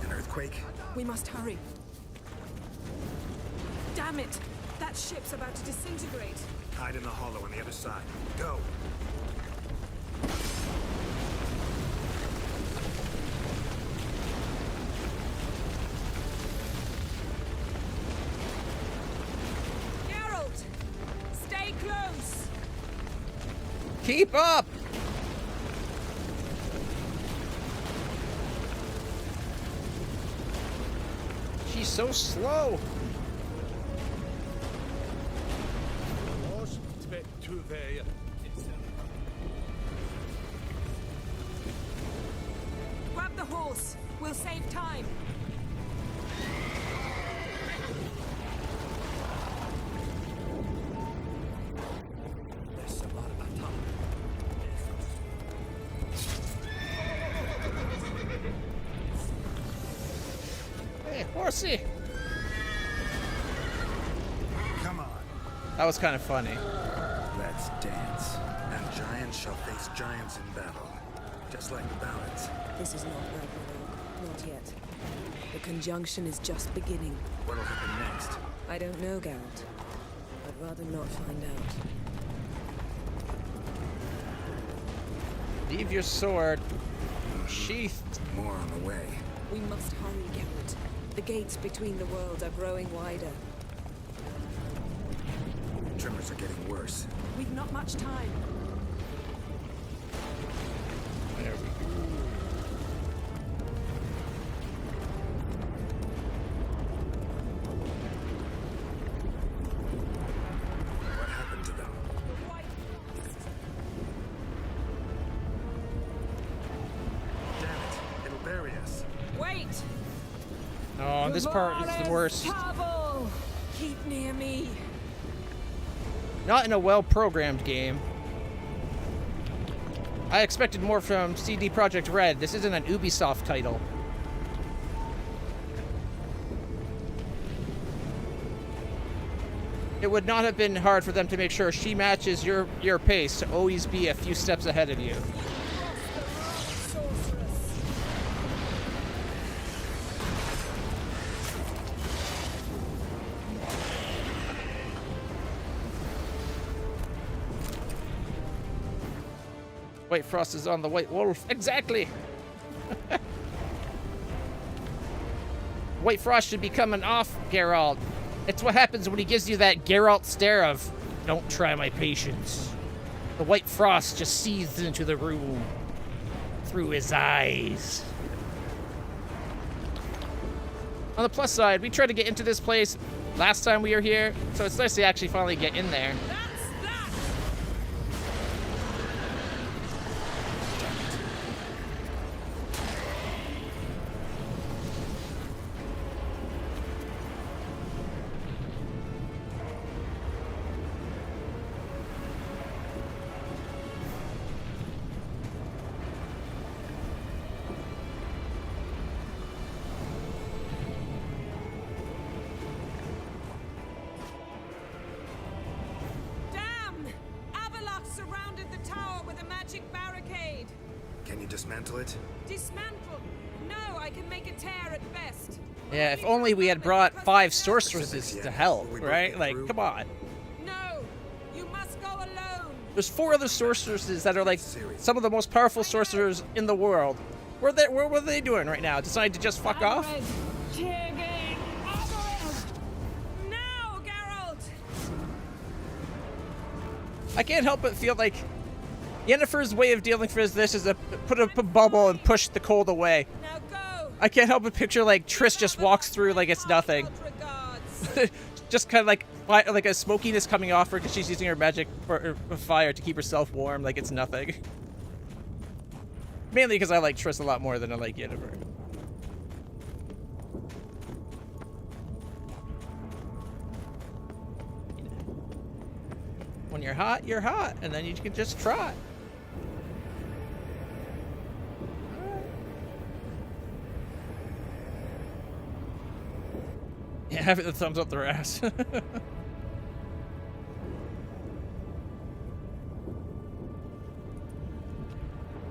Speaker 1: An earthquake?
Speaker 16: We must hurry. Damn it! That ship's about to disintegrate.
Speaker 1: Hide in the hollow on the other side. Go!
Speaker 16: Geralt! Stay close!
Speaker 2: Keep up! She's so slow.
Speaker 16: Grab the horse. We'll save time.
Speaker 2: Hey, horsey.
Speaker 1: Come on.
Speaker 2: That was kind of funny.
Speaker 4: Let's dance. And giants shall face giants in battle. Just like the ballads.
Speaker 16: This is not Ragnarok. Not yet. The conjunction is just beginning.
Speaker 4: What'll happen next?
Speaker 16: I don't know, Geralt. I'd rather not find out.
Speaker 2: Leave your sword sheathed.
Speaker 4: More on the way.
Speaker 16: We must hurry, Geralt. The gates between the worlds are growing wider.
Speaker 4: Tremors are getting worse.
Speaker 16: We've not much time.
Speaker 2: There we go.
Speaker 4: What happened to them? Damn it. It'll bury us.
Speaker 16: Wait!
Speaker 2: Oh, this part is the worst.
Speaker 16: Pavel! Keep near me.
Speaker 2: Not in a well-programmed game. I expected more from CD Projekt Red. This isn't an Ubisoft title. It would not have been hard for them to make sure she matches your pace to always be a few steps ahead of you. White Frost is on the White Wolf. Exactly! White Frost should be coming off, Geralt. It's what happens when he gives you that Geralt stare of, don't try my patience. The White Frost just seethes into the room through his eyes. On the plus side, we tried to get into this place last time we were here, so it's nice to actually finally get in there.
Speaker 4: Dismantle it?
Speaker 16: Dismantle? No, I can make a tear at best.
Speaker 2: Yeah, if only we had brought 5 sorceresses to help, right? Like, come on.
Speaker 16: No, you must go alone.
Speaker 2: There's 4 other sorceresses that are like some of the most powerful sorcerers in the world. What are they doing right now? Decided to just fuck off?
Speaker 16: Now, Geralt!
Speaker 2: I can't help but feel like Yennefer's way of dealing with this is to put up a bubble and push the cold away.
Speaker 16: Now go.
Speaker 2: I can't help but picture like Triss just walks through like it's nothing. Just kind of like a smokiness coming off her because she's using her magic for fire to keep herself warm like it's nothing. Mainly because I like Triss a lot more than I like Yennefer. When you're hot, and then you can just trot. Yeah, having the thumbs up their ass.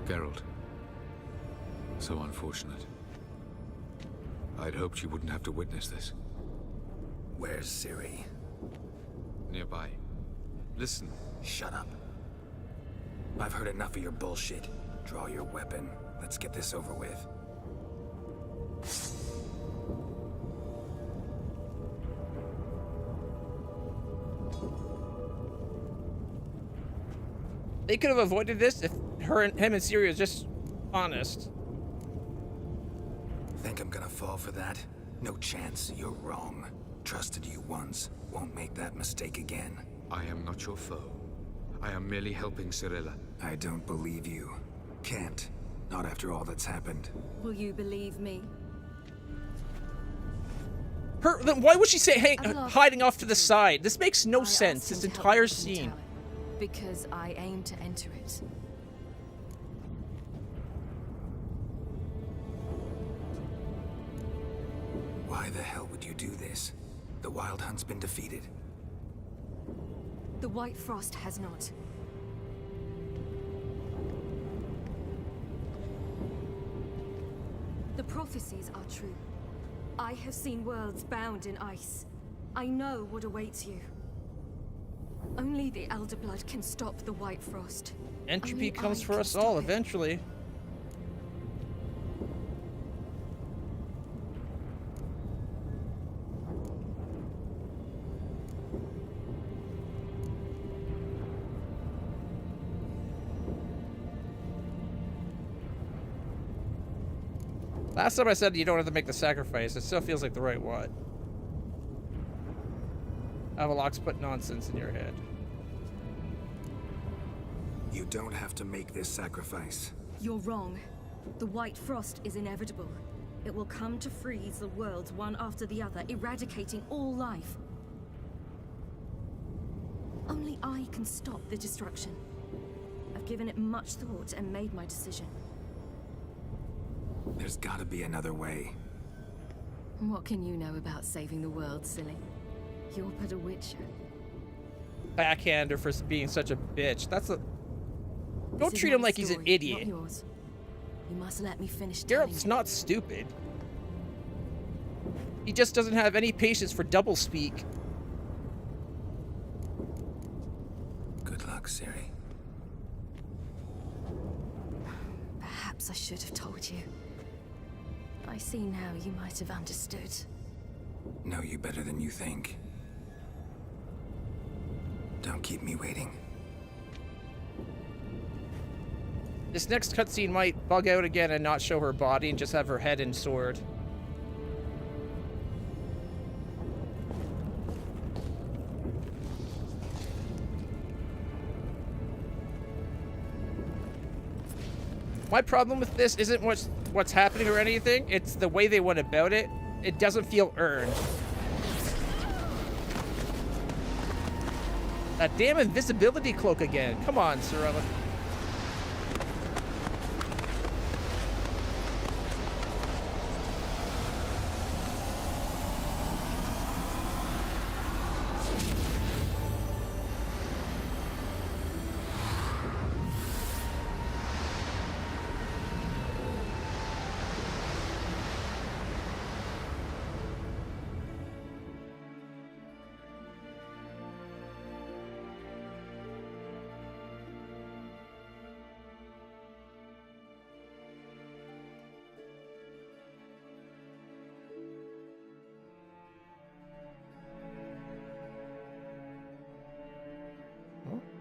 Speaker 14: Geralt. So unfortunate. I'd hoped you wouldn't have to witness this.
Speaker 4: Where's Ciri?
Speaker 14: Nearby. Listen.
Speaker 4: Shut up. I've heard enough of your bullshit. Draw your weapon. Let's get this over with.
Speaker 2: They could have avoided this if him and Ciri was just honest.
Speaker 4: Think I'm gonna fall for that? No chance, you're wrong. Trusted you once, won't make that mistake again.
Speaker 14: I am not your foe. I am merely helping Cirilla.
Speaker 4: I don't believe you. Can't. Not after all that's happened.
Speaker 5: Will you believe me?
Speaker 2: Then why would she say
Speaker 5: Avalok,
Speaker 2: hiding off to the side? This makes no
Speaker 5: I
Speaker 2: sense,
Speaker 5: asked
Speaker 2: this
Speaker 5: him to help
Speaker 2: entire
Speaker 5: me with the
Speaker 2: scene.
Speaker 5: tower, because I aim to enter it.
Speaker 4: Why the hell would you do this? The Wild Hunt's been defeated.
Speaker 5: The White Frost has not. The prophecies are true. I have seen worlds bound in ice. I know what awaits you. Only the Elder Blood can stop the White Frost.
Speaker 2: Entropy
Speaker 5: Only
Speaker 2: comes
Speaker 5: I
Speaker 2: for
Speaker 5: can
Speaker 2: us
Speaker 5: stop
Speaker 2: all
Speaker 5: it.
Speaker 2: eventually. Last time I said you don't have to make the sacrifice, it still feels like the right one. Avalok's put nonsense in your head.
Speaker 4: You don't have to make this sacrifice.
Speaker 5: You're wrong. The White Frost is inevitable. It will come to freeze the worlds one after the other, eradicating all life. Only I can stop the destruction. I've given it much thought and made my decision.
Speaker 4: There's gotta be another way.
Speaker 5: What can you know about saving the world, silly? You're but a witcher.
Speaker 2: Backhander for being such a bitch. That's a... Don't
Speaker 5: This is
Speaker 2: treat him
Speaker 5: my
Speaker 2: like he's an
Speaker 5: story,
Speaker 2: idiot.
Speaker 5: not yours. You must let me finish telling
Speaker 2: Geralt's
Speaker 5: you.
Speaker 2: not stupid. He just doesn't have any patience for doublespeak.
Speaker 4: Good luck, Ciri.
Speaker 5: Perhaps I should have told you. I see now you might have understood.
Speaker 4: Know you better than you think. Don't keep me waiting.
Speaker 2: This next cutscene might bug out again and not show her body and just have her head and sword. My problem with this isn't what's happening or anything, it's the way they went about it. It doesn't feel earned. That damn invisibility cloak again. Come on, Cirilla.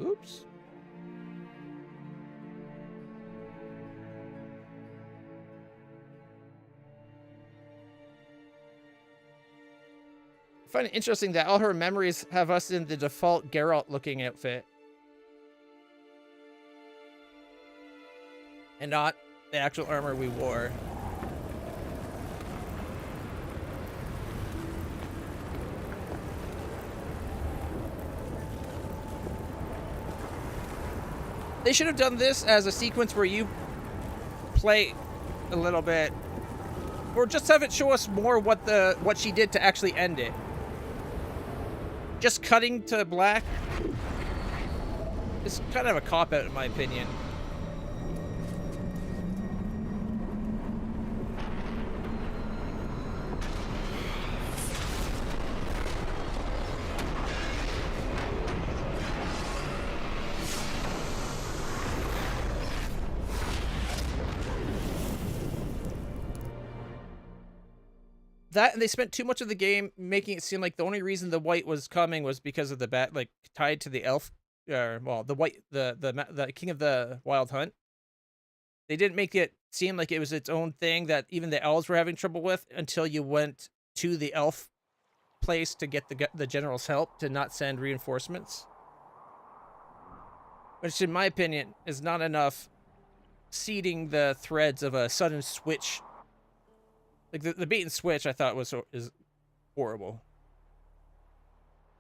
Speaker 2: Oops. I find it interesting that all her memories have us in the default Geralt-looking outfit. And not the actual armor we wore. They should have done this as a sequence where you play a little bit, or just have it show us more what she did to actually end it. Just cutting to black is kind of a cop-out in my opinion. That, and they spent too much of the game making it seem like the only reason the white was coming was because of the bat, like tied to the elf, well, the white, the king of the Wild Hunt. They didn't make it seem like it was its own thing that even the elves were having trouble with until you went to the elf place to get the general's help to not send reinforcements. Which, in my opinion, is not enough seeding the threads of a sudden switch. Like, the bait and switch, I thought is horrible.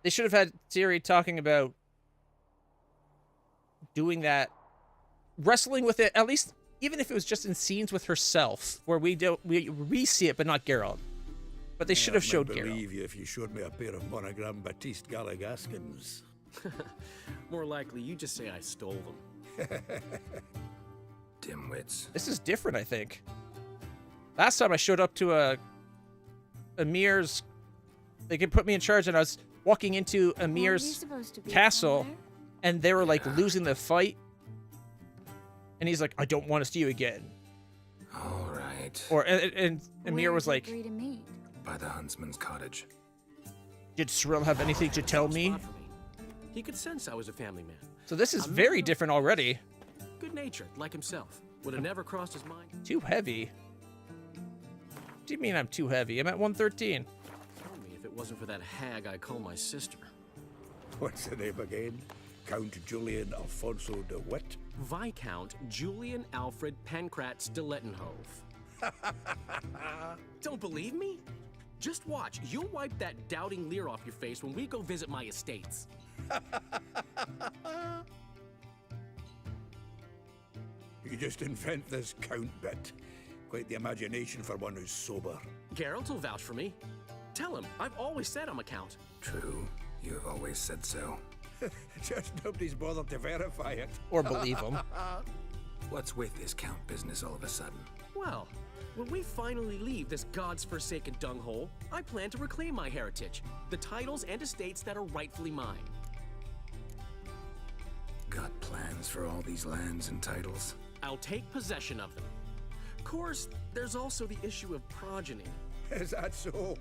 Speaker 2: They should have had Ciri talking about doing that, wrestling with it, at least, even if it was just in scenes with herself, where we see it, but not Geralt. But they should have showed Geralt.
Speaker 9: I believe you if you showed me a pair of monogram Batiste Galligaskins.
Speaker 17: More likely, you just say I stole them.
Speaker 4: Dimwits.
Speaker 2: This is different, I think. Last time I showed up to Emir's, they could put me in charge, and I was walking into Emir's castle, and they were like losing the fight. And he's like, I don't want to see you again.
Speaker 4: All right.
Speaker 2: Or and Emir was like,
Speaker 4: by the huntsman's cottage.
Speaker 2: Did Cyril have anything to tell me?
Speaker 17: He could sense I was a family man.
Speaker 2: So this is very different already.
Speaker 17: Good-natured, like himself. Would have never crossed his mind.
Speaker 2: Too heavy? What do you mean I'm too heavy? I'm at 113.
Speaker 17: Tell me if it wasn't for that hag I call my sister.
Speaker 9: What's the name again? Count Julian Alfonso de what?
Speaker 17: Viscount Julian Alfred Pancratz de Lettenhove. Don't believe me? Just watch. You'll wipe that doubting leer off your face when we go visit my estates.
Speaker 9: You just invent this count bit. Quite the imagination for one who's sober.
Speaker 17: Geralt will vouch for me. Tell him, I've always said I'm a count.
Speaker 4: True. You've always said so.
Speaker 9: Just nobody's bothered to verify it.
Speaker 2: Or believe him.
Speaker 4: What's with this count business all of a sudden?
Speaker 17: Well, when we finally leave this god's forsaken dunghole, I plan to reclaim my heritage, the titles and estates that are rightfully mine.
Speaker 4: Got plans for all these lands and titles?
Speaker 17: I'll take possession of them. Of course, there's also the issue of progeny.
Speaker 9: Is that so?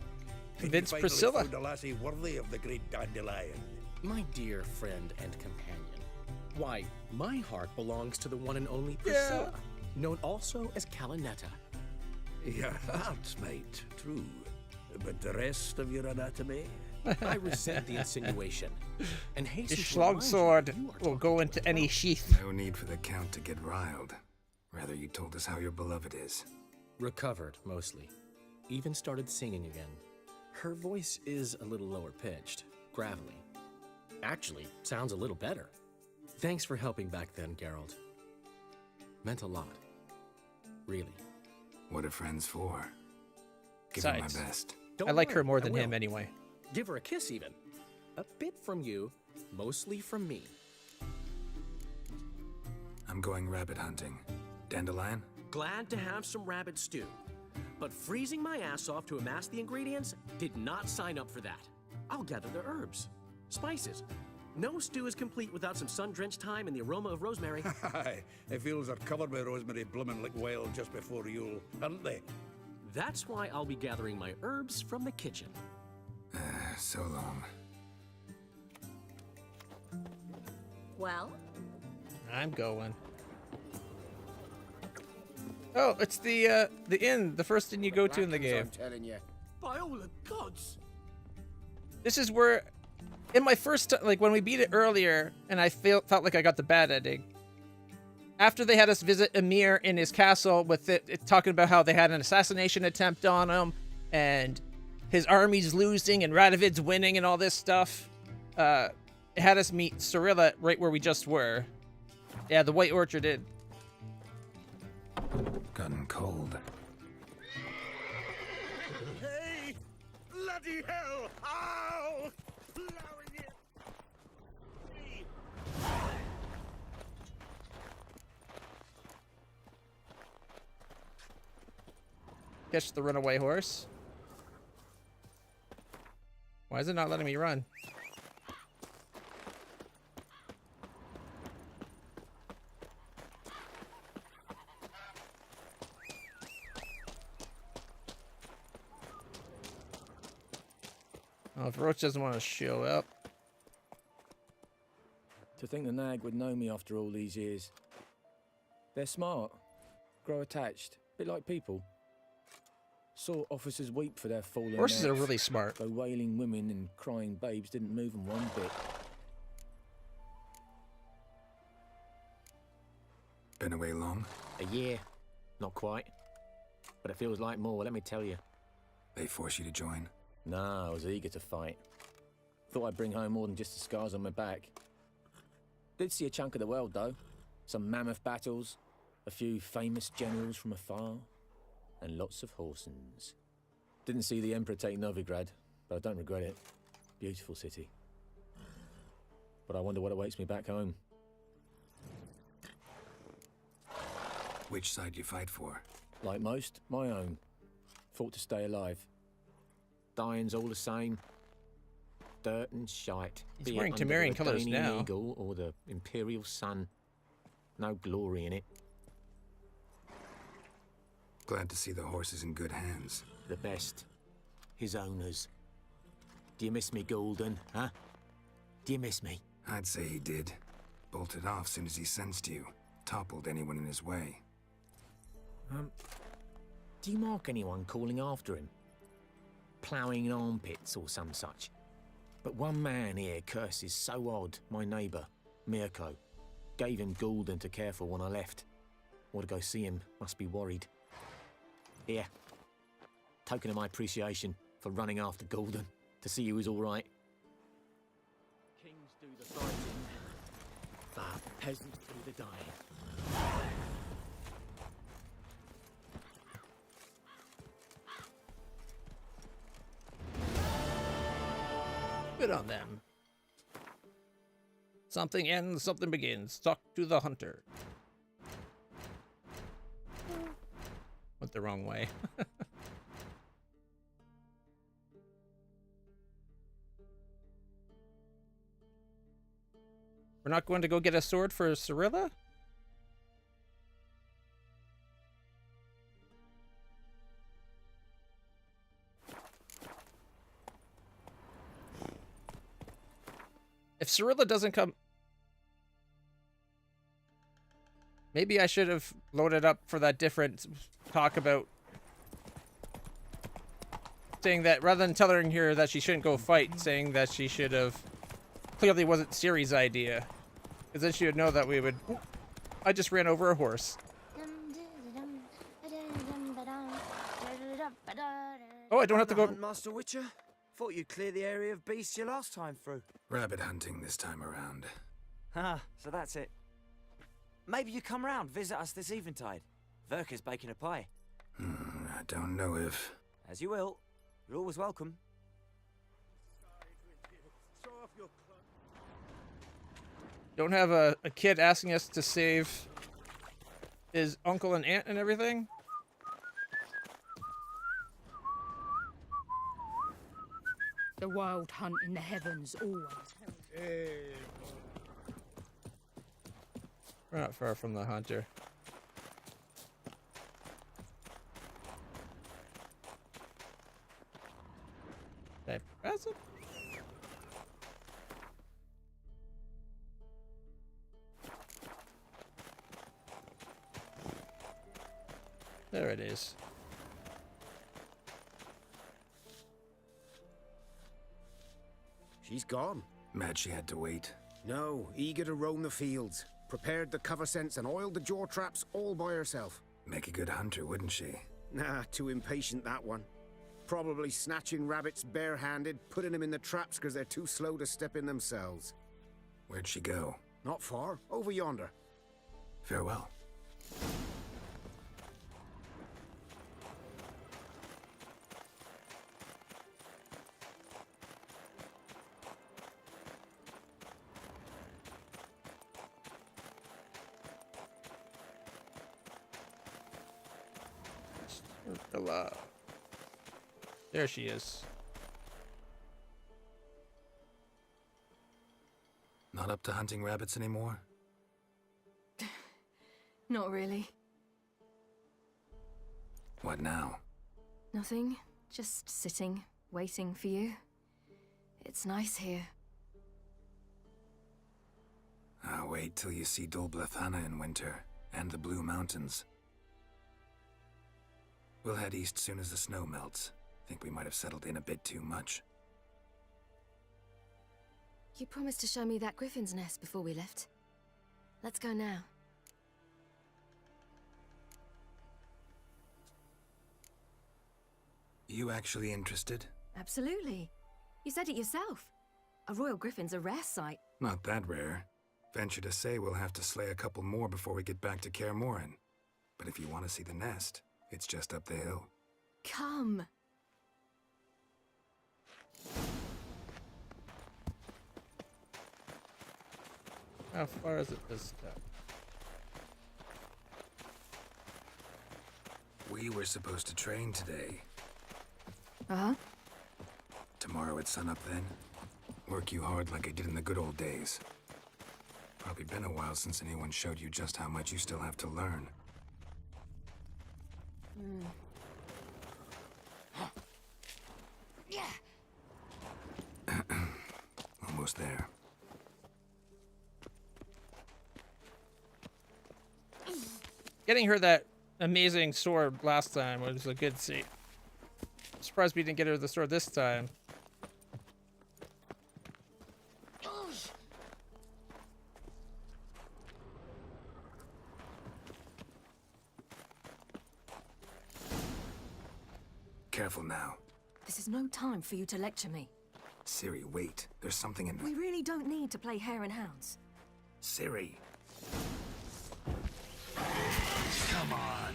Speaker 2: Convince Priscilla.
Speaker 9: Found a lassie worthy of the great dandelion.
Speaker 17: My dear friend and companion, why, my heart belongs to the one and only Priscilla, known also as Calinetta.
Speaker 9: Your heart, mate, true. But the rest of your anatomy?
Speaker 17: I resent the insinuation. And hasten
Speaker 2: His
Speaker 17: to
Speaker 2: schlog
Speaker 17: remind
Speaker 2: sword
Speaker 17: you
Speaker 2: will go into any sheath.
Speaker 4: No need for the Count to get riled. Rather, you told us how your beloved is.
Speaker 17: Recovered, mostly. Even started singing again. Her voice is a little lower pitched, gravelly. Actually, sounds a little better. Thanks for helping back then, Geralt. Meant a lot. Really.
Speaker 4: What are friends for? Give her my best.
Speaker 2: I like her more than him anyway.
Speaker 17: Give her a kiss, even. A bit from you, mostly from me.
Speaker 4: I'm going rabbit hunting. Dandelion?
Speaker 17: Glad to have some rabbit stew. But freezing my ass off to amass the ingredients did not sign up for that. I'll gather the herbs, spices. No stew is complete without some sun-drenched thyme and the aroma of rosemary.
Speaker 9: Aye, the fields are covered with rosemary blooming like wild just before Yule, aren't they?
Speaker 17: That's why I'll be gathering my herbs from the kitchen.
Speaker 4: So long.
Speaker 18: Well?
Speaker 2: I'm going. Oh, it's the inn, the first inn you go to in the game.
Speaker 10: I'm telling you.
Speaker 17: By all the gods!
Speaker 2: This is where, in my first, like when we beat it earlier, and I felt like I got the bad ending. After they had us visit Emir in his castle with it talking about how they had an assassination attempt on him, and his army's losing and Radovid's winning and all this stuff. It had us meet Cirilla right where we just were. Yeah, the White Orchard did.
Speaker 4: Gotten cold.
Speaker 10: Hey! Bloody hell! Ow! Blowing it! Hey.
Speaker 2: Catch the runaway horse. Why is it not letting me run? Oh, if Roach doesn't want to show up.
Speaker 24: To think the nag would know me after all these years. They're smart, grow attached, a bit like people. Saw officers weep for their fallen
Speaker 2: Horses are
Speaker 24: mates,
Speaker 2: really smart.
Speaker 24: though wailing women and crying babes didn't move them one bit.
Speaker 4: Been away long?
Speaker 17: A year. Not quite. But it feels like more, let me tell you.
Speaker 4: They force you to join?
Speaker 24: Nah, I was eager to fight. Thought I'd bring home more than just the scars on my back. Did see a chunk of the world, though. Some mammoth battles, a few famous generals from afar, and lots of horsens. Didn't see the Emperor take Novigrad, but I don't regret it. Beautiful city. But I wonder what awaits me back home.
Speaker 4: Which side you fight for?
Speaker 24: Like most, my own. Fought to stay alive. Dying's all the same. Dirt and shite.
Speaker 2: He's wearing Temerian colours now.
Speaker 17: Eagle or the Imperial Sun. No glory in it.
Speaker 4: Glad to see the horses in good hands.
Speaker 17: The best. His owners. Do you miss me, Golden, huh? Do you miss me?
Speaker 4: I'd say he did. Bolted off soon as he sensed you. Toppled anyone in his way.
Speaker 17: Do you mark anyone calling after him? Ploughing in armpits or some such? But one man here curses so odd, my neighbour, Mirko. Gave him Golden to care for when I left. Want to go see him, must be worried. Here. Token of my appreciation for running after Golden, to see he was all right. Kings do the fighting, but peasants do the dying.
Speaker 2: Good on them. Something ends, something begins. Talk to the hunter. Went the wrong way. We're not going to go get a sword for Cirilla? If Cirilla doesn't come... Maybe I should have loaded up for that different talk about... saying that, rather than telling her that she shouldn't go fight, saying that she should have... Clearly wasn't Ciri's idea. Because then she would know that we would... Oop, I just ran over a horse. Oh, I don't have to go...
Speaker 12: Master Witcher? Thought you'd clear the area of beasts your last time through.
Speaker 4: Rabbit hunting this time around.
Speaker 12: Ah, so that's it. Maybe you come round, visit us this eventide. Verka's baking a pie.
Speaker 4: I don't know if...
Speaker 12: As you will. You're always welcome.
Speaker 2: Don't have a kid asking us to save his uncle and aunt and everything?
Speaker 13: The wild hunt in the heavens always helps.
Speaker 2: We're not far from the hunter. Did I press it? There it is.
Speaker 15: She's gone.
Speaker 4: Mad she had to wait.
Speaker 15: No, eager to roam the fields. Prepared the cover scents and oiled the jaw traps all by herself.
Speaker 4: Make a good hunter, wouldn't she?
Speaker 15: Nah, too impatient, that one. Probably snatching rabbits barehanded, putting them in the traps because they're too slow to step in themselves.
Speaker 4: Where'd she go?
Speaker 15: Not far. Over yonder.
Speaker 4: Farewell.
Speaker 2: There she is.
Speaker 4: Not up to hunting rabbits anymore?
Speaker 5: Not really.
Speaker 4: What now?
Speaker 5: Nothing. Just sitting, waiting for you. It's nice here.
Speaker 4: I'll wait till you see Dol Blethana in winter, and the Blue Mountains. We'll head east soon as the snow melts. Think we might have settled in a bit too much.
Speaker 5: You promised to show me that griffin's nest before we left. Let's go now.
Speaker 4: You actually interested?
Speaker 5: Absolutely. You said it yourself. A royal griffin's a rare sight.
Speaker 4: Not that rare. Venture to say we'll have to slay a couple more before we get back to Kaer Morhen. But if you want to see the nest, it's just up the hill.
Speaker 5: Come.
Speaker 2: How far is it this time?
Speaker 4: We were supposed to train today.
Speaker 5: Uh-huh.
Speaker 4: Tomorrow at sunup then? Work you hard like I did in the good old days. Probably been a while since anyone showed you just how much you still have to learn. Almost there.
Speaker 2: Getting her that amazing sword last time was a good scene. I'm surprised we didn't get her the sword this time.
Speaker 4: Careful now.
Speaker 5: This is no time for you to lecture me.
Speaker 4: Ciri, wait. There's something in...
Speaker 5: We really don't need to play hare and hounds.
Speaker 4: Ciri. Come on.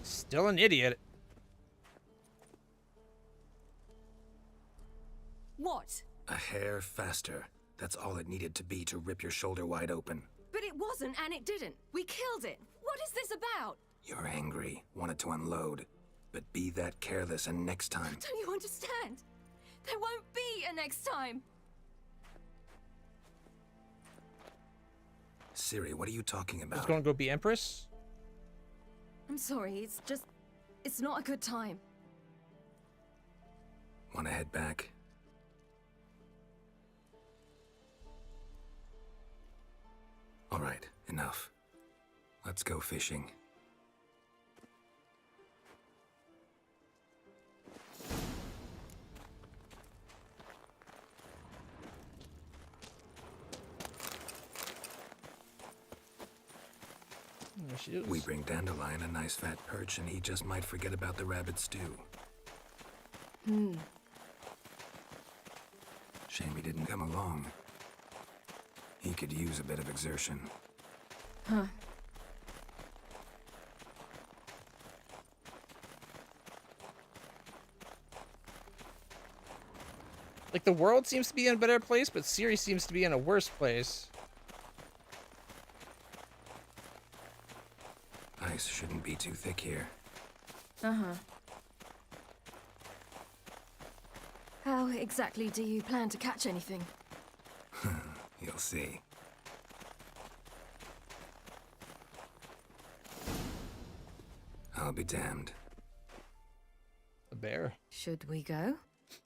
Speaker 2: Still an idiot.
Speaker 5: What?
Speaker 4: A hair faster. That's all it needed to be to rip your shoulder wide open.
Speaker 5: But it wasn't, and it didn't. We killed it. What is this about?
Speaker 4: You're angry, wanted to unload. But be that careless and next time...
Speaker 5: Don't you understand? There won't be a next time.
Speaker 4: Ciri, what are you talking about?
Speaker 2: Just gonna go be Empress?
Speaker 5: I'm sorry, it's not a good time.
Speaker 4: Wanna head back? All right, enough. Let's go fishing.
Speaker 2: There she is.
Speaker 4: We bring Dandelion a nice fat perch and he just might forget about the rabbit stew. Shame he didn't come along. He could use a bit of exertion.
Speaker 5: Huh.
Speaker 2: Like, the world seems to be in a better place, but Ciri seems to be in a worse place.
Speaker 4: Ice shouldn't be too thick here.
Speaker 5: Uh-huh. How exactly do you plan to catch anything?
Speaker 4: You'll see. I'll be damned.
Speaker 2: A bear.
Speaker 5: Should we go?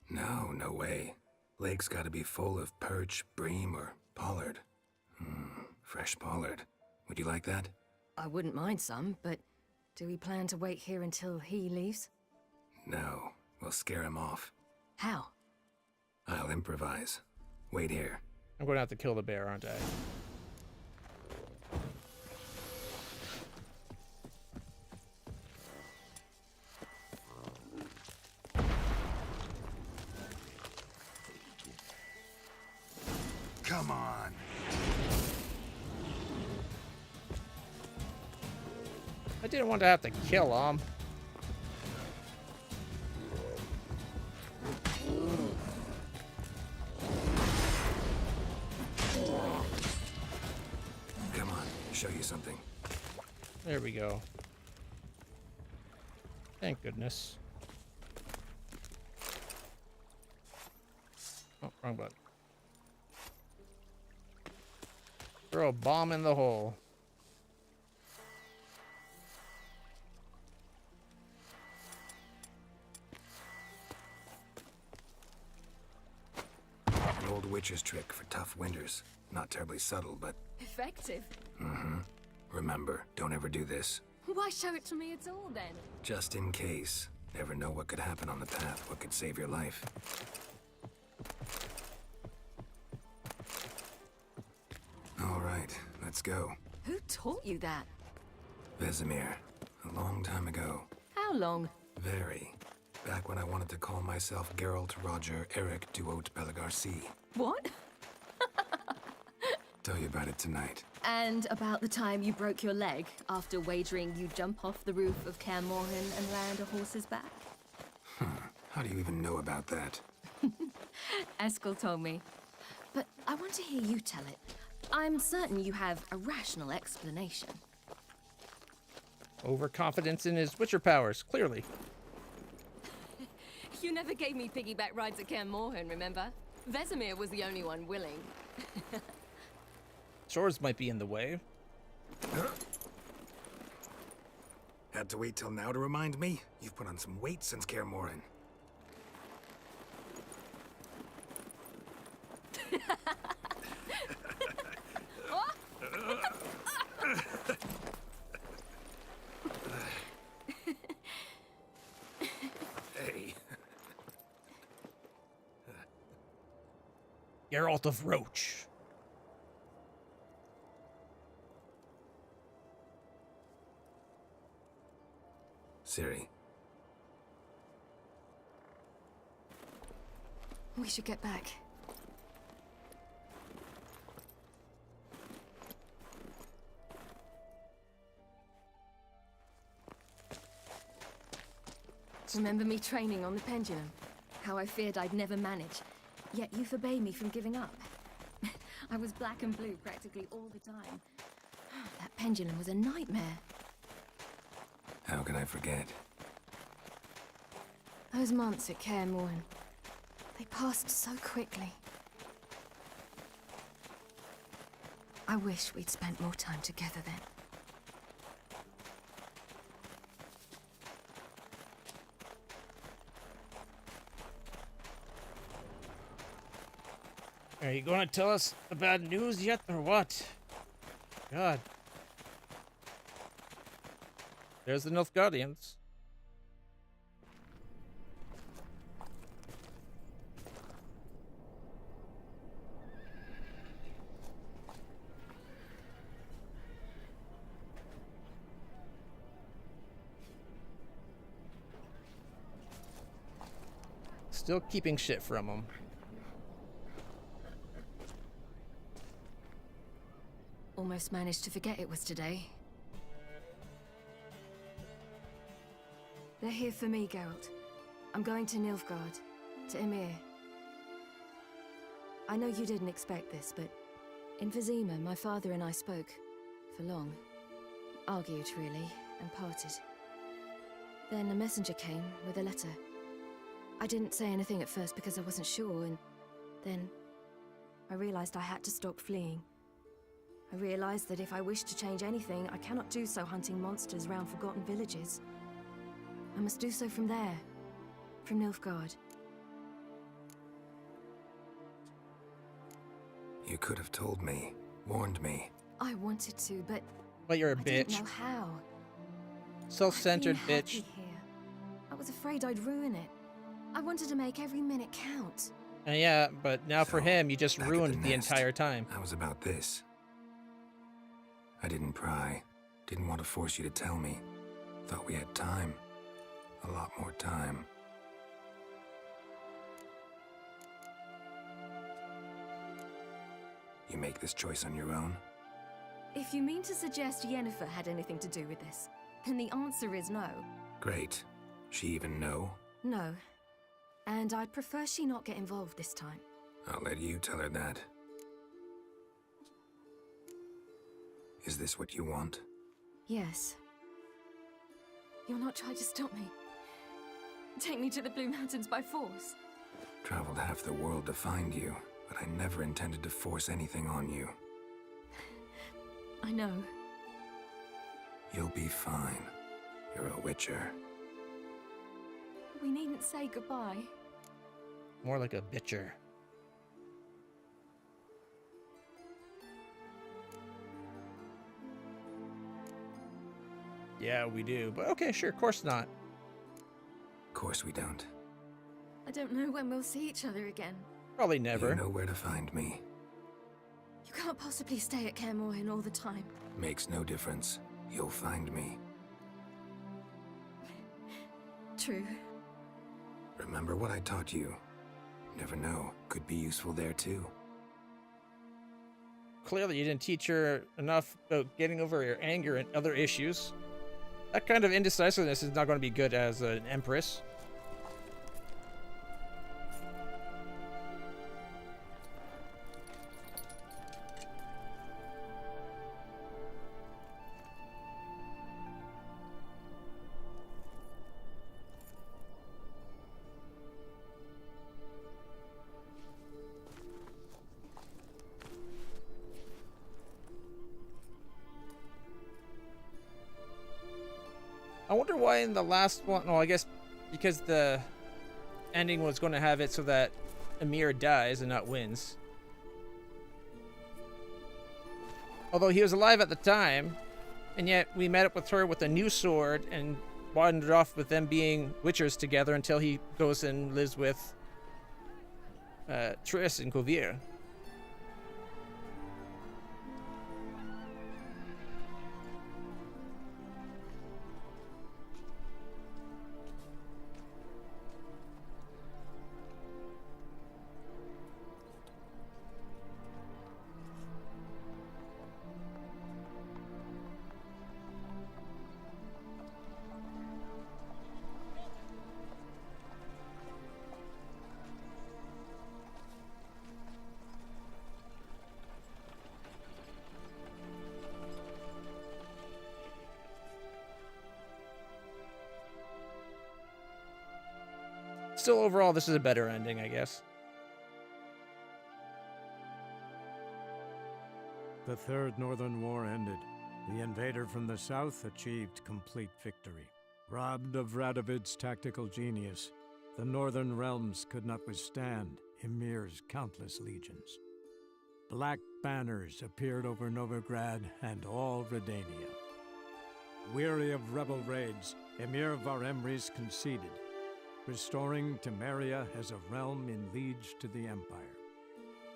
Speaker 4: No, no way. Lake's gotta be full of perch, bream, or pollard. Fresh pollard. Would you like that?
Speaker 5: I wouldn't mind some, but do we plan to wait here until he leaves?
Speaker 4: No, we'll scare him off.
Speaker 5: How?
Speaker 4: I'll improvise. Wait here.
Speaker 2: I'm going to have to kill the bear, aren't I?
Speaker 4: Come on.
Speaker 2: I didn't want to have to kill him.
Speaker 4: Come on, show you something.
Speaker 2: There we go. Thank goodness. Oh, wrong button. Throw a bomb in the hole.
Speaker 4: witcher's trick for tough winters. Not terribly subtle, but...
Speaker 5: Effective?
Speaker 4: Mm-hmm. Remember, don't ever do this.
Speaker 5: Why show it to me at all, then?
Speaker 4: Just in case. Never know what could happen on the path, what could save your life. All right, let's go.
Speaker 5: Who taught you that?
Speaker 4: Vesemir. A long time ago.
Speaker 5: How long?
Speaker 4: Very. Back when I wanted to call myself Geralt Roger Eric Duot Belagarcy.
Speaker 5: What?
Speaker 4: Tell you about it tonight.
Speaker 5: And about the time you broke your leg after wagering you jump off the roof of Kaer Morhen and land a horse's back?
Speaker 4: How do you even know about that?
Speaker 5: Eskel told me. But I want to hear you tell it. I'm certain you have a rational explanation.
Speaker 2: Overconfidence in his Witcher powers, clearly.
Speaker 5: You never gave me piggyback rides at Kaer Morhen, remember? Vesemir was the only one willing.
Speaker 2: Swords might be in the way.
Speaker 4: Had to wait till now to remind me? You've put on some weight since Kaer Morhen. Hey.
Speaker 2: Geralt of Roach.
Speaker 4: Ciri.
Speaker 5: We should get back. Remember me training on the pendulum? How I feared I'd never manage. Yet you forbade me from giving up. I was black and blue practically all the time. That pendulum was a nightmare.
Speaker 4: How can I forget?
Speaker 5: Those months at Kaer Morhen, they passed so quickly. I wish we'd spent more time together then.
Speaker 2: Are you going to tell us the bad news yet, or what? God. There's the Nilfgaardians. Still keeping shit from them.
Speaker 5: Almost managed to forget it was today. They're here for me, Geralt. I'm going to Nilfgaard, to Ymir. I know you didn't expect this, but in Vizima, my father and I spoke for long. Argued, really, and parted. Then a messenger came with a letter. I didn't say anything at first because I wasn't sure, and then I realized I had to stop fleeing. I realized that if I wish to change anything, I cannot do so hunting monsters round forgotten villages. I must do so from there, from Nilfgaard.
Speaker 4: You could have told me, warned me.
Speaker 5: I wanted to, but
Speaker 2: you're a
Speaker 5: I
Speaker 2: bitch.
Speaker 5: didn't know how.
Speaker 2: Self-centered
Speaker 5: I've been
Speaker 2: bitch.
Speaker 5: happy here. I was afraid I'd ruin it. I wanted to make every minute count.
Speaker 2: Yeah, but now for him, you just
Speaker 4: back at
Speaker 2: ruined the
Speaker 4: nest,
Speaker 2: entire time.
Speaker 4: How was about this? I didn't pry. Didn't want to force you to tell me. Thought we had time. A lot more time. You make this choice on your own?
Speaker 5: If you mean to suggest Yennefer had anything to do with this, then the answer is no.
Speaker 4: Great. She even know?
Speaker 5: No. And I'd prefer she not get involved this time.
Speaker 4: I'll let you tell her that. Is this what you want?
Speaker 5: Yes. You'll not try to stop me. Take me to the Blue Mountains by force.
Speaker 4: Traveled half the world to find you, but I never intended to force anything on you.
Speaker 5: I know.
Speaker 4: You'll be fine. You're a witcher.
Speaker 5: We needn't say goodbye.
Speaker 2: More like a bitcher. Yeah, we do. But okay, sure, of course not.
Speaker 4: Of course we don't.
Speaker 5: I don't know when we'll see each other again.
Speaker 2: Probably never.
Speaker 4: You know where to find me.
Speaker 5: You can't possibly stay at Kaer Morhen all the time.
Speaker 4: Makes no difference. You'll find me.
Speaker 5: True.
Speaker 4: Remember what I taught you. Never know. Could be useful there too.
Speaker 2: Clearly, you didn't teach her enough about getting over your anger and other issues. That kind of indecisiveness is not going to be good as an empress. I wonder why in the last one, well, I guess because the ending was going to have it so that Emir dies and not wins. Although he was alive at the time, and yet we met up with her with a new sword and wandered off with them being witchers together until he goes and lives with Triss and Kovir. Still, overall, this is a better ending, I guess.
Speaker 19: The Third Northern War ended. The invader from the south achieved complete victory. Robbed of Radovid's tactical genius, the Northern realms could not withstand Ymir's countless legions. Black banners appeared over Novigrad and all Redania. Weary of rebel raids, Ymir Varemres conceded, restoring Temeria as a realm in liege to the Empire.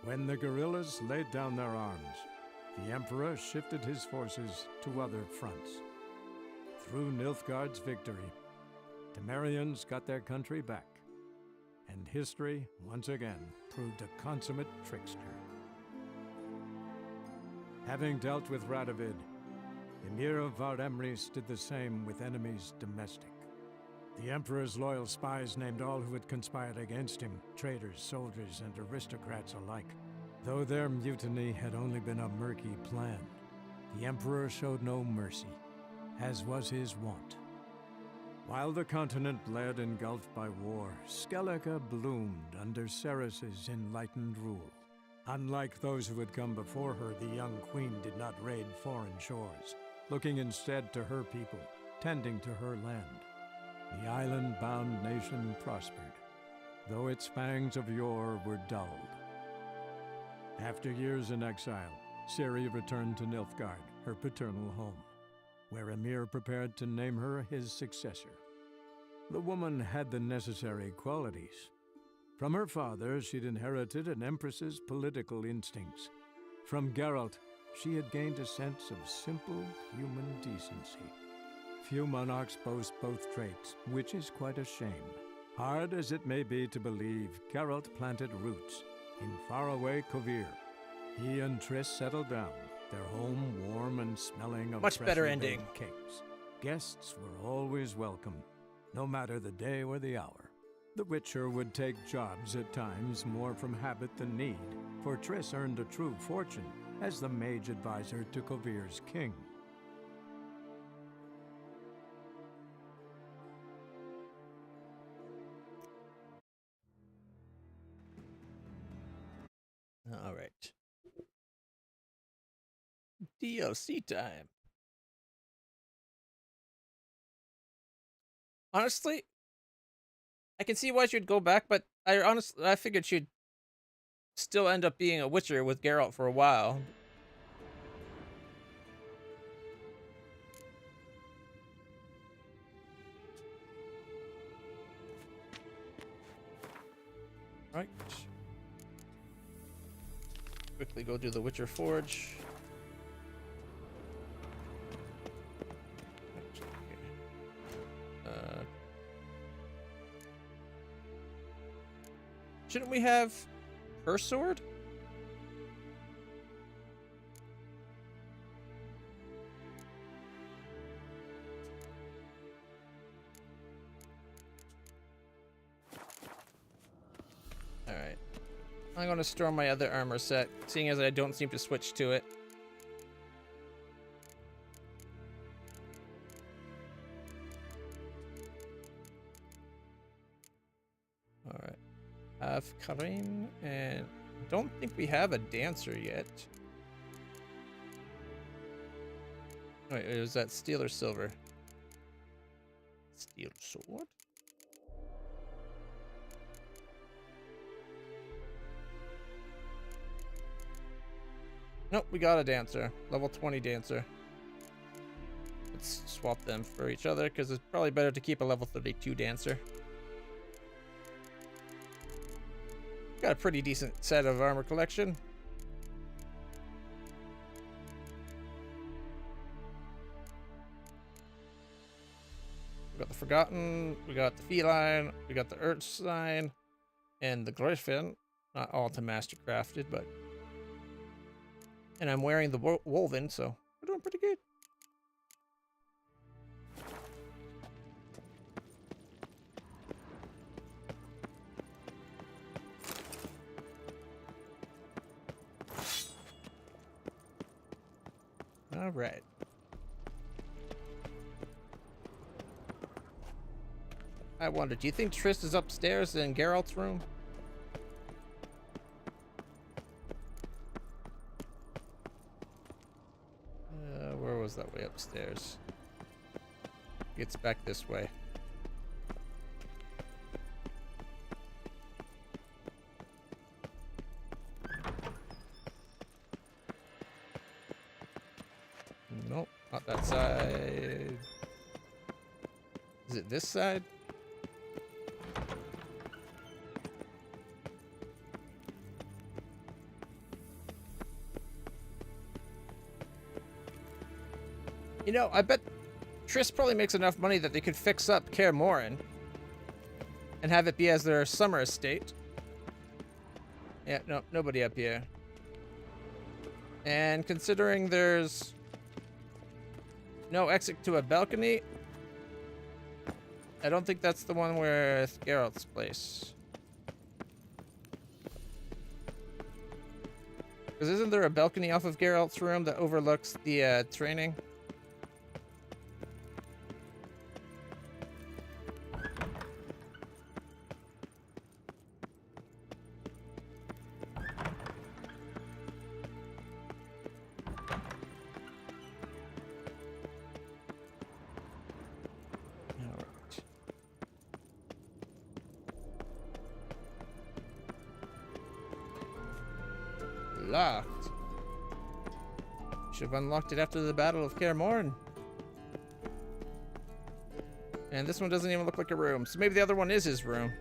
Speaker 19: When the guerrillas laid down their arms, the Emperor shifted his forces to other fronts. Through Nilfgaard's victory, Temerians got their country back, and history once again proved a consummate trickster. Having dealt with Radovid, Ymir of Varemres did the same with enemies domestic. The Emperor's loyal spies named all who had conspired against him, traitors, soldiers, and aristocrats alike. Though their mutiny had only been a murky plan, the Emperor showed no mercy, as was his wont. While the continent bled engulfed by war, Skellige bloomed under Ceres's enlightened rule. Unlike those who had come before her, the young queen did not raid foreign shores, looking instead to her people, tending to her land. The island-bound nation prospered, though its fangs of yore were dulled. After years in exile, Ciri returned to Nilfgaard, her paternal home, where Ymir prepared to name her his successor. The woman had the necessary qualities. From her father, she'd inherited an empress's political instincts. From Geralt, she had gained a sense of simple human decency. Few monarchs boast both traits, which is quite a shame. Hard as it may be to believe, Geralt planted roots in faraway Kovir. He and Triss settled down, their home warm and smelling of
Speaker 2: much better ending
Speaker 19: cakes. Guests were always welcome, no matter the day or the hour. The Witcher would take jobs at times more from habit than need, for Triss earned a true fortune as the mage advisor to Kovir's king.
Speaker 2: All right. DLC time. Honestly, I can see why she'd go back, but I figured she'd still end up being a Witcher with Geralt for a while. Right. Quickly go do the Witcher Forge. Shouldn't we have her sword? Alright. I'm going to store my other armor set, seeing as I don't seem to switch to it. Alright. Have Karin, and don't think we have a dancer yet. Wait, it was that steel or silver? Steel sword? Nope, we got a dancer. Level 20 dancer. Let's swap them for each other, because it's probably better to keep a level 32 dancer. Got a pretty decent set of armor collection. We got the Forgotten, we got the Feline, we got the Earth Sign, and the Griffin. Not all to master crafted, but... And I'm wearing the Woven, so we're doing pretty good. All right. I wonder, do you think Triss is upstairs in Geralt's room? Where was that way upstairs? It's back this way. Nope, not that side. Is it this side? You know, I bet Triss probably makes enough money that they could fix up Kaer Morhen and have it be as their summer estate. Yeah, no, nobody up here. And considering there's no exit to a balcony, I don't think that's the one with Geralt's place. Because isn't there a balcony off of Geralt's room that overlooks the training? Locked. Should have unlocked it after the Battle of Kaer Morhen. And this one doesn't even look like a room, so maybe the other one is his room.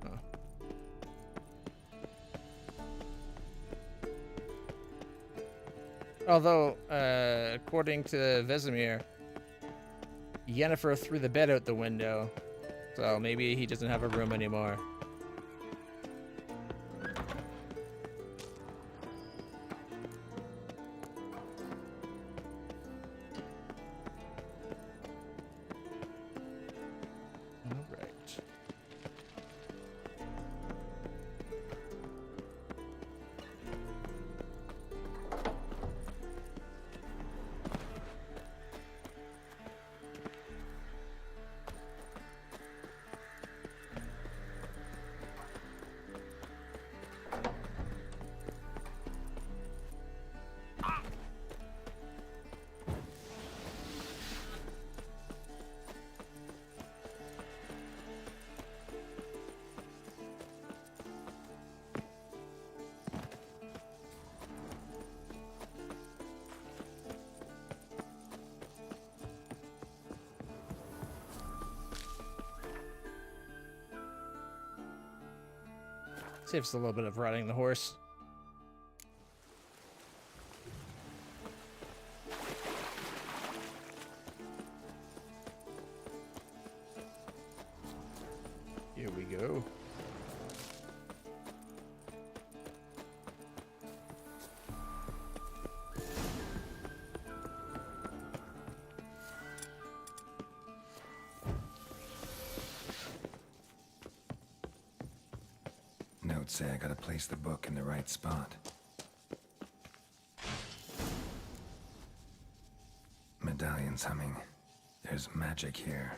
Speaker 2: Oh. Although, according to Vesemir, Yennefer threw the bed out the window, so maybe he doesn't have a room anymore. All right. Saves a little bit of riding the horse. Here we go.
Speaker 4: Notes say I gotta place the book in the right spot. Medallion's humming. There's magic here.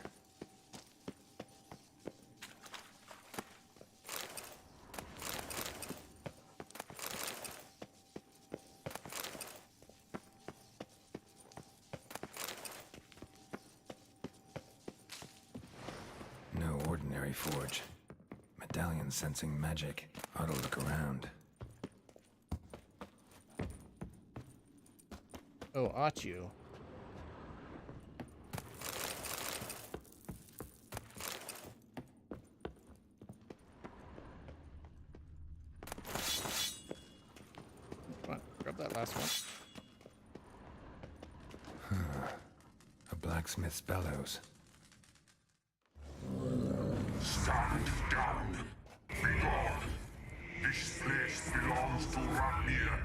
Speaker 4: No ordinary forge. Medallion sensing magic. Ought to look around.
Speaker 2: Oh, ought you? Come on, grab that last one.
Speaker 4: A blacksmith's bellows.
Speaker 3: Stand down. Be gone. This place belongs to Ratmir.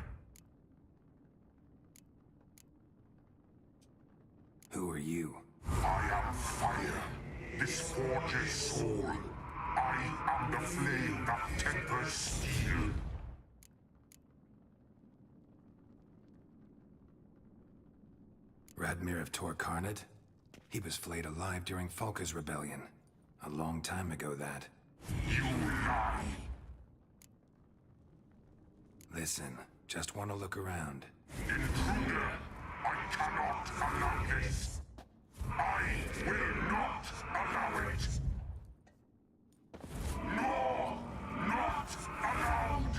Speaker 4: Who are you?
Speaker 3: I am fire. This forge's soul. I am the flame that tempers steel.
Speaker 4: Radmir of Torcarnate? He was flayed alive during Falka's rebellion. A long time ago, that.
Speaker 3: You lie.
Speaker 4: Listen, just want to look around.
Speaker 3: Intruder, I cannot allow this. I will not allow it. No, not allowed.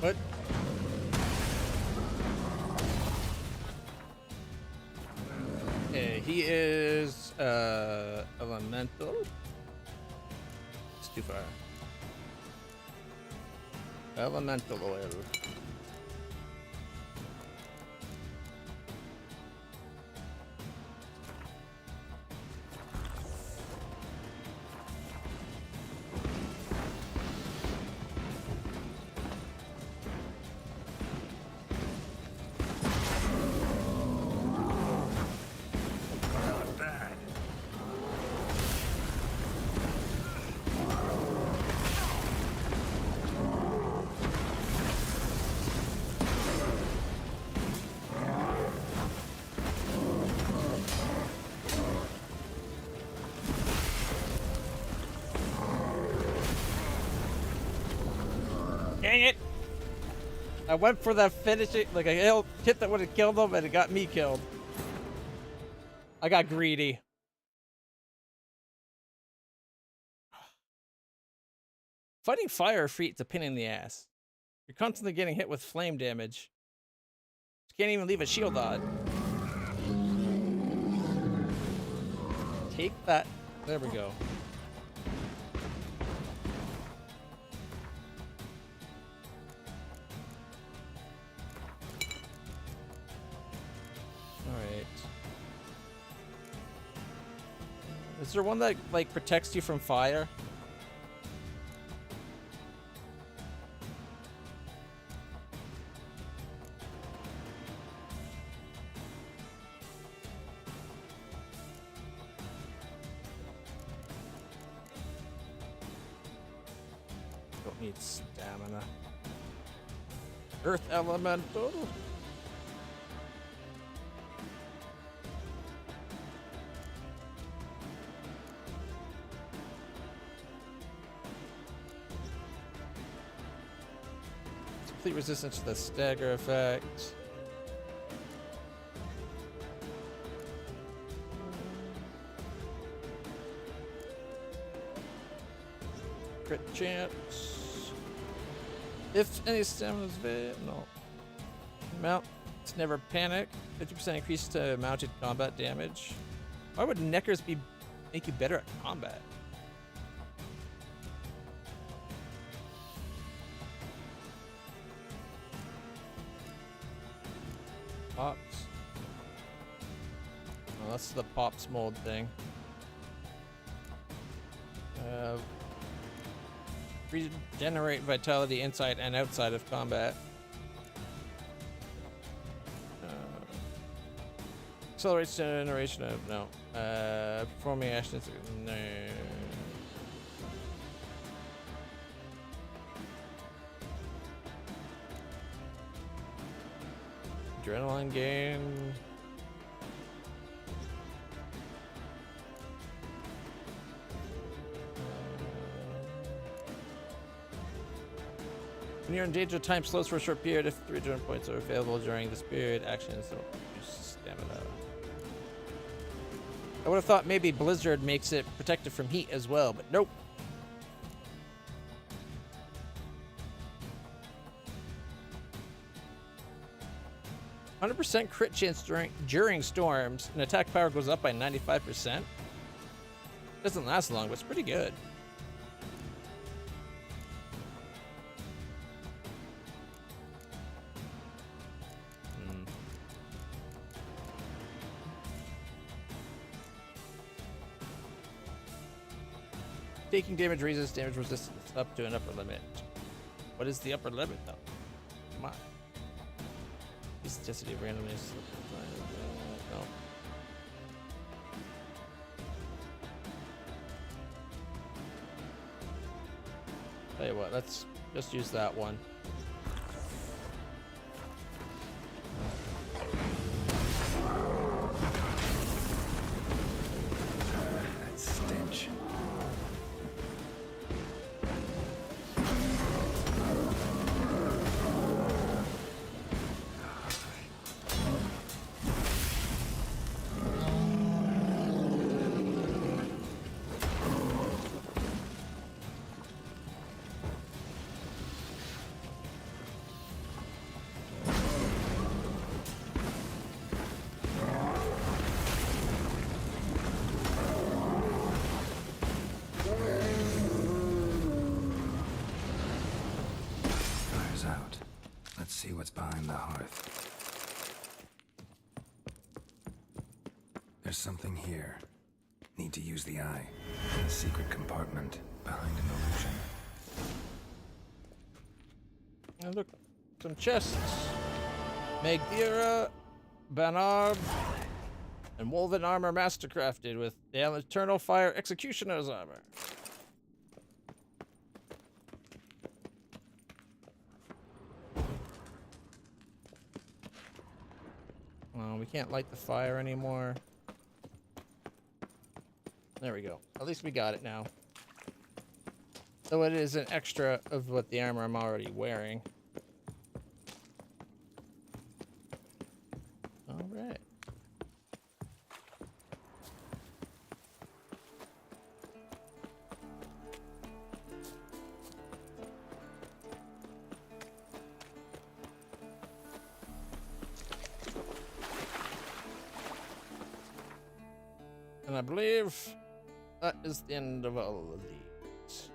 Speaker 2: What? Okay, he is elemental. It's too far. Elemental oil. Dang it! I went for the finishing, like a hit that would have killed him, and it got me killed. I got greedy. Fighting fire feat's a pain in the ass. You're constantly getting hit with flame damage. You can't even leave a shield on. Take that. There we go. Alright. Is there one that, like, protects you from fire? Don't need stamina. Earth elemental. Complete resistance to the stagger effect. Crit chance. If any stamina is available, no. Mount. It's never panic. 50% increase to mounted combat damage. Why would Neckers make you better at combat? Pops. Oh, that's the Pops mold thing. Regenerate vitality inside and outside of combat. Accelerates generation of no. Performing actions. No. Adrenaline gain. When you're in danger, time slows for a short period. If 3 adrenaline points are available during this period, actions don't use stamina. I would have thought maybe Blizzard makes it protected from heat as well, but nope. %100% crit chance during storms, and attack power goes up by 95%. Doesn't last long, but it's pretty good. Taking damage raises damage resistance up to an upper limit. What is the upper limit, though? Come on. Elasticity of randomness. No. Tell you what, let's just use that one.
Speaker 4: That stench. See what's behind the hearth. There's something here. Need to use the eye. A secret compartment behind an illusion.
Speaker 2: And look, some chests. Magdira, Banarb, and woven armor mastercrafted with the Eternal Fire Executioner's armor. Oh, we can't light the fire anymore. There we go. At least we got it now. Though it is an extra of what the armor I'm already wearing. All right. And I believe that is the end of all of these.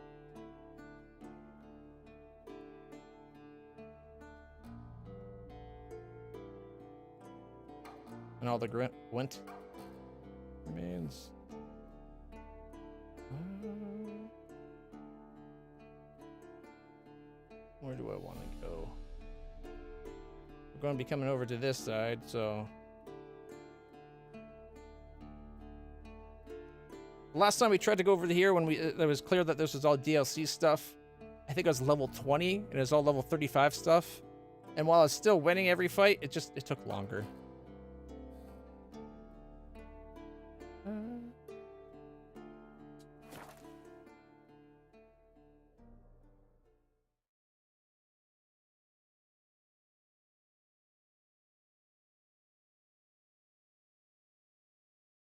Speaker 2: And all the Gwent remains. Where do I want to go? We're going to be coming over to this side, so... Last time we tried to go over to here when it was clear that this was all DLC stuff. I think it was level 20 and it was all level 35 stuff. And while I was still winning every fight, it took longer.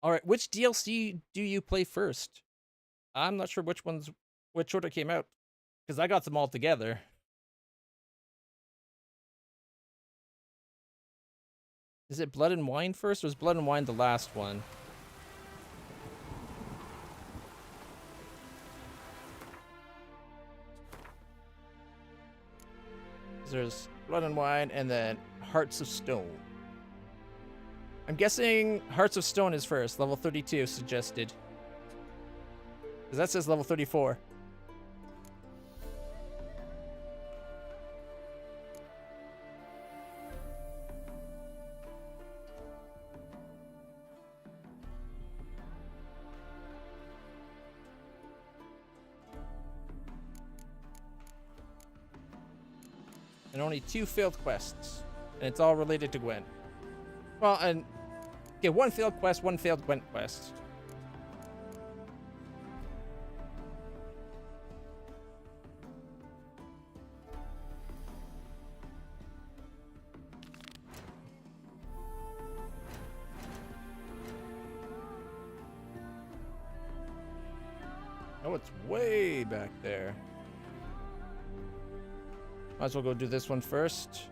Speaker 2: All right, which DLC do you play first? I'm not sure which order came out, because I got them all together. Is it Blood and Wine first, or is Blood and Wine the last one? there's Blood and Wine, and then Hearts of Stone. I'm guessing Hearts of Stone is first, level 32 suggested. Because that says level 34. And only 2 failed quests. And it's all related to Gwen. Well, and... Okay, 1 failed quest, 1 failed Gwen quest. Oh, it's way back there. Might as well go do this one first.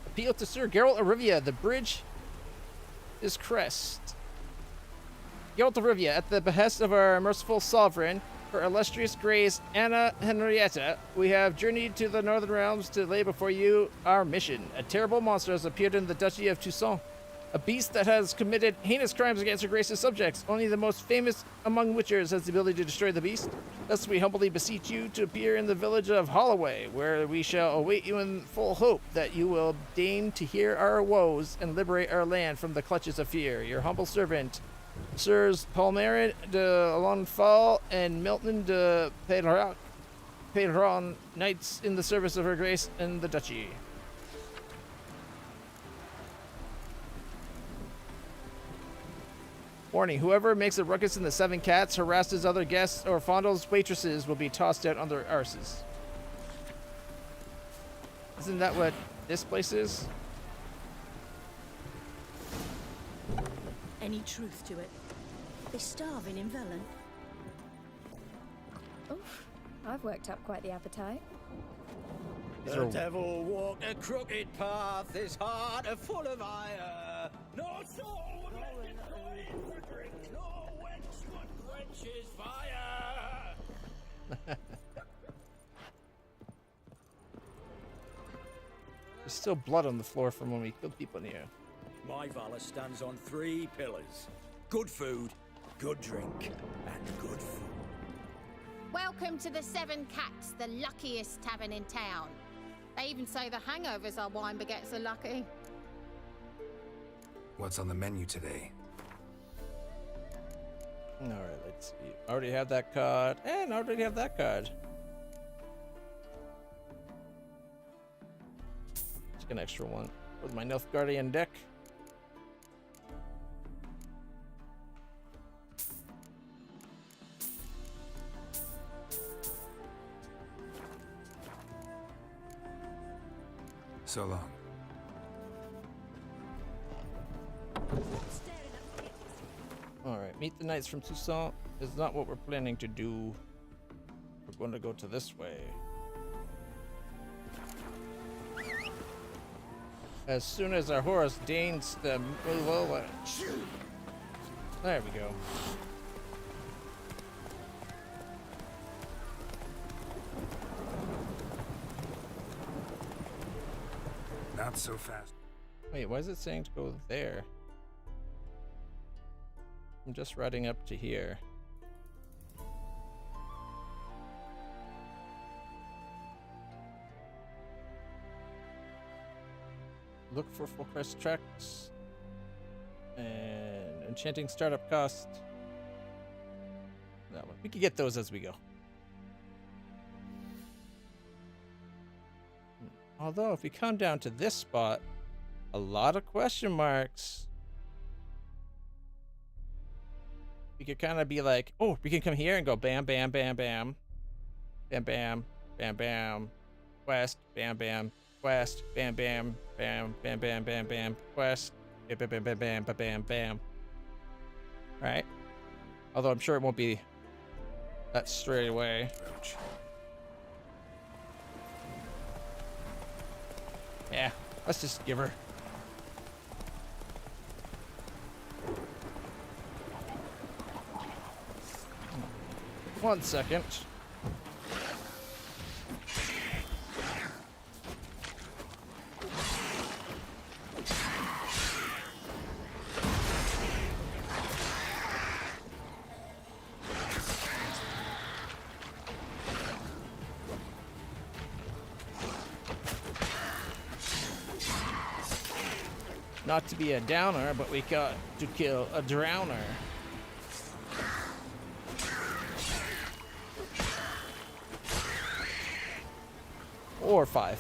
Speaker 2: Appeal to Sir Geralt of Rivia. The bridge is crest. Geralt of Rivia, at the behest of our merciful sovereign, her illustrious grace Anna Henrietta, we have journeyed to the northern realms to lay before you our mission. A terrible monster has appeared in the Duchy of Toussaint. A beast that has committed heinous crimes against her grace's subjects. Only the most famous among witchers has the ability to destroy the beast. Thus we humbly beseech you to appear in the village of Holloway, where we shall await you in full hope that you will deign to hear our woes and liberate our land from the clutches of fear. Your humble servant, Sirs Palmerin de Lonfal and Milton de Pedron, knights in the service of her grace and the duchy. Warning, whoever makes a ruckus in the 7 Cats, harasses other guests, or fondles waitresses will be tossed out on their arses. Isn't that what this place is?
Speaker 20: Any truth to it? They're starving in Velen.
Speaker 21: Oof, I've worked up quite the appetite.
Speaker 10: The devil walked a crooked path, his heart a full of ire. No soul would let him go in for drink, no wench would quench his fire.
Speaker 2: There's still blood on the floor from when we killed people in here.
Speaker 10: My valor stands on 3 pillars. Good food, good drink, and good food.
Speaker 18: Welcome to the 7 Cats, the luckiest tavern in town. They even say the hangovers our wine baguettes are lucky.
Speaker 4: What's on the menu today?
Speaker 2: Alright, let's see. I already have that card, and I already have that card. Take an extra one with my Nilfgaardian deck.
Speaker 4: So long.
Speaker 2: Alright, meet the knights from Toussaint is not what we're planning to do. We're going to go to this way. As soon as our horse deigns to move over. There we go.
Speaker 4: Not so fast.
Speaker 2: Wait, why is it saying to go there? I'm just riding up to here. Look for full crest tracks. And enchanting startup cost. That one. We can get those as we go. Although, if we come down to this spot, a lot of question marks. We could kind of be like, oh, we can come here and go bam, bam, bam, bam. Bam, bam, bam, bam. Quest, bam, bam. Quest, bam, bam, bam, bam, bam, bam, bam. Quest, bam, bam, bam, bam, bam, bam, bam, bam. Right? Although I'm sure it won't be that straight away. Yeah, let's just give her. 1 second. Not to be a downer, but we got to kill a drowner. Or 5.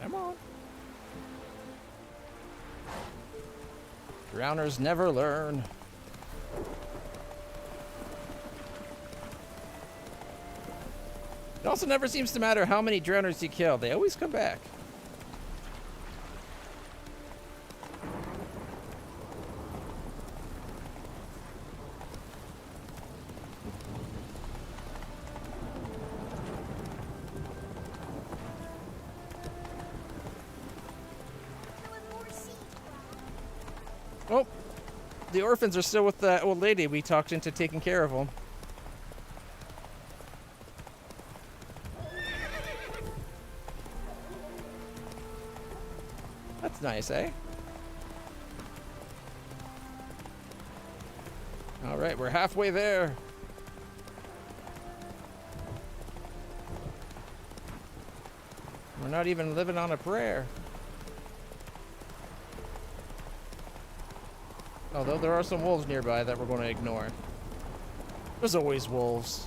Speaker 2: Come on. Drowners never learn. It also never seems to matter how many drowners you kill. They always come back. Oh, the orphans are still with the old lady. We talked into taking care of them. That's nice, eh? All right, we're halfway there. We're not even living on a prayer. Although there are some wolves nearby that we're going to ignore. There's always wolves.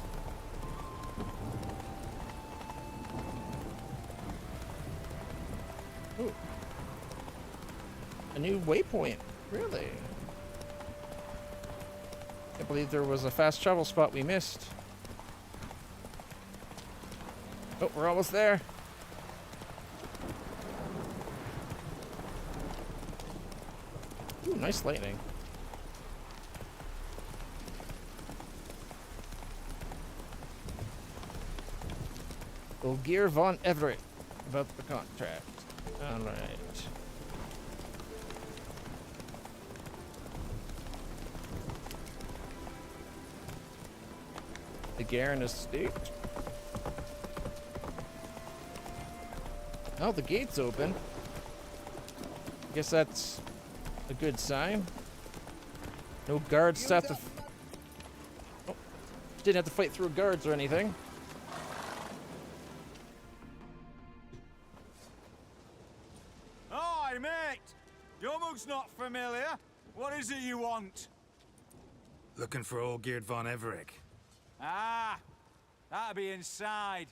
Speaker 2: Ooh. A new waypoint. Really? Can't believe there was a fast travel spot we missed. Oh, we're almost there. Ooh, nice lightning. Olgier von Everett about the contract. All right. The Garen estate. Oh, the gate's open. Guess that's a good sign. No guards have to. Oh, didn't have to fight through guards or anything.
Speaker 6: Hi, mate. Your mug's not familiar. What is it you want?
Speaker 4: Looking for Olgierd von Everett.
Speaker 6: Ah, that'll be inside.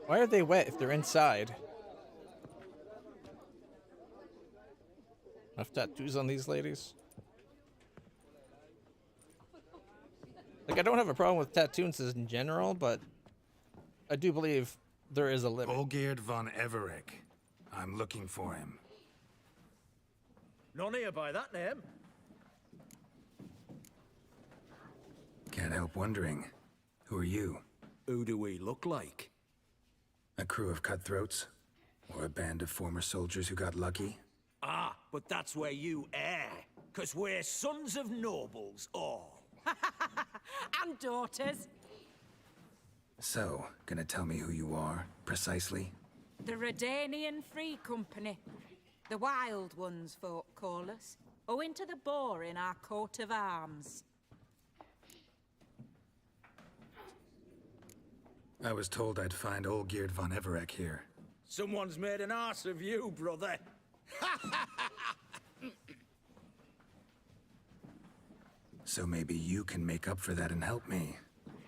Speaker 2: Why are they wet if they're inside? Enough tattoos on these ladies? Like, I don't have a problem with tattoos in general, but I do believe there is a limit.
Speaker 4: Olgierd von Everett. I'm looking for him.
Speaker 10: None here by that name.
Speaker 4: Can't help wondering. Who are you?
Speaker 9: Who do we look like?
Speaker 4: A crew of cutthroats? Or a band of former soldiers who got lucky?
Speaker 10: Ah, but that's where you err. 'Cause we're sons of nobles, all.
Speaker 16: And daughters.
Speaker 4: So, gonna tell me who you are, precisely?
Speaker 16: The Redanian Free Company. The Wild Ones, folk call us. Owing to the boar in our coat of arms.
Speaker 4: I was told I'd find Olgierd von Everett here.
Speaker 10: Someone's made an arse of you, brother.
Speaker 4: So maybe you can make up for that and help me,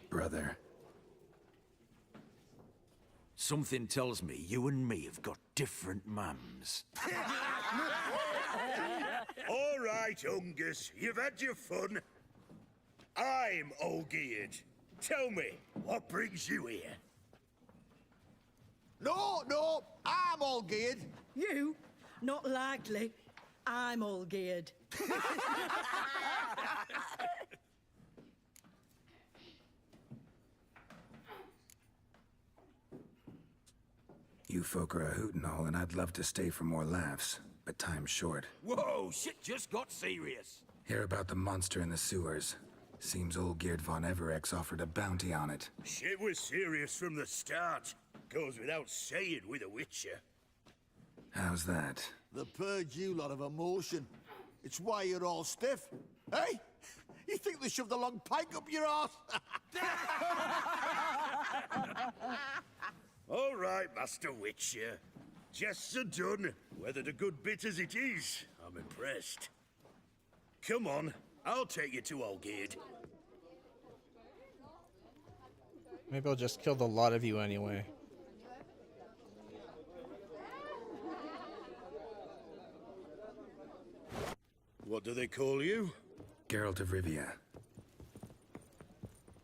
Speaker 4: brother.
Speaker 10: Something tells me you and me have got different mums.
Speaker 9: All right, Ungus, you've had your fun.
Speaker 7: I'm Olgierd. Tell me, what brings you here?
Speaker 10: No, I'm all geared.
Speaker 20: You? Not likely. I'm all geared.
Speaker 4: You folk are a hoot and all, and I'd love to stay for more laughs, but time's short.
Speaker 7: Whoa, shit just got serious.
Speaker 4: Hear about the monster in the sewers. Seems old Geert von Everex offered a bounty on it.
Speaker 7: Shit was serious from the start. Goes without saying with a Witcher.
Speaker 4: How's that?
Speaker 10: The purge you lot of emotion. It's why you're all stiff. Hey? You think they shoved a long pike up your arse?
Speaker 7: All right, Master Witcher. Jests are done. Whether the good bit as it is, I'm impressed. Come on, I'll take you to Olgierd.
Speaker 2: Maybe I'll just kill the lot of you anyway.
Speaker 7: What do they call you?
Speaker 4: Geralt of Rivia.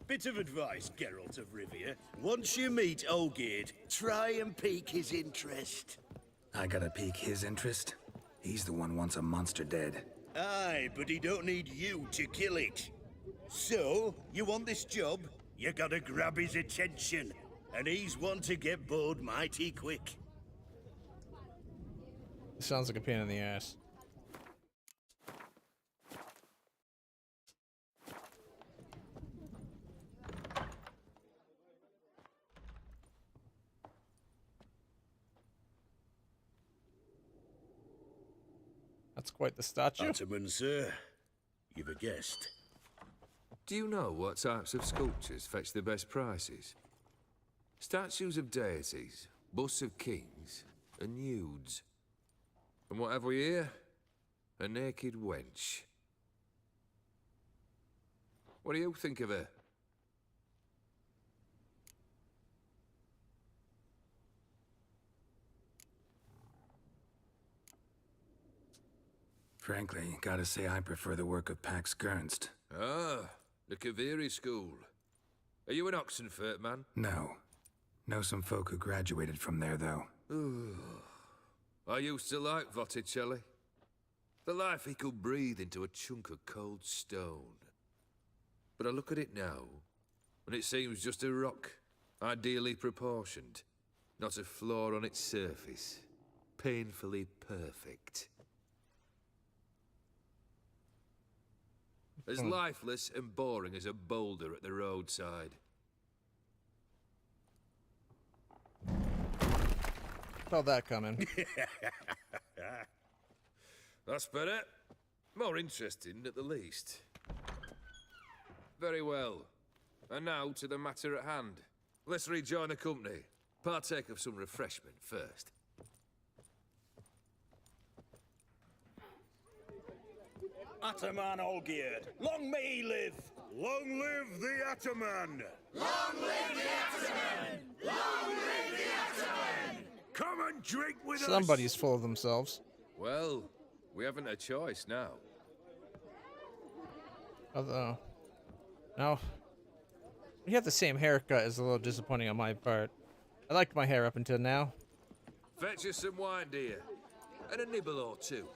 Speaker 7: Bit of advice, Geralt of Rivia. Once you meet Olgierd, try and pique his interest.
Speaker 4: I gotta pique his interest? He's the one wants a monster dead.
Speaker 7: Aye, but he don't need you to kill it. So, you want this job? You gotta grab his attention. And he's one to get bored mighty quick.
Speaker 2: Sounds like a pain in the ass. That's quite the statue.
Speaker 7: Ataman, sir. You've a guest.
Speaker 11: Do you know what types of sculptures fetch the best prices? Statues of deities, busts of kings, and nudes. And what have we here? A naked wench. What do you think of her?
Speaker 4: Frankly, gotta say I prefer the work of Pax Gernst.
Speaker 11: Ah, the Kaviri school. Are you an Oxenfurt man?
Speaker 4: No. Know some folk who graduated from there, though.
Speaker 11: I used to like Botticelli. The life he could breathe into a chunk of cold stone. But I look at it now, and it seems just a rock, ideally proportioned. Not a flaw on its surface. Painfully perfect. As lifeless and boring as a boulder at the roadside.
Speaker 2: Felt that coming.
Speaker 11: That's better. More interesting, at the least. Very well. And now to the matter at hand. Let's rejoin the company. Partake of some refreshment first.
Speaker 7: Ataman Olgierd, long may he live! Long live the Ataman!
Speaker 1: Long live the Ataman! Long live the Ataman!
Speaker 7: Come and drink with us!
Speaker 2: Somebody's full of themselves.
Speaker 11: Well, we haven't a choice now.
Speaker 2: Although, now, you have the same haircut is a little disappointing on my part. I liked my hair up until now.
Speaker 11: Fetch us some wine, dear. And a nibble or two.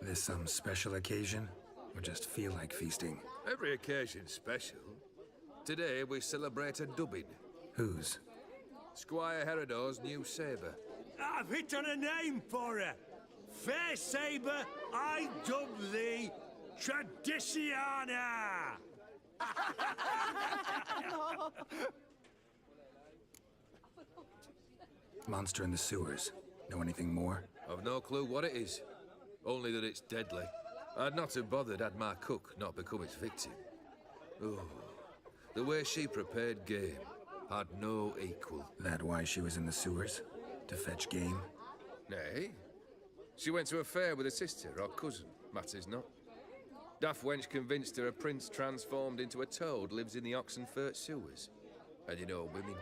Speaker 4: This some special occasion? Or just feel like feasting?
Speaker 11: Every occasion's special. Today we celebrate a dubbing.
Speaker 4: Whose?
Speaker 11: Squire Herodor's new sabre.
Speaker 7: I've hit on a name for her. Fair sabre, I dub thee Tradiciana!
Speaker 4: Monster in the sewers. Know anything more?
Speaker 11: I've no clue what it is. Only that it's deadly. I'd not have bothered had my cook not become its victim. Oh, the way she prepared game had no equal.
Speaker 4: That why she was in the sewers? To fetch game?
Speaker 11: Nay. She went to a fair with a sister or cousin, matters not. Daft wench convinced her a prince transformed into a toad lives in the Oxenfurt sewers. And you know, women,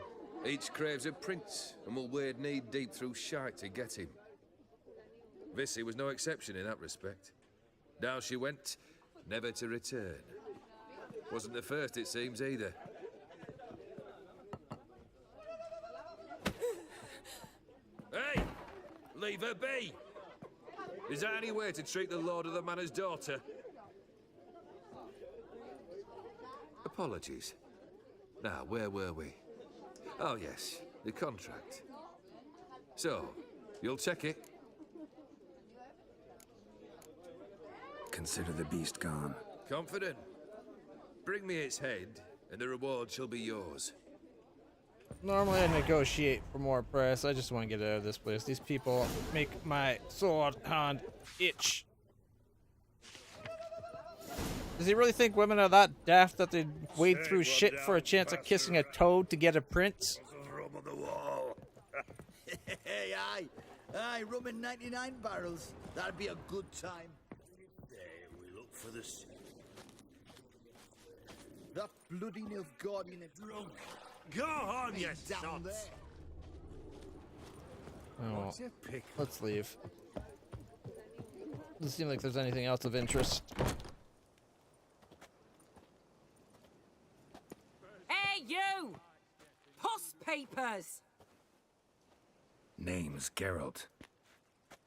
Speaker 11: Each craves a prince and will wade knee-deep through shite to get him. Vissy was no exception in that respect. Down she went, never to return. Wasn't the first, it seems, either. Hey! Leave her be! Is that any way to treat the lord of the manor's daughter? Apologies. Now, where were we? Oh, yes, the contract. So, you'll check it?
Speaker 4: Consider the beast gone.
Speaker 11: Confident? Bring me its head, and the reward shall be yours.
Speaker 2: Normally I negotiate for more price. I just want to get out of this place. These people make my sword hand itch. Does he really think women are that daft that they'd wade through shit for a chance of kissing a toad to get a prince?
Speaker 7: Rum on the wall. Hey, aye, rum in 99 barrels. That'd be a good time. There we look for the sea. That bloody Nilfgaardian drunk.
Speaker 1: Go on, you
Speaker 7: down there.
Speaker 2: Oh, let's leave. Doesn't seem like there's anything else of interest.
Speaker 16: Hey, you! Puss papers!
Speaker 4: Name's Geralt.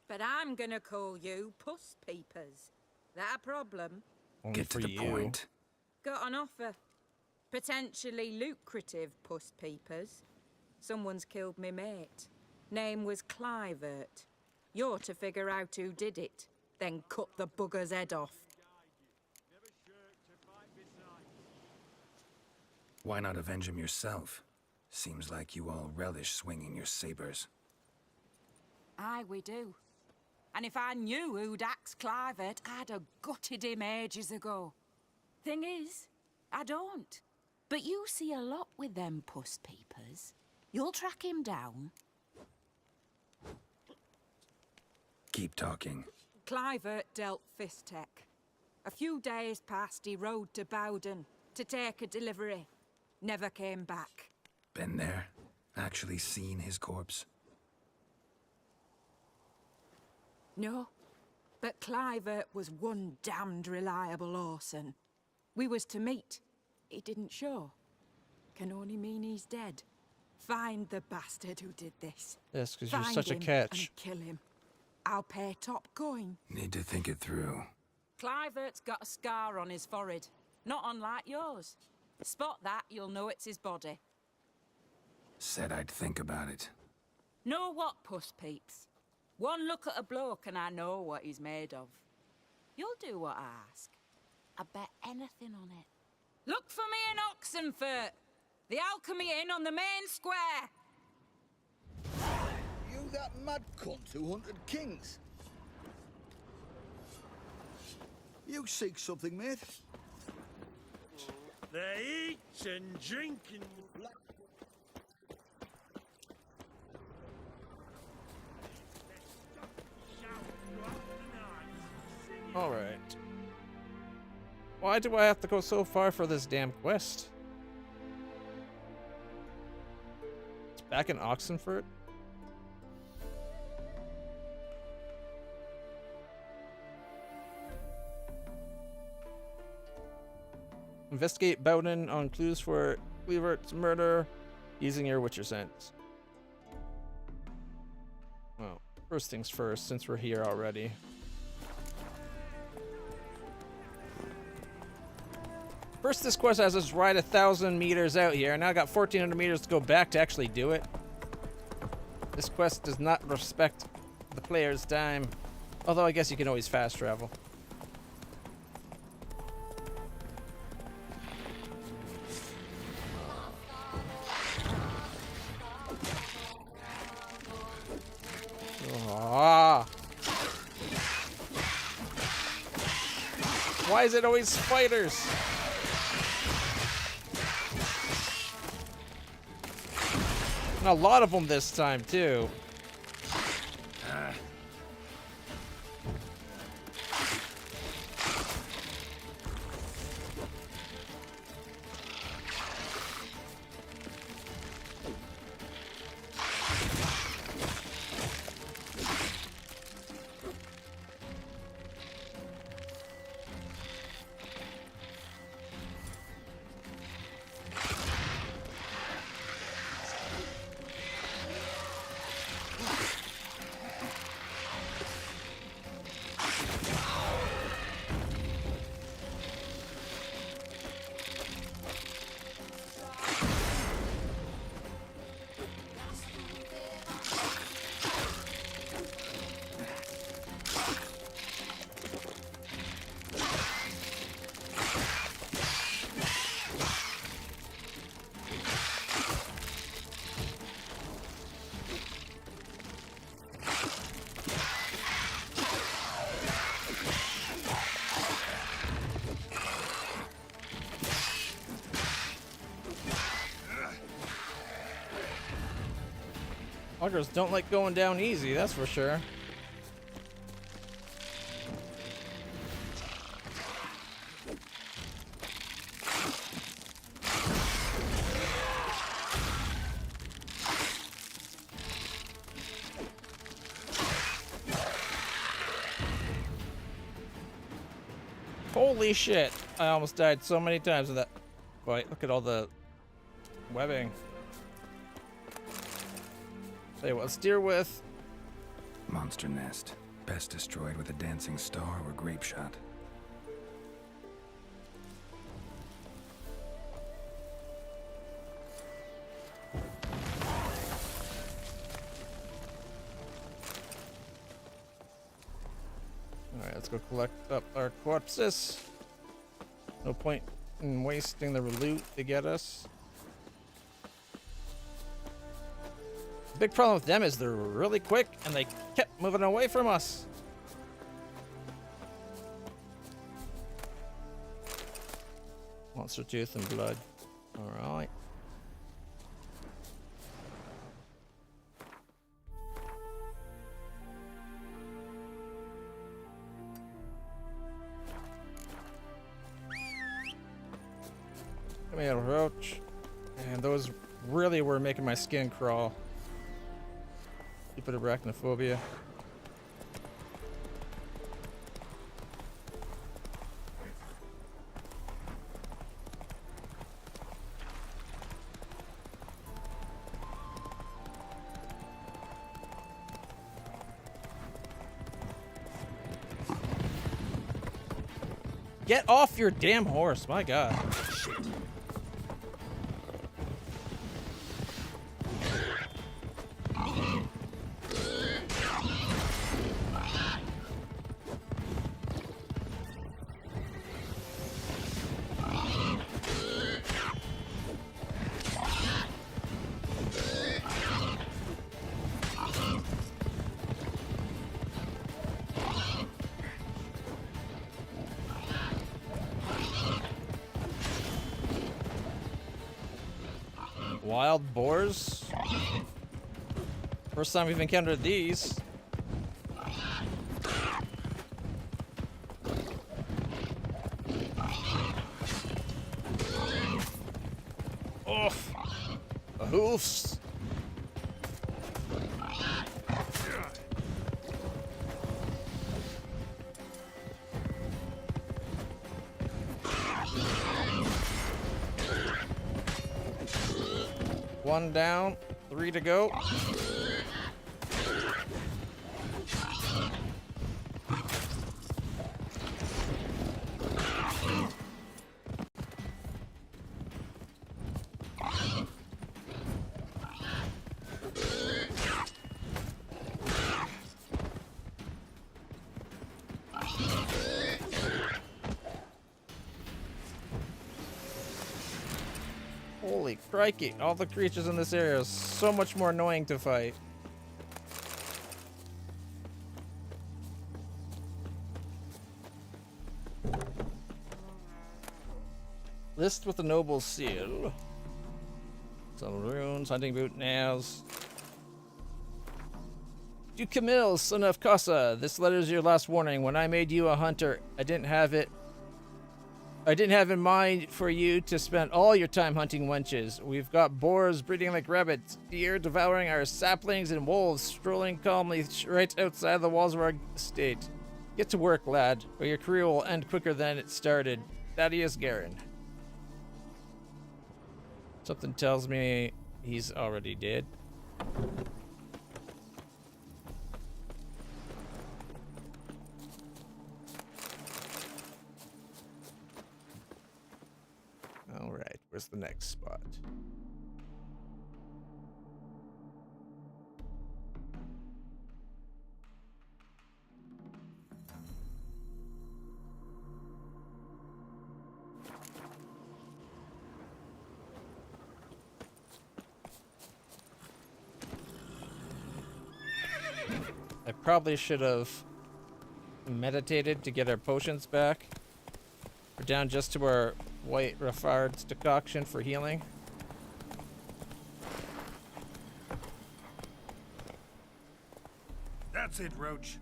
Speaker 16: But I'm gonna call you Puss Peepers. That a problem?
Speaker 2: Only
Speaker 4: Get to the point.
Speaker 16: Got an offer. Potentially lucrative Puss Peepers. Someone's killed me mate. Name was Clivert. You're to figure out who did it, then cut the bugger's head off.
Speaker 4: Why not avenge him yourself? Seems like you all relish swinging your sabers.
Speaker 16: Aye, we do. And if I knew who'd axed Clivert, I'd have gutted him ages ago. Thing is, I don't. But you see a lot with them Puss Peepers. You'll track him down.
Speaker 4: Keep talking.
Speaker 16: Clivert dealt Fistech. A few days past, he rode to Bowden to take a delivery. Never came back.
Speaker 4: Been there? Actually seen his corpse?
Speaker 16: No, but Clivert was one damned reliable Orson. We was to meet. He didn't show. Can only mean he's dead. Find the bastard who did this.
Speaker 2: Yes, because you're
Speaker 16: Find
Speaker 2: such a
Speaker 16: him
Speaker 2: catch.
Speaker 16: and kill him. I'll pay top coin.
Speaker 4: Need to think it through.
Speaker 16: Clivert's got a scar on his forehead. Not unlike yours. Spot that, you'll know it's his body.
Speaker 4: Said I'd think about it.
Speaker 16: Know what, Puss Peeps? One look at a bloke and I know what he's made of. You'll do what I ask. I bet anything on it. Look for me in Oxenfurt. The Alchemy Inn on the main square.
Speaker 7: You that mad cunt who hunted kings. You seek something, mate?
Speaker 1: They eat and drink and...
Speaker 2: Alright. Why do I have to go so far for this damn quest? It's back in Oxenfurt? Investigate Bowden on clues for Cleavert's murder using your Witcher sense. Well, first things first, since we're here already. First, this quest has us ride 1,000 meters out here, and now I got 1,400 meters to go back to actually do it. This quest does not respect the player's time. Although I guess you can always fast travel. Ah. Why is it always spiders? And a lot of them this time, too. Buggers don't like going down easy, that's for sure. Holy shit! I almost died so many times with that fight. Look at all the webbing. Tell you what, let's steer with.
Speaker 4: Monster nest. Best destroyed with a dancing star or grape shot.
Speaker 2: Alright, let's go collect up our corpses. No point in wasting the loot to get us. The big problem with them is they're really quick and they kept moving away from us. Monster tooth and blood. Alright. Come here, roach. And those really were making my skin crawl. Stupid arachnophobia. Get off your damn horse, my god. Wild boars? First time we've encountered these. Oof. The hoofs. One down, 3 to go. Holy crikey, all the creatures in this area are so much more annoying to fight. List with the noble seal. Some runes, hunting boot nails. To Camille, son of Casa, this letter is your last warning. When I made you a hunter, I didn't have in mind for you to spend all your time hunting wenches. We've got boars breeding like rabbits, deer devouring our saplings, and wolves strolling calmly right outside the walls of our estate. Get to work, lad, or your career will end quicker than it started. Thaddeus Garin. Something tells me he's already dead. Alright, where's the next spot? I probably should have meditated to get our potions back. We're down just to our white Raffard's decoction for healing.
Speaker 1: That's it, Roach.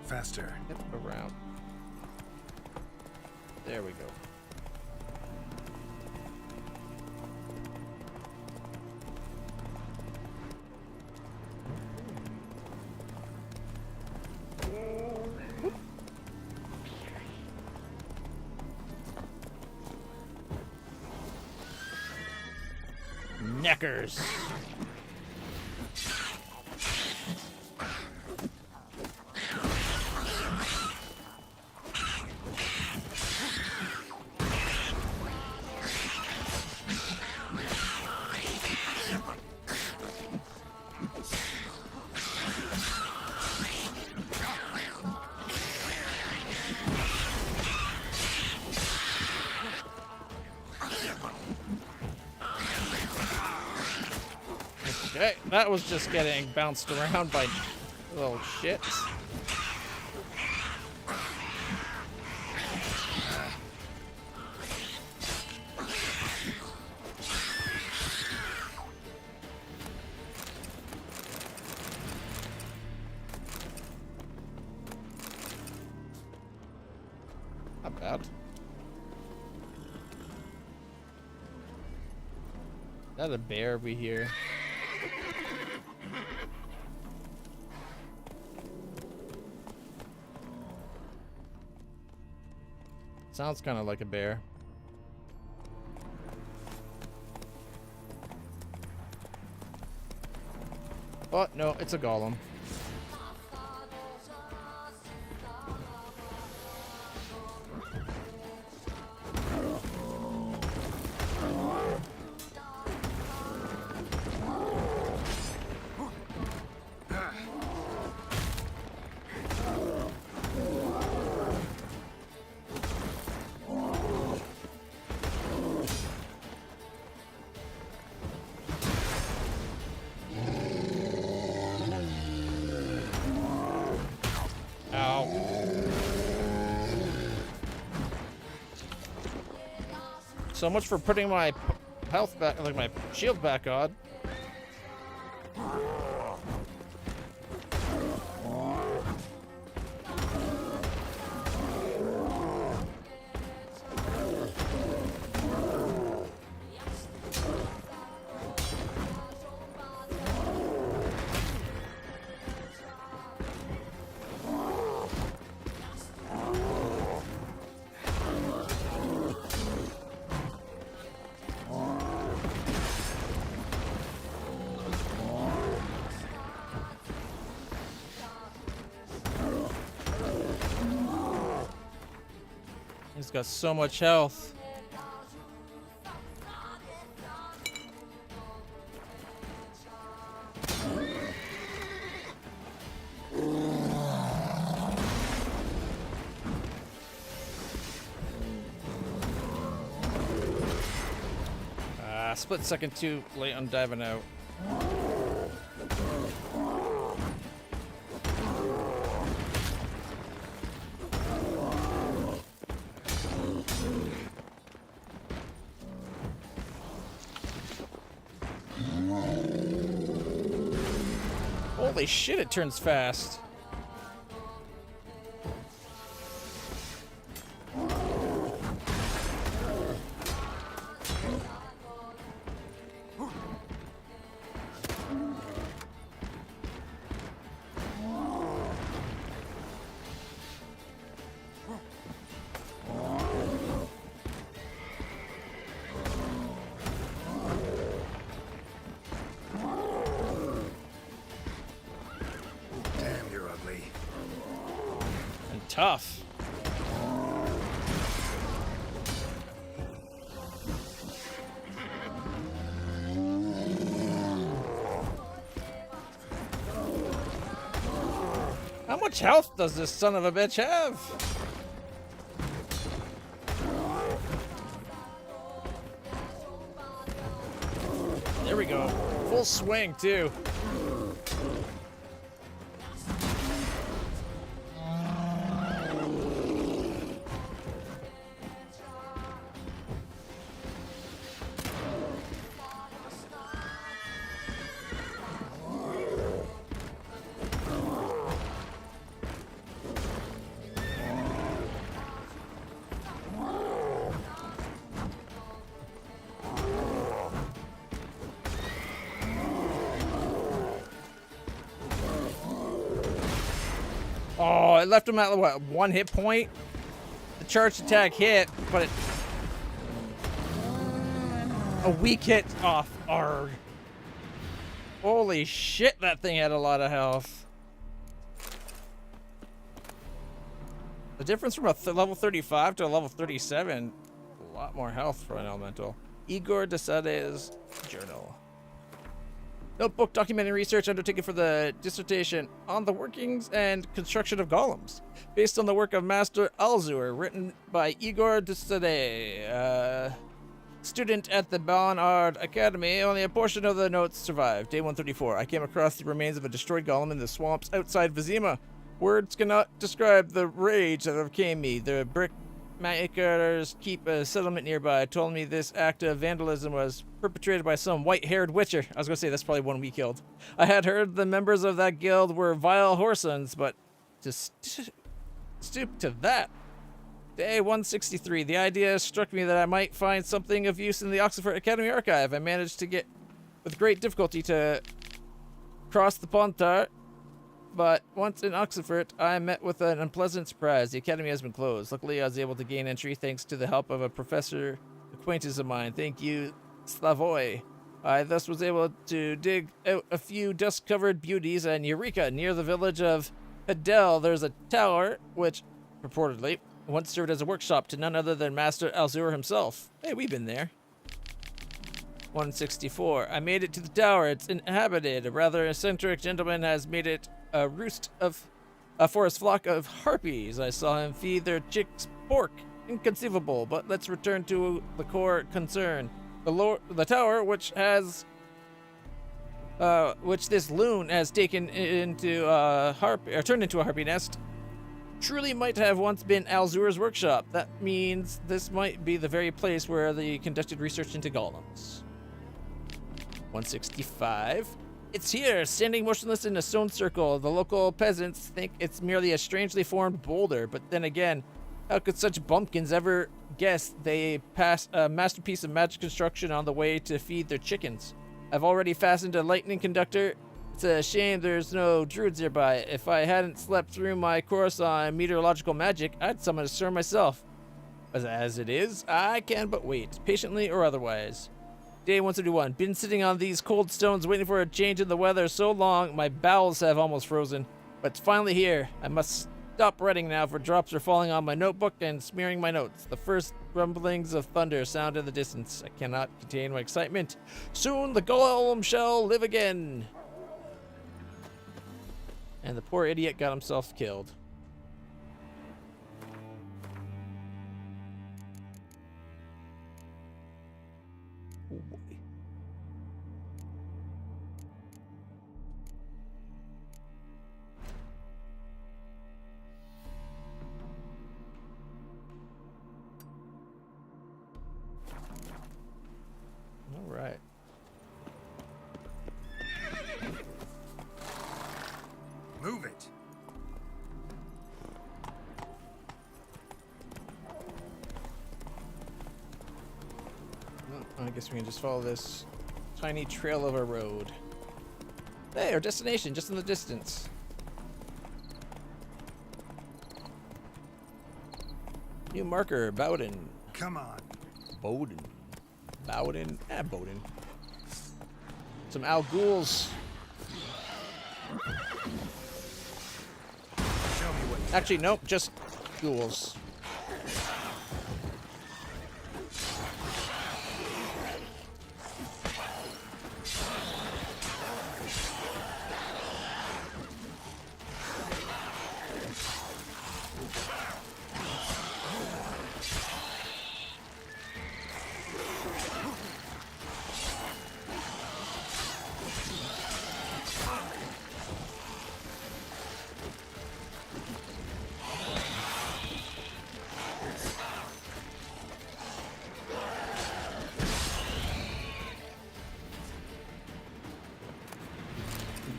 Speaker 1: Faster.
Speaker 2: Yep, around. There we go. Neckers. Okay, that was just getting bounced around by little shits. Not bad. Is that a bear we hear? Sounds kind of like a bear. Oh, no, it's a golem. So much for putting my health back, like my shield back on. He's got so much health. Split second too late on diving out. Holy shit, it turns fast. Tough. How much health does this son of a bitch have? There we go. Full swing too. it left him at, what, 1 hit point? The charged attack hit, but it... A weak hit off. Arg. Holy shit, that thing had a lot of health. The difference from a level 35 to a level 37, a lot more health for an elemental. Igor Desade's journal. Notebook documenting research undertaken for the dissertation on the workings and construction of golems, based on the work of Master Alzur, written by Igor Desade, student at the Barnard Academy. Only a portion of the notes survived. Day 134. I came across the remains of a destroyed golem in the swamps outside Vizima. Words cannot describe the rage that overcame me. The brick makers keep a settlement nearby. Told me this act of vandalism was perpetrated by some white-haired witcher. I was going to say that's probably one we killed. I had heard the members of that guild were vile whoresons, but to stoop to that. Day 163. The idea struck me that I might find something of use in the Oxford Academy archive. I managed to get, with great difficulty, to cross the Pontar. But once in Oxford, I met with an unpleasant surprise. The academy has been closed. Luckily, I was able to gain entry thanks to the help of a professor acquaintance of mine. Thank you, Slavoy. I thus was able to dig out a few dust-covered beauties, and eureka! Near the village of Hadel, there's a tower, which, purportedly, once served as a workshop to none other than Master Alzur himself. Hey, we've been there. 164. I made it to the tower. It's inhabited. A rather eccentric gentleman has made it a roost for his flock of harpies. I saw him feed their chicks pork. Inconceivable, but let's return to the core concern. The tower, which this loon has taken into turned into a harpy nest, truly might have once been Alzur's workshop. That means this might be the very place where they conducted research into golems. 165. It's here, standing motionless in a stone circle. The local peasants think it's merely a strangely formed boulder, but then again, how could such bumpkins ever guess they pass a masterpiece of magic construction on the way to feed their chickens? I've already fastened a lightning conductor. It's a shame there's no druids nearby. If I hadn't slept through my course on meteorological magic, I'd summon a storm myself. As it is, I can but wait, patiently or otherwise. Day 171. Been sitting on these cold stones waiting for a change in the weather so long, my bowels have almost frozen. But it's finally here. I must stop writing now, for drops are falling on my notebook and smearing my notes. The first rumblings of thunder sound in the distance. I cannot contain my excitement. Soon the golem shall live again. And the poor idiot got himself killed. Oh boy. All right.
Speaker 1: Move it.
Speaker 2: Well, I guess we can just follow this tiny trail of a road. Hey, our destination, just in the distance. New marker, Bowden.
Speaker 1: Come on.
Speaker 2: Bowden. Bowden? Bowden. Some Al Ghouls. Actually, nope, just ghouls.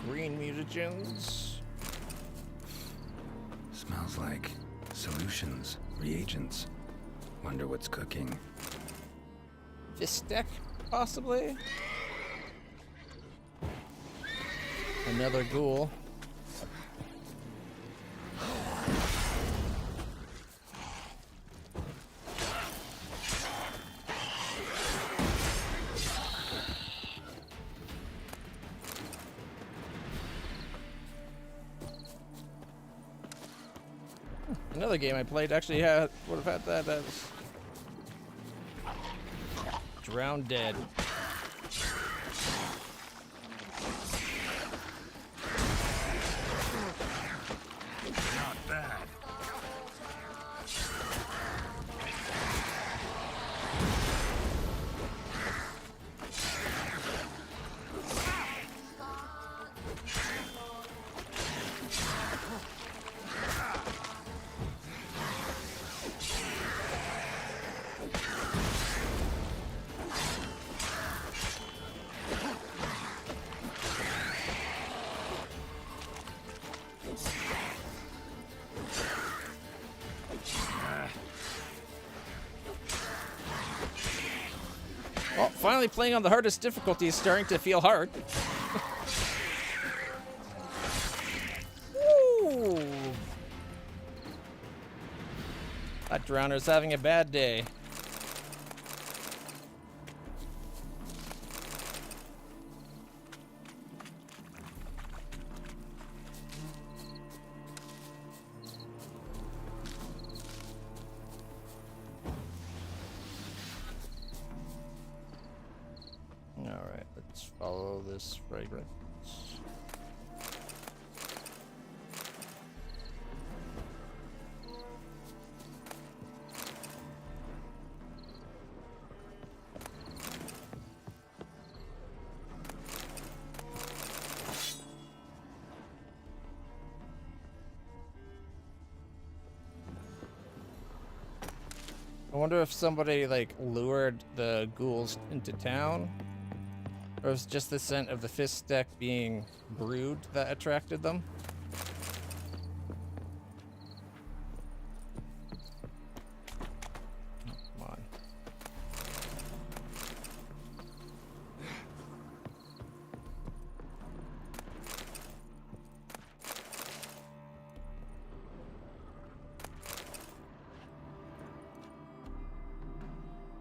Speaker 2: Green mutagens.
Speaker 4: Smells like solutions, reagents. Wonder what's cooking.
Speaker 2: Vistek, possibly? Another ghoul. other game I played actually would have had that as Drowned Dead.
Speaker 1: Not bad.
Speaker 2: Well, finally playing on the hardest difficulty is starting to feel hard. Woo! That drowner's having a bad day. Alright, let's follow this fragrance. I wonder if somebody like lured the ghouls into town, or it was just the scent of the fist stack being brewed that attracted them. Oh, come on.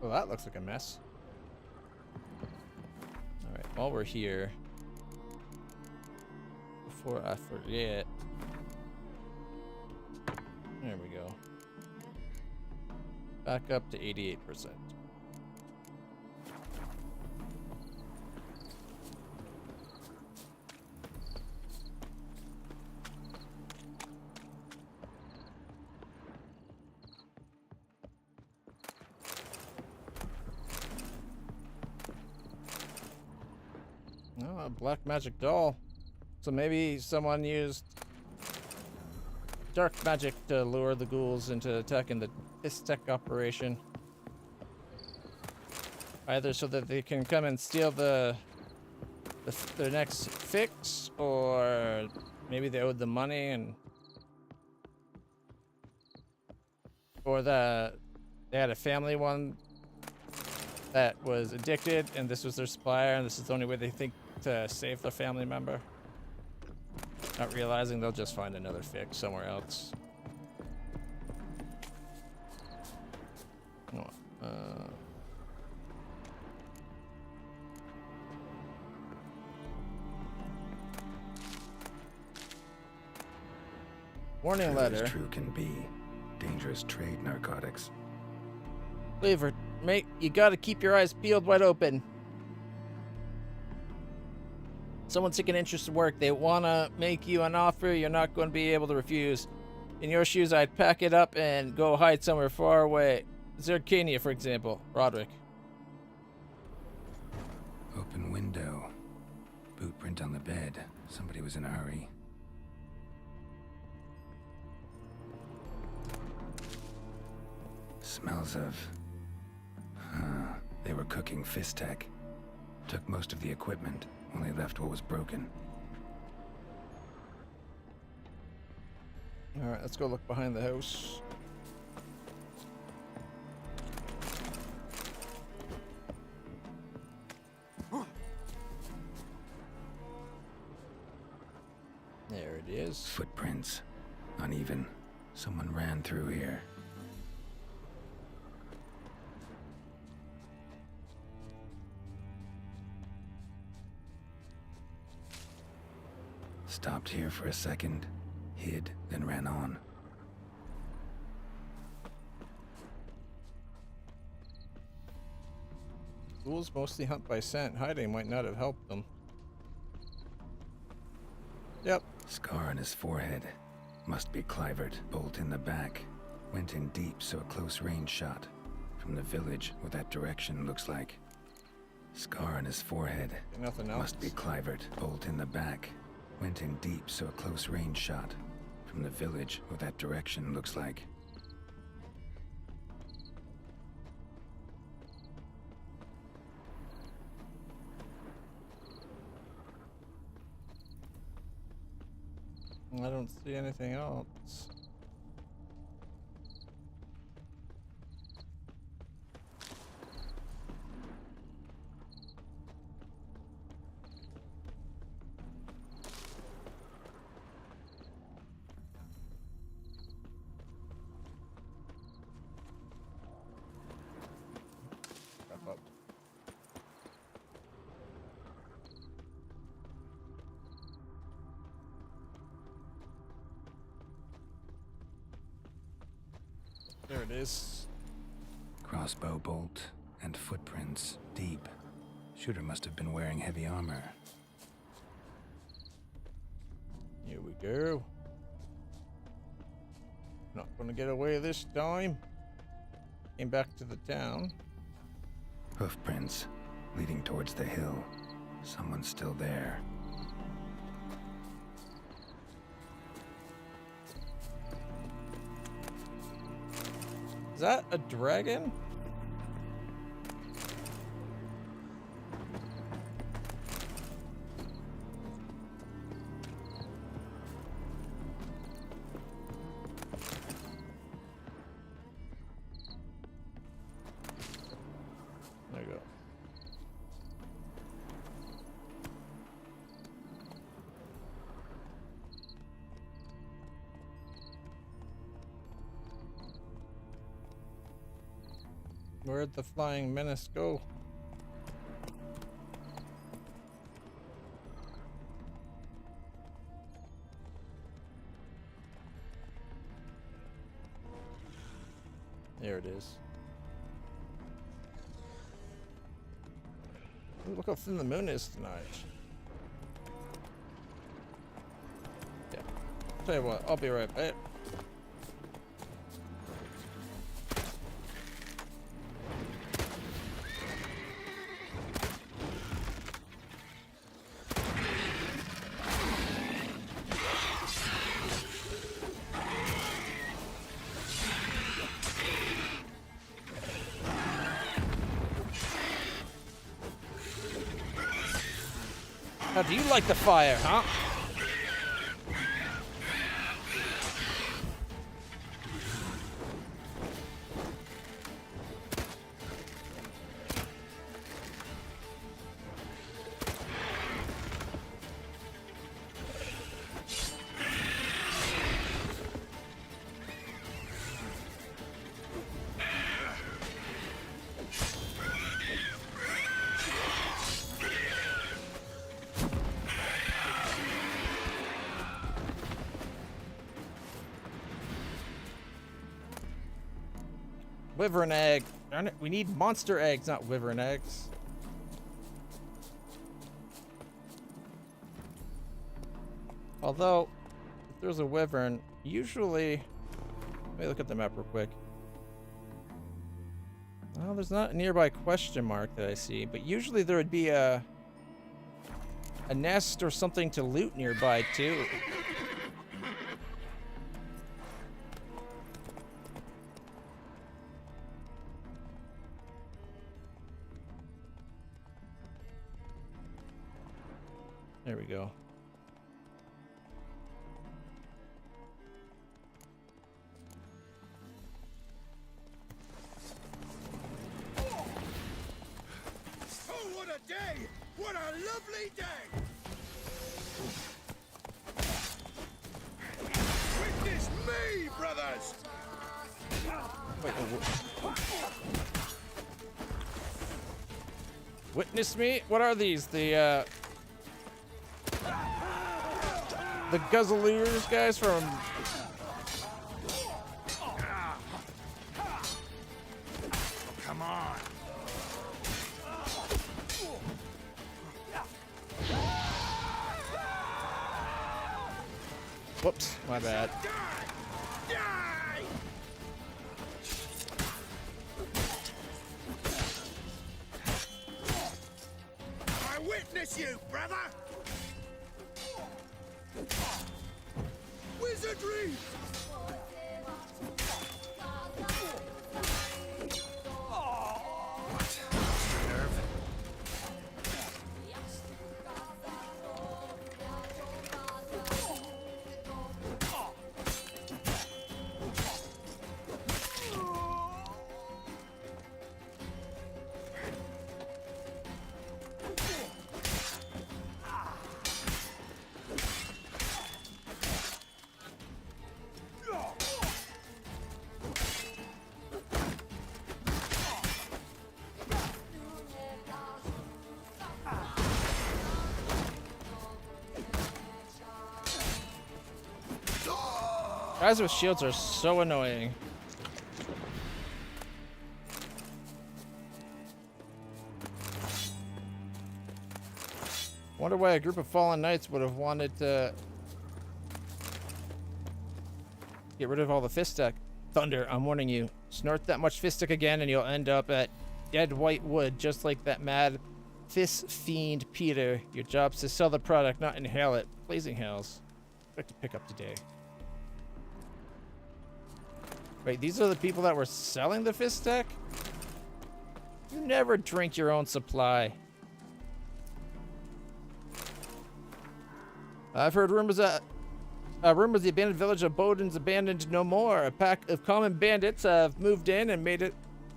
Speaker 2: Well, that looks like a mess. Alright, while we're here, before I forget, there we go. Back up to 88%. Oh, a black magic doll. So maybe someone used dark magic to lure the ghouls into attacking the Istek operation. Either so that they can come and steal their next fix, or maybe they owed them money, and or they had a family one that was addicted, and this was their supplier, and this is the only way they think to save their family member. Not realizing they'll just find another fix somewhere else. Warning letter.
Speaker 4: As true can be. Dangerous trade narcotics.
Speaker 2: Lever, mate, you gotta keep your eyes peeled wide open. Someone's taking interest in work. They wanna make you an offer you're not going to be able to refuse. In your shoes, I'd pack it up and go hide somewhere far away. Zircania, for example. Roderick.
Speaker 4: Open window. Boot print on the bed. Somebody was in a hurry. Smells of... They were cooking Fistek. Took most of the equipment. Only left what was broken.
Speaker 2: Alright, let's go look behind the house. There it is.
Speaker 4: Footprints. Uneven. Someone ran through here. Stopped here for a second, hid, then ran on.
Speaker 2: Ghouls mostly hunt by scent. Hiding might not have helped them. Yep.
Speaker 4: Scar on his forehead. Must be Clivert. Bolt in the back. Went in deep, so a close range shot. From the village, what that direction looks like. Scar on his forehead.
Speaker 2: Nothing else.
Speaker 4: Must be Clivert. Bolt in the back. Went in deep, so a close range shot. From the village, what that direction looks like.
Speaker 2: I don't see anything else. Wrap up. There it is.
Speaker 4: Crossbow bolt and footprints deep. Shooter must have been wearing heavy armor.
Speaker 2: Here we go. Not gonna get away this time. Came back to the town.
Speaker 4: Hoofprints leading towards the hill. Someone's still there.
Speaker 2: Is that a dragon? There you go. Where'd the flying menace go? There it is. Ooh, look how thin the moon is tonight. Yeah. Tell you what, I'll be right back. How do you like the fire, huh? Wyvern egg. Darn it, we need monster eggs, not wyvern eggs. Although, if there's a wyvern, usually... Let me look at the map real quick. Well, there's not a nearby question mark that I see, but usually there would be a nest or something to loot nearby, too. There we go.
Speaker 6: Oh, what a day! What a lovely day! Witness me, brothers!
Speaker 2: Wait, witness me? What are these? The Guzzlers guys from...
Speaker 6: Come on!
Speaker 2: Whoops, my bad.
Speaker 7: I witness you, brother! Wizardry!
Speaker 2: Guys with shields are so annoying. Wonder why a group of fallen knights would have wanted to get rid of all the fist stick. Thunder, I'm warning you. Snort that much fist stick again and you'll end up at dead white wood just like that mad fist fiend Peter. Your job's to sell the product, not inhale it. Blazing hells. Expect to pick up today. Wait, these are the people that were selling the fist stick? You never drink your own supply. I've heard rumors that the abandoned village of Bowden's abandoned no more. A pack of common bandits have moved in and made it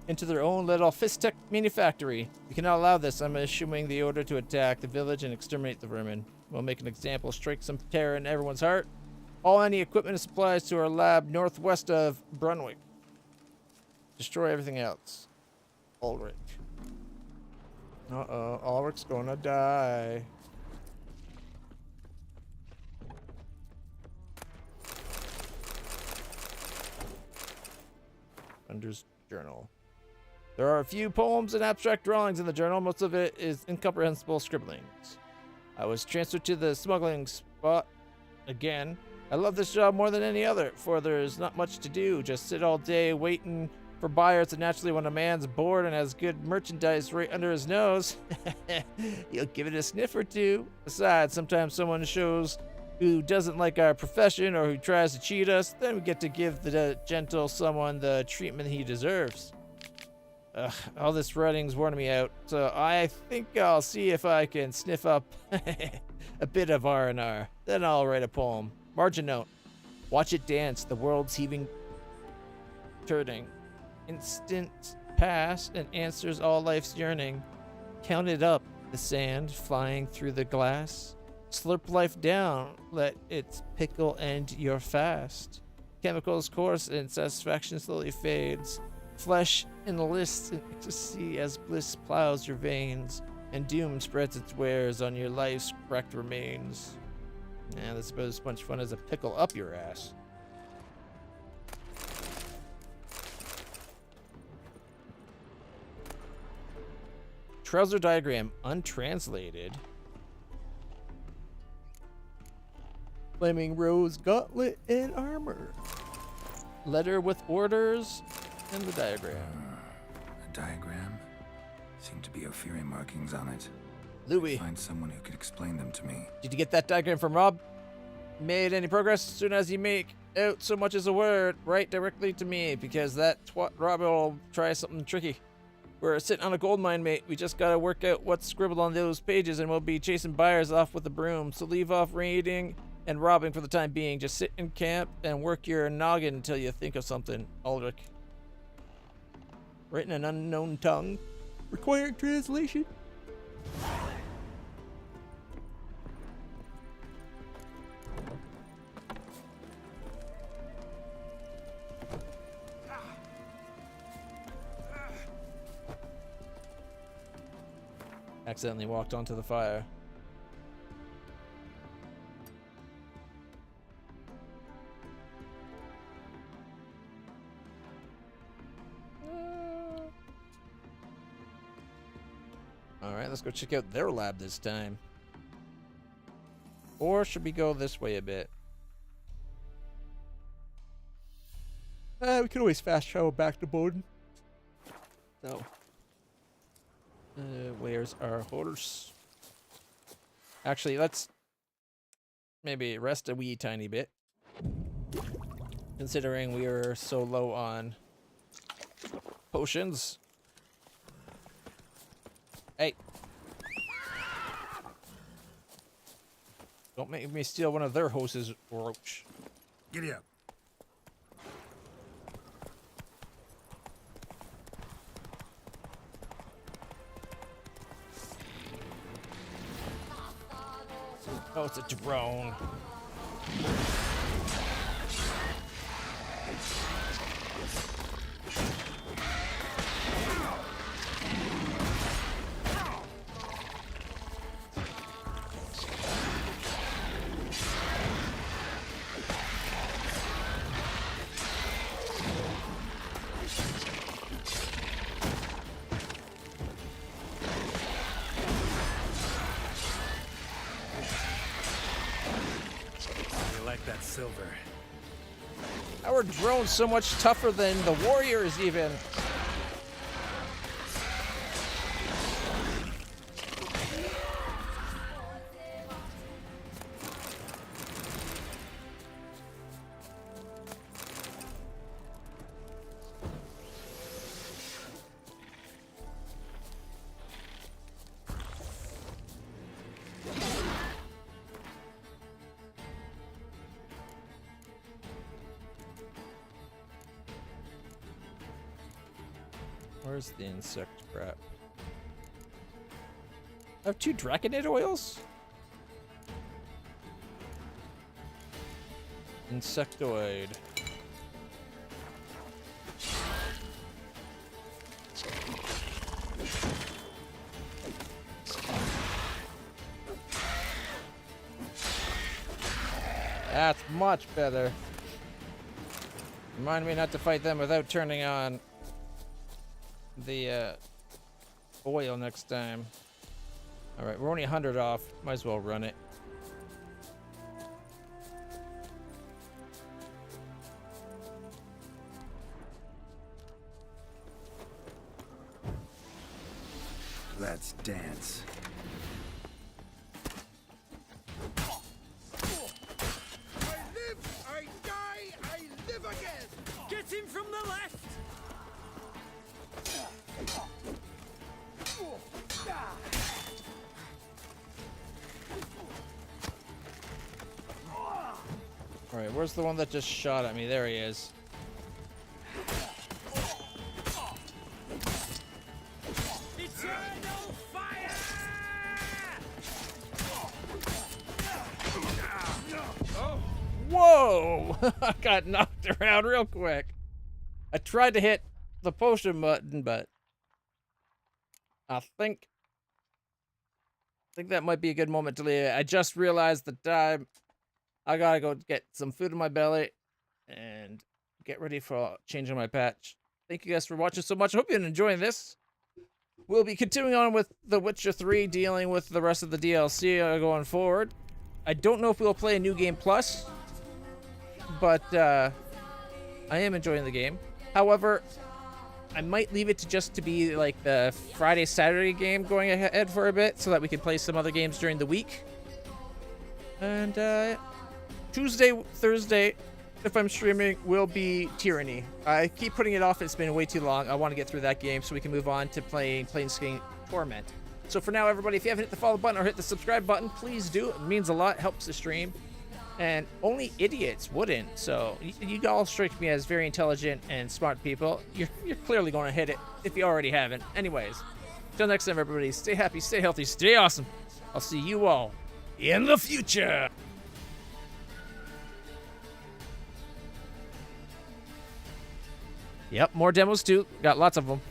Speaker 2: into their own little fist stick manufactory. We cannot allow this. I'm issuing the order to attack the village and exterminate the vermin. We'll make an example, strike some terror in everyone's heart. All any equipment and supplies to our lab northwest of Brunwick. Destroy everything else. Ulrich. Uh-oh, Ulrich's gonna die. Thunder's journal. There are a few poems and abstract drawings in the journal. Most of it is incomprehensible scribblings. I was transferred to the smuggling spot again. I love this job more than any other, for there's not much to do. Just sit all day waiting for buyers, and naturally when a man's bored and has good merchandise right under his nose, he'll give it a sniff or two. Besides, sometimes someone shows who doesn't like our profession or who tries to cheat us, then we get to give the gentle someone the treatment he deserves. All this writing's worn me out, so I think I'll see if I can sniff up a bit of R&R. Then I'll write a poem. Margin note. Watch it dance, the world's heaving, turning. Instant past and answers all life's yearning. Count it up, the sand flying through the glass. Slurp life down, let its pickle end your fast. Chemicals course and satisfaction slowly fades. Flesh enlists in ecstasy as bliss plows your veins, and doom spreads its wares on your life's cracked remains. Yeah, that's about as much fun as a pickle up your ass. Trouser diagram untranslated. Flaming rose gauntlet and armor. Letter with orders and the diagram.
Speaker 4: A diagram? Seemed to be Ophiri markings on it.
Speaker 2: Louis.
Speaker 4: Find someone who could explain them to me.
Speaker 2: Did you get that diagram from Rob? Made any progress? As soon as you make out so much as a word, write directly to me, because that twat Rob will try something tricky. We're sitting on a gold mine, mate. We just gotta work out what's scribbled on those pages, and we'll be chasing buyers off with a broom. So leave off raiding and robbing for the time being. Just sit in camp and work your noggin until you think of something. Ulrich. Written in an unknown tongue. Required translation. Accidentally walked onto the fire. Alright, let's go check out their lab this time. Or should we go this way a bit? We can always fast travel back to Bowden. So. Where's our horse? Actually, let's maybe rest a wee tiny bit. Considering we are so low on potions. Hey. Don't make me steal one of their horses, Roach.
Speaker 1: Giddy up.
Speaker 2: Oh, it's a drone.
Speaker 1: That silver.
Speaker 2: Our drone's so much tougher than the warriors even. Where's the insect crap? I have 2 Draconid oils? Insectoid. That's much better. Remind me not to fight them without turning on the oil next time. Alright, we're only 100 off. Might as well run it.
Speaker 4: Let's dance.
Speaker 10: I live, I die, I live again! Get him from the left!
Speaker 2: Alright, where's the one that just shot at me? There he is.
Speaker 10: Eternal fire!
Speaker 2: Whoa! I got knocked around real quick. I tried to hit the potion button, but I think that might be a good moment to leave. I just realized the time. I gotta go get some food in my belly and get ready for changing my patch. Thank you guys for watching so much. I hope you're enjoying this. We'll be continuing on with The Witcher 3, dealing with the rest of the DLC going forward. I don't know if we'll play a New Game Plus, but I am enjoying the game. However, I might leave it to be like the Friday, Saturday game going ahead for a bit so that we can play some other games during the week. And Tuesday, Thursday, if I'm streaming, will be Tyranny. I keep putting it off. It's been way too long. I want to get through that game so we can move on to playing Planescape Torment. So for now, everybody, if you haven't hit the follow button or hit the subscribe button, please do. It means a lot. Helps the stream. And only idiots wouldn't. So you all strike me as very intelligent and smart people. You're clearly going to hit it if you already haven't. Anyways, till next time, everybody, stay happy, stay healthy, stay awesome. I'll see you all in the future. Yep, more demos too. Got lots of them.